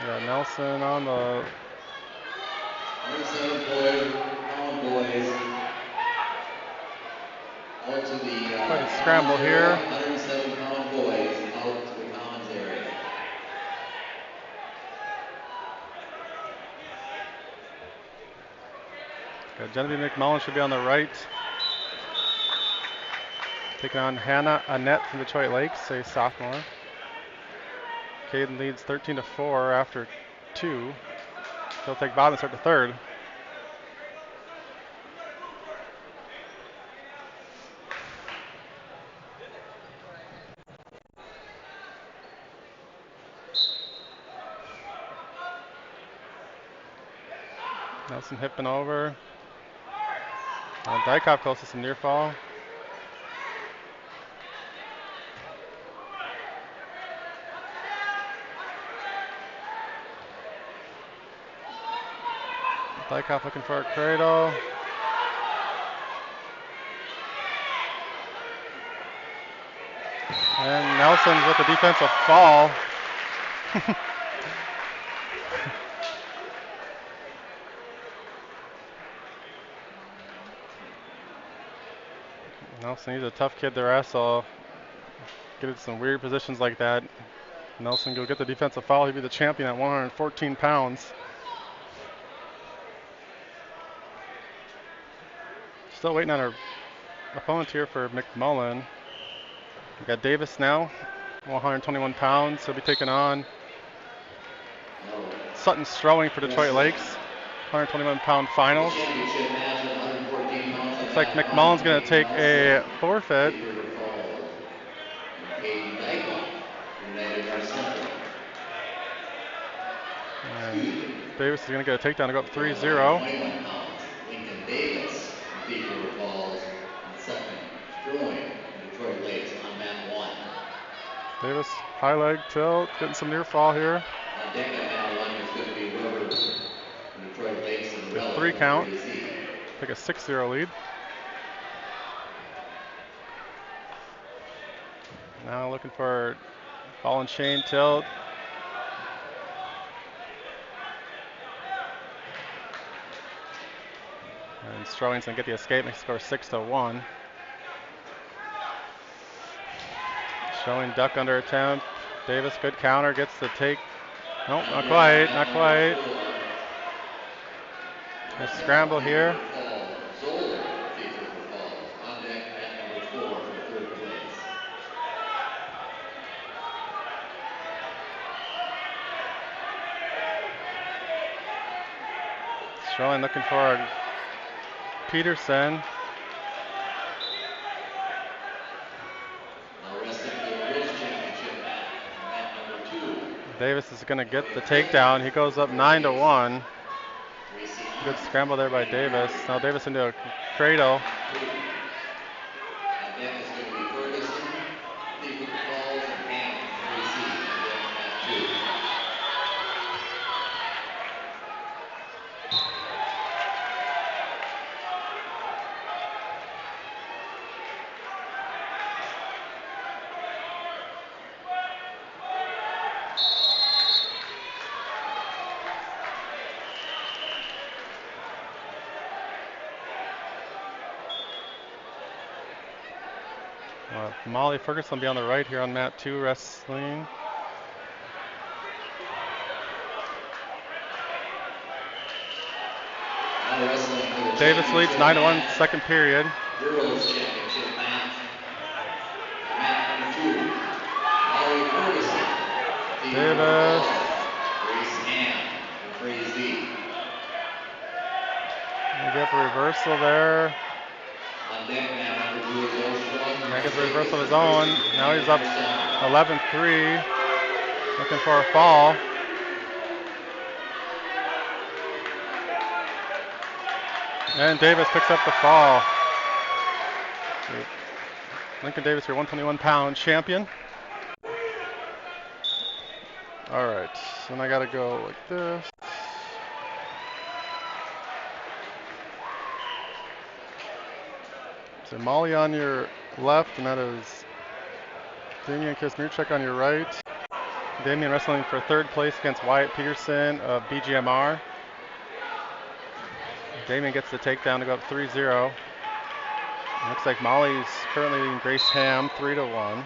Speaker 1: We got Nelson on the
Speaker 2: 107-pound boys out to the
Speaker 1: quite a scramble
Speaker 2: commons area.
Speaker 1: here.
Speaker 2: 107-pound boys out to the commons area.
Speaker 1: Got Genevieve McMullen should be on the right. Taking on Hannah Annette from Detroit Lakes, a sophomore. Caden leads 13-4 after 2. He'll take bottom and start the third. Nelson hipping over. Dykhoff close to some near fall. Dykhoff looking for a cradle. And Nelson's with a defensive fall. Nelson, he's a tough kid to wrestle. Get into some weird positions like that. Nelson go get the defensive foul. He'd be the champion at 114 pounds. Still waiting on our opponent here for McMullen. We got Davis now, 121 pounds. He'll be taking on Sutton Strowing for Detroit Lakes, 121-pound finals.
Speaker 2: Championship match at 114 pounds on
Speaker 1: Looks like
Speaker 2: mat one,
Speaker 1: McMullen's going to take a forfeit.
Speaker 2: Cedar River Falls. And Caden Dykoff for United North Central.
Speaker 1: And Davis is going to get a takedown to go up 3-0.
Speaker 2: 21 pounds, Lincoln Davis from Thief River Falls and Sutton Strowing from Detroit Lakes on mat one.
Speaker 1: Davis, high leg tilt, getting some near fall here.
Speaker 2: On deck on mat one is going to be Weber from Detroit Lakes and
Speaker 1: The
Speaker 2: Rella
Speaker 1: 3
Speaker 2: from
Speaker 1: count.
Speaker 2: Crazy.
Speaker 1: Take a 6-0 lead. Now looking for ball and chain tilt. And Strowing's going to get the escape, makes the score 6-1. Showing duck under attempt. Davis, good counter, gets the take. Nope, not quite, not quite. A scramble here.
Speaker 2: Zoll from Thief River Falls. On deck, mat number 4 for third place.
Speaker 1: Strowing looking for Peterson.
Speaker 2: Now wrestling for the Girls Championship match on mat number 2.
Speaker 1: Davis is going to get the takedown. He goes up 9-1.
Speaker 2: Gracie
Speaker 1: Good
Speaker 2: Hunt.
Speaker 1: scramble there by Davis. Now Davis into a cradle.
Speaker 2: On deck is going to be Ferguson, Thief River Falls, and Ham from Gracie on deck mat 2.
Speaker 1: Molly Ferguson will be on the right here on mat 2 wrestling.
Speaker 2: Now wrestling for the
Speaker 1: Davis leads 9-1 second period.
Speaker 2: Girls Championship match. On mat number 2. Molly Ferguson, Thief River
Speaker 1: Davis.
Speaker 2: Falls. Grace Ham from Crazy.
Speaker 1: We get the reversal there.
Speaker 2: On deck, mat number 2 is Oshwa.
Speaker 1: And that gets a reversal of his own. Now he's up 11-3. Looking for a fall. And Davis picks up the fall. Lincoln Davis, your 121-pound champion. All right, so then I gotta go like this. So Molly on your left, and that is Damian Kazmierczak on your right. Damian wrestling for third place against Wyatt Peterson of BGMR. Damian gets the takedown to go up 3-0. Looks like Molly's currently leading Grace Ham 3-1.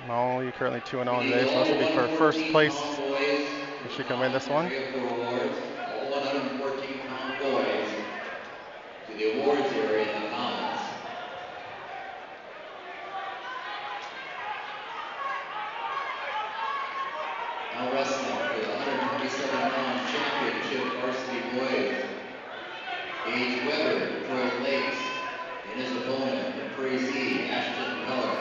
Speaker 1: Molly currently 2-0 today, so this will be for first place if she can win this one.
Speaker 2: All 114-pound boys to the awards area in the Commons. Now wrestling for the 127-pound championship varsity boys. Gage Weber, Detroit Lakes, and his opponent from Crazy, Ashton Miller.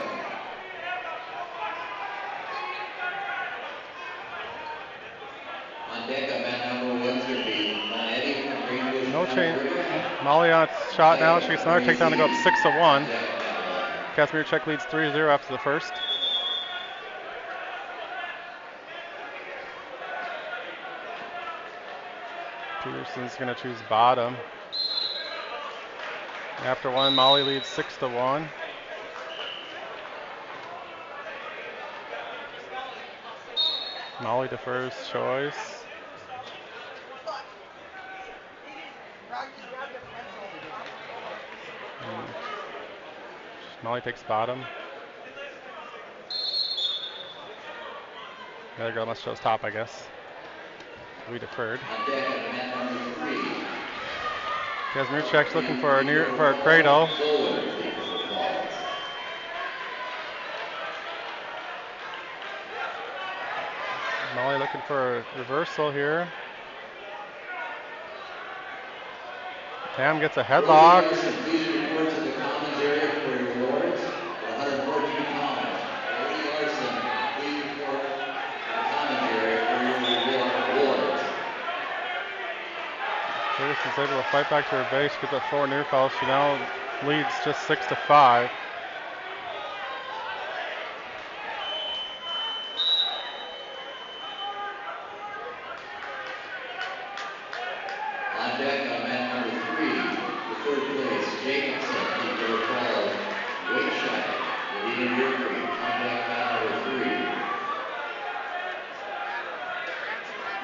Speaker 2: On deck on mat number 1 is going to be Monetti from Greenbush.
Speaker 1: No change. Molly on shot now. She gets another takedown to go up 6-1. Kazmierczak leads 3-0 after the first. Peterson's going to choose bottom. After one, Molly leads 6-1. Molly defers choice. Molly takes bottom. The other girl must chose top, I guess. We deferred.
Speaker 2: On deck on mat number 3.
Speaker 1: Kazmierczak's looking for
Speaker 2: Lead
Speaker 1: a
Speaker 2: Falls.
Speaker 1: cradle.
Speaker 2: Zoe, lead Falls.
Speaker 1: Molly looking for a reversal here. Tam gets a
Speaker 2: Brody
Speaker 1: headlock.
Speaker 2: Larson, please report to the Commons area for your awards at 114 pounds. Brody Larson, please report to the Commons area for your awards.
Speaker 1: Ferguson's able to fight back to her base, gets a 4 near fall. She now leads just 6-5.
Speaker 2: On deck on mat number 3 for third place, Jacobson, lead River Falls. Wakescheid, Wadena Deer Creek, on deck mat number 3.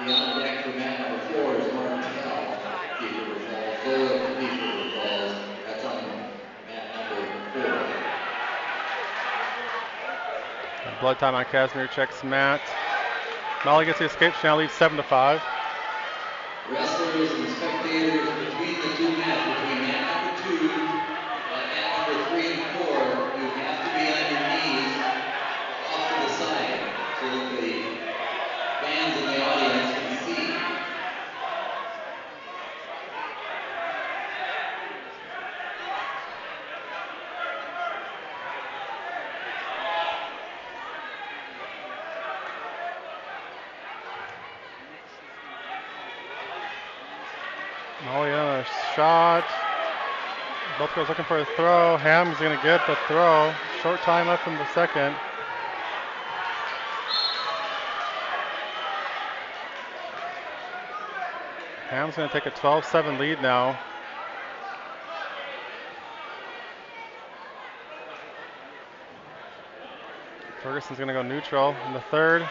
Speaker 2: The on deck for mat number 4 is Martell, Thief River Falls. Zoe, Thief River Falls. That's on mat number 4.
Speaker 1: Blood time on Kazmierczak's mat. Molly gets the escape. She now leads 7-5.
Speaker 2: Wrestlers and spectators between the two mats, between mat number 2 and mat number 3 and 4, you have to be on your knees off to the side so that the fans in the audience can see.
Speaker 1: Molly on a shot. Both girls looking for a throw. Ham's going to get the throw. Short time left in the second. Ham's going to take a 12-7 lead now. Ferguson's going to go neutral in the third.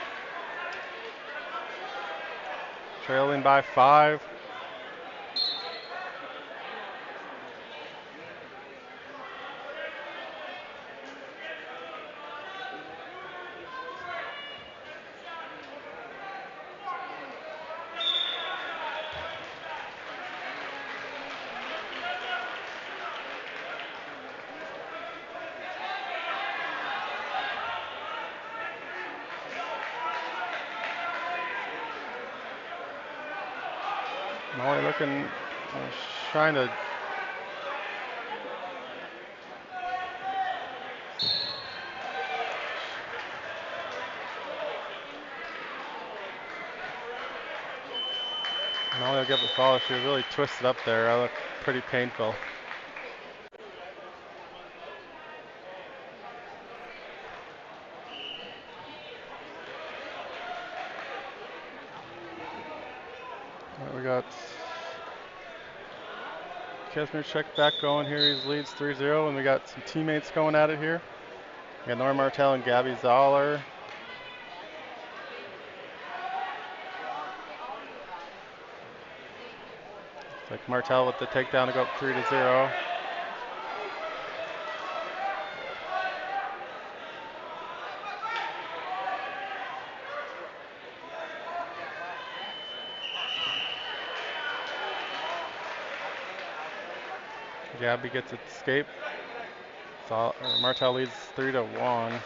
Speaker 1: Trailing by 5. Molly looking, trying to. Molly will get the fall. She was really twisted up there. That looked pretty painful. All right, we got Kazmierczak back going here. He leads 3-0, and we got some teammates going at it here. We got Nora Martell and Gabby Zoller. It's like Martell with the takedown to go up 3-0. Gabby gets its escape. Martell leads 3-1.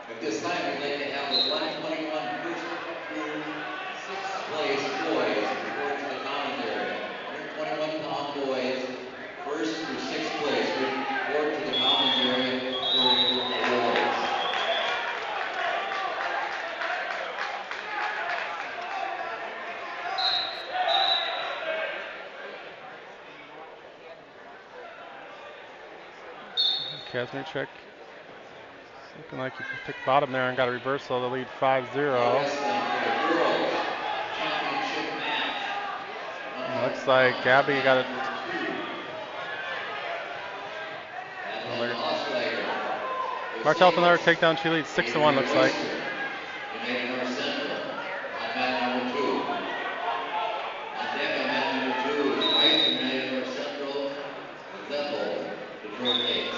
Speaker 2: At this time, we'd like to have the 121 first through 6th place boys report to the Commons area. 121-pound boys, 1st through 6th place, report to the Commons area for your awards.
Speaker 1: Kazmierczak looking like he picked bottom there and got a reversal to lead 5-0.
Speaker 2: Wrestling for the girls championship match.
Speaker 1: Looks like Gabby got it.
Speaker 2: Madeline Osweiger
Speaker 1: Martel with another
Speaker 2: singles.
Speaker 1: takedown. She leads 6-1,
Speaker 2: Adrian
Speaker 1: looks like.
Speaker 2: Royster, United North Central, on mat number 2. On deck on mat number 2 is White from United North Central and Lethel, Detroit Lakes.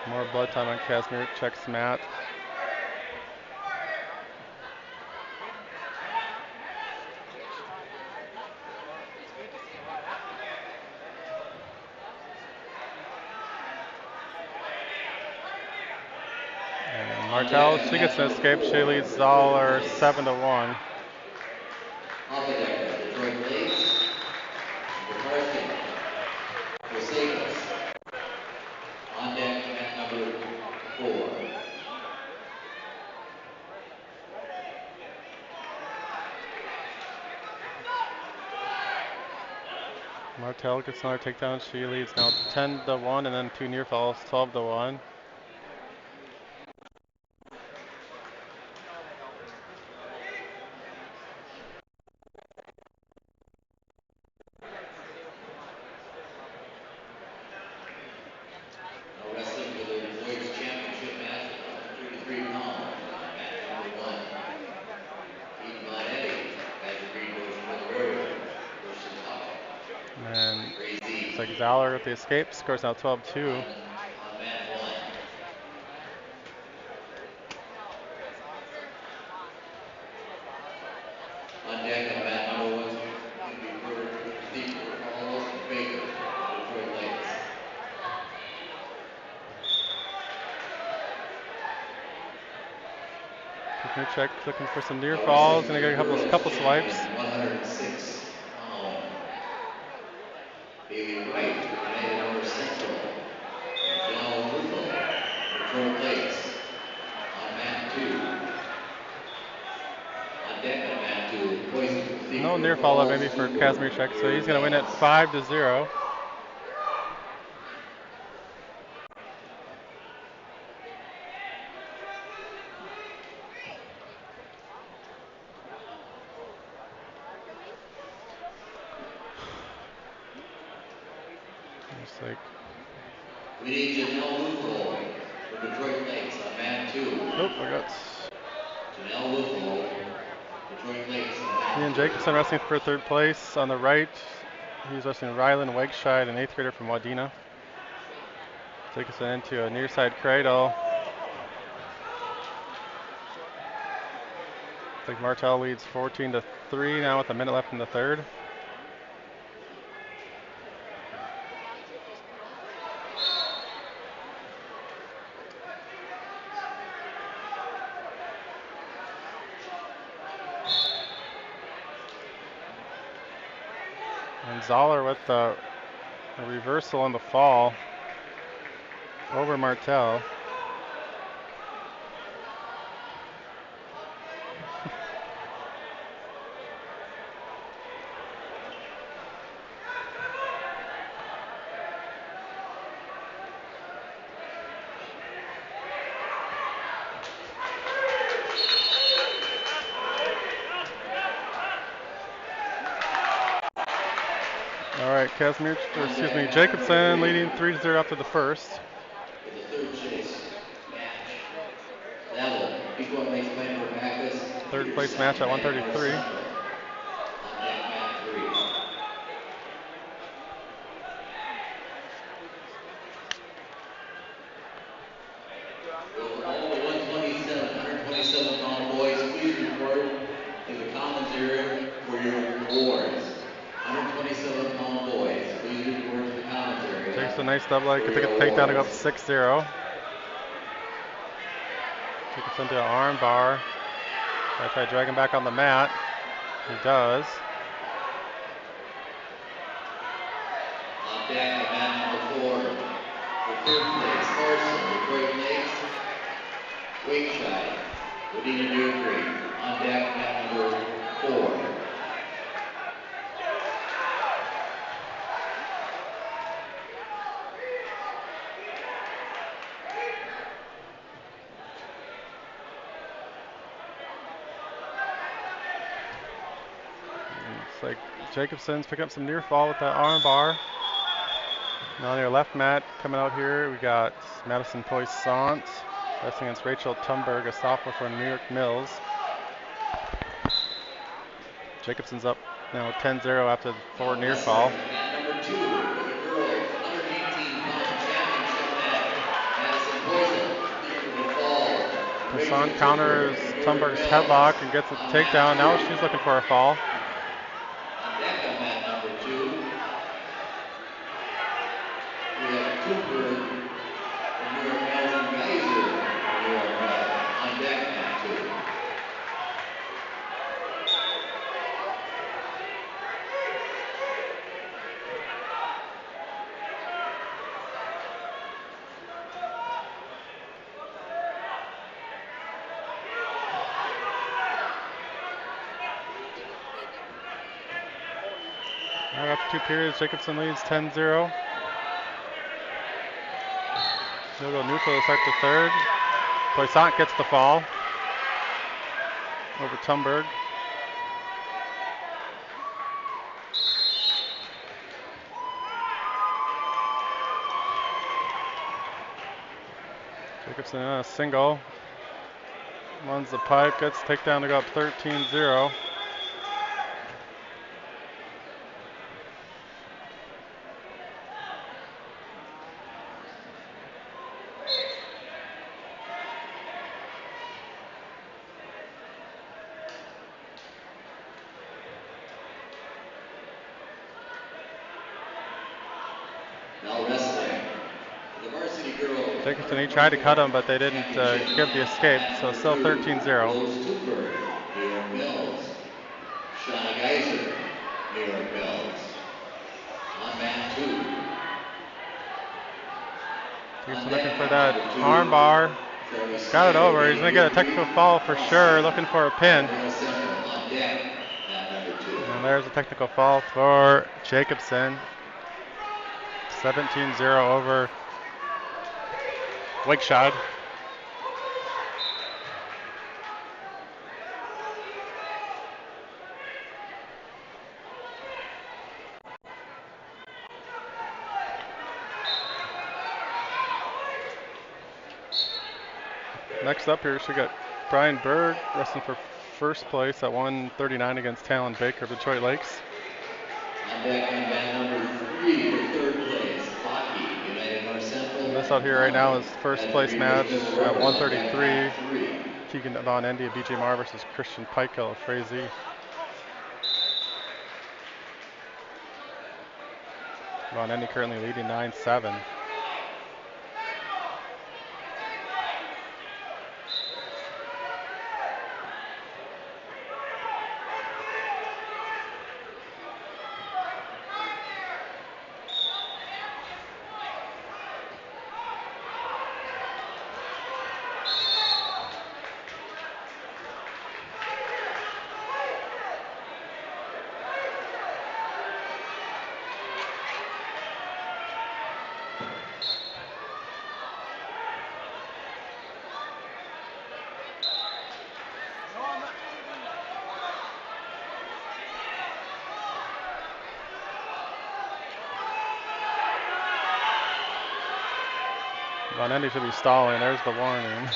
Speaker 1: More blood time on Casimir. Checks mat. And
Speaker 2: On deck
Speaker 1: Martel,
Speaker 2: on
Speaker 1: she
Speaker 2: mat
Speaker 1: gets an
Speaker 2: number
Speaker 1: escape. She
Speaker 2: 4,
Speaker 1: leads
Speaker 2: Detroit
Speaker 1: Zoller
Speaker 2: Lakes.
Speaker 1: 7-1.
Speaker 2: Hoffadecker, Detroit Lakes. McCarthy, Josephus. On deck, mat number 4.
Speaker 1: Martel gets another takedown. She leads now 10-1, and then 2 near falls, 12-1.
Speaker 2: Now wrestling for the Boys Championship match at 133 pounds on mat number 1. Pete Von Eddie has the green portion of the river versus Huck.
Speaker 1: And
Speaker 2: Crazy
Speaker 1: it's like Zoller with the escape. Scores now 12-2.
Speaker 2: on mat 1. On deck on mat number 1 is going to be Steve Falls and Baker from Detroit Lakes.
Speaker 1: Check looking for some near
Speaker 2: Now wrestling
Speaker 1: falls.
Speaker 2: for
Speaker 1: Gonna
Speaker 2: the
Speaker 1: get a
Speaker 2: girls
Speaker 1: couple swipes.
Speaker 2: champion, 106 pound. Bailey Wright from United North Central and Janelle Lethal from Detroit Lakes on mat 2. On deck on mat 2, poising from Steve
Speaker 1: No near fall
Speaker 2: Falls,
Speaker 1: maybe for
Speaker 2: Cooper
Speaker 1: Casimir check,
Speaker 2: from
Speaker 1: so
Speaker 2: Muir
Speaker 1: he's gonna win it
Speaker 2: Mills.
Speaker 1: 5-0. Looks like,
Speaker 2: We need Janelle Lethal from Detroit Lakes on mat 2.
Speaker 1: oh, I got
Speaker 2: Janelle Lethal, Detroit Lakes on mat
Speaker 1: Ian
Speaker 2: 2.
Speaker 1: Jacobson wrestling for 3rd place on the right. He's wrestling Rylan Wegscheid, an 8th grader from Wadena. Jacobson into a near side cradle. Looks like Martel leads 14-3 now with a minute left in the 3rd. And Zoller with the reversal on the fall over Martel. All right, Casimir, or
Speaker 2: On
Speaker 1: excuse
Speaker 2: deck
Speaker 1: me,
Speaker 2: mat number
Speaker 1: Jacobson
Speaker 2: 3
Speaker 1: leading 3-0 after the 1st.
Speaker 2: for the 3rd place match. Level, Pequot Lakes Panther Bacchus,
Speaker 1: 3rd place
Speaker 2: Peterson,
Speaker 1: match at
Speaker 2: United North
Speaker 1: 133.
Speaker 2: Central. On deck mat 3. Welcome all the 127 pound boys. Please report to the commentary for your awards. 127 pound boys, please report to the commentary
Speaker 1: Takes a nice double leg.
Speaker 2: for
Speaker 1: Could
Speaker 2: your
Speaker 1: take a takedown to go up
Speaker 2: awards.
Speaker 1: 6-0. Jacobson to an arm bar. I try to drag him back on the mat. He does.
Speaker 2: On deck on mat number 4 for 3rd place, Carson, Detroit Lakes. Wakeshide, Wadena Deer Creek. On deck, mat number 4.
Speaker 1: It's like Jacobson's picking up some near fall with that arm bar. Now on your left mat, coming out here, we got Madison Poissant wrestling against Rachel Tumberg, a sophomore from New York Mills. Jacobson's up now 10-0 after the 4 near fall.
Speaker 2: Mat number 2 for the girls, 118-pound championship match. Madison Poison looking for the fall.
Speaker 1: Poissant counters Tumberg's headlock and gets a takedown. Now she's looking for a fall.
Speaker 2: On deck on mat number 2, we have Tumberg from New York Mills and Geyser from New York Mills. On deck, mat 2.
Speaker 1: Right after 2 periods, Jacobson leads 10-0. He'll go neutral to start the 3rd. Poissant gets the fall over Tumberg. Jacobson in a single. Runs the pipe, gets takedown to go up 13-0.
Speaker 2: Now wrestling. The varsity girls.
Speaker 1: Jacobson, he tried to cut him, but they didn't give the escape, so still 13-0.
Speaker 2: Rose Tumberg, New York Mills. Shauna Geyser, New York Mills. On mat 2.
Speaker 1: Jacobson looking for that arm bar. Got it over. He's going to get a technical fall for sure, looking for a pin.
Speaker 2: On deck, mat number 2.
Speaker 1: And there's a technical fall for Jacobson. 17-0 over Wakeshide. Next up here, we got Brian Berg wrestling for first place at 139 against Talon Baker of Detroit Lakes.
Speaker 2: On deck on mat number 3 for 3rd place, Hockey, United North Central.
Speaker 1: And this out here right now is first place match at 133. Keegan Von Endy of BJ Mar versus Christian Peikel of Frazee. Von Endy currently leading 9-7. Von Endy should be stalling. There's the warning.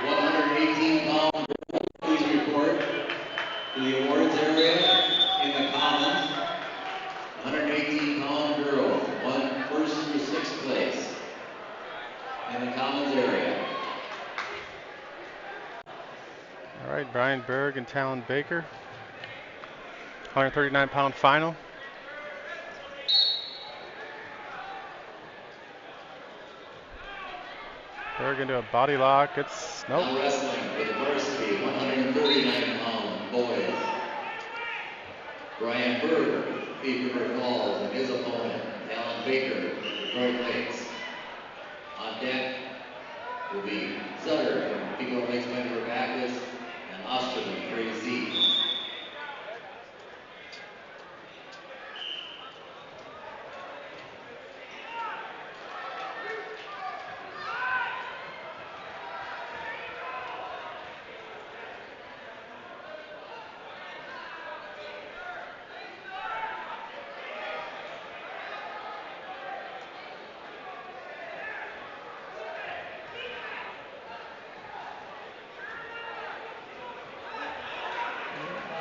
Speaker 2: The 118-pound girls, please report to the awards area in the commons. 118-pound girls, first first through sixth place in the Commons area.
Speaker 1: All right, Brian Berg and Talon Baker. 139-pound final. Berg into a body lock. It's nope.
Speaker 2: Now wrestling for the varsity 139-pound boys. Brian Berg, Thief River Falls, and his opponent, Talon Baker, Detroit Lakes. On deck will be Sutter from Pico Lakes Vancouver Backus and Osterman, Crazy.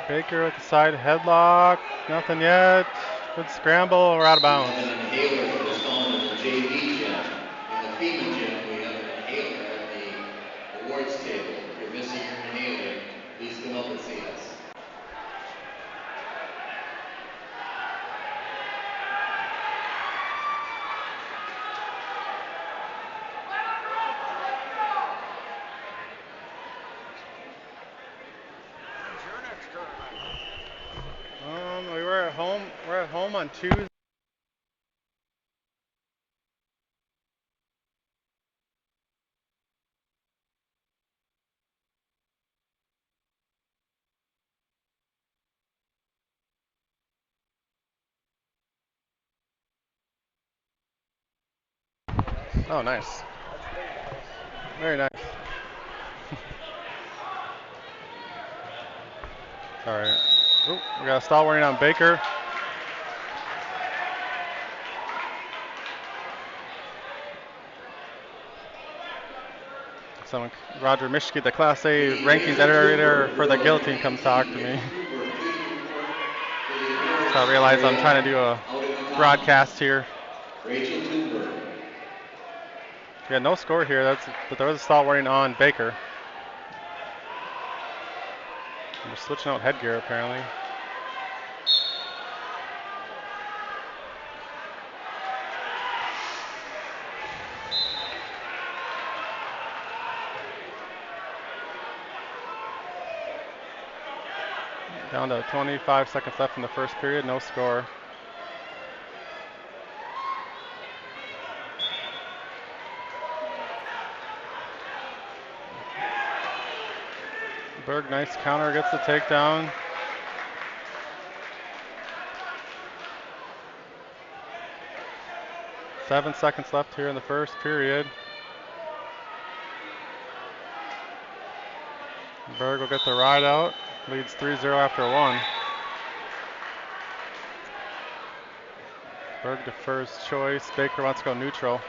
Speaker 1: Baker with the side headlock. Nothing yet. Good scramble. We're out of
Speaker 2: We
Speaker 1: bounds.
Speaker 2: have an inhaler postponed in the JV gym. In the FEMA gym, we have an inhaler at the awards table. If you're missing your inhaler, please come up and see us.
Speaker 3: When's your next tournament?
Speaker 1: We were at home. We're at home on Tuesday. Oh, nice.
Speaker 3: That's very nice.
Speaker 1: Very nice. Sorry. Oop, we got a stall warning on Baker. Someone, Roger Mischke, the Class A rankings editor for the Guillotine, comes talk to me. So I realize I'm trying to do a broadcast here.
Speaker 2: Rachel Thunberg.
Speaker 1: Yeah, no score here. But there was a stall warning on Baker. We're switching out headgear apparently. Down to 25 seconds left in the first period, no score. Berg, nice counter, gets the takedown. Seven seconds left here in the first period. Berg will get the ride out. Leads 3-0 after one. Berg defers choice. Baker wants to go neutral.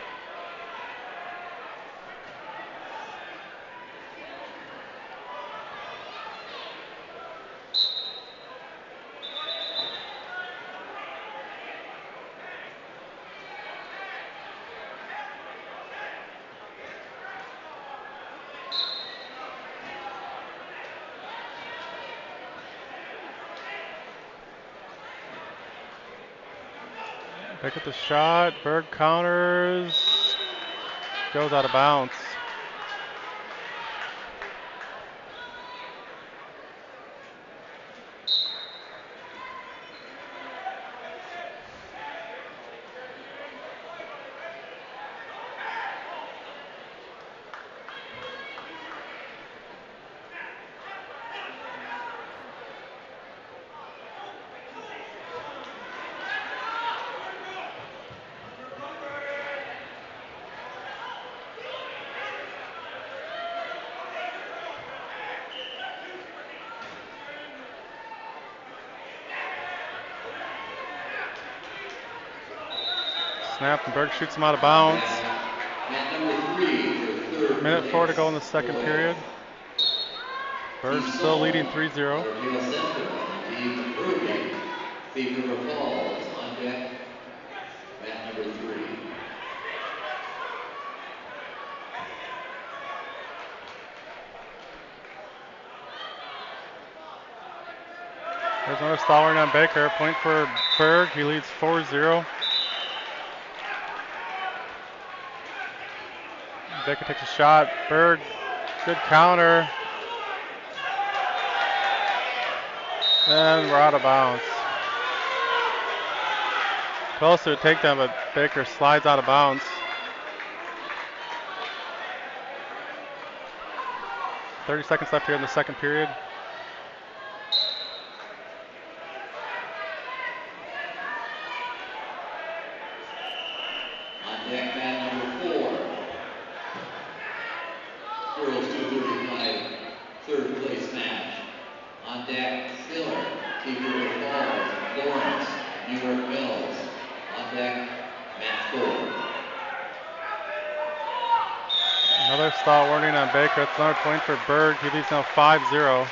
Speaker 1: Back at the shot. Berg counters. Goes out of bounds. Snap and Berg shoots him out of bounds.
Speaker 2: Mat number 3 for third
Speaker 1: Minute
Speaker 2: place.
Speaker 1: 4 to go in the second period. Berg still leading 3-0.
Speaker 2: Team Central and Team Irving, Thief River Falls on deck. Mat number 3.
Speaker 1: There's another stalling on Baker. Point for Berg. He leads 4-0. Baker takes a shot. Berg, good counter. And we're out of bounds. Close to a takedown, but Baker slides out of bounds. 30 seconds left here in the second period.
Speaker 2: On deck, man number 4. Girls 235 third place match. On deck, Stiller, Keeper Falls, Lawrence, New York Mills. On deck, Matt 4.
Speaker 1: Another stall warning on Baker. That's another point for Berg. He leads now 5-0.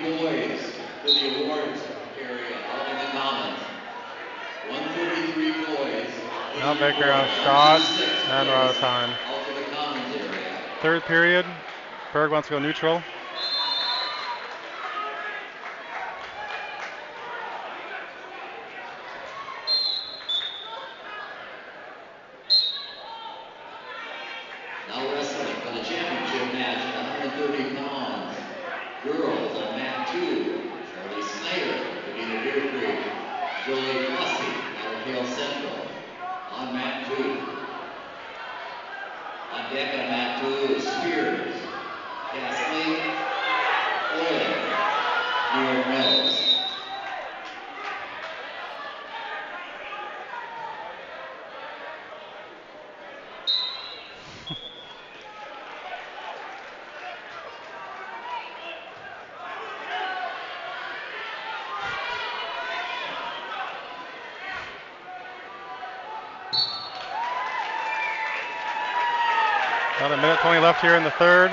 Speaker 2: Boys for the awards area out in the commons. 133 boys.
Speaker 1: Now Baker on shot, and we're out of time.
Speaker 2: Out to the commons area.
Speaker 1: Third period. Berg wants to go neutral.
Speaker 2: Now wrestling for the championship match at 130 pounds. Girls on mat 2. Charlie Snyder, Wadena Deer Creek. Jolie Fossey, Battletail Central. On mat 2. On deck on mat 2 is Spears, Gasly, Oil, New York Mills.
Speaker 1: About a minute 20 left here in the third.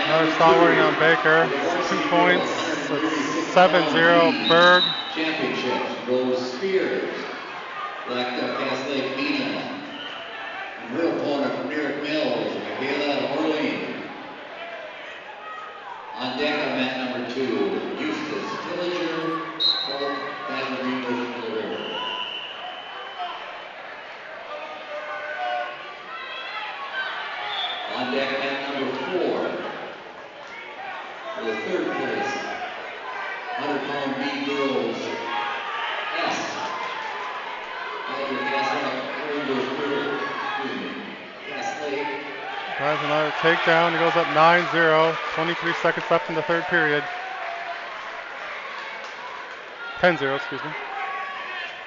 Speaker 1: Another stall warning on Baker. 2 points. It's 7-0. Berg.
Speaker 2: Championships, Rose Spears. Black Duck Gasly Bina. And her opponent from New York Mills, Michaela Orlean. On deck on mat number 2, Eustace Villager, Holt, Battle Greenbush, Mill River. On deck mat number 4, for the third place, 100-pound B girls, S. Badger Gasly, Greenbush River, Gasly.
Speaker 1: Tries another takedown. He goes up 9-0. 23 seconds left in the third period. 10-0, excuse me.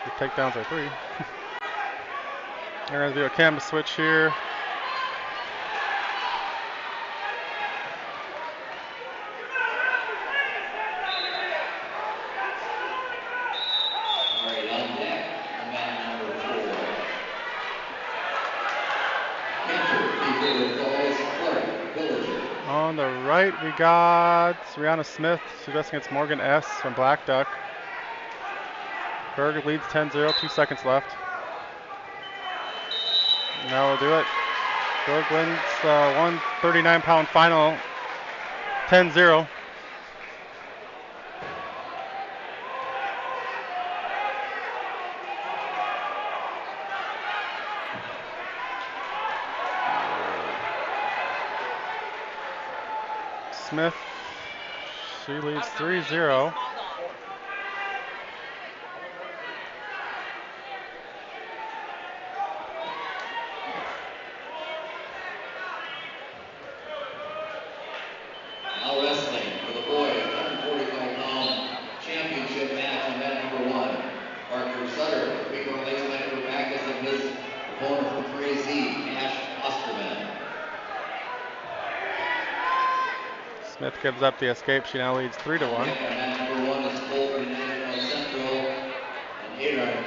Speaker 1: The takedowns are 3. They're going to do a canvas switch here.
Speaker 2: All right, on deck, the man number 4. Enter, Keeper Falls, Clark, Villager.
Speaker 1: On the right, we got Rihanna Smith suggesting it's Morgan S. from Black Duck. Berg leads 10-0, 2 seconds left. Now we'll do it. Berg wins 139-pound final, 10-0. Smith, she leads 3-0.
Speaker 2: Now wrestling for the boys,
Speaker 1: Smith gives up the escape. She now leads 3 to
Speaker 2: On
Speaker 1: 1.
Speaker 2: deck on mat number 1 is Cole from United North Central and Aaron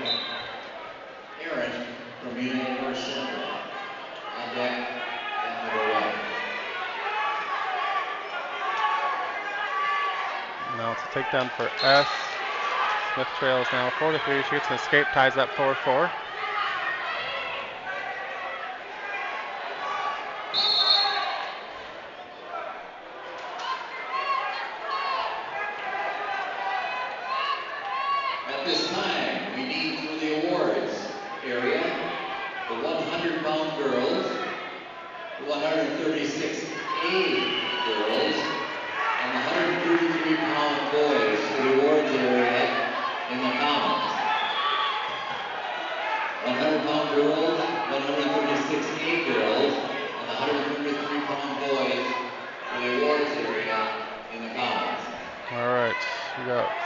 Speaker 2: from United North Central. On deck, mat number 1.
Speaker 1: Now it's a takedown for S. Smith trails now 4 to 3. She gets an escape, ties up 4-4.
Speaker 2: At this time, we need for the awards area the 100-pound girls, the 136A girls, and the 133-pound boys for the awards area in the commons. 100-pound girls, 136A girls, and the 133-pound boys for the awards area in the commons.
Speaker 1: All right.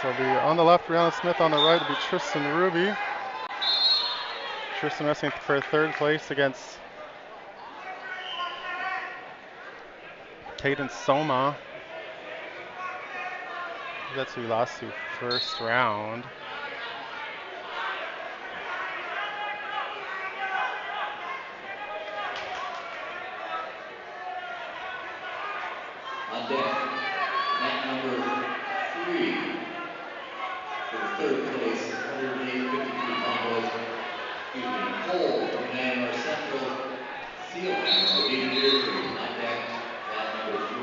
Speaker 1: So it'll be on the left, Rihanna Smith. On the right, it'll be Tristan Ruby. Tristan wrestling for 3rd place against Tayden Soma. That's who lost the first round.
Speaker 2: On deck, mat number 3 for the 3rd place, 153-pound boys. Cole from United North Central, Sealand from Wadena Deer Creek. On deck, mat number 3.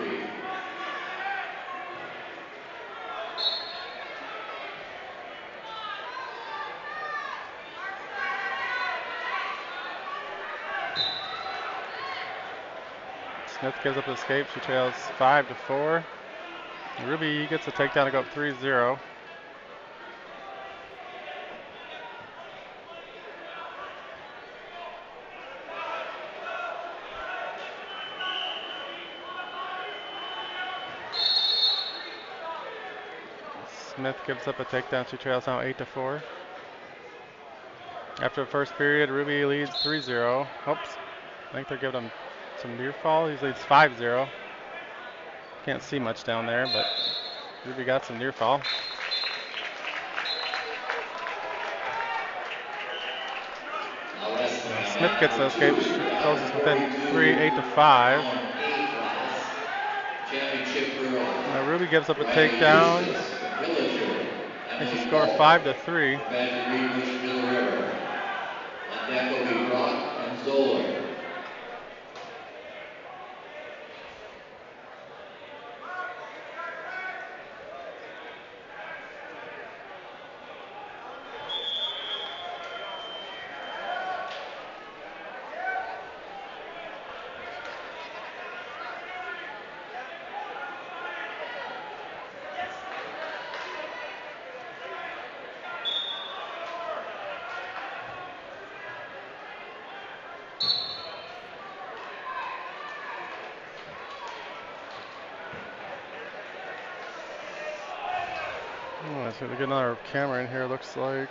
Speaker 1: Smith gives up the escape. She trails 5 to 4. Ruby gets a takedown to go up 3-0. Smith gives up a takedown. She trails now 8 to 4. After the first period, Ruby leads 3-0. Oops. I think they're giving him some near fall. He leads 5-0. Can't see much down there, but Ruby got some near fall. Smith gets the escape. She closes within 3, 8 to 5.
Speaker 2: Championship girl.
Speaker 1: Now Ruby gives up a takedown. Makes the score 5 to 3.
Speaker 2: Badger Green, Middle River. On deck will be Brock and Zoller.
Speaker 1: Let's see, we get another camera in here, looks like.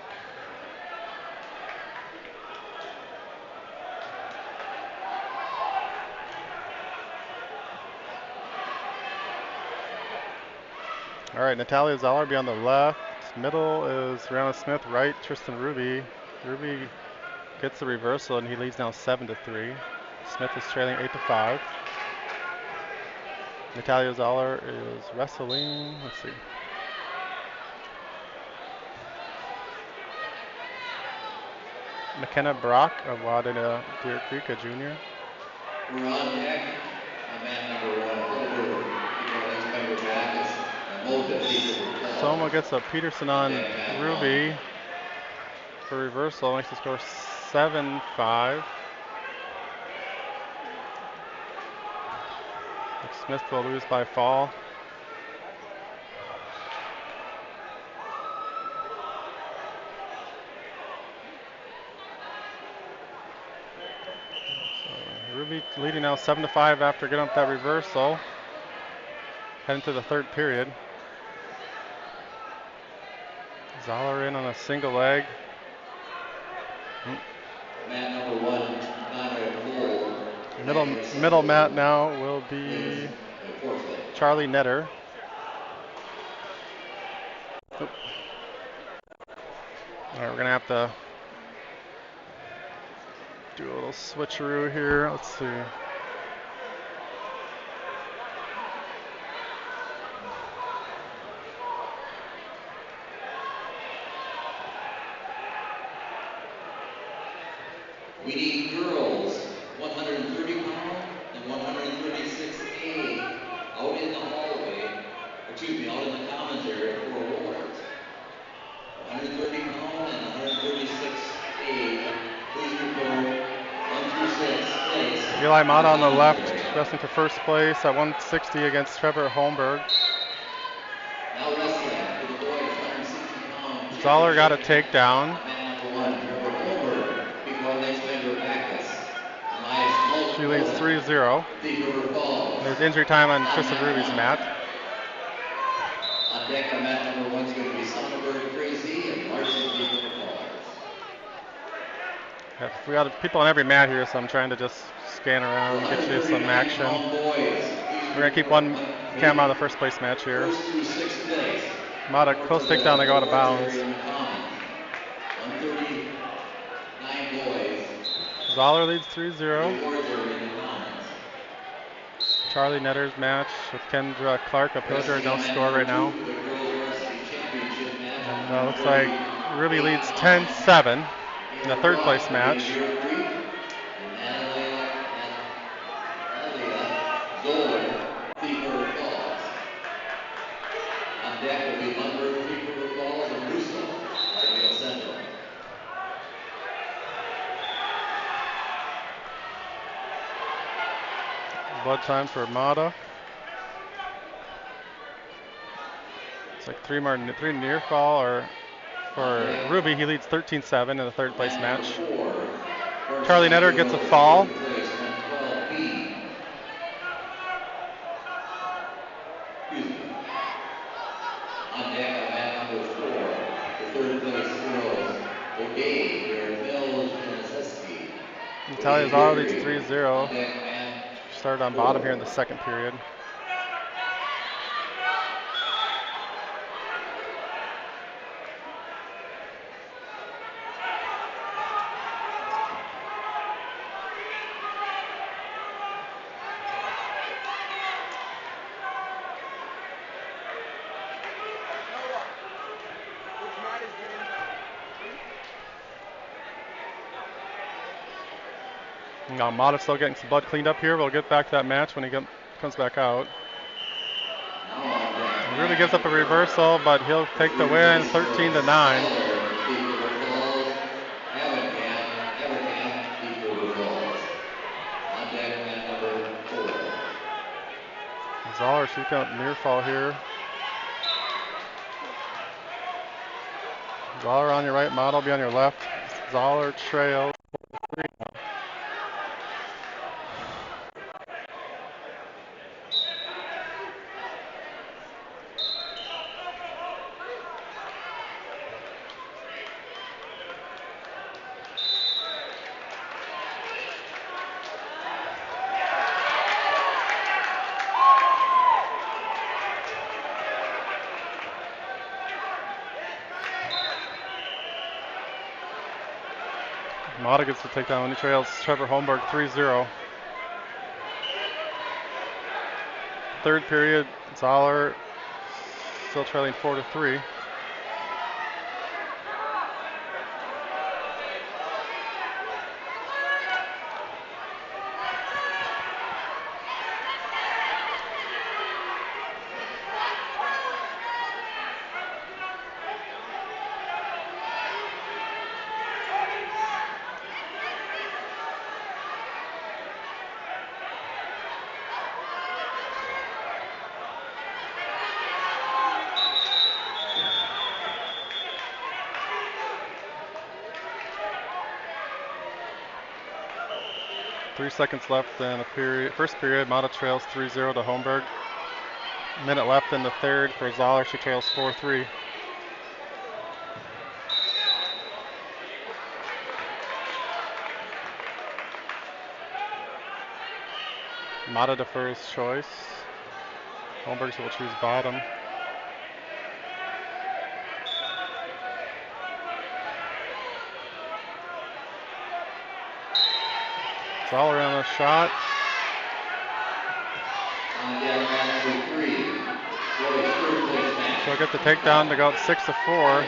Speaker 1: All right, Natalia Zoller be on the left. Middle is Rihanna Smith. Right, Tristan Ruby. Ruby gets the reversal, and he leads now 7 to 3. Smith is trailing 8 to 5. Natalia Zoller is wrestling. Let's see. McKenna Brock of Wadena Deer Creek, a junior.
Speaker 2: We're on deck on mat number 1. Over. Keep our legs bent back.
Speaker 1: Soma gets a Peterson on Ruby for reversal. Makes the score 7-5. Smith will lose by fall. So Ruby leading now 7-5 after getting up that reversal. Heading to the 3rd period. Zoller in on a single leg.
Speaker 2: Mat number 1, Conrad Cole.
Speaker 1: Middle mat now will be
Speaker 2: forfeit.
Speaker 1: Charlie Netter. Oop. All right, we're gonna have to do a little switcheroo here. Let's see.
Speaker 2: We need girls 130 pound and 136A out in the hallway, out in the commons area for awards. 130 pound and 136A, please report 1 through 6 place
Speaker 1: Eli
Speaker 2: in the
Speaker 1: Mata on the
Speaker 2: commons
Speaker 1: left,
Speaker 2: area.
Speaker 1: wrestling for first place at 160 against Trevor Holmberg.
Speaker 2: Now wrestling for the boys 160 pound
Speaker 1: Zoller got
Speaker 2: championship
Speaker 1: a
Speaker 2: match.
Speaker 1: takedown.
Speaker 2: At mat number 1, Trevor Holmberg beat our legs Bender Backus. Elias Schmaltz
Speaker 1: She leads
Speaker 2: Bowen
Speaker 1: 3-0.
Speaker 2: from Thief River Falls.
Speaker 1: There's injury time on
Speaker 2: On
Speaker 1: Trista Ruby's mat.
Speaker 2: deck on mat number 1 is going to be Sonnenberg Crazy and Larson Thief River Falls.
Speaker 1: We got people on every mat here, so I'm trying to just scan around, get you some
Speaker 2: 139
Speaker 1: action.
Speaker 2: pound boys. Please
Speaker 1: We're gonna keep
Speaker 2: report
Speaker 1: one camera on the first place match here.
Speaker 2: 1st through 6th place.
Speaker 1: Mata
Speaker 2: Report
Speaker 1: close
Speaker 2: to
Speaker 1: takedown,
Speaker 2: the
Speaker 1: they go out of
Speaker 2: awards
Speaker 1: bounds.
Speaker 2: area in the commons. 139 boys.
Speaker 1: Zoller leads
Speaker 2: The
Speaker 1: 3-0.
Speaker 2: awards area in the commons.
Speaker 1: Charlie Netter's match with Kendra Clark up Hildred,
Speaker 2: Wrestling
Speaker 1: no
Speaker 2: on mat
Speaker 1: score
Speaker 2: number
Speaker 1: right
Speaker 2: 2
Speaker 1: now.
Speaker 2: for the girls varsity championship match.
Speaker 1: And looks like
Speaker 2: 140
Speaker 1: Ruby leads
Speaker 2: pounds.
Speaker 1: 10-7 in the
Speaker 2: Michaela
Speaker 1: third
Speaker 2: Frost
Speaker 1: place
Speaker 2: will be in
Speaker 1: match.
Speaker 2: Deer Creek. And Natalia Zoller, Thief River Falls. On deck will be Lundberg, Thief River Falls, and Russo, Ardale Central.
Speaker 1: Blood time for Mata. It's like three near fall, or for Ruby, he leads 13-7 in the third place match.
Speaker 2: 4,
Speaker 1: Charlie Netter gets a fall.
Speaker 2: place, 112B. Excuse me. On deck on mat number 4, the third place girls, O'Day, Derek Mills, Janiszewski.
Speaker 1: Natalia Zoller leads 3-0.
Speaker 2: On deck mat
Speaker 1: Started on
Speaker 2: 4.
Speaker 1: bottom here in the second period.
Speaker 3: Which mat is good in?
Speaker 1: Now Mata still getting some blood cleaned up here. We'll get back to that match when he comes back out.
Speaker 2: Now on deck.
Speaker 1: He really gives up a reversal, but he'll take the win 13-9.
Speaker 2: Thief River Falls, Haverkamp, Thief River Falls. On deck mat number 4.
Speaker 1: Zoller, she's got near fall here. Zoller on your right, Mata will be on your left. Zoller trails. 3. Mata gets the takedown. He trails Trevor Holmberg 3-0. Third period, Zoller still trailing 4-3. Three seconds left in the period. First period, Mata trails 3-0 to Holmberg. Minute left in the third for Zoller. She trails 4-3. Mata defers choice. Holmberg will choose bottom. Zoller on a shot.
Speaker 2: On deck, mat number 3. Boys third place match.
Speaker 1: She'll get the takedown to go up 6-4.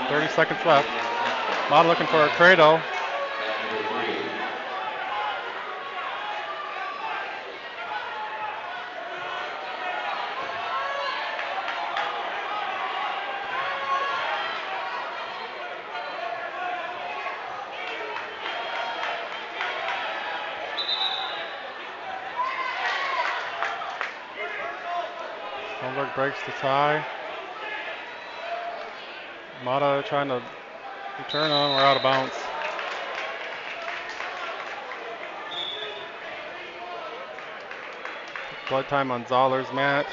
Speaker 1: 30 seconds left. Mata looking for a cradle.
Speaker 2: Mat number 3.
Speaker 1: Holmberg breaks the tie. Mata trying to return on. We're out of bounds. Blood time on Zoller's mat.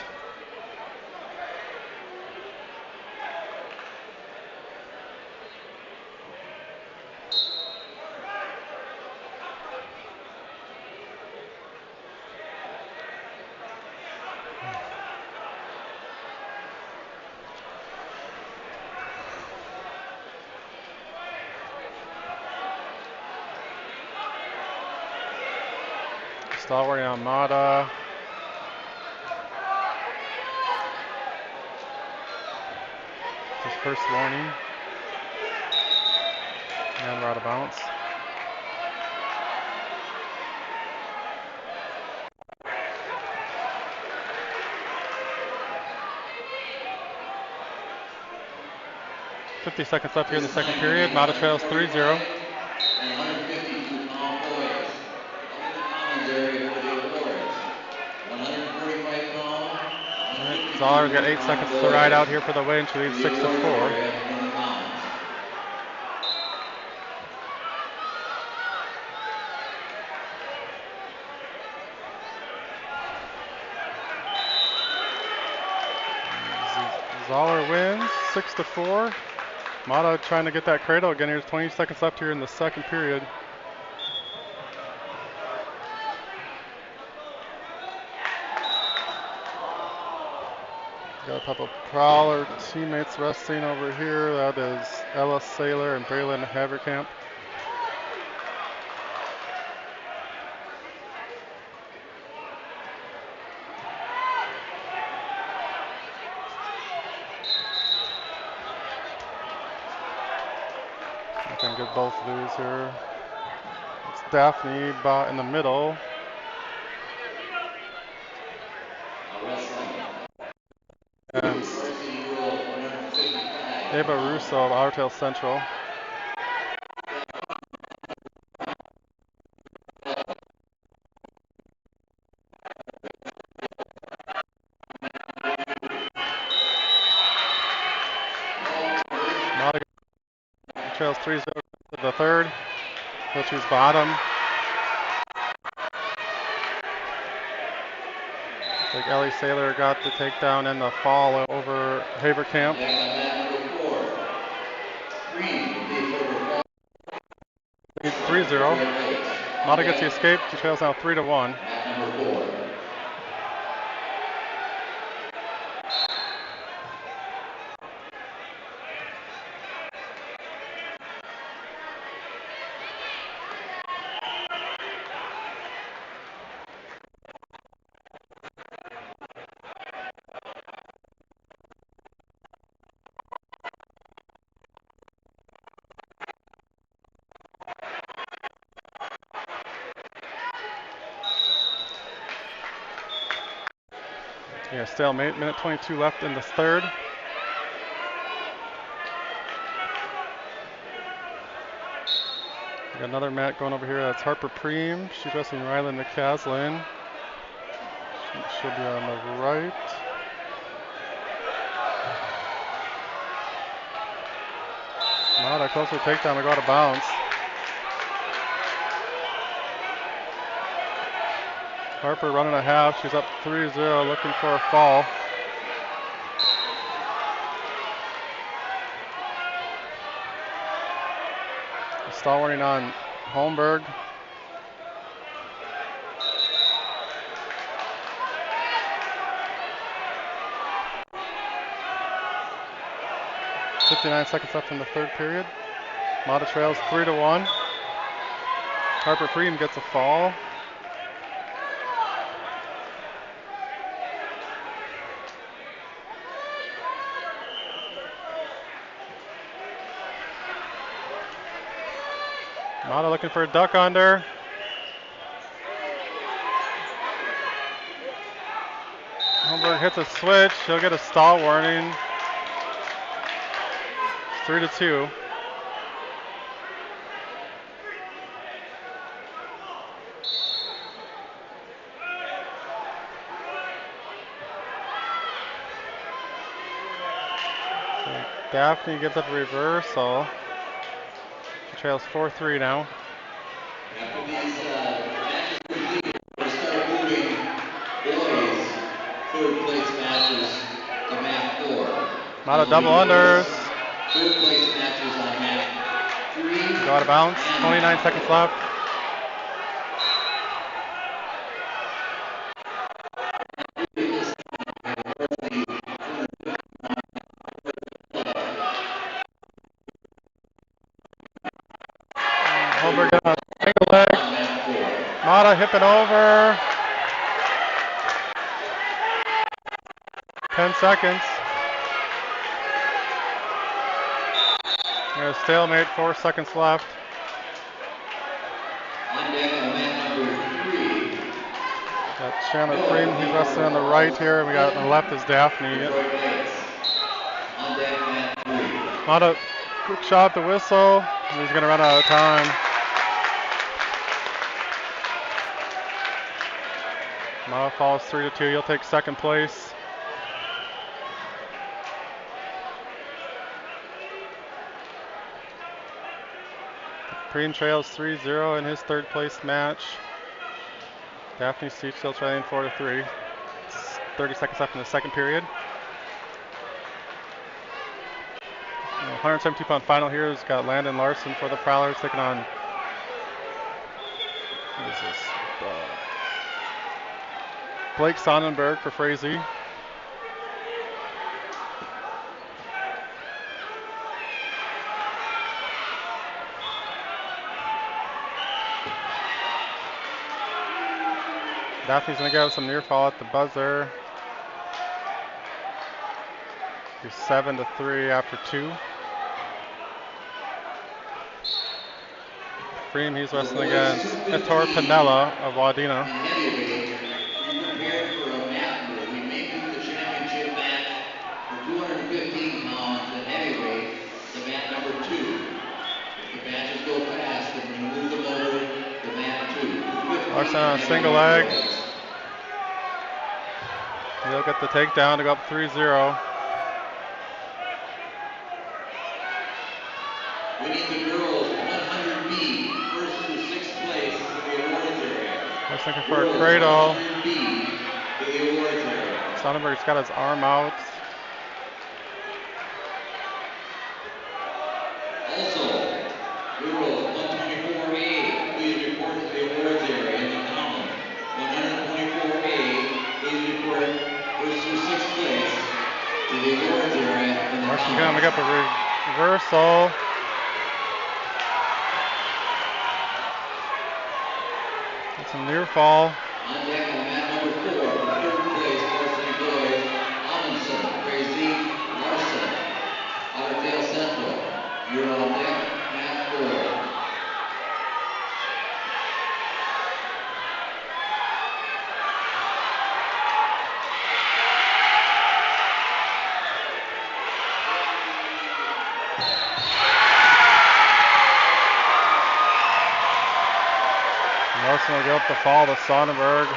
Speaker 1: Stalwart on Mata. His first warning. And we're out of bounds. .50 seconds left here in the second period. Mata trails 3-0.
Speaker 2: And 152-pound boys. Out in the commons area for the awards. 145-pound.
Speaker 1: Zoller's got 8 seconds to ride out here for the win. She leads 6-4. Zoller wins 6-4. Mata trying to get that cradle again. Here's 20 seconds left here in the second period. Got a couple Prowler teammates resting over here. That is Ella Saylor and Braylon Haverkamp. I can get both of these here. It's Daphne in the middle. And Eva Russo of Outertail Central. Mata trails 3-0 to the third. He'll choose bottom. I think Ellie Saylor got the takedown and the fall over Haverkamp. 3-0. Mata gets the escape. She trails now 3-1. Yeah, stalemate. Minute 22 left in the third. We got another mat going over here. That's Harper Preem. She's dressing Rylan McCaslin. She'll be on the right. Mata close to a takedown. We go out of bounds. Harper running a half. She's up 3-0, looking for a fall. Stalwarting on Holmberg. 59 seconds left in the third period. Mata trails 3-1. Harper Freeman gets a fall. Mata looking for a duck under. Holmberg hits a switch. He'll get a stall warning. 3-2. So Daphne gives up a reversal. She trails 4-3 now.
Speaker 2: After these matches complete, we're going to start moving boys' third place matches to mat 4.
Speaker 1: Mata double unders.
Speaker 2: Third place matches on mat 3.
Speaker 1: Go out of bounds. 29 seconds left. Holmberg got a single leg. Mata hipping over. 10 seconds. There's a stalemate, 4 seconds left.
Speaker 2: On deck on mat number 3.
Speaker 1: Got Chandler Freeman, he's wrestling on the right here. We got on the left is Daphne.
Speaker 2: On deck mat 3.
Speaker 1: Mata, quick shot at the whistle. He's going to run out of time. Mata falls 3-2. He'll take second place. Preen trails 3-0 in his third place match. Daphne Seach still trailing 4-3. 30 seconds left in the second period. 172-pound final here has got Landon Larson for the Prowlers taking on, what is this? Blake Sonnenberg for Frazee. Daphne's going to go some near fall at the buzzer. He's 7-3 after 2. Freem, he's wrestling against Ettore Pinella of Wadena.
Speaker 2: We prepared for a mat. We may move the championship match for 215 pounds at heavyweight to mat number 2. If the matches go fast, then we're going to move them over to mat 2.
Speaker 1: Larson on a single leg. He'll get the takedown to go up 3-0.
Speaker 2: We need the girls 100B, first through sixth place to the awards area.
Speaker 1: Just looking for a cradle.
Speaker 2: 100B to the awards area.
Speaker 1: Sonnenberg's got his arm out.
Speaker 2: Also, girls 124A, please report to the awards area in the common. 124A, please report first through sixth place to the awards area in the
Speaker 1: Larson
Speaker 2: common.
Speaker 1: gonna make up a reversal. It's a near fall.
Speaker 2: On deck on mat number 4 for third place varsity boys, Amundsen, Frazee, Larson, Otterdale Central. You're on deck, mat 4.
Speaker 1: Larson will go up the fall to Sonnenberg.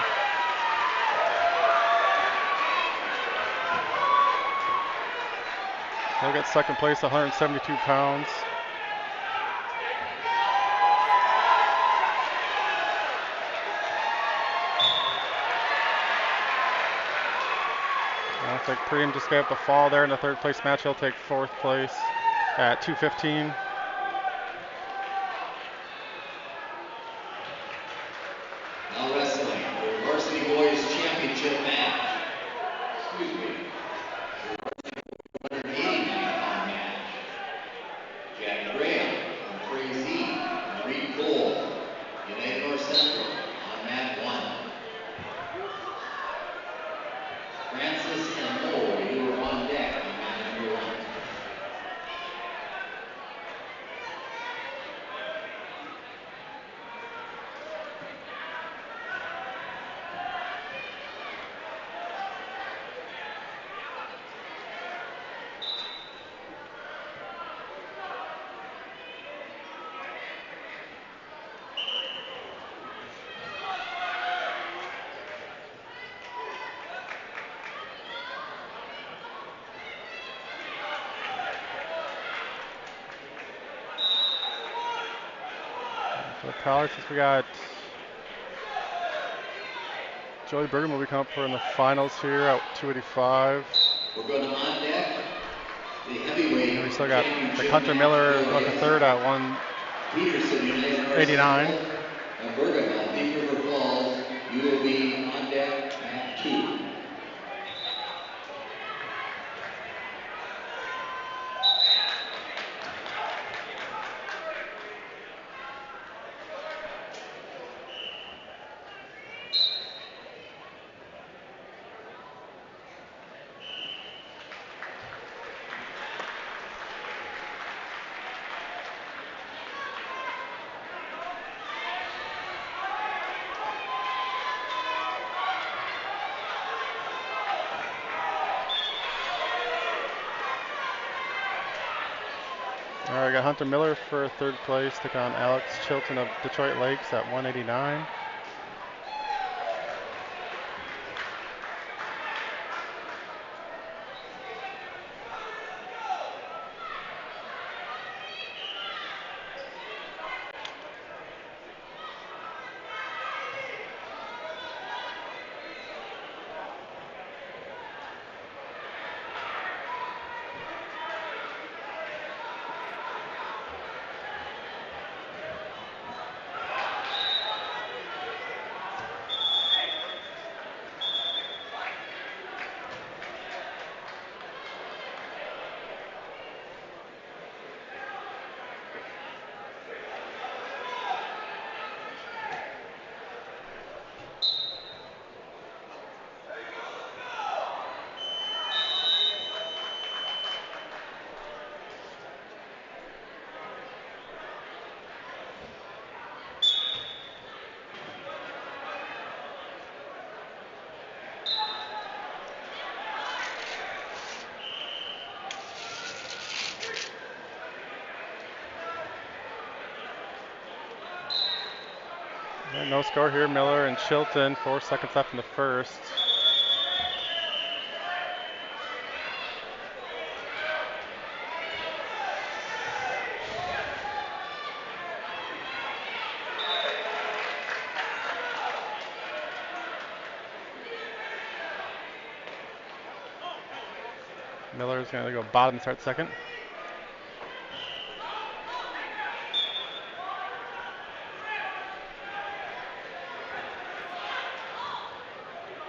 Speaker 1: He'll get second place, 172 pounds. Looks like Preem just got up the fall there in the third place match. He'll take fourth place at 215.
Speaker 2: Now wrestling, the varsity boys championship match. Excuse me. 189-pound match.
Speaker 1: the Prowler, since we got Joey Bergen will be coming up for in the finals here at 285.
Speaker 2: We're going to on deck the heavyweight
Speaker 1: And we still got the
Speaker 2: championship
Speaker 1: Hunter
Speaker 2: match
Speaker 1: Miller coming up for
Speaker 2: boys.
Speaker 1: third at
Speaker 2: Peterson, United North
Speaker 1: 189.
Speaker 2: Central, and Bergen of Thief River Falls. You will be on deck at 2.
Speaker 1: All right, we got Hunter Miller for third place, took on Alex Chilton of Detroit Lakes at 189. No score here, Miller and Chilton, 4 seconds left in the first. Miller's going to go bottom and start second.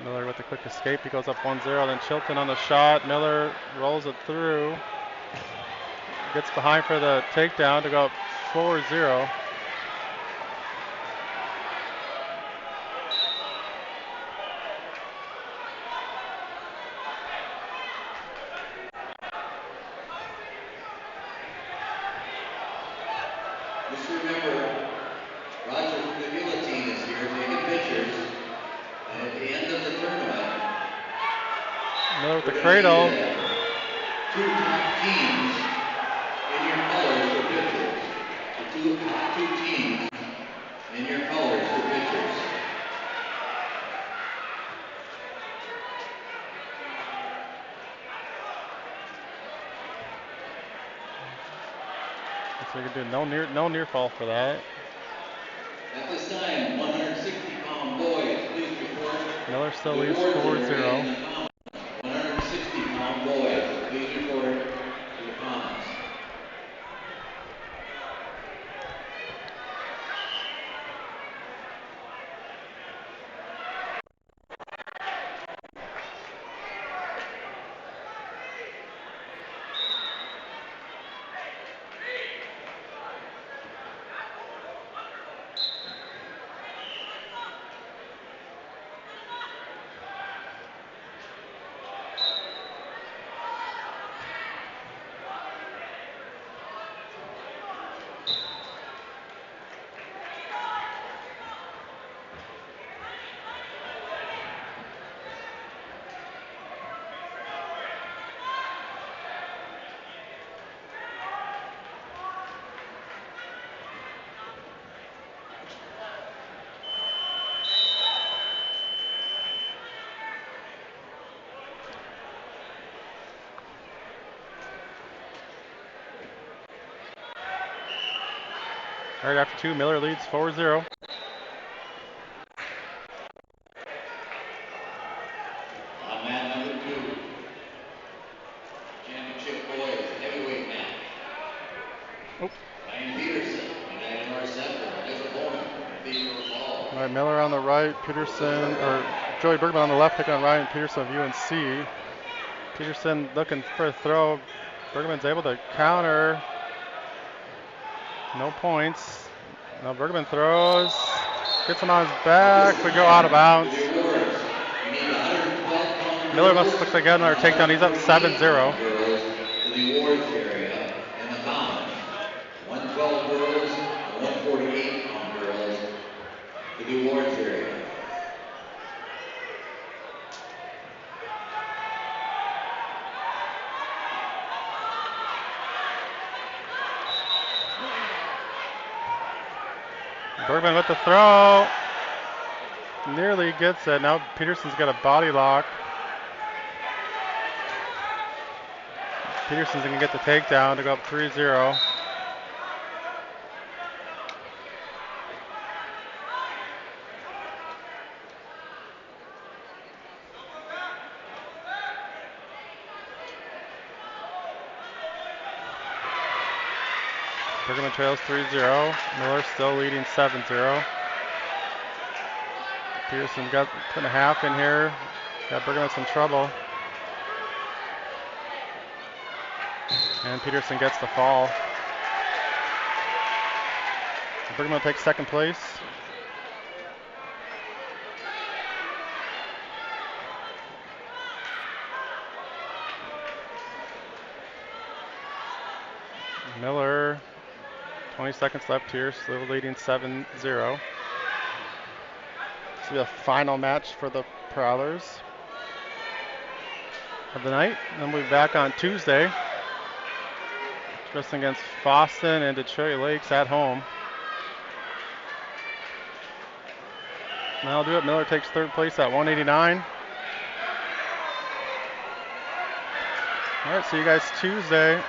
Speaker 1: Miller with a quick escape. He goes up 1-0. Then Chilton on the shot. Miller rolls it through. Gets behind for the takedown to go up 4-0.
Speaker 2: Just remember, Roger from the Guillotine is here taking pictures. And at the end of the tournament,
Speaker 1: Miller with
Speaker 2: we're
Speaker 1: the
Speaker 2: going to need
Speaker 1: cradle.
Speaker 2: the 2 top teams in your colors for pictures. The top two teams in your colors for pictures.
Speaker 1: So we can do no near fall for that.
Speaker 2: At this time, 160-pound boys, please report
Speaker 1: Miller
Speaker 2: to
Speaker 1: still
Speaker 2: the
Speaker 1: leads
Speaker 2: awards area
Speaker 1: 4-0.
Speaker 2: in the commons. 160-pound boys, please report to the commons.
Speaker 1: Right after 2, Miller leads 4-0.
Speaker 2: On mat number 2, championship boys heavyweight match. Ryan Peterson, United North Central, and his opponent from Beaver Falls.
Speaker 1: All right, Miller on the right, Peterson, or Joey Bergman on the left, taking on Ryan Peterson of UNC. Peterson looking for a throw. Bergman's able to counter. No points. Now Bergman throws. Gets him on his back. We go out of bounds. Miller looks like getting another takedown. He's up 7-0.
Speaker 2: Girls to the awards area in the commons. 112 girls and 148-pound girls to the awards area.
Speaker 1: Bergman with the throw. Nearly gets it. Now Peterson's got a body lock. Peterson's going to get the takedown to go up 3-0. Bergman trails 3-0. Miller still leading 7-0. Peterson got putting a half in here. Got Bergman in some trouble. And Peterson gets the fall. Bergman will take second place. Miller, 20 seconds left here, still leading 7-0. This will be the final match for the Prowlers of the night. Then we'll be back on Tuesday, wrestling against Boston and Detroit Lakes at home. And that'll do it. Miller takes third place at 189. All right, see you guys Tuesday.